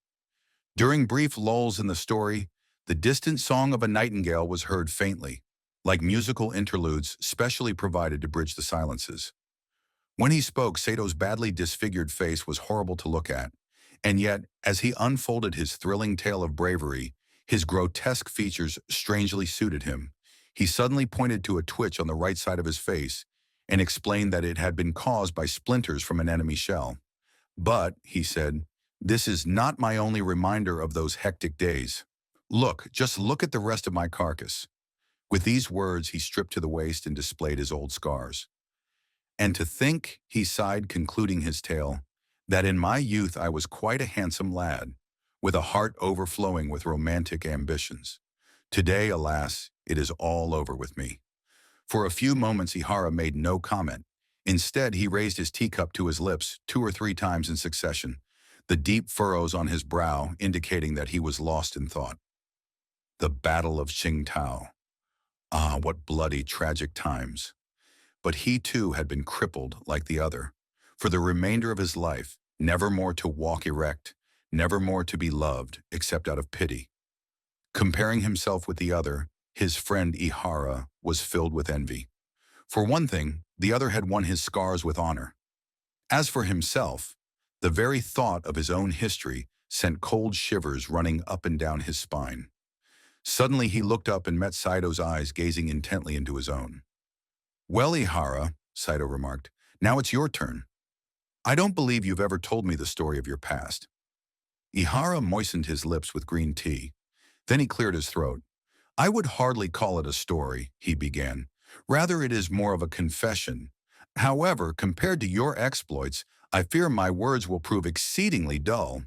During brief lulls in the story, the distant song of a nightingale was heard faintly, like musical interludes specially provided to bridge the silences. When he spoke, Sato's badly disfigured face was horrible to look at, and yet, as he unfolded his thrilling tale of bravery, his grotesque features strangely suited him. He suddenly pointed to a twitch on the right side of his face and explained that it had been caused by splinters from an enemy shell. "But," he said, "this is not my only reminder of those hectic days. Just look at the rest of my carcass." With these words, he stripped to the waist and displayed his old scars. "And to think," he sighed, concluding his tale, that in my youth I was quite a handsome lad, with a heart overflowing with romantic ambitions. Today, alas, it is all over with me. For a few moments Ihara made no comment. Instead, he raised his teacup to his lips 2 or 3 times in succession, the deep furrows on his brow indicating that he was lost in thought. The Battle of Qingtao. Ah, what bloody, tragic times. But he too had been crippled like the other. For the remainder of his life, never more to walk erect, never more to be loved except out of pity. Comparing himself with the other, his friend Ihara was filled with envy. For one thing, the other had won his scars with honor. As for himself, the very thought of his own history sent cold shivers running up and down his spine. Suddenly he looked up and met Saito's eyes gazing intently into his own. "Well, Ihara," Saito remarked, "now it's your turn. I don't believe you've ever told me the story of your past." Ihara moistened his lips with green tea. Then he cleared his throat. "I would hardly call it a story," he began. "Rather, it is more of a confession. However, compared to your exploits, I fear my words will prove exceedingly dull."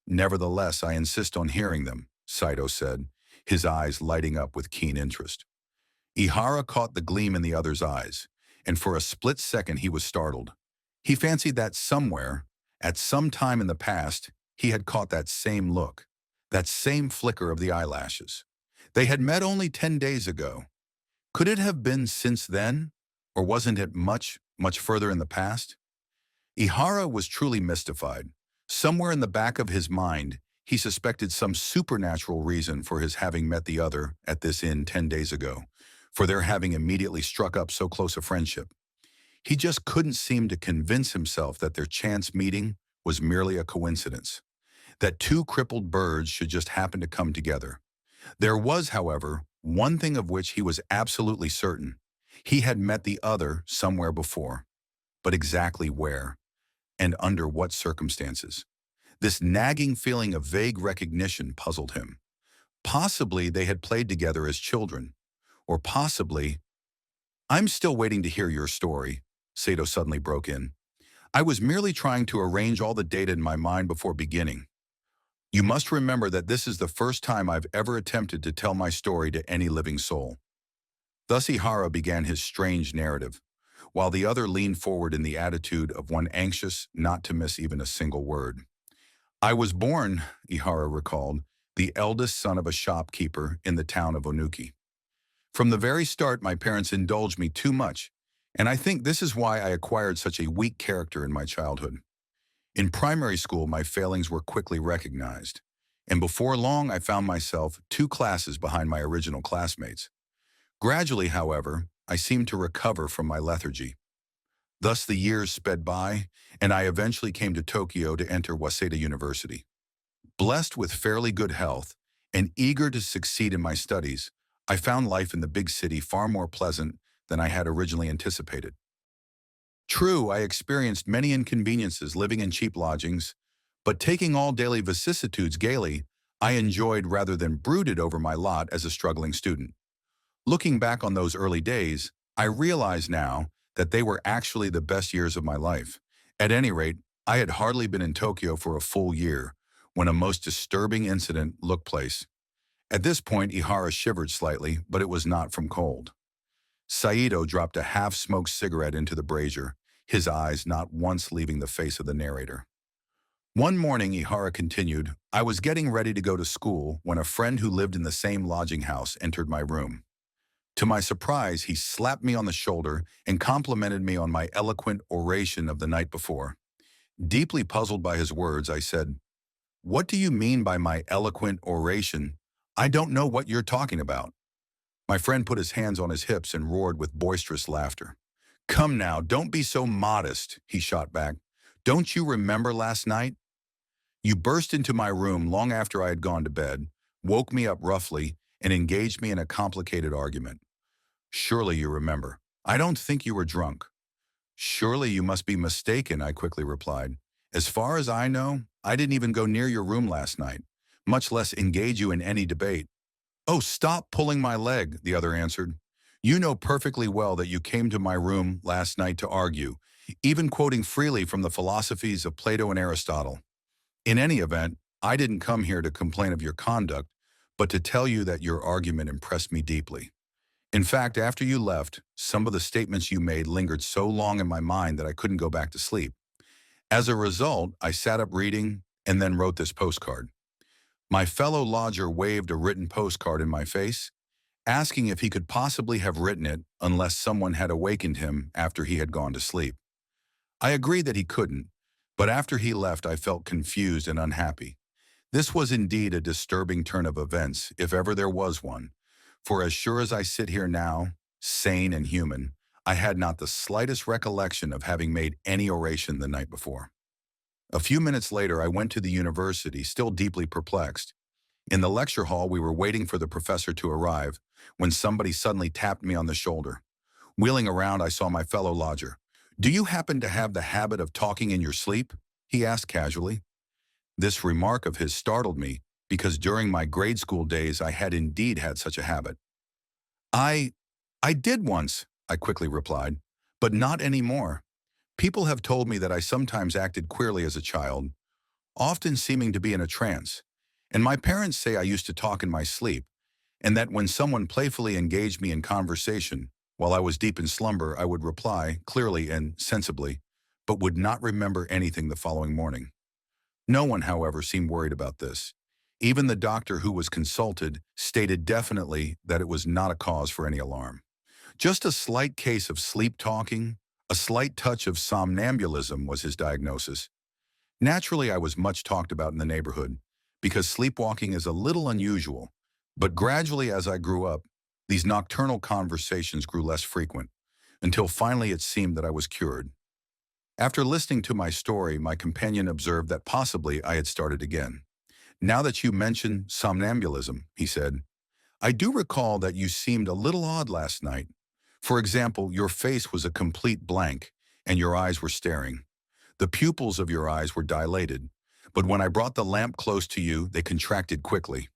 "Nevertheless, I insist on hearing them," Saito said, his eyes lighting up with keen interest. Ihara caught the gleam in the other's eyes, and for a split second he was startled. He fancied that somewhere, at some time in the past, he had caught that same look, that same flicker of the eyelashes. They had met only 10 days ago. Could it have been since then, or wasn't it much, much further in the past? Ihara was truly mystified. Somewhere in the back of his mind, he suspected some supernatural reason for his having met the other at this inn 10 days ago, for their having immediately struck up so close a friendship. He just couldn't seem to convince himself that their chance meeting was merely a coincidence, that two crippled birds should just happen to come together. There was, however, one thing of which he was absolutely certain. He had met the other somewhere before. But exactly where? And under what circumstances? This nagging feeling of vague recognition puzzled him. Possibly they had played together as children. Or possibly... "I'm still waiting to hear your story," Saito suddenly broke in. "I was merely trying to arrange all the data in my mind before beginning. You must remember that this is the first time I've ever attempted to tell my story to any living soul." Thus Ihara began his strange narrative, while the other leaned forward in the attitude of one anxious not to miss even a single word. "I was born," Ihara recalled, "the eldest son of a shopkeeper in the town of Onuki. From the very start, my parents indulged me too much, and I think this is why I acquired such a weak character in my childhood. In primary school, my failings were quickly recognized, and before long I found myself 2 classes behind my original classmates. Gradually, however, I seemed to recover from my lethargy. Thus the years sped by, and I eventually came to Tokyo to enter Waseda University. Blessed with fairly good health and eager to succeed in my studies, I found life in the big city far more pleasant than I had originally anticipated. True, I experienced many inconveniences living in cheap lodgings, but taking all daily vicissitudes gaily, I enjoyed rather than brooded over my lot as a struggling student. Looking back on those early days, I realize now that they were actually the best years of my life. At any rate, I had hardly been in Tokyo for a full year when a most disturbing incident took place. At this point, Ihara shivered slightly, but it was not from cold. Saito dropped a half-smoked cigarette into the brazier, his eyes not once leaving the face of the narrator. "One morning," Ihara continued, "I was getting ready to go to school when a friend who lived in the same lodging house entered my room. To my surprise, he slapped me on the shoulder and complimented me on my eloquent oration of the night before. Deeply puzzled by his words, I said, 'What do you mean by my eloquent oration? I don't know what you're talking about.' My friend put his hands on his hips and roared with boisterous laughter. 'Come now, don't be so modest,' he shot back. 'Don't you remember last night? You burst into my room long after I had gone to bed, woke me up roughly, and engaged me in a complicated argument. Surely you remember. I don't think you were drunk.' 'Surely you must be mistaken,' I quickly replied. 'As far as I know, I didn't even go near your room last night, much less engage you in any debate.' 'Oh, stop pulling my leg,' the other answered. 'You know perfectly well that you came to my room last night to argue, even quoting freely from the philosophies of Plato and Aristotle. In any event, I didn't come here to complain of your conduct, but to tell you that your argument impressed me deeply. In fact, after you left, some of the statements you made lingered so long in my mind that I couldn't go back to sleep. As a result, I sat up reading and then wrote this postcard. My fellow lodger waved a written postcard in my face, asking if he could possibly have written it unless someone had awakened him after he had gone to sleep. I agreed that he couldn't, but after he left I felt confused and unhappy. This was indeed a disturbing turn of events, if ever there was one, for as sure as I sit here now, sane and human, I had not the slightest recollection of having made any oration the night before. A few minutes later I went to the university, still deeply perplexed. In the lecture hall we were waiting for the professor to arrive, when somebody suddenly tapped me on the shoulder. Wheeling around I saw my fellow lodger. "Do you happen to have the habit of talking in your sleep?" he asked casually. This remark of his startled me, because during my grade school days I had indeed had such a habit. I, I did once," I quickly replied, "but not anymore. People have told me that I sometimes acted queerly as a child, often seeming to be in a trance, and my parents say I used to talk in my sleep, and that when someone playfully engaged me in conversation, while I was deep in slumber, I would reply, clearly and sensibly, but would not remember anything the following morning." No one, however, seemed worried about this. Even the doctor who was consulted stated definitely that it was not a cause for any alarm. Just a slight case of sleep talking, a slight touch of somnambulism was his diagnosis. Naturally, I was much talked about in the neighborhood, because sleepwalking is a little unusual, but gradually as I grew up, these nocturnal conversations grew less frequent, until finally it seemed that I was cured. After listening to my story, my companion observed that possibly I had started again. "Now that you mention somnambulism," he said, "I do recall that you seemed a little odd last night. For example, your face was a complete blank, and your eyes were staring. The pupils of your eyes were dilated, but when I brought the lamp close to you, they contracted quickly.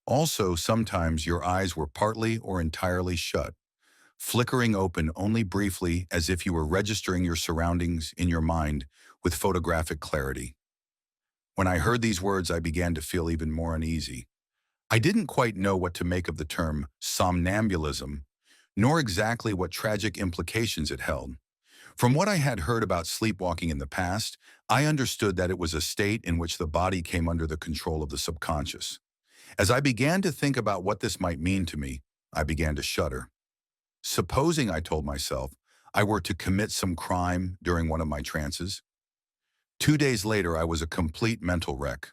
Also, sometimes your eyes were partly or entirely shut, flickering open only briefly as if you were registering your surroundings in your mind with photographic clarity." When I heard these words, I began to feel even more uneasy. I didn't quite know what to make of the term somnambulism, nor exactly what tragic implications it held. From what I had heard about sleepwalking in the past, I understood that it was a state in which the body came under the control of the subconscious. As I began to think about what this might mean to me, I began to shudder. Supposing, I told myself, I were to commit some crime during one of my trances? 2 days later, I was a complete mental wreck.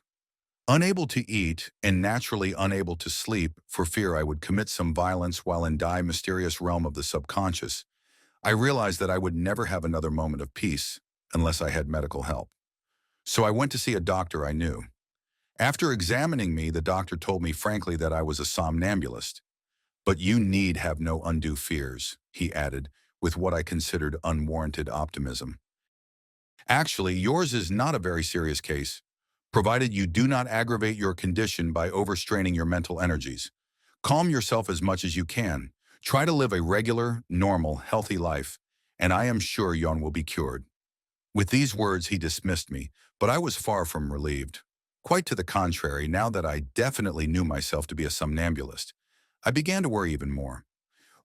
Unable to eat and naturally unable to sleep for fear I would commit some violence while in die mysterious realm of the subconscious, I realized that I would never have another moment of peace unless I had medical help. So I went to see a doctor I knew. After examining me, the doctor told me frankly that I was a somnambulist. "But you need have no undue fears," he added, with what I considered unwarranted optimism. "Actually, yours is not a very serious case, provided you do not aggravate your condition by overstraining your mental energies. Calm yourself as much as you can. Try to live a regular, normal, healthy life, and I am sure yon will be cured." With these words, he dismissed me, but I was far from relieved. Quite to the contrary, now that I definitely knew myself to be a somnambulist, I began to worry even more.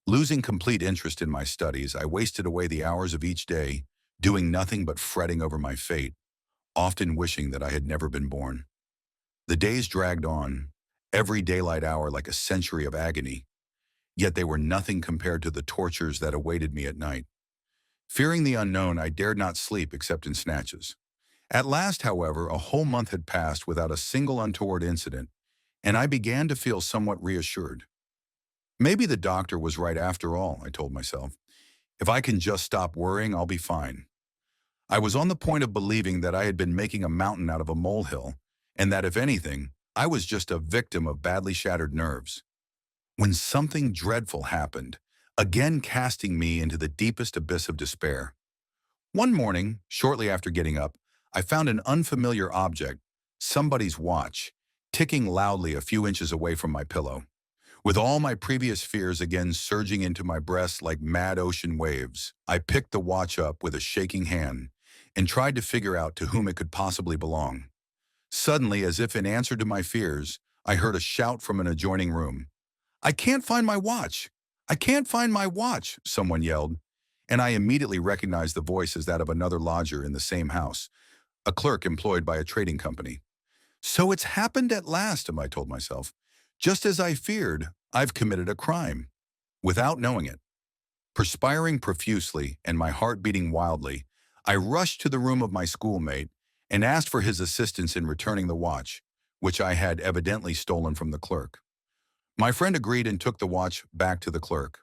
Losing complete interest in my studies, I wasted away the hours of each day, doing nothing but fretting over my fate, often wishing that I had never been born. The days dragged on, every daylight hour like a century of agony, yet they were nothing compared to the tortures that awaited me at night. Fearing the unknown, I dared not sleep except in snatches. At last, however, a whole month had passed without a single untoward incident, and I began to feel somewhat reassured. Maybe the doctor was right after all, I told myself. If I can just stop worrying, I'll be fine. I was on the point of believing that I had been making a mountain out of a molehill, and that if anything, I was just a victim of badly shattered nerves. When something dreadful happened, again casting me into the deepest abyss of despair. One morning, shortly after getting up, I found an unfamiliar object, somebody's watch, ticking loudly a few inches away from my pillow. With all my previous fears again surging into my breast like mad ocean waves, I picked the watch up with a shaking hand and tried to figure out to whom it could possibly belong. Suddenly, as if in answer to my fears, I heard a shout from an adjoining room. "I can't find my watch! I can't find my watch!" someone yelled, and I immediately recognized the voice as that of another lodger in the same house, a clerk employed by a trading company. So it's happened at last, I told myself. Just as I feared, I've committed a crime. Without knowing it. Perspiring profusely and my heart beating wildly, I rushed to the room of my schoolmate and asked for his assistance in returning the watch, which I had evidently stolen from the clerk. My friend agreed and took the watch back to the clerk.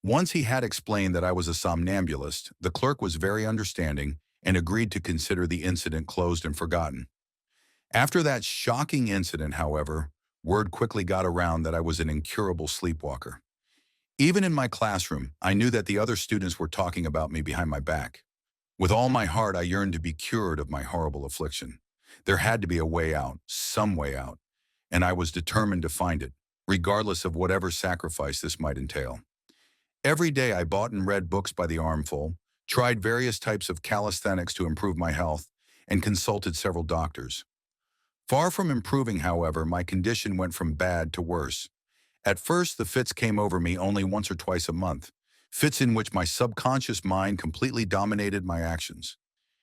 Once he had explained that I was a somnambulist, the clerk was very understanding and agreed to consider the incident closed and forgotten. After that shocking incident, however, word quickly got around that I was an incurable sleepwalker. Even in my classroom, I knew that the other students were talking about me behind my back. With all my heart, I yearned to be cured of my horrible affliction. There had to be a way out, some way out, and I was determined to find it, regardless of whatever sacrifice this might entail. Every day I bought and read books by the armful, tried various types of calisthenics to improve my health, and consulted several doctors. Far from improving, however, my condition went from bad to worse. At first, the fits came over me only once or twice a month, fits in which my subconscious mind completely dominated my actions.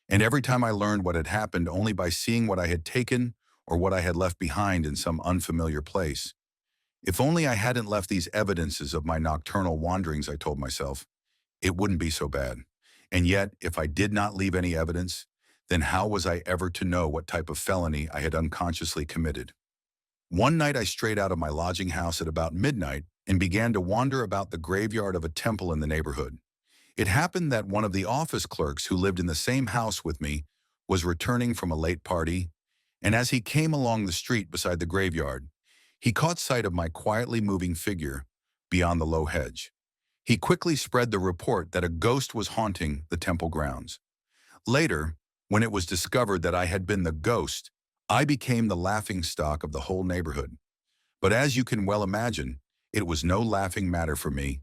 And every time I learned what had happened only by seeing what I had taken or what I had left behind in some unfamiliar place. If only I hadn't left these evidences of my nocturnal wanderings, I told myself, it wouldn't be so bad. And yet, if I did not leave any evidence, then how was I ever to know what type of felony I had unconsciously committed? One night I strayed out of my lodging house at about midnight and began to wander about the graveyard of a temple in the neighborhood. It happened that one of the office clerks who lived in the same house with me was returning from a late party, and as he came along the street beside the graveyard, he caught sight of my quietly moving figure beyond the low hedge. He quickly spread the report that a ghost was haunting the temple grounds. Later, when it was discovered that I had been the ghost, I became the laughingstock of the whole neighborhood. But as you can well imagine, it was no laughing matter for me.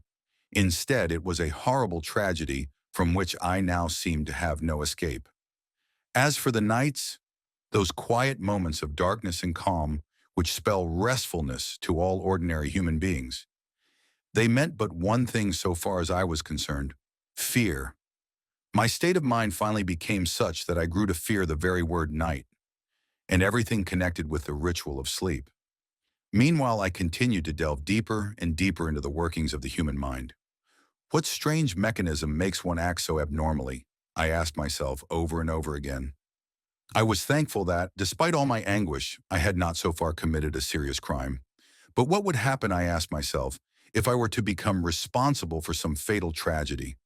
Instead, it was a horrible tragedy from which I now seemed to have no escape. As for the nights, those quiet moments of darkness and calm which spell restfulness to all ordinary human beings, they meant but one thing so far as I was concerned: fear. My state of mind finally became such that I grew to fear the very word night, and everything connected with the ritual of sleep. Meanwhile, I continued to delve deeper and deeper into the workings of the human mind. What strange mechanism makes one act so abnormally? I asked myself over and over again. I was thankful that, despite all my anguish, I had not so far committed a serious crime. But what would happen, I asked myself, if I were to become responsible for some fatal tragedy?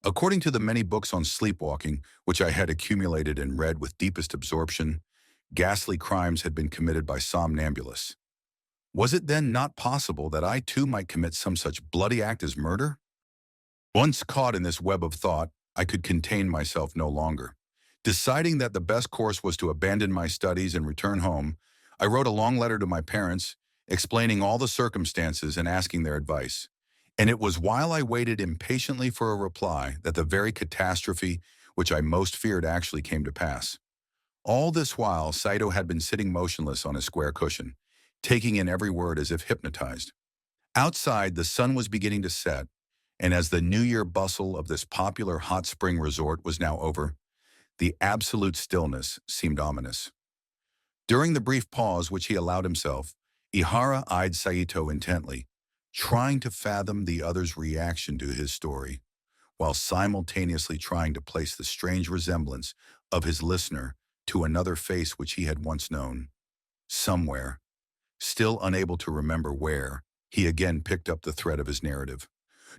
According to the many books on sleepwalking, which I had accumulated and read with deepest absorption, ghastly crimes had been committed by somnambulists. Was it then not possible that I too might commit some such bloody act as murder? Once caught in this web of thought, I could contain myself no longer. Deciding that the best course was to abandon my studies and return home, I wrote a long letter to my parents, explaining all the circumstances and asking their advice. And it was while I waited impatiently for a reply that the very catastrophe which I most feared actually came to pass. All this while, Saito had been sitting motionless on his square cushion, taking in every word as if hypnotized. Outside, the sun was beginning to set, and as the New Year bustle of this popular hot spring resort was now over, the absolute stillness seemed ominous. During the brief pause which he allowed himself, Ihara eyed Saito intently, trying to fathom the other's reaction to his story, while simultaneously trying to place the strange resemblance of his listener to another face which he had once known. Somewhere, still unable to remember where, he again picked up the thread of his narrative.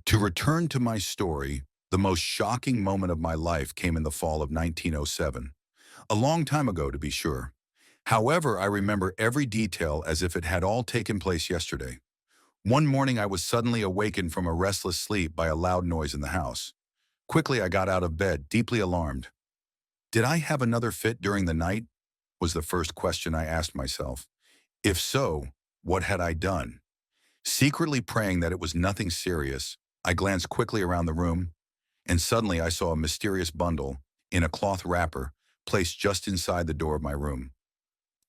To return to my story, the most shocking moment of my life came in the fall of 1907. A long time ago, to be sure. However, I remember every detail as if it had all taken place yesterday. One morning I was suddenly awakened from a restless sleep by a loud noise in the house. Quickly I got out of bed, deeply alarmed. Did I have another fit during the night? Was the first question I asked myself. If so, what had I done? Secretly praying that it was nothing serious, I glanced quickly around the room, and suddenly I saw a mysterious bundle in a cloth wrapper placed just inside the door of my room.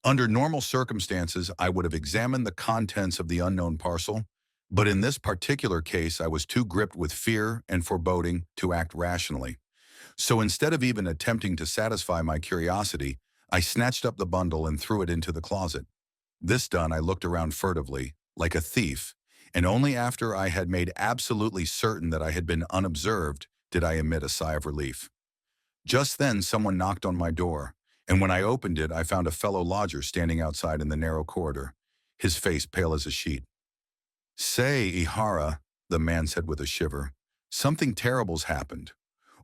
Under normal circumstances, I would have examined the contents of the unknown parcel, but in this particular case, I was too gripped with fear and foreboding to act rationally. So instead of even attempting to satisfy my curiosity, I snatched up the bundle and threw it into the closet. This done, I looked around furtively, like a thief, and only after I had made absolutely certain that I had been unobserved did I emit a sigh of relief. Just then, someone knocked on my door, and when I opened it, I found a fellow lodger standing outside in the narrow corridor, his face pale as a sheet. "Say, Ihara," the man said with a shiver, "something terrible's happened.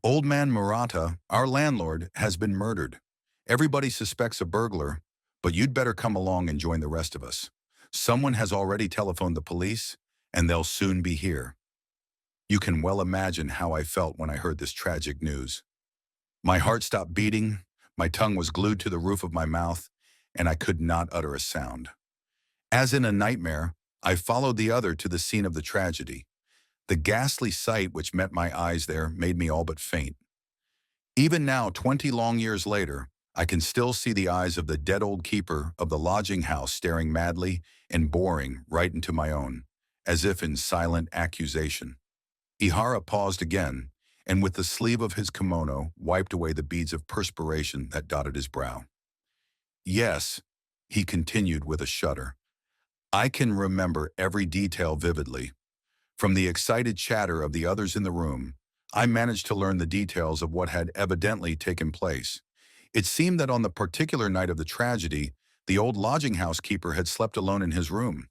Old man Murata, our landlord, has been murdered. Everybody suspects a burglar, but you'd better come along and join the rest of us. Someone has already telephoned the police, and they'll soon be here." You can well imagine how I felt when I heard this tragic news. My heart stopped beating, my tongue was glued to the roof of my mouth, and I could not utter a sound. As in a nightmare, I followed the other to the scene of the tragedy. The ghastly sight which met my eyes there made me all but faint. Even now, 20 long years later, I can still see the eyes of the dead old keeper of the lodging house staring madly and boring right into my own, as if in silent accusation. Ihara paused again, and with the sleeve of his kimono, wiped away the beads of perspiration that dotted his brow. "Yes," he continued with a shudder, "I can remember every detail vividly. From the excited chatter of the others in the room, I managed to learn the details of what had evidently taken place. It seemed that on the particular night of the tragedy, the old lodging house keeper had slept alone in his room.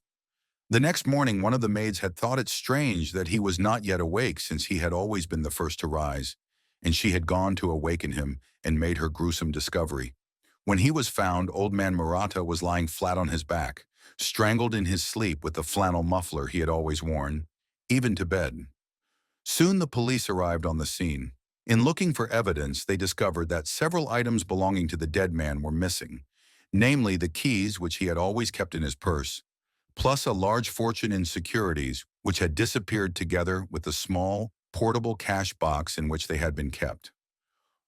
The next morning, one of the maids had thought it strange that he was not yet awake since he had always been the first to rise, and she had gone to awaken him and made her gruesome discovery. When he was found, old man Murata was lying flat on his back, strangled in his sleep with the flannel muffler he had always worn, even to bed. Soon the police arrived on the scene. In looking for evidence, they discovered that several items belonging to the dead man were missing, namely the keys which he had always kept in his purse, plus a large fortune in securities which had disappeared together with the small, portable cash box in which they had been kept.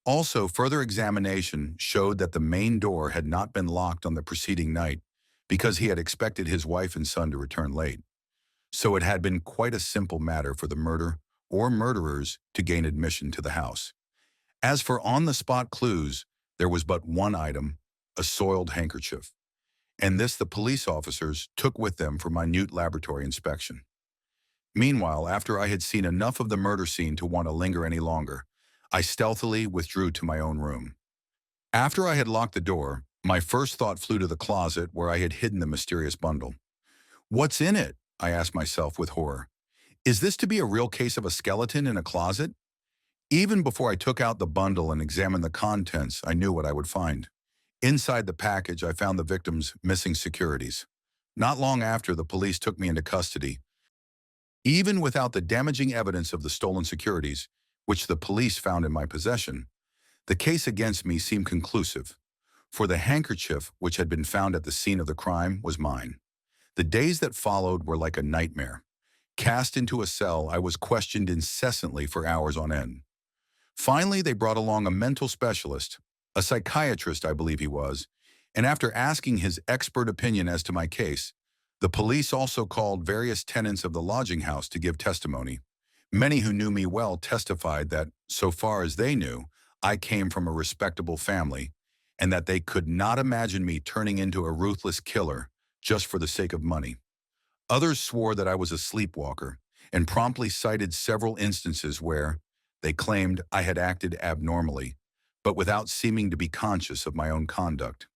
Also, further examination showed that the main door had not been locked on the preceding night because he had expected his wife and son to return late. So it had been quite a simple matter for the murder or murderers to gain admission to the house. As for on-the-spot clues, there was but one item, a soiled handkerchief, and this the police officers took with them for minute laboratory inspection. Meanwhile, after I had seen enough of the murder scene to want to linger any longer, I stealthily withdrew to my own room. After I had locked the door, my first thought flew to the closet where I had hidden the mysterious bundle. "What's in it?" I asked myself with horror. "Is this to be a real case of a skeleton in a closet?" Even before I took out the bundle and examined the contents, I knew what I would find. Inside the package, I found the victim's missing securities. Not long after, the police took me into custody. Even without the damaging evidence of the stolen securities, which the police found in my possession, the case against me seemed conclusive, for the handkerchief which had been found at the scene of the crime was mine. The days that followed were like a nightmare. Cast into a cell, I was questioned incessantly for hours on end. Finally, they brought along a mental specialist, a psychiatrist I believe he was, and after asking his expert opinion as to my case, the police also called various tenants of the lodging house to give testimony. Many who knew me well testified that, so far as they knew, I came from a respectable family, and that they could not imagine me turning into a ruthless killer just for the sake of money. Others swore that I was a sleepwalker, and promptly cited several instances where, they claimed, I had acted abnormally, but without seeming to be conscious of my own conduct.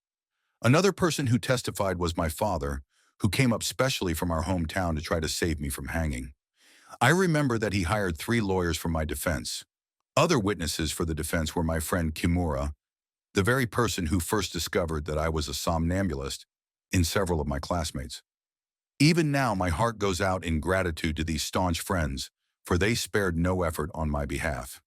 Another person who testified was my father, who came up specially from our hometown to try to save me from hanging. I remember that he hired 3 lawyers for my defense. Other witnesses for the defense were my friend Kimura, the very person who first discovered that I was a somnambulist, in several of my classmates. Even now, my heart goes out in gratitude to these staunch friends, for they spared no effort on my behalf.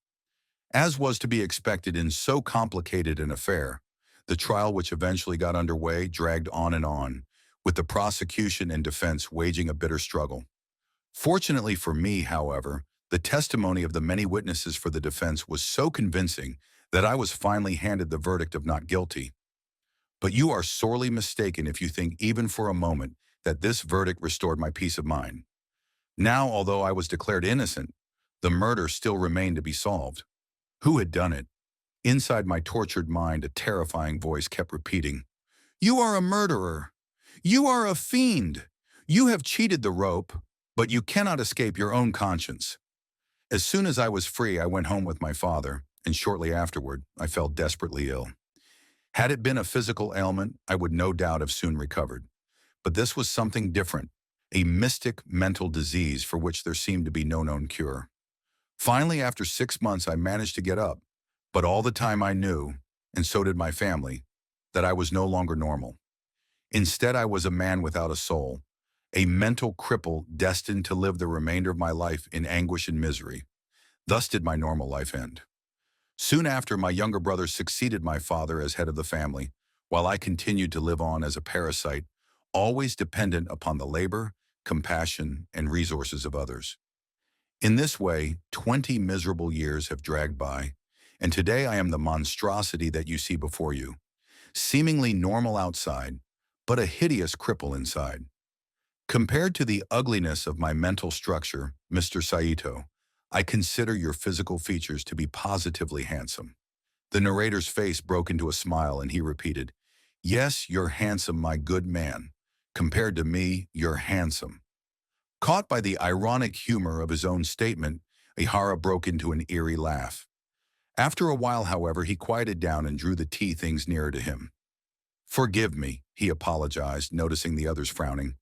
As was to be expected in so complicated an affair, the trial which eventually got underway dragged on and on, with the prosecution and defense waging a bitter struggle. Fortunately for me, however, the testimony of the many witnesses for the defense was so convincing that I was finally handed the verdict of not guilty. But you are sorely mistaken if you think even for a moment that this verdict restored my peace of mind. Now, although I was declared innocent, the murder still remained to be solved. Who had done it? Inside my tortured mind, a terrifying voice kept repeating, "You are a murderer. You are a fiend. You have cheated the rope, but you cannot escape your own conscience." As soon as I was free, I went home with my father, and shortly afterward, I fell desperately ill. Had it been a physical ailment, I would no doubt have soon recovered. But this was something different, a mystic mental disease for which there seemed to be no known cure. Finally, after 6 months, I managed to get up, but all the time I knew, and so did my family, that I was no longer normal. Instead, I was a man without a soul, a mental cripple destined to live the remainder of my life in anguish and misery. Thus did my normal life end. Soon after, my younger brother succeeded my father as head of the family, while I continued to live on as a parasite, always dependent upon the labor, compassion, and resources of others. In this way, 20 miserable years have dragged by, and today I am the monstrosity that you see before you, seemingly normal outside, but a hideous cripple inside. Compared to the ugliness of my mental structure, Mr. Saito, I consider your physical features to be positively handsome. The narrator's face broke into a smile and he repeated, "Yes, you're handsome, my good man. Compared to me, you're handsome." Caught by the ironic humor of his own statement, Ihara broke into an eerie laugh. After a while, however, he quieted down and drew the tea things nearer to him. "Forgive me," he apologized, noticing the others frowning.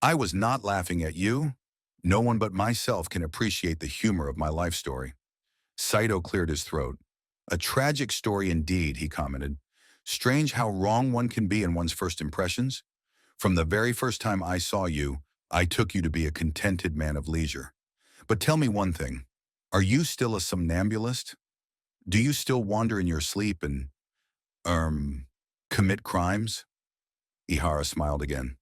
"I was not laughing at you. No one but myself can appreciate the humor of my life story." Saito cleared his throat. "A tragic story indeed," he commented. "Strange how wrong one can be in one's first impressions. From the very first time I saw you, I took you to be a contented man of leisure. But tell me one thing. Are you still a somnambulist? Do you still wander in your sleep and, commit crimes?" Ihara smiled again.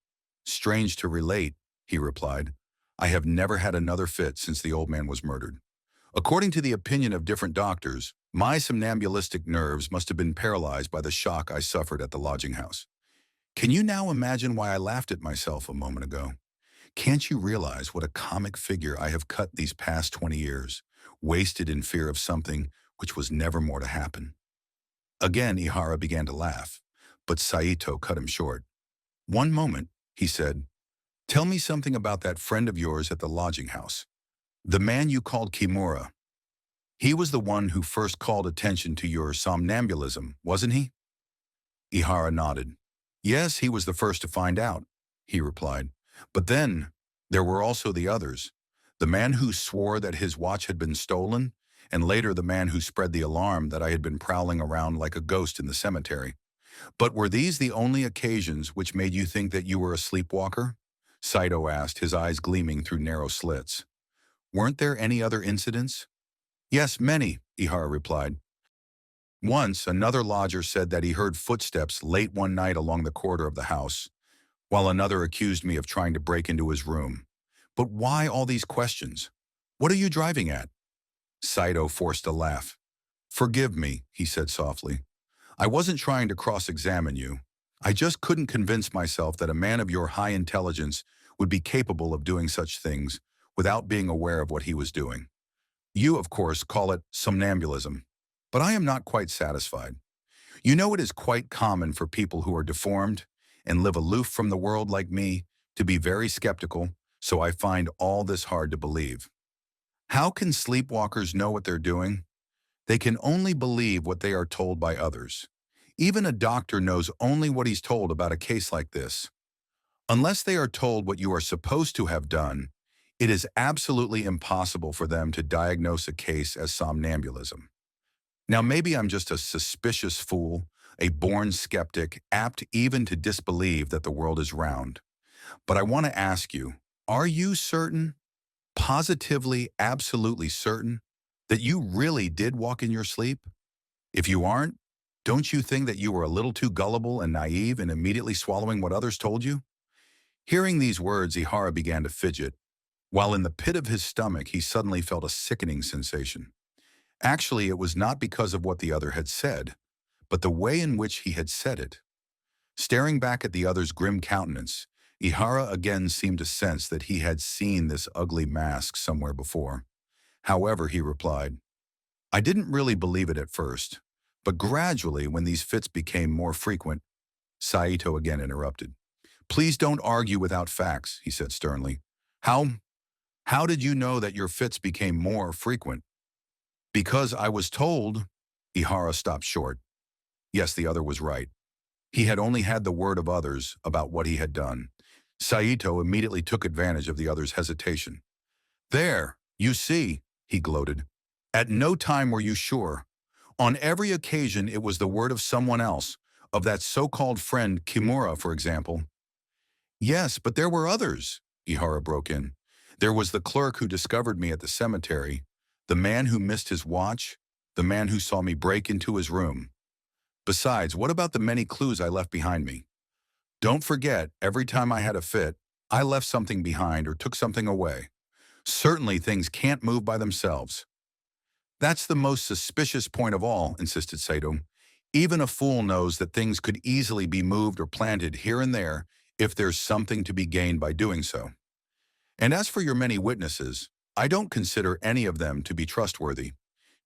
"Strange to relate," he replied. "I have never had another fit since the old man was murdered. According to the opinion of different doctors, my somnambulistic nerves must have been paralyzed by the shock I suffered at the lodging house. Can you now imagine why I laughed at myself a moment ago? Can't you realize what a comic figure I have cut these past 20 years, wasted in fear of something which was never more to happen?" Again, Ihara began to laugh, but Saito cut him short. "One moment," he said. "Tell me something about that friend of yours at the lodging house. The man you called Kimura. He was the one who first called attention to your somnambulism, wasn't he?" Ihara nodded. "Yes, he was the first to find out," he replied. "But then, there were also the others. The man who swore that his watch had been stolen, and later the man who spread the alarm that I had been prowling around like a ghost in the cemetery. But were these the only occasions which made you think that you were a sleepwalker?" Saito asked, his eyes gleaming through narrow slits. "Weren't there any other incidents?" "Yes, many," Ihara replied. "Once, another lodger said that he heard footsteps late one night along the corridor of the house, while another accused me of trying to break into his room. But why all these questions? What are you driving at?" Saito forced a laugh. "Forgive me," he said softly. "I wasn't trying to cross-examine you. I just couldn't convince myself that a man of your high intelligence would be capable of doing such things without being aware of what he was doing. You, of course, call it somnambulism, but I am not quite satisfied. You know, it is quite common for people who are deformed and live aloof from the world like me to be very skeptical, so I find all this hard to believe. How can sleepwalkers know what they're doing? They can only believe what they are told by others. Even a doctor knows only what he's told about a case like this. Unless they are told what you are supposed to have done, it is absolutely impossible for them to diagnose a case as somnambulism. Now, maybe I'm just a suspicious fool, a born skeptic, apt even to disbelieve that the world is round. But I want to ask you, are you certain, positively, absolutely certain, that you really did walk in your sleep? If you aren't, don't you think that you were a little too gullible and naive in immediately swallowing what others told you? Hearing these words, Ihara began to fidget, while in the pit of his stomach he suddenly felt a sickening sensation. Actually, it was not because of what the other had said, but the way in which he had said it. Staring back at the other's grim countenance, Ihara again seemed to sense that he had seen this ugly mask somewhere before. However, he replied, "I didn't really believe it at first, but gradually when these fits became more frequent." Saito again interrupted. "Please don't argue without facts," he said sternly. How, how did you know that your fits became more frequent?" "Because I was told." Ihara stopped short. Yes, the other was right. He had only had the word of others about what he had done. Saito immediately took advantage of the other's hesitation. "There, you see," he gloated. "At no time were you sure. On every occasion it was the word of someone else, of that so-called friend Kimura, for example." "Yes, but there were others," Ihara broke in. "There was the clerk who discovered me at the cemetery, the man who missed his watch, the man who saw me break into his room. Besides, what about the many clues I left behind me? Don't forget, every time I had a fit, I left something behind or took something away. Certainly things can't move by themselves." "That's the most suspicious point of all," insisted Saito. "Even a fool knows that things could easily be moved or planted here and there if there's something to be gained by doing so. And as for your many witnesses, I don't consider any of them to be trustworthy.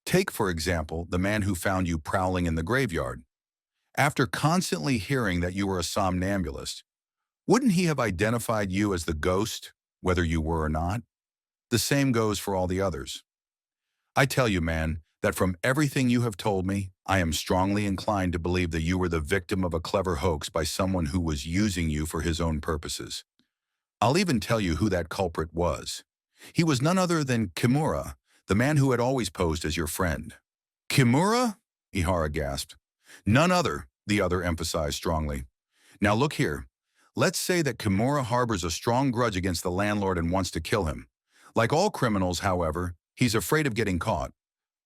Take, for example, the man who found you prowling in the graveyard. After constantly hearing that you were a somnambulist, wouldn't he have identified you as the ghost, whether you were or not? The same goes for all the others. I tell you, man, that from everything you have told me, I am strongly inclined to believe that you were the victim of a clever hoax by someone who was using you for his own purposes. I'll even tell you who that culprit was. He was none other than Kimura, the man who had always posed as your friend." "Kimura?" Ihara gasped. "None other," the other emphasized strongly. "Now look here. Let's say that Kimura harbors a strong grudge against the landlord and wants to kill him. Like all criminals, however, he's afraid of getting caught.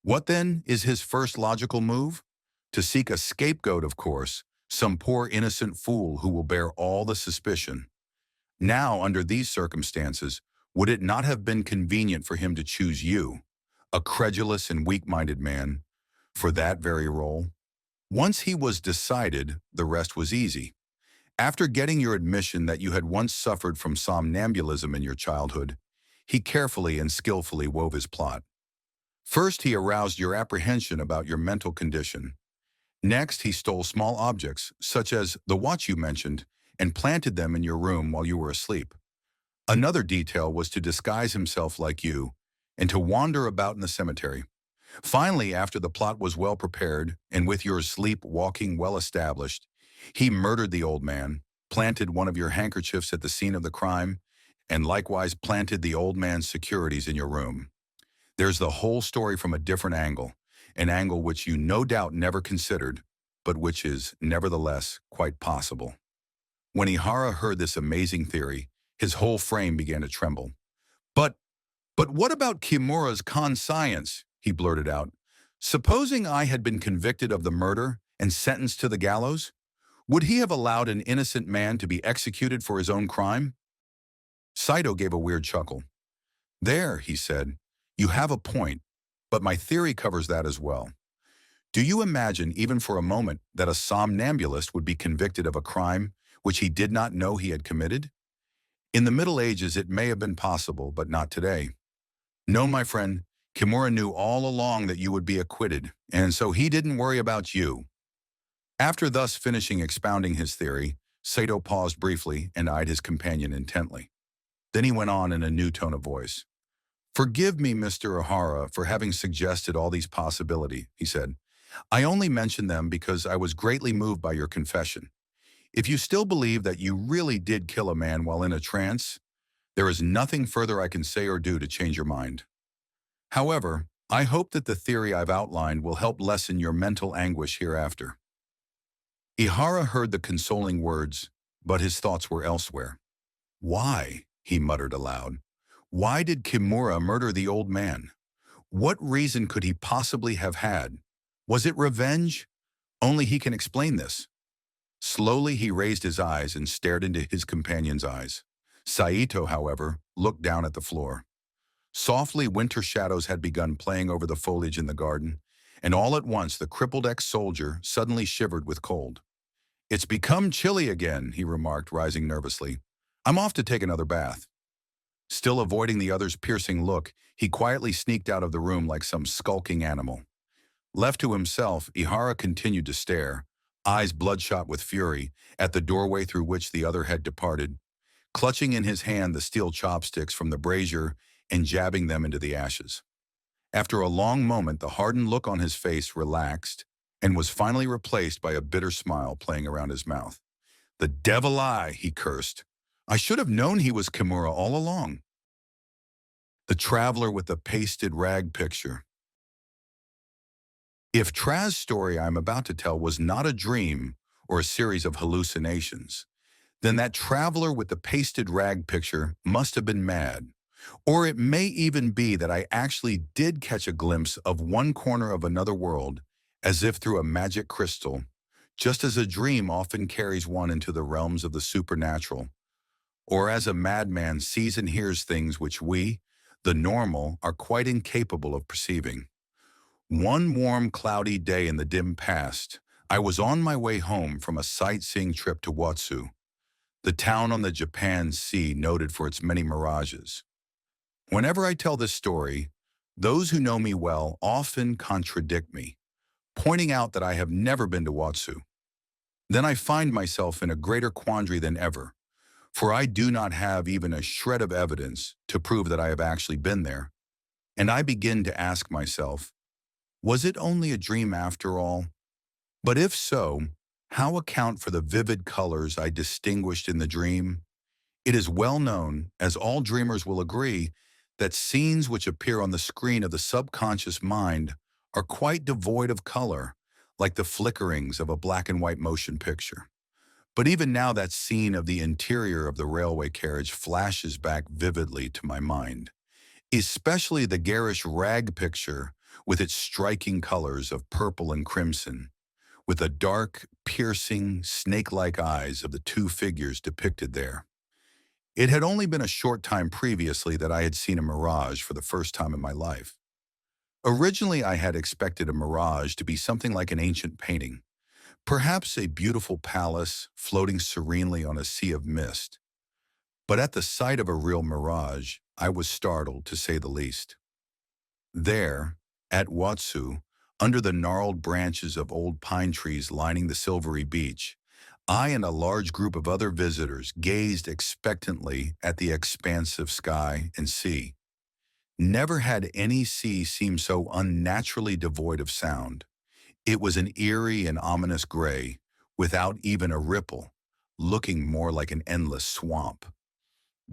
What then is his first logical move? To seek a scapegoat, of course, some poor innocent fool who will bear all the suspicion. Now, under these circumstances, would it not have been convenient for him to choose you, a credulous and weak-minded man, for that very role? Once he was decided, the rest was easy. After getting your admission that you had once suffered from somnambulism in your childhood, he carefully and skillfully wove his plot. First, he aroused your apprehension about your mental condition. Next, he stole small objects, such as the watch you mentioned, and planted them in your room while you were asleep. Another detail was to disguise himself like you and to wander about in the cemetery. Finally, after the plot was well prepared and with your sleepwalking well established, he murdered the old man, planted one of your handkerchiefs at the scene of the crime, and likewise planted the old man's securities in your room. There's the whole story from a different angle, an angle which you no doubt never considered, but which is, nevertheless, quite possible." When Ihara heard this amazing theory, his whole frame began to tremble. But, but what about Kimura's conscience?" he blurted out. "Supposing I had been convicted of the murder and sentenced to the gallows, would he have allowed an innocent man to be executed for his own crime?" Saito gave a weird chuckle. "There," he said, "you have a point, but my theory covers that as well. Do you imagine, even for a moment, that a somnambulist would be convicted of a crime which he did not know he had committed? In the Middle Ages it may have been possible, but not today. No, my friend, Kimura knew all along that you would be acquitted, and so he didn't worry about you." After thus finishing expounding his theory, Saito paused briefly and eyed his companion intently. Then he went on in a new tone of voice. "Forgive me, Mr. Ihara, for having suggested all these possibilities," he said. "I only mentioned them because I was greatly moved by your confession. If you still believe that you really did kill a man while in a trance, there is nothing further I can say or do to change your mind. However, I hope that the theory I've outlined will help lessen your mental anguish hereafter." Ihara heard the consoling words, but his thoughts were elsewhere. "Why?" he muttered aloud. "Why did Kimura murder the old man? What reason could he possibly have had? Was it revenge? Only he can explain this." Slowly he raised his eyes and stared into his companion's eyes. Saito, however, looked down at the floor. Softly, winter shadows had begun playing over the foliage in the garden, and all at once the crippled ex-soldier suddenly shivered with cold. "It's become chilly again," he remarked, rising nervously. "I'm off to take another bath." Still avoiding the other's piercing look, he quietly sneaked out of the room like some skulking animal. Left to himself, Ihara continued to stare, eyes bloodshot with fury, at the doorway through which the other had departed, clutching in his hand the steel chopsticks from the brazier and jabbing them into the ashes. After a long moment, the hardened look on his face relaxed and was finally replaced by a bitter smile playing around his mouth. "The devil I," he cursed. "I should have known he was Kimura all along." The traveler with the pasted rag picture. If Traz's story I'm about to tell was not a dream or a series of hallucinations, then that traveler with the pasted rag picture must have been mad. Or it may even be that I actually did catch a glimpse of one corner of another world, as if through a magic crystal, just as a dream often carries one into the realms of the supernatural, or as a madman sees and hears things which we, the normal, are quite incapable of perceiving. One warm, cloudy day in the dim past, I was on my way home from a sightseeing trip to Watsu, the town on the Japan Sea noted for its many mirages. Whenever I tell this story, those who know me well often contradict me, pointing out that I have never been to Watsu. Then I find myself in a greater quandary than ever, for I do not have even a shred of evidence to prove that I have actually been there. And I begin to ask myself, was it only a dream after all? But if so, how account for the vivid colors I distinguished in the dream? It is well known, as all dreamers will agree, that scenes which appear on the screen of the subconscious mind are quite devoid of color, like the flickerings of a black and white motion picture. But even now that scene of the interior of the railway carriage flashes back vividly to my mind, especially the garish rag picture with its striking colors of purple and crimson, with the dark, piercing, snake-like eyes of the two figures depicted there. It had only been a short time previously that I had seen a mirage for the first time in my life. Originally, I had expected a mirage to be something like an ancient painting, perhaps a beautiful palace floating serenely on a sea of mist. But at the sight of a real mirage, I was startled, to say the least. There, at Watsu, under the gnarled branches of old pine trees lining the silvery beach, I and a large group of other visitors gazed expectantly at the expansive sky and sea. Never had any sea seemed so unnaturally devoid of sound. It was an eerie and ominous gray, without even a ripple, looking more like an endless swamp.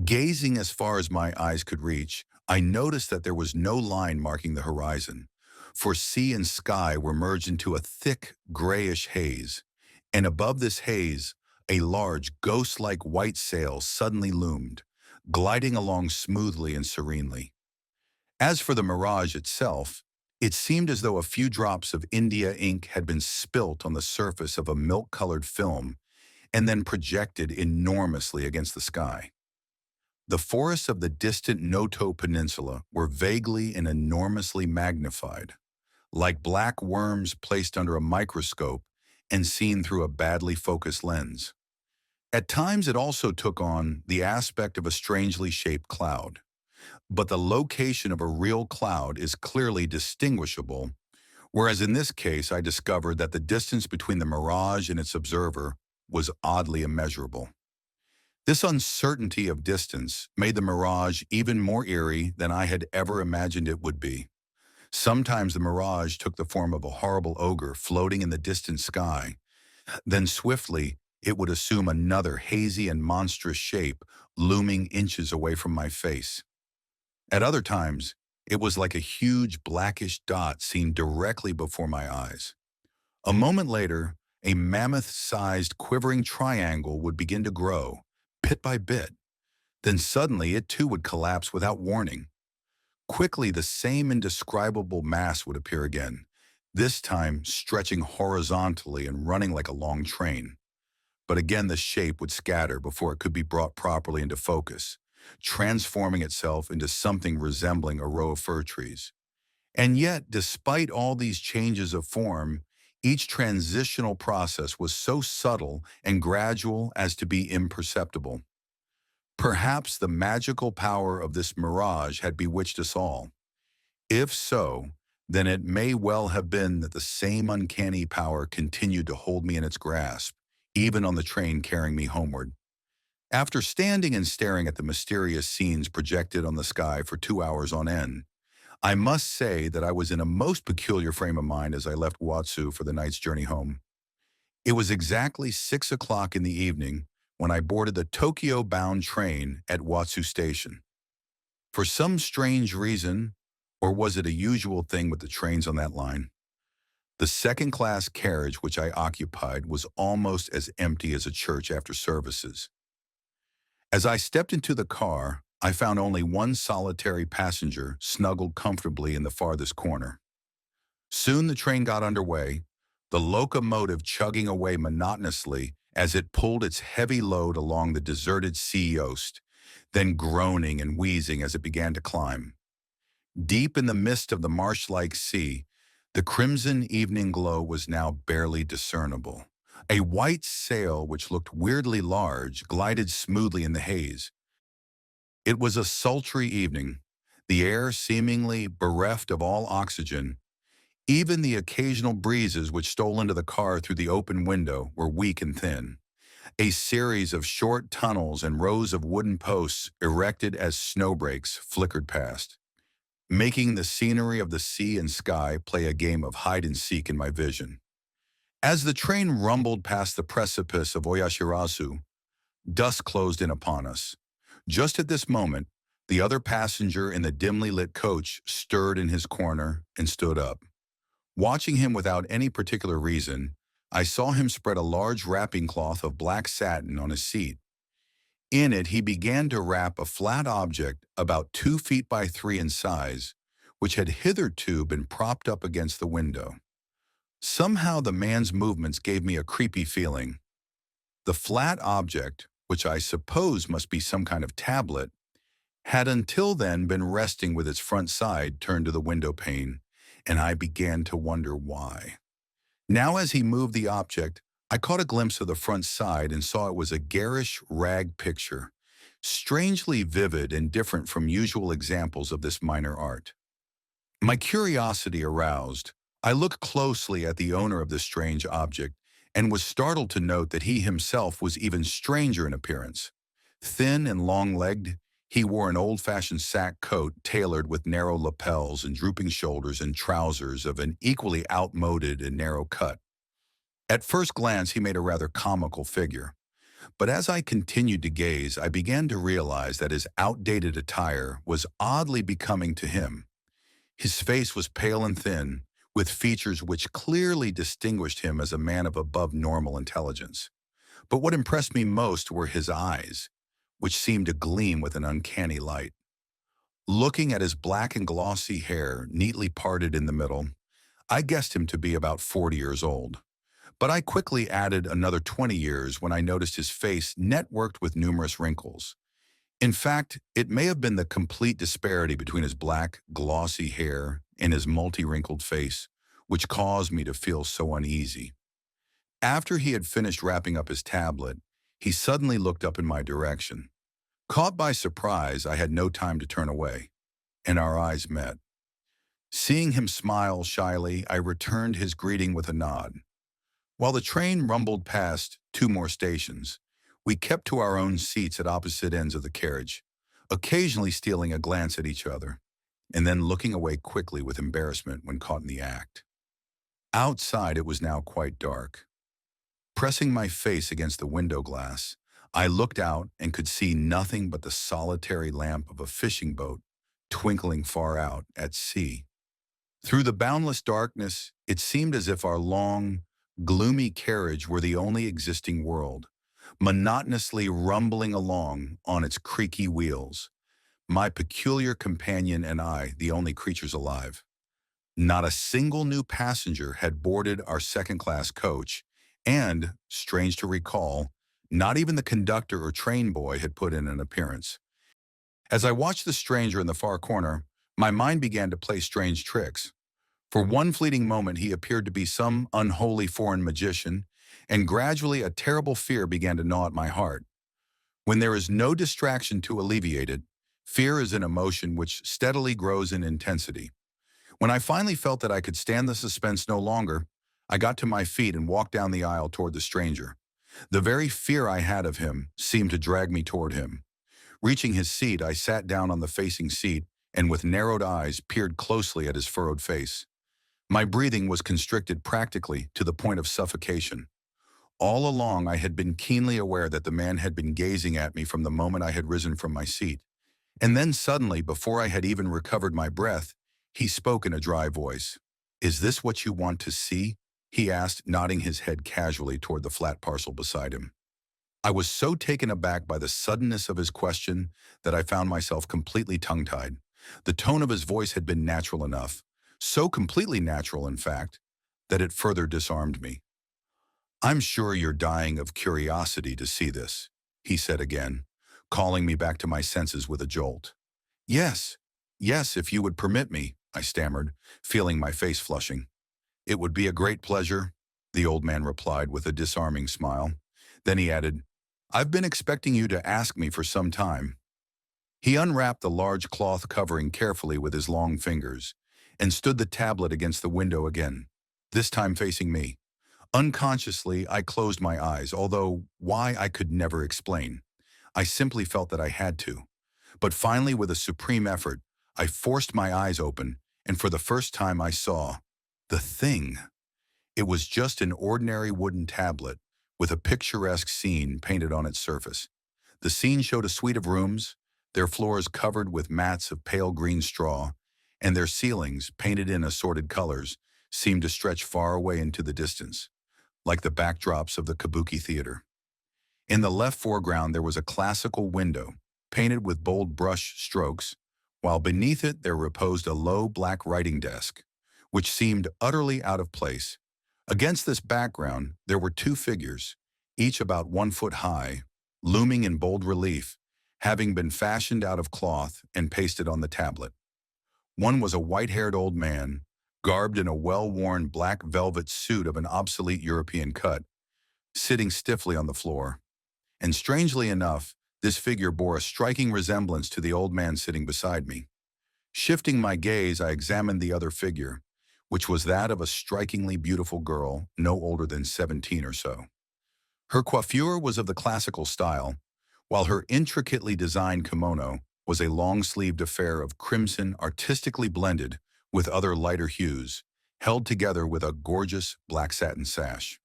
Gazing as far as my eyes could reach, I noticed that there was no line marking the horizon, for sea and sky were merged into a thick, grayish haze, and above this haze, a large, ghost-like white sail suddenly loomed, gliding along smoothly and serenely. As for the mirage itself, it seemed as though a few drops of India ink had been spilt on the surface of a milk-colored film and then projected enormously against the sky. The forests of the distant Noto Peninsula were vaguely and enormously magnified, like black worms placed under a microscope and seen through a badly focused lens. At times it also took on the aspect of a strangely shaped cloud. But the location of a real cloud is clearly distinguishable, whereas in this case I discovered that the distance between the mirage and its observer was oddly immeasurable. This uncertainty of distance made the mirage even more eerie than I had ever imagined it would be. Sometimes the mirage took the form of a horrible ogre floating in the distant sky. Then swiftly, it would assume another hazy and monstrous shape looming inches away from my face. At other times, it was like a huge blackish dot seen directly before my eyes. A moment later, a mammoth-sized quivering triangle would begin to grow, bit by bit. Then suddenly it too would collapse without warning. Quickly, the same indescribable mass would appear again, this time stretching horizontally and running like a long train. but again the shape would scatter before it could be brought properly into focus, transforming itself into something resembling a row of fir trees. And yet, despite all these changes of form, each transitional process was so subtle and gradual as to be imperceptible. Perhaps the magical power of this mirage had bewitched us all. If so, then it may well have been that the same uncanny power continued to hold me in its grasp, even on the train carrying me homeward. After standing and staring at the mysterious scenes projected on the sky for 2 hours on end, I must say that I was in a most peculiar frame of mind as I left Watsu for the night's journey home. It was exactly 6 o'clock in the evening when I boarded the Tokyo-bound train at Watsu Station. For some strange reason, or was it a usual thing with the trains on that line, the second-class carriage which I occupied was almost as empty as a church after services. As I stepped into the car, I found only one solitary passenger snuggled comfortably in the farthest corner. Soon the train got underway, the locomotive chugging away monotonously as it pulled its heavy load along the deserted sea coast, then groaning and wheezing as it began to climb. Deep in the mist of the marsh-like sea, the crimson evening glow was now barely discernible. A white sail, which looked weirdly large, glided smoothly in the haze. It was a sultry evening, the air seemingly bereft of all oxygen. Even the occasional breezes which stole into the car through the open window were weak and thin. A series of short tunnels and rows of wooden posts erected as snowbreaks flickered past, making the scenery of the sea and sky play a game of hide-and-seek in my vision. As the train rumbled past the precipice of Oyashirazu, dusk closed in upon us. Just at this moment, the other passenger in the dimly lit coach stirred in his corner and stood up. Watching him without any particular reason, I saw him spread a large wrapping cloth of black satin on his seat. In it, he began to wrap a flat object about 2 feet by 3 in size, which had hitherto been propped up against the window. Somehow the man's movements gave me a creepy feeling. The flat object, which I suppose must be some kind of tablet, had until then been resting with its front side turned to the window pane, and I began to wonder why. Now as he moved the object, I caught a glimpse of the front side and saw it was a garish rag picture, strangely vivid and different from usual examples of this minor art. My curiosity aroused, I looked closely at the owner of this strange object and was startled to note that he himself was even stranger in appearance. Thin and long-legged, he wore an old-fashioned sack coat tailored with narrow lapels and drooping shoulders and trousers of an equally outmoded and narrow cut. At first glance, he made a rather comical figure, but as I continued to gaze, I began to realize that his outdated attire was oddly becoming to him. His face was pale and thin, with features which clearly distinguished him as a man of above normal intelligence. But what impressed me most were his eyes, which seemed to gleam with an uncanny light. Looking at his black and glossy hair, neatly parted in the middle, I guessed him to be about 40 years old. But I quickly added another 20 years when I noticed his face networked with numerous wrinkles. In fact, it may have been the complete disparity between his black, glossy hair and his multi-wrinkled face, which caused me to feel so uneasy. After he had finished wrapping up his tablet, he suddenly looked up in my direction. Caught by surprise, I had no time to turn away, and our eyes met. Seeing him smile shyly, I returned his greeting with a nod. While the train rumbled past 2 more stations, we kept to our own seats at opposite ends of the carriage, occasionally stealing a glance at each other, and then looking away quickly with embarrassment when caught in the act. Outside it was now quite dark. Pressing my face against the window glass, I looked out and could see nothing but the solitary lamp of a fishing boat twinkling far out at sea. Through the boundless darkness, it seemed as if our long, gloomy carriage were the only existing world, monotonously rumbling along on its creaky wheels, my peculiar companion and I the only creatures alive. Not a single new passenger had boarded our second-class coach, and, strange to recall, Not even the conductor or train boy had put in an appearance. As I watched the stranger in the far corner, my mind began to play strange tricks. For one fleeting moment, he appeared to be some unholy foreign magician, and gradually a terrible fear began to gnaw at my heart. When there is no distraction to alleviate it, fear is an emotion which steadily grows in intensity. When I finally felt that I could stand the suspense no longer, I got to my feet and walked down the aisle toward the stranger. The very fear I had of him seemed to drag me toward him. Reaching his seat, I sat down on the facing seat and with narrowed eyes peered closely at his furrowed face. My breathing was constricted practically to the point of suffocation. All along, I had been keenly aware that the man had been gazing at me from the moment I had risen from my seat. And then suddenly, before I had even recovered my breath, he spoke in a dry voice. "Is this what you want to see?" he asked, nodding his head casually toward the flat parcel beside him. I was so taken aback by the suddenness of his question that I found myself completely tongue-tied. The tone of his voice had been natural enough, so completely natural, in fact, that it further disarmed me. "I'm sure you're dying of curiosity to see this," he said again, calling me back to my senses with a jolt. "Yes, yes, if you would permit me," I stammered, feeling my face flushing. "It would be a great pleasure," the old man replied with a disarming smile. Then he added, "I've been expecting you to ask me for some time." He unwrapped the large cloth covering carefully with his long fingers and stood the tablet against the window again, this time facing me. Unconsciously, I closed my eyes, although why I could never explain. I simply felt that I had to. But finally, with a supreme effort, I forced my eyes open, and for the first time I saw the thing. It was just an ordinary wooden tablet with a picturesque scene painted on its surface. The scene showed a suite of rooms, their floors covered with mats of pale green straw, and their ceilings, painted in assorted colors, seemed to stretch far away into the distance, like the backdrops of the kabuki theater. In the left foreground there was a classical window, painted with bold brush strokes, while beneath it there reposed a low black writing desk, which seemed utterly out of place. Against this background there were two figures, each about 1 foot high, looming in bold relief, having been fashioned out of cloth and pasted on the tablet. One was a white-haired old man, garbed in a well-worn black velvet suit of an obsolete European cut, sitting stiffly on the floor. And strangely enough, this figure bore a striking resemblance to the old man sitting beside me. Shifting my gaze, I examined the other figure, which was that of a strikingly beautiful girl, no older than 17 or so. Her coiffure was of the classical style, while her intricately designed kimono was a long-sleeved affair of crimson artistically blended with other lighter hues, held together with a gorgeous black satin sash.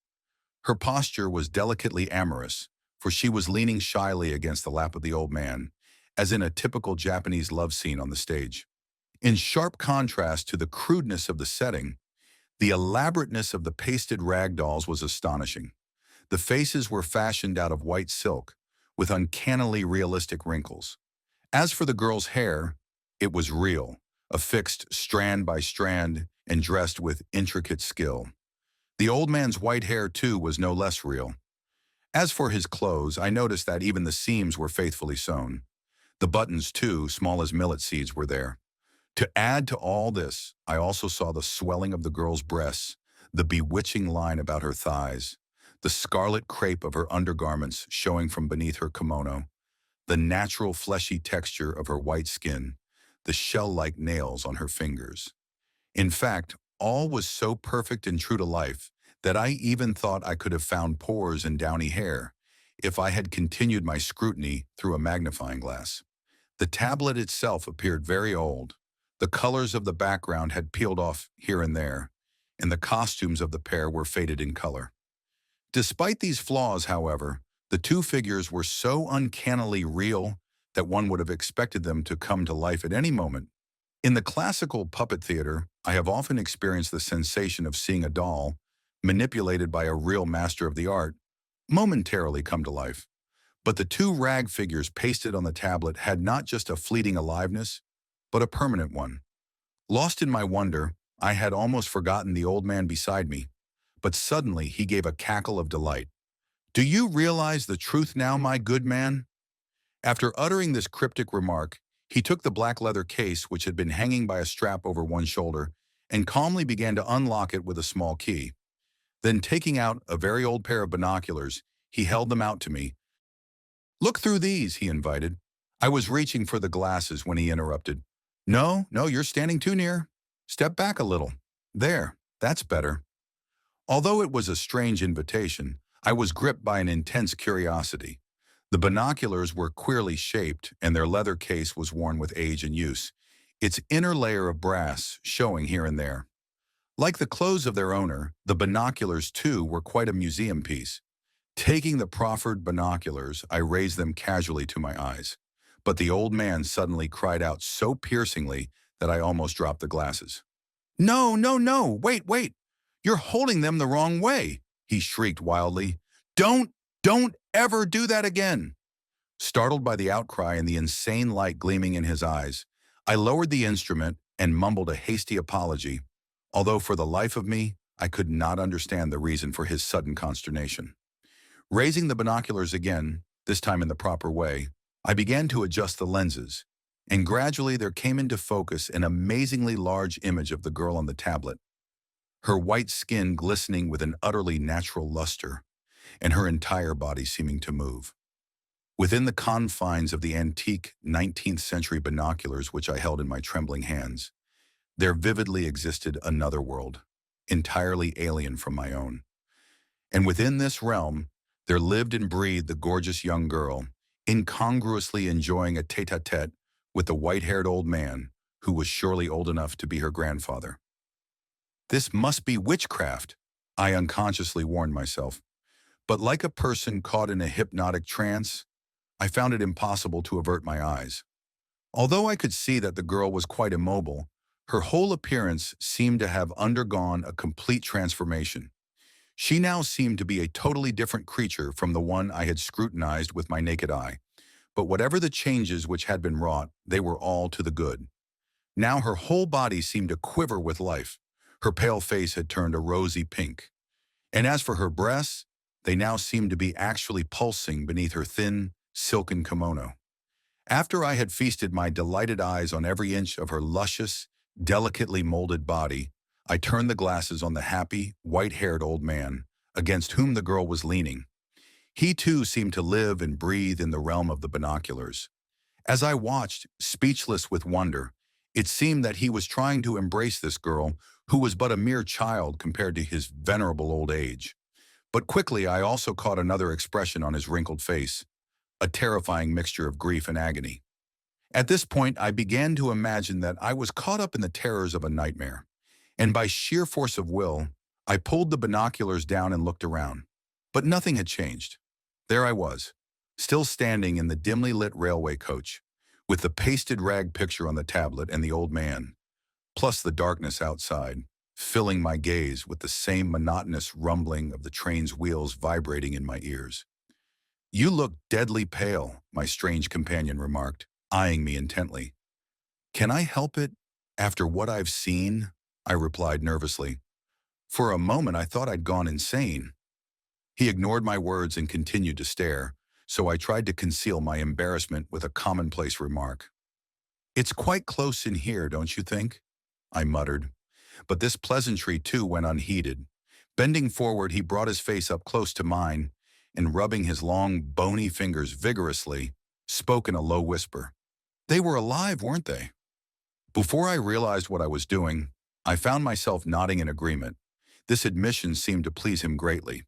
Her posture was delicately amorous, for she was leaning shyly against the lap of the old man, as in a typical Japanese love scene on the stage. In sharp contrast to the crudeness of the setting, the elaborateness of the pasted rag dolls was astonishing. The faces were fashioned out of white silk, with uncannily realistic wrinkles. As for the girl's hair, it was real, affixed strand by strand and dressed with intricate skill. The old man's white hair, too, was no less real. As for his clothes, I noticed that even the seams were faithfully sewn. The buttons, too, small as millet seeds, were there. To add to all this, I also saw the swelling of the girl's breasts, the bewitching line about her thighs, the scarlet crepe of her undergarments showing from beneath her kimono, the natural fleshy texture of her white skin, the shell-like nails on her fingers. In fact, all was so perfect and true to life that I even thought I could have found pores and downy hair if I had continued my scrutiny through a magnifying glass. The tablet itself appeared very old. The colors of the background had peeled off here and there, and the costumes of the pair were faded in color. Despite these flaws, however, the two figures were so uncannily real that one would have expected them to come to life at any moment. In the classical puppet theater, I have often experienced the sensation of seeing a doll, manipulated by a real master of the art, momentarily come to life. But the two rag figures pasted on the tablet had not just a fleeting aliveness, but a permanent one. Lost in my wonder, I had almost forgotten the old man beside me, but suddenly he gave a cackle of delight. Do you realize the truth now, my good man? After uttering this cryptic remark, he took the black leather case which had been hanging by a strap over one shoulder and calmly began to unlock it with a small key. Then taking out a very old pair of binoculars, he held them out to me. Look through these, he invited. I was reaching for the glasses when he interrupted. No, no, you're standing too near. Step back a little. There, that's better. Although it was a strange invitation, I was gripped by an intense curiosity. The binoculars were queerly shaped, and their leather case was worn with age and use, its inner layer of brass showing here and there. Like the clothes of their owner, the binoculars, too, were quite a museum piece. Taking the proffered binoculars, I raised them casually to my eyes. But the old man suddenly cried out so piercingly that I almost dropped the glasses. No, no, no, wait, wait. You're holding them the wrong way, he shrieked wildly. Don't ever do that again. Startled by the outcry and the insane light gleaming in his eyes, I lowered the instrument and mumbled a hasty apology, although for the life of me, I could not understand the reason for his sudden consternation. Raising the binoculars again, this time in the proper way, I began to adjust the lenses, and gradually there came into focus an amazingly large image of the girl on the tablet, her white skin glistening with an utterly natural luster, and her entire body seeming to move. Within the confines of the antique 19th century binoculars which I held in my trembling hands, there vividly existed another world, entirely alien from my own. And within this realm, there lived and breathed the gorgeous young girl, incongruously enjoying a tete-a-tete with the white-haired old man who was surely old enough to be her grandfather. This must be witchcraft, I unconsciously warned myself. But like a person caught in a hypnotic trance, I found it impossible to avert my eyes. Although I could see that the girl was quite immobile, her whole appearance seemed to have undergone a complete transformation. She now seemed to be a totally different creature from the one I had scrutinized with my naked eye. But whatever the changes which had been wrought, they were all to the good. Now her whole body seemed to quiver with life. Her pale face had turned a rosy pink. And as for her breasts, they now seemed to be actually pulsing beneath her thin, silken kimono. After I had feasted my delighted eyes on every inch of her luscious, delicately molded body, I turned the glasses on the happy, white-haired old man, against whom the girl was leaning. He too seemed to live and breathe in the realm of the binoculars. As I watched, speechless with wonder, it seemed that he was trying to embrace this girl who was but a mere child compared to his venerable old age. But quickly I also caught another expression on his wrinkled face, a terrifying mixture of grief and agony. At this point, I began to imagine that I was caught up in the terrors of a nightmare, and by sheer force of will, I pulled the binoculars down and looked around. But nothing had changed. There I was, still standing in the dimly lit railway coach, with the pasted rag picture on the tablet and the old man, plus the darkness outside, filling my gaze with the same monotonous rumbling of the train's wheels vibrating in my ears. You look deadly pale, my strange companion remarked, eyeing me intently. Can I help it, after what I've seen? I replied nervously. For a moment I thought I'd gone insane. He ignored my words and continued to stare, so I tried to conceal my embarrassment with a commonplace remark. It's quite close in here, don't you think? I muttered. But this pleasantry too went unheeded. Bending forward, he brought his face up close to mine, and rubbing his long, bony fingers vigorously, spoke in a low whisper. They were alive, weren't they? Before I realized what I was doing, I found myself nodding in agreement. This admission seemed to please him greatly.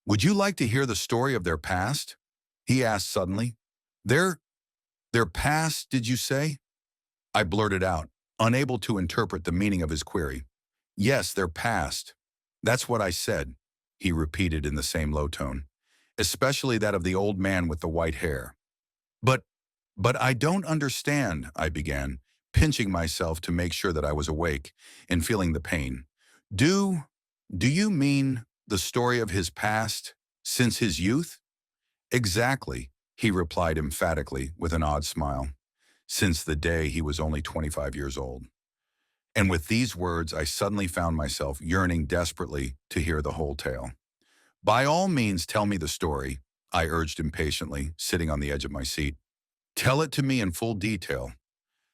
Would you like to hear the story of their past? He asked suddenly. Their past, did you say? I blurted out, unable to interpret the meaning of his query. Yes, their past. That's what I said, he repeated in the same low tone, especially that of the old man with the white hair. But I don't understand, I began, pinching myself to make sure that I was awake and feeling the pain. Do you mean the story of his past since his youth? Exactly, he replied emphatically with an odd smile, since the day he was only 25 years old. And with these words, I suddenly found myself yearning desperately to hear the whole tale. By all means, tell me the story, I urged impatiently, sitting on the edge of my seat. Tell it to me in full detail.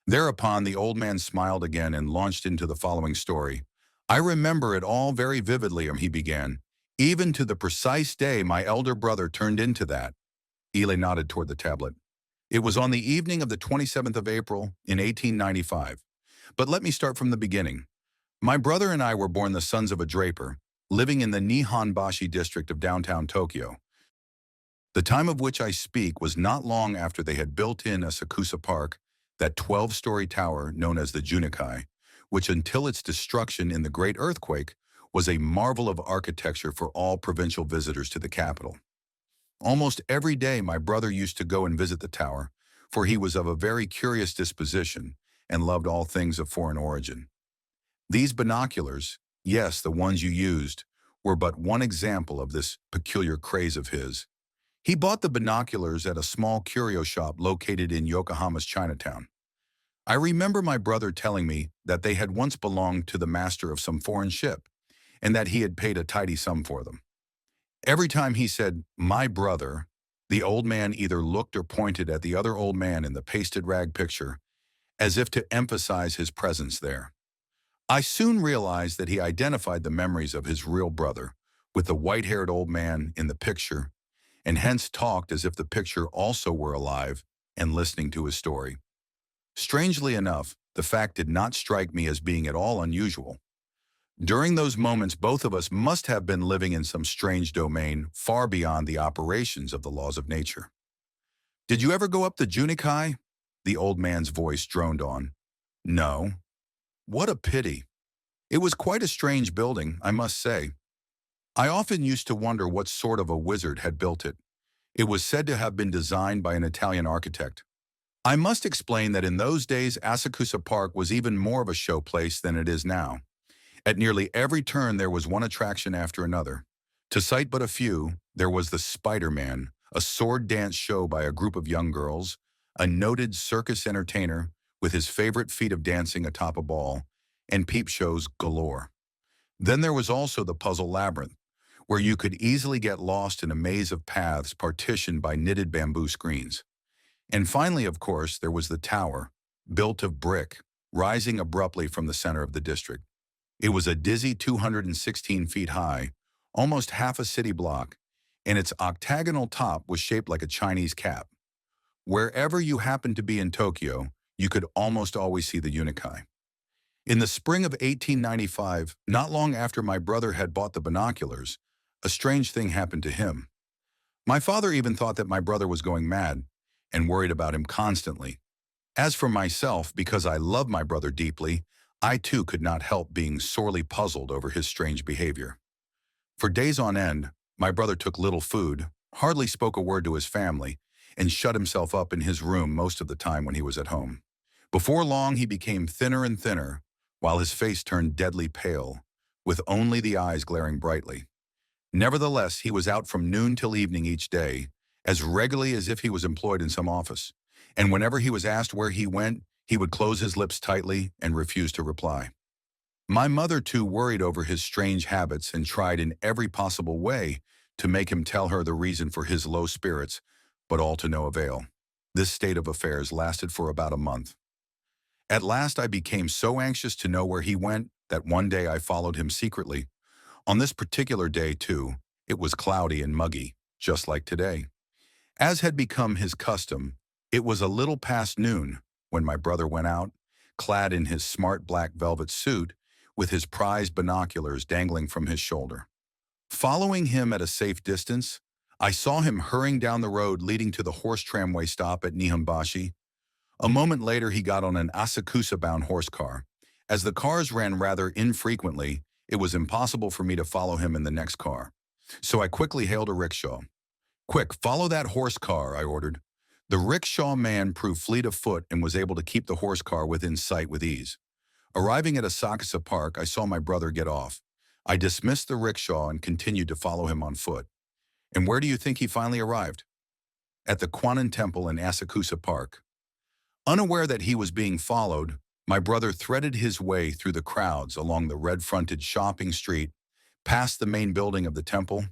Thereupon, the old man smiled again and launched into the following story. I remember it all very vividly, he began, even to the precise day my elder brother turned into that. Eli nodded toward the tablet. It was on the evening of the 27th of April in 1895. But let me start from the beginning. My brother and I were born the sons of a draper, living in the Nihonbashi district of downtown Tokyo. The time of which I speak was not long after they had built in Asakusa Park, that 12-story tower known as the Junikai, which until its destruction in the Great Earthquake was a marvel of architecture for all provincial visitors to the capital. Almost every day my brother used to go and visit the tower, for he was of a very curious disposition and loved all things of foreign origin. These binoculars, yes, the ones you used, were but one example of this peculiar craze of his. He bought the binoculars at a small curio shop located in Yokohama's Chinatown. I remember my brother telling me that they had once belonged to the master of some foreign ship, and that he had paid a tidy sum for them. Every time he said, "My brother," the old man either looked or pointed at the other old man in the pasted rag picture, as if to emphasize his presence there. I soon realized that he identified the memories of his real brother with the white-haired old man in the picture, and hence talked as if the picture also were alive and listening to his story. Strangely enough, the fact did not strike me as being at all unusual. During those moments, both of us must have been living in some strange domain far beyond the operations of the laws of nature. Did you ever go up the Junikai? The old man's voice droned on. No. What a pity. It was quite a strange building, I must say. I often used to wonder what sort of a wizard had built it. It was said to have been designed by an Italian architect. I must explain that in those days, Asakusa Park was even more of a showplace than it is now. At nearly every turn, there was one attraction after another. To cite but a few, there was the Spider-Man, a sword dance show by a group of young girls, a noted circus entertainer with his favorite feat of dancing atop a ball, and peep shows galore. Then there was also the puzzle labyrinth, where you could easily get lost in a maze of paths partitioned by knitted bamboo screens. And finally, of course, there was the tower, built of brick, rising abruptly from the center of the district. It was a dizzy 216 feet high, almost half a city block, and its octagonal top was shaped like a Chinese cap. Wherever you happened to be in Tokyo, you could almost always see the Unikai. In the spring of 1895, not long after my brother had bought the binoculars, a strange thing happened to him. My father even thought that my brother was going mad, and worried about him constantly. As for myself, because I love my brother deeply, I too could not help being sorely puzzled over his strange behavior. For days on end, my brother took little food, hardly spoke a word to his family, and shut himself up in his room most of the time when he was at home. Before long, he became thinner and thinner, while his face turned deadly pale, with only the eyes glaring brightly. Nevertheless, he was out from noon till evening each day, as regularly as if he was employed in some office, and whenever he was asked where he went, he would close his lips tightly and refuse to reply. My mother, too, worried over his strange habits and tried in every possible way to make him tell her the reason for his low spirits, but all to no avail. This state of affairs lasted for about a month. At last, I became so anxious to know where he went that one day I followed him secretly. On this particular day, too, it was cloudy and muggy, just like today. As had become his custom, it was a little past noon when my brother went out, clad in his smart black velvet suit, with his prized binoculars dangling from his shoulder. Following him at a safe distance, I saw him hurrying down the road leading to the horse tramway stop at Nihonbashi. A moment later, he got on an Asakusa-bound horse car. As the cars ran rather infrequently, it was impossible for me to follow him in the next car. So I quickly hailed a rickshaw. "Quick, follow that horse car," I ordered. The rickshaw man proved fleet of foot and was able to keep the horse car within sight with ease. Arriving at Asakusa Park, I saw my brother get off. I dismissed the rickshaw and continued to follow him on foot. And where do you think he finally arrived? At the Kwannon Temple in Asakusa Park. Unaware that he was being followed, my brother threaded his way through the crowds along the red-fronted shopping street, past the main building of the temple,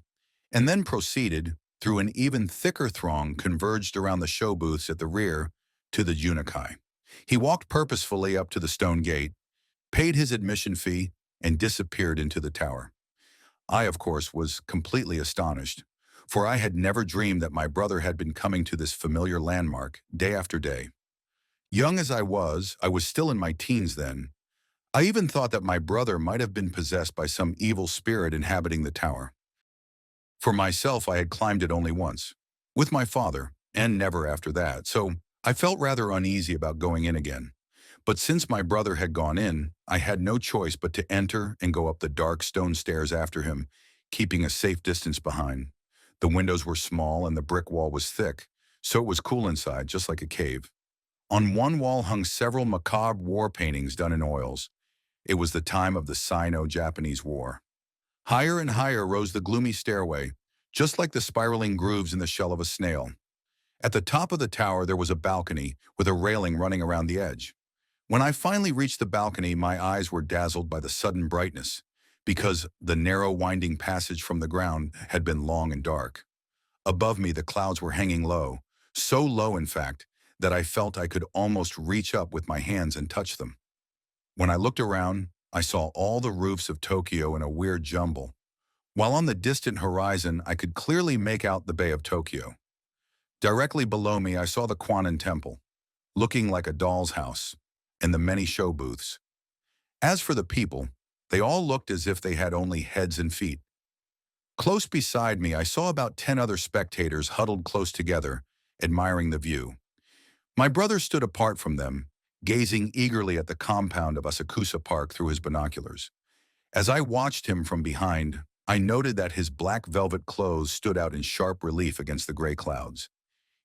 and then proceeded, through an even thicker throng converged around the show booths at the rear, to the Junikai. He walked purposefully up to the stone gate, paid his admission fee, and disappeared into the tower. I, of course, was completely astonished, for I had never dreamed that my brother had been coming to this familiar landmark day after day. Young as I was still in my teens then. I even thought that my brother might have been possessed by some evil spirit inhabiting the tower. For myself, I had climbed it only once, with my father, and never after that, so I felt rather uneasy about going in again. But since my brother had gone in, I had no choice but to enter and go up the dark stone stairs after him, keeping a safe distance behind. The windows were small and the brick wall was thick, so it was cool inside, just like a cave. On one wall hung several macabre war paintings done in oils. It was the time of the Sino-Japanese War. Higher and higher rose the gloomy stairway, just like the spiraling grooves in the shell of a snail. At the top of the tower there was a balcony with a railing running around the edge. When I finally reached the balcony, my eyes were dazzled by the sudden brightness, because the narrow winding passage from the ground had been long and dark. Above me the clouds were hanging low, so low in fact, that I felt I could almost reach up with my hands and touch them. When I looked around, I saw all the roofs of Tokyo in a weird jumble, while on the distant horizon I could clearly make out the Bay of Tokyo. Directly below me I saw the Kwannon Temple, looking like a doll's house, and the many show booths. As for the people, they all looked as if they had only heads and feet. Close beside me I saw about 10 other spectators huddled close together, admiring the view. My brother stood apart from them, gazing eagerly at the compound of Asakusa Park through his binoculars. As I watched him from behind, I noted that his black velvet clothes stood out in sharp relief against the gray clouds.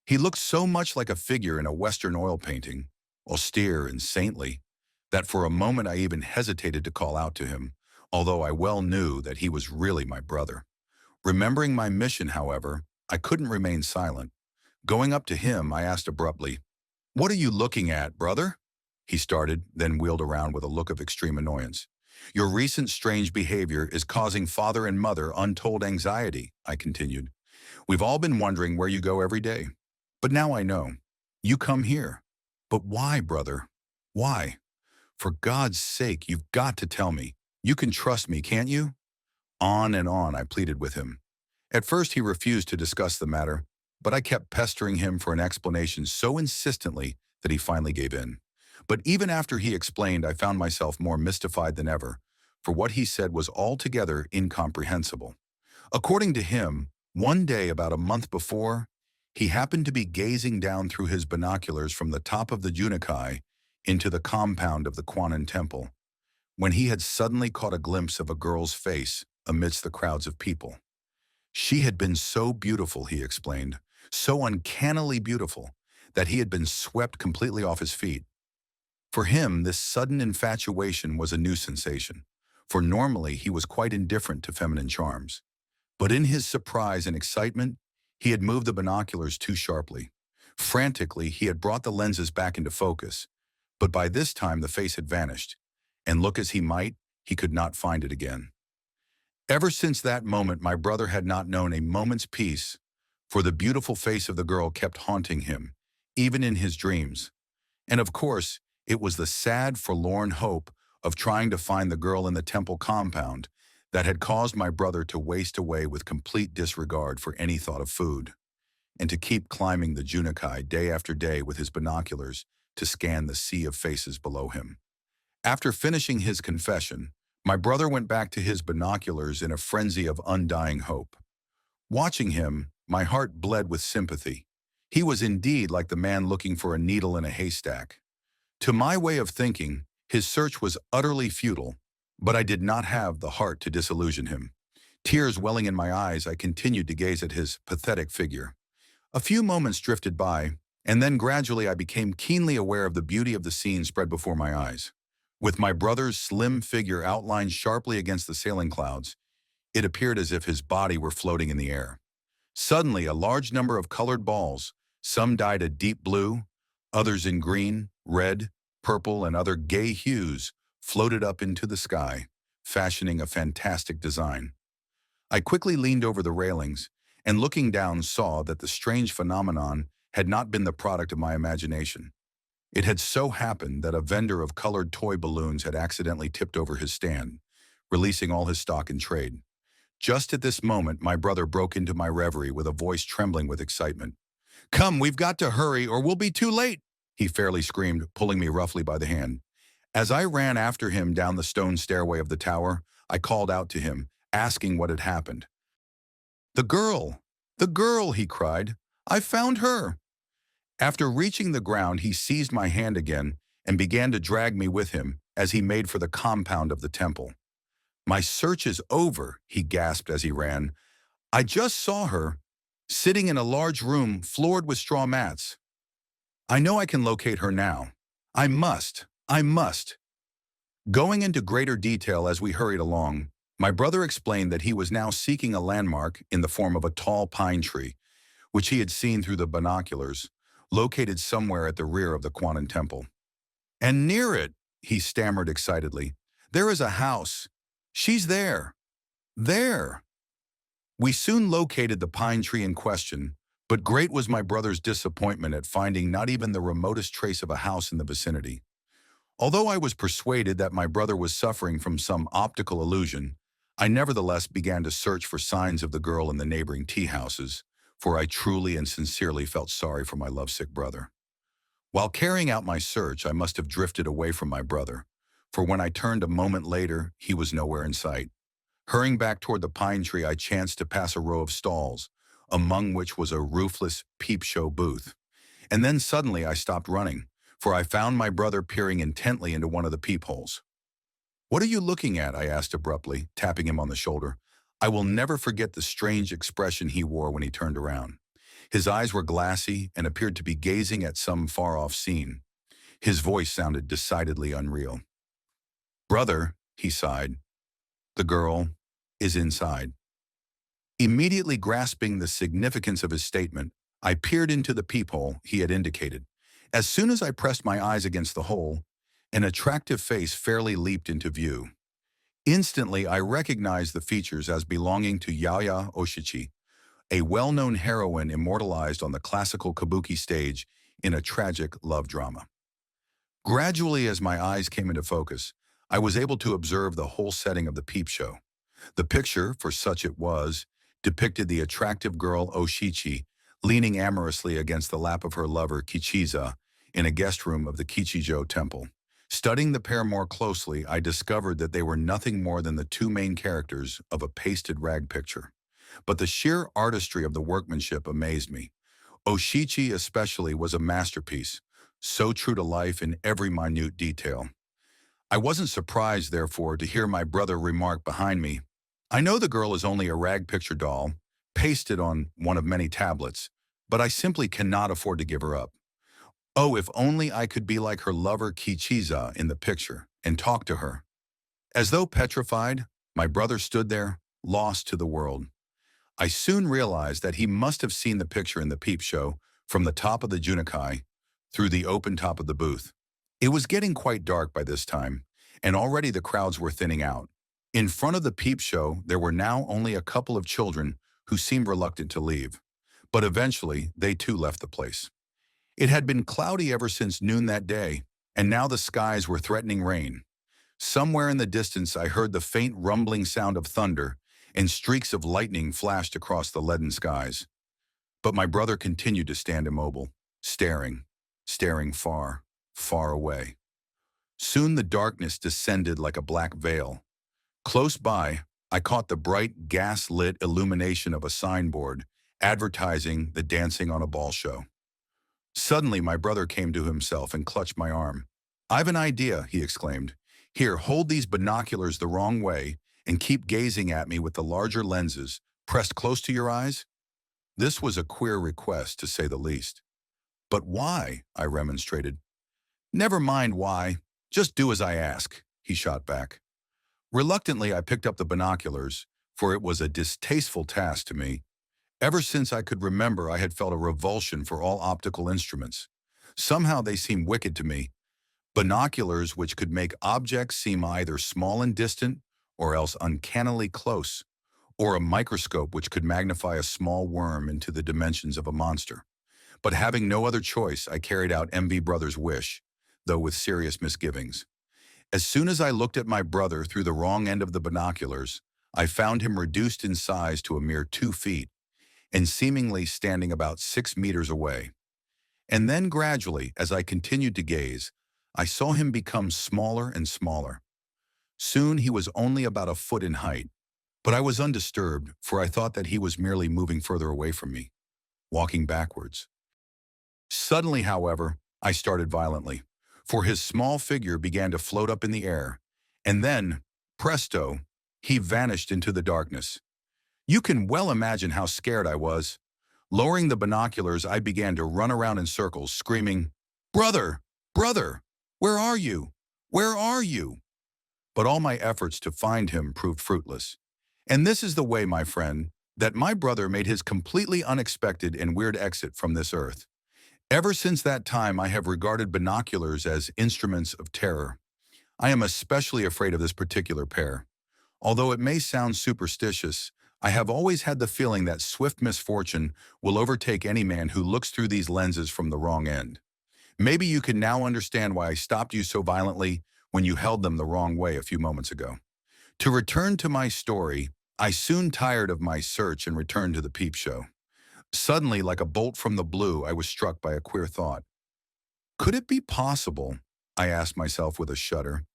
He looked so much like a figure in a Western oil painting, austere and saintly, that for a moment I even hesitated to call out to him, although I well knew that he was really my brother. Remembering my mission, however, I couldn't remain silent. Going up to him, I asked abruptly, "What are you looking at, brother?" He started, then wheeled around with a look of extreme annoyance. "Your recent strange behavior is causing father and mother untold anxiety," I continued. "We've all been wondering where you go every day. But now I know. You come here. But why, brother? Why? For God's sake, you've got to tell me. You can trust me, can't you?" On and on I pleaded with him. At first he refused to discuss the matter, but I kept pestering him for an explanation so insistently that he finally gave in. But even after he explained, I found myself more mystified than ever, for what he said was altogether incomprehensible. According to him, one day about a month before, he happened to be gazing down through his binoculars from the top of the Junikai into the compound of the Kwannon Temple, when he had suddenly caught a glimpse of a girl's face amidst the crowds of people. She had been so beautiful, he explained, so uncannily beautiful, that he had been swept completely off his feet. For him, this sudden infatuation was a new sensation, for normally he was quite indifferent to feminine charms. But in his surprise and excitement, he had moved the binoculars too sharply. Frantically, he had brought the lenses back into focus, but by this time the face had vanished, and look as he might, he could not find it again. Ever since that moment, my brother had not known a moment's peace, for the beautiful face of the girl kept haunting him, even in his dreams. And of course, it was the sad, forlorn hope of trying to find the girl in the temple compound that had caused my brother to waste away with complete disregard for any thought of food, and to keep climbing the Junikai day after day with his binoculars to scan the sea of faces below him. After finishing his confession, my brother went back to his binoculars in a frenzy of undying hope. Watching him, my heart bled with sympathy. He was indeed like the man looking for a needle in a haystack. To my way of thinking, his search was utterly futile, but I did not have the heart to disillusion him. Tears welling in my eyes, I continued to gaze at his pathetic figure. A few moments drifted by, and then gradually I became keenly aware of the beauty of the scene spread before my eyes. With my brother's slim figure outlined sharply against the sailing clouds, it appeared as if his body were floating in the air. Suddenly, a large number of colored balls, some dyed a deep blue, others in green, red, purple, and other gay hues, floated up into the sky, fashioning a fantastic design. I quickly leaned over the railings, and looking down saw that the strange phenomenon had not been the product of my imagination. It had so happened that a vendor of colored toy balloons had accidentally tipped over his stand, releasing all his stock in trade. Just at this moment, my brother broke into my reverie with a voice trembling with excitement. "Come, we've got to hurry or we'll be too late," he fairly screamed, pulling me roughly by the hand. As I ran after him down the stone stairway of the tower, I called out to him, asking what had happened. "The girl! The girl!" he cried. "I found her!" After reaching the ground, he seized my hand again and began to drag me with him as he made for the compound of the temple. "My search is over," he gasped as he ran. "I just saw her, sitting in a large room floored with straw mats. I know I can locate her now. I must. I must." Going into greater detail as we hurried along, my brother explained that he was now seeking a landmark in the form of a tall pine tree, which he had seen through the binoculars, located somewhere at the rear of the Quanon Temple. "And near it," he stammered excitedly, "there is a house. She's there. There." We soon located the pine tree in question, but great was my brother's disappointment at finding not even the remotest trace of a house in the vicinity. Although I was persuaded that my brother was suffering from some optical illusion, I nevertheless began to search for signs of the girl in the neighboring tea houses, for I truly and sincerely felt sorry for my lovesick brother. While carrying out my search, I must have drifted away from my brother, for when I turned a moment later, he was nowhere in sight. Hurrying back toward the pine tree, I chanced to pass a row of stalls, among which was a roofless peep show booth. And then suddenly I stopped running, for I found my brother peering intently into one of the peepholes. "What are you looking at?" I asked abruptly, tapping him on the shoulder. I will never forget the strange expression he wore when he turned around. His eyes were glassy and appeared to be gazing at some far-off scene. His voice sounded decidedly unreal. "Brother," he sighed, "the girl is inside." Immediately grasping the significance of his statement, I peered into the peephole he had indicated. As soon as I pressed my eyes against the hole, an attractive face fairly leaped into view. Instantly, I recognized the features as belonging to Yaya Oshichi, a well-known heroine immortalized on the classical kabuki stage in a tragic love drama. Gradually, as my eyes came into focus, I was able to observe the whole setting of the peep show. The picture, for such it was, depicted the attractive girl Oshichi leaning amorously against the lap of her lover Kichiza in a guest room of the Kichijo temple. Studying the pair more closely, I discovered that they were nothing more than the two main characters of a pasted rag picture. But the sheer artistry of the workmanship amazed me. Oshichi especially was a masterpiece, so true to life in every minute detail. I wasn't surprised, therefore, to hear my brother remark behind me, "I know the girl is only a rag picture doll, pasted on one of many tablets, but I simply cannot afford to give her up. Oh, if only I could be like her lover Kichiza in the picture and talk to her." As though petrified, my brother stood there, lost to the world. I soon realized that he must have seen the picture in the peep show from the top of the Junikai through the open top of the booth. It was getting quite dark by this time, and already the crowds were thinning out. In front of the peep show, there were now only a couple of children who seemed reluctant to leave. But eventually, they too left the place. It had been cloudy ever since noon that day, and now the skies were threatening rain. Somewhere in the distance, I heard the faint rumbling sound of thunder, and streaks of lightning flashed across the leaden skies. But my brother continued to stand immobile, staring far, far away. Soon the darkness descended like a black veil. Close by, I caught the bright gas-lit illumination of a signboard advertising the Dancing on a Ball show. Suddenly, my brother came to himself and clutched my arm. "I've an idea," he exclaimed. "Here, hold these binoculars the wrong way and keep gazing at me with the larger lenses pressed close to your eyes." This was a queer request, to say the least. "But why?" I remonstrated. "Never mind why. Just do as I ask," he shot back. Reluctantly, I picked up the binoculars, for it was a distasteful task to me. Ever since I could remember, I had felt a revulsion for all optical instruments. Somehow they seemed wicked to me. Binoculars which could make objects seem either small and distant, or else uncannily close, or a microscope which could magnify a small worm into the dimensions of a monster. But having no other choice, I carried out MV Brother's wish, though with serious misgivings. As soon as I looked at my brother through the wrong end of the binoculars, I found him reduced in size to a mere 2 feet, and seemingly standing about 6 meters away. And then gradually, as I continued to gaze, I saw him become smaller and smaller. Soon he was only about a foot in height, but I was undisturbed, for I thought that he was merely moving further away from me, walking backwards. Suddenly, however, I started violently, for his small figure began to float up in the air, and then, presto, he vanished into the darkness. You can well imagine how scared I was. Lowering the binoculars, I began to run around in circles, screaming, "Brother! Brother! Where are you? Where are you?" But all my efforts to find him proved fruitless. And this is the way, my friend, that my brother made his completely unexpected and weird exit from this earth. Ever since that time, I have regarded binoculars as instruments of terror. I am especially afraid of this particular pair. Although it may sound superstitious, I have always had the feeling that swift misfortune will overtake any man who looks through these lenses from the wrong end. Maybe you can now understand why I stopped you so violently when you held them the wrong way a few moments ago. To return to my story, I soon tired of my search and returned to the peep show. Suddenly, like a bolt from the blue, I was struck by a queer thought. Could it be possible, I asked myself with a shudder,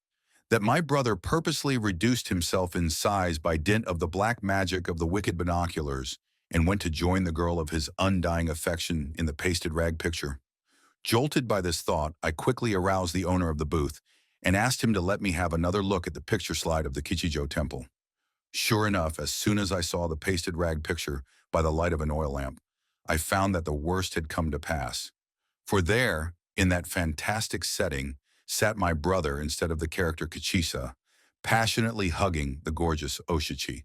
that my brother purposely reduced himself in size by dint of the black magic of the wicked binoculars and went to join the girl of his undying affection in the pasted rag picture? Jolted by this thought, I quickly aroused the owner of the booth and asked him to let me have another look at the picture slide of the Kichijo temple. Sure enough, as soon as I saw the pasted rag picture by the light of an oil lamp, I found that the worst had come to pass. For there, in that fantastic setting, sat my brother instead of the character Kachisa, passionately hugging the gorgeous Oshichi.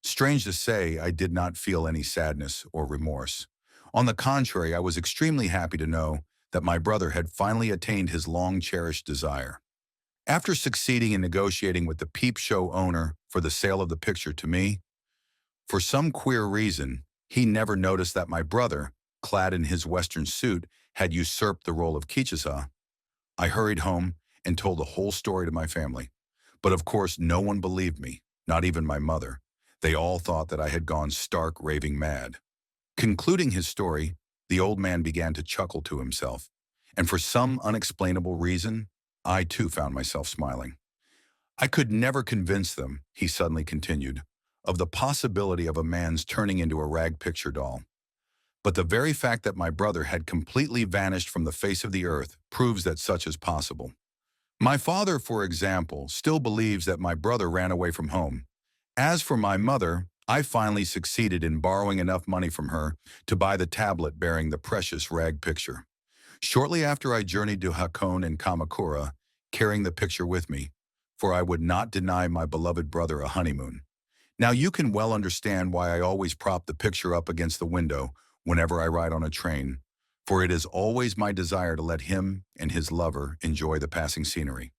Strange to say, I did not feel any sadness or remorse. On the contrary, I was extremely happy to know that my brother had finally attained his long-cherished desire. After succeeding in negotiating with the peep show owner for the sale of the picture to me, for some queer reason, he never noticed that my brother, clad in his Western suit, had usurped the role of Kichisa. I hurried home and told the whole story to my family. But of course, no one believed me, not even my mother. They all thought that I had gone stark raving mad. Concluding his story, the old man began to chuckle to himself. And for some unexplainable reason, I too found myself smiling. I could never convince them, he suddenly continued, of the possibility of a man's turning into a rag picture doll. But the very fact that my brother had completely vanished from the face of the earth proves that such is possible. My father, for example, still believes that my brother ran away from home. As for my mother, I finally succeeded in borrowing enough money from her to buy the tablet bearing the precious rag picture. Shortly after, I journeyed to Hakone and Kamakura, carrying the picture with me, for I would not deny my beloved brother a honeymoon. Now you can well understand why I always prop the picture up against the window whenever I ride on a train, for it is always my desire to let him and his lover enjoy the passing scenery.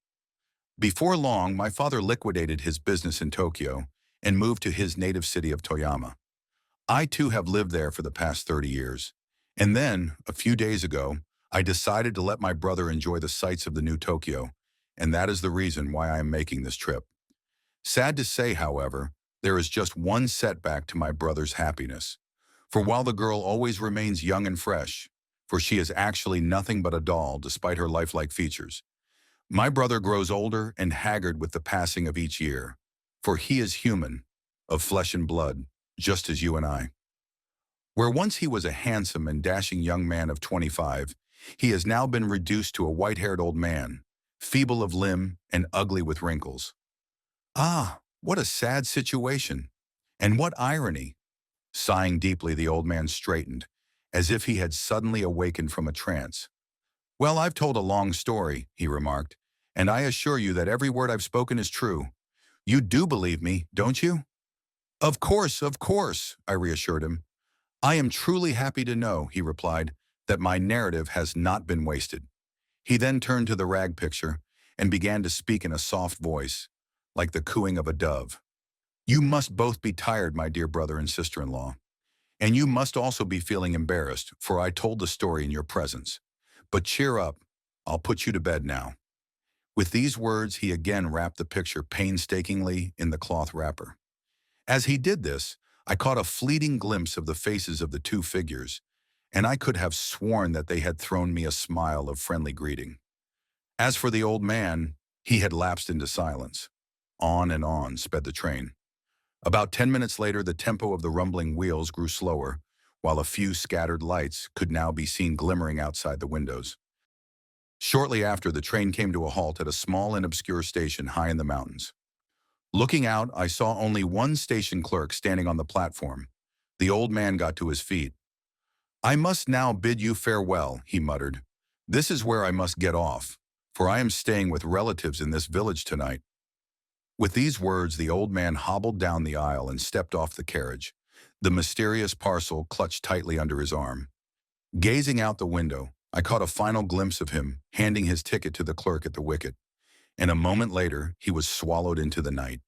Before long, my father liquidated his business in Tokyo and moved to his native city of Toyama. I too have lived there for the past 30 years. And then, a few days ago, I decided to let my brother enjoy the sights of the new Tokyo, and that is the reason why I am making this trip. Sad to say, however, there is just one setback to my brother's happiness. For while the girl always remains young and fresh, for she is actually nothing but a doll despite her lifelike features, my brother grows older and haggard with the passing of each year, for he is human, of flesh and blood, just as you and I. Where once he was a handsome and dashing young man of 25, he has now been reduced to a white-haired old man, feeble of limb and ugly with wrinkles. Ah, what a sad situation, and what irony! Sighing deeply, the old man straightened, as if he had suddenly awakened from a trance. "Well, I've told a long story," he remarked, "and I assure you that every word I've spoken is true. You do believe me, don't you?" Of course, I reassured him. "I am truly happy to know," he replied, "that my narrative has not been wasted." He then turned to the rag picture and began to speak in a soft voice, like the cooing of a dove. You must both be tired, my dear brother and sister-in-law. And you must also be feeling embarrassed, for I told the story in your presence. But cheer up, I'll put you to bed now." With these words, he again wrapped the picture painstakingly in the cloth wrapper. As he did this, I caught a fleeting glimpse of the faces of the two figures, and I could have sworn that they had thrown me a smile of friendly greeting. As for the old man, he had lapsed into silence. On and on sped the train. About 10 minutes later, the tempo of the rumbling wheels grew slower, while a few scattered lights could now be seen glimmering outside the windows. Shortly after, the train came to a halt at a small and obscure station high in the mountains. Looking out, I saw only one station clerk standing on the platform. The old man got to his feet. "I must now bid you farewell," he muttered. "This is where I must get off, for I am staying with relatives in this village tonight." With these words, the old man hobbled down the aisle and stepped off the carriage, the mysterious parcel clutched tightly under his arm. Gazing out the window, I caught a final glimpse of him handing his ticket to the clerk at the wicket, and a moment later he was swallowed into the night.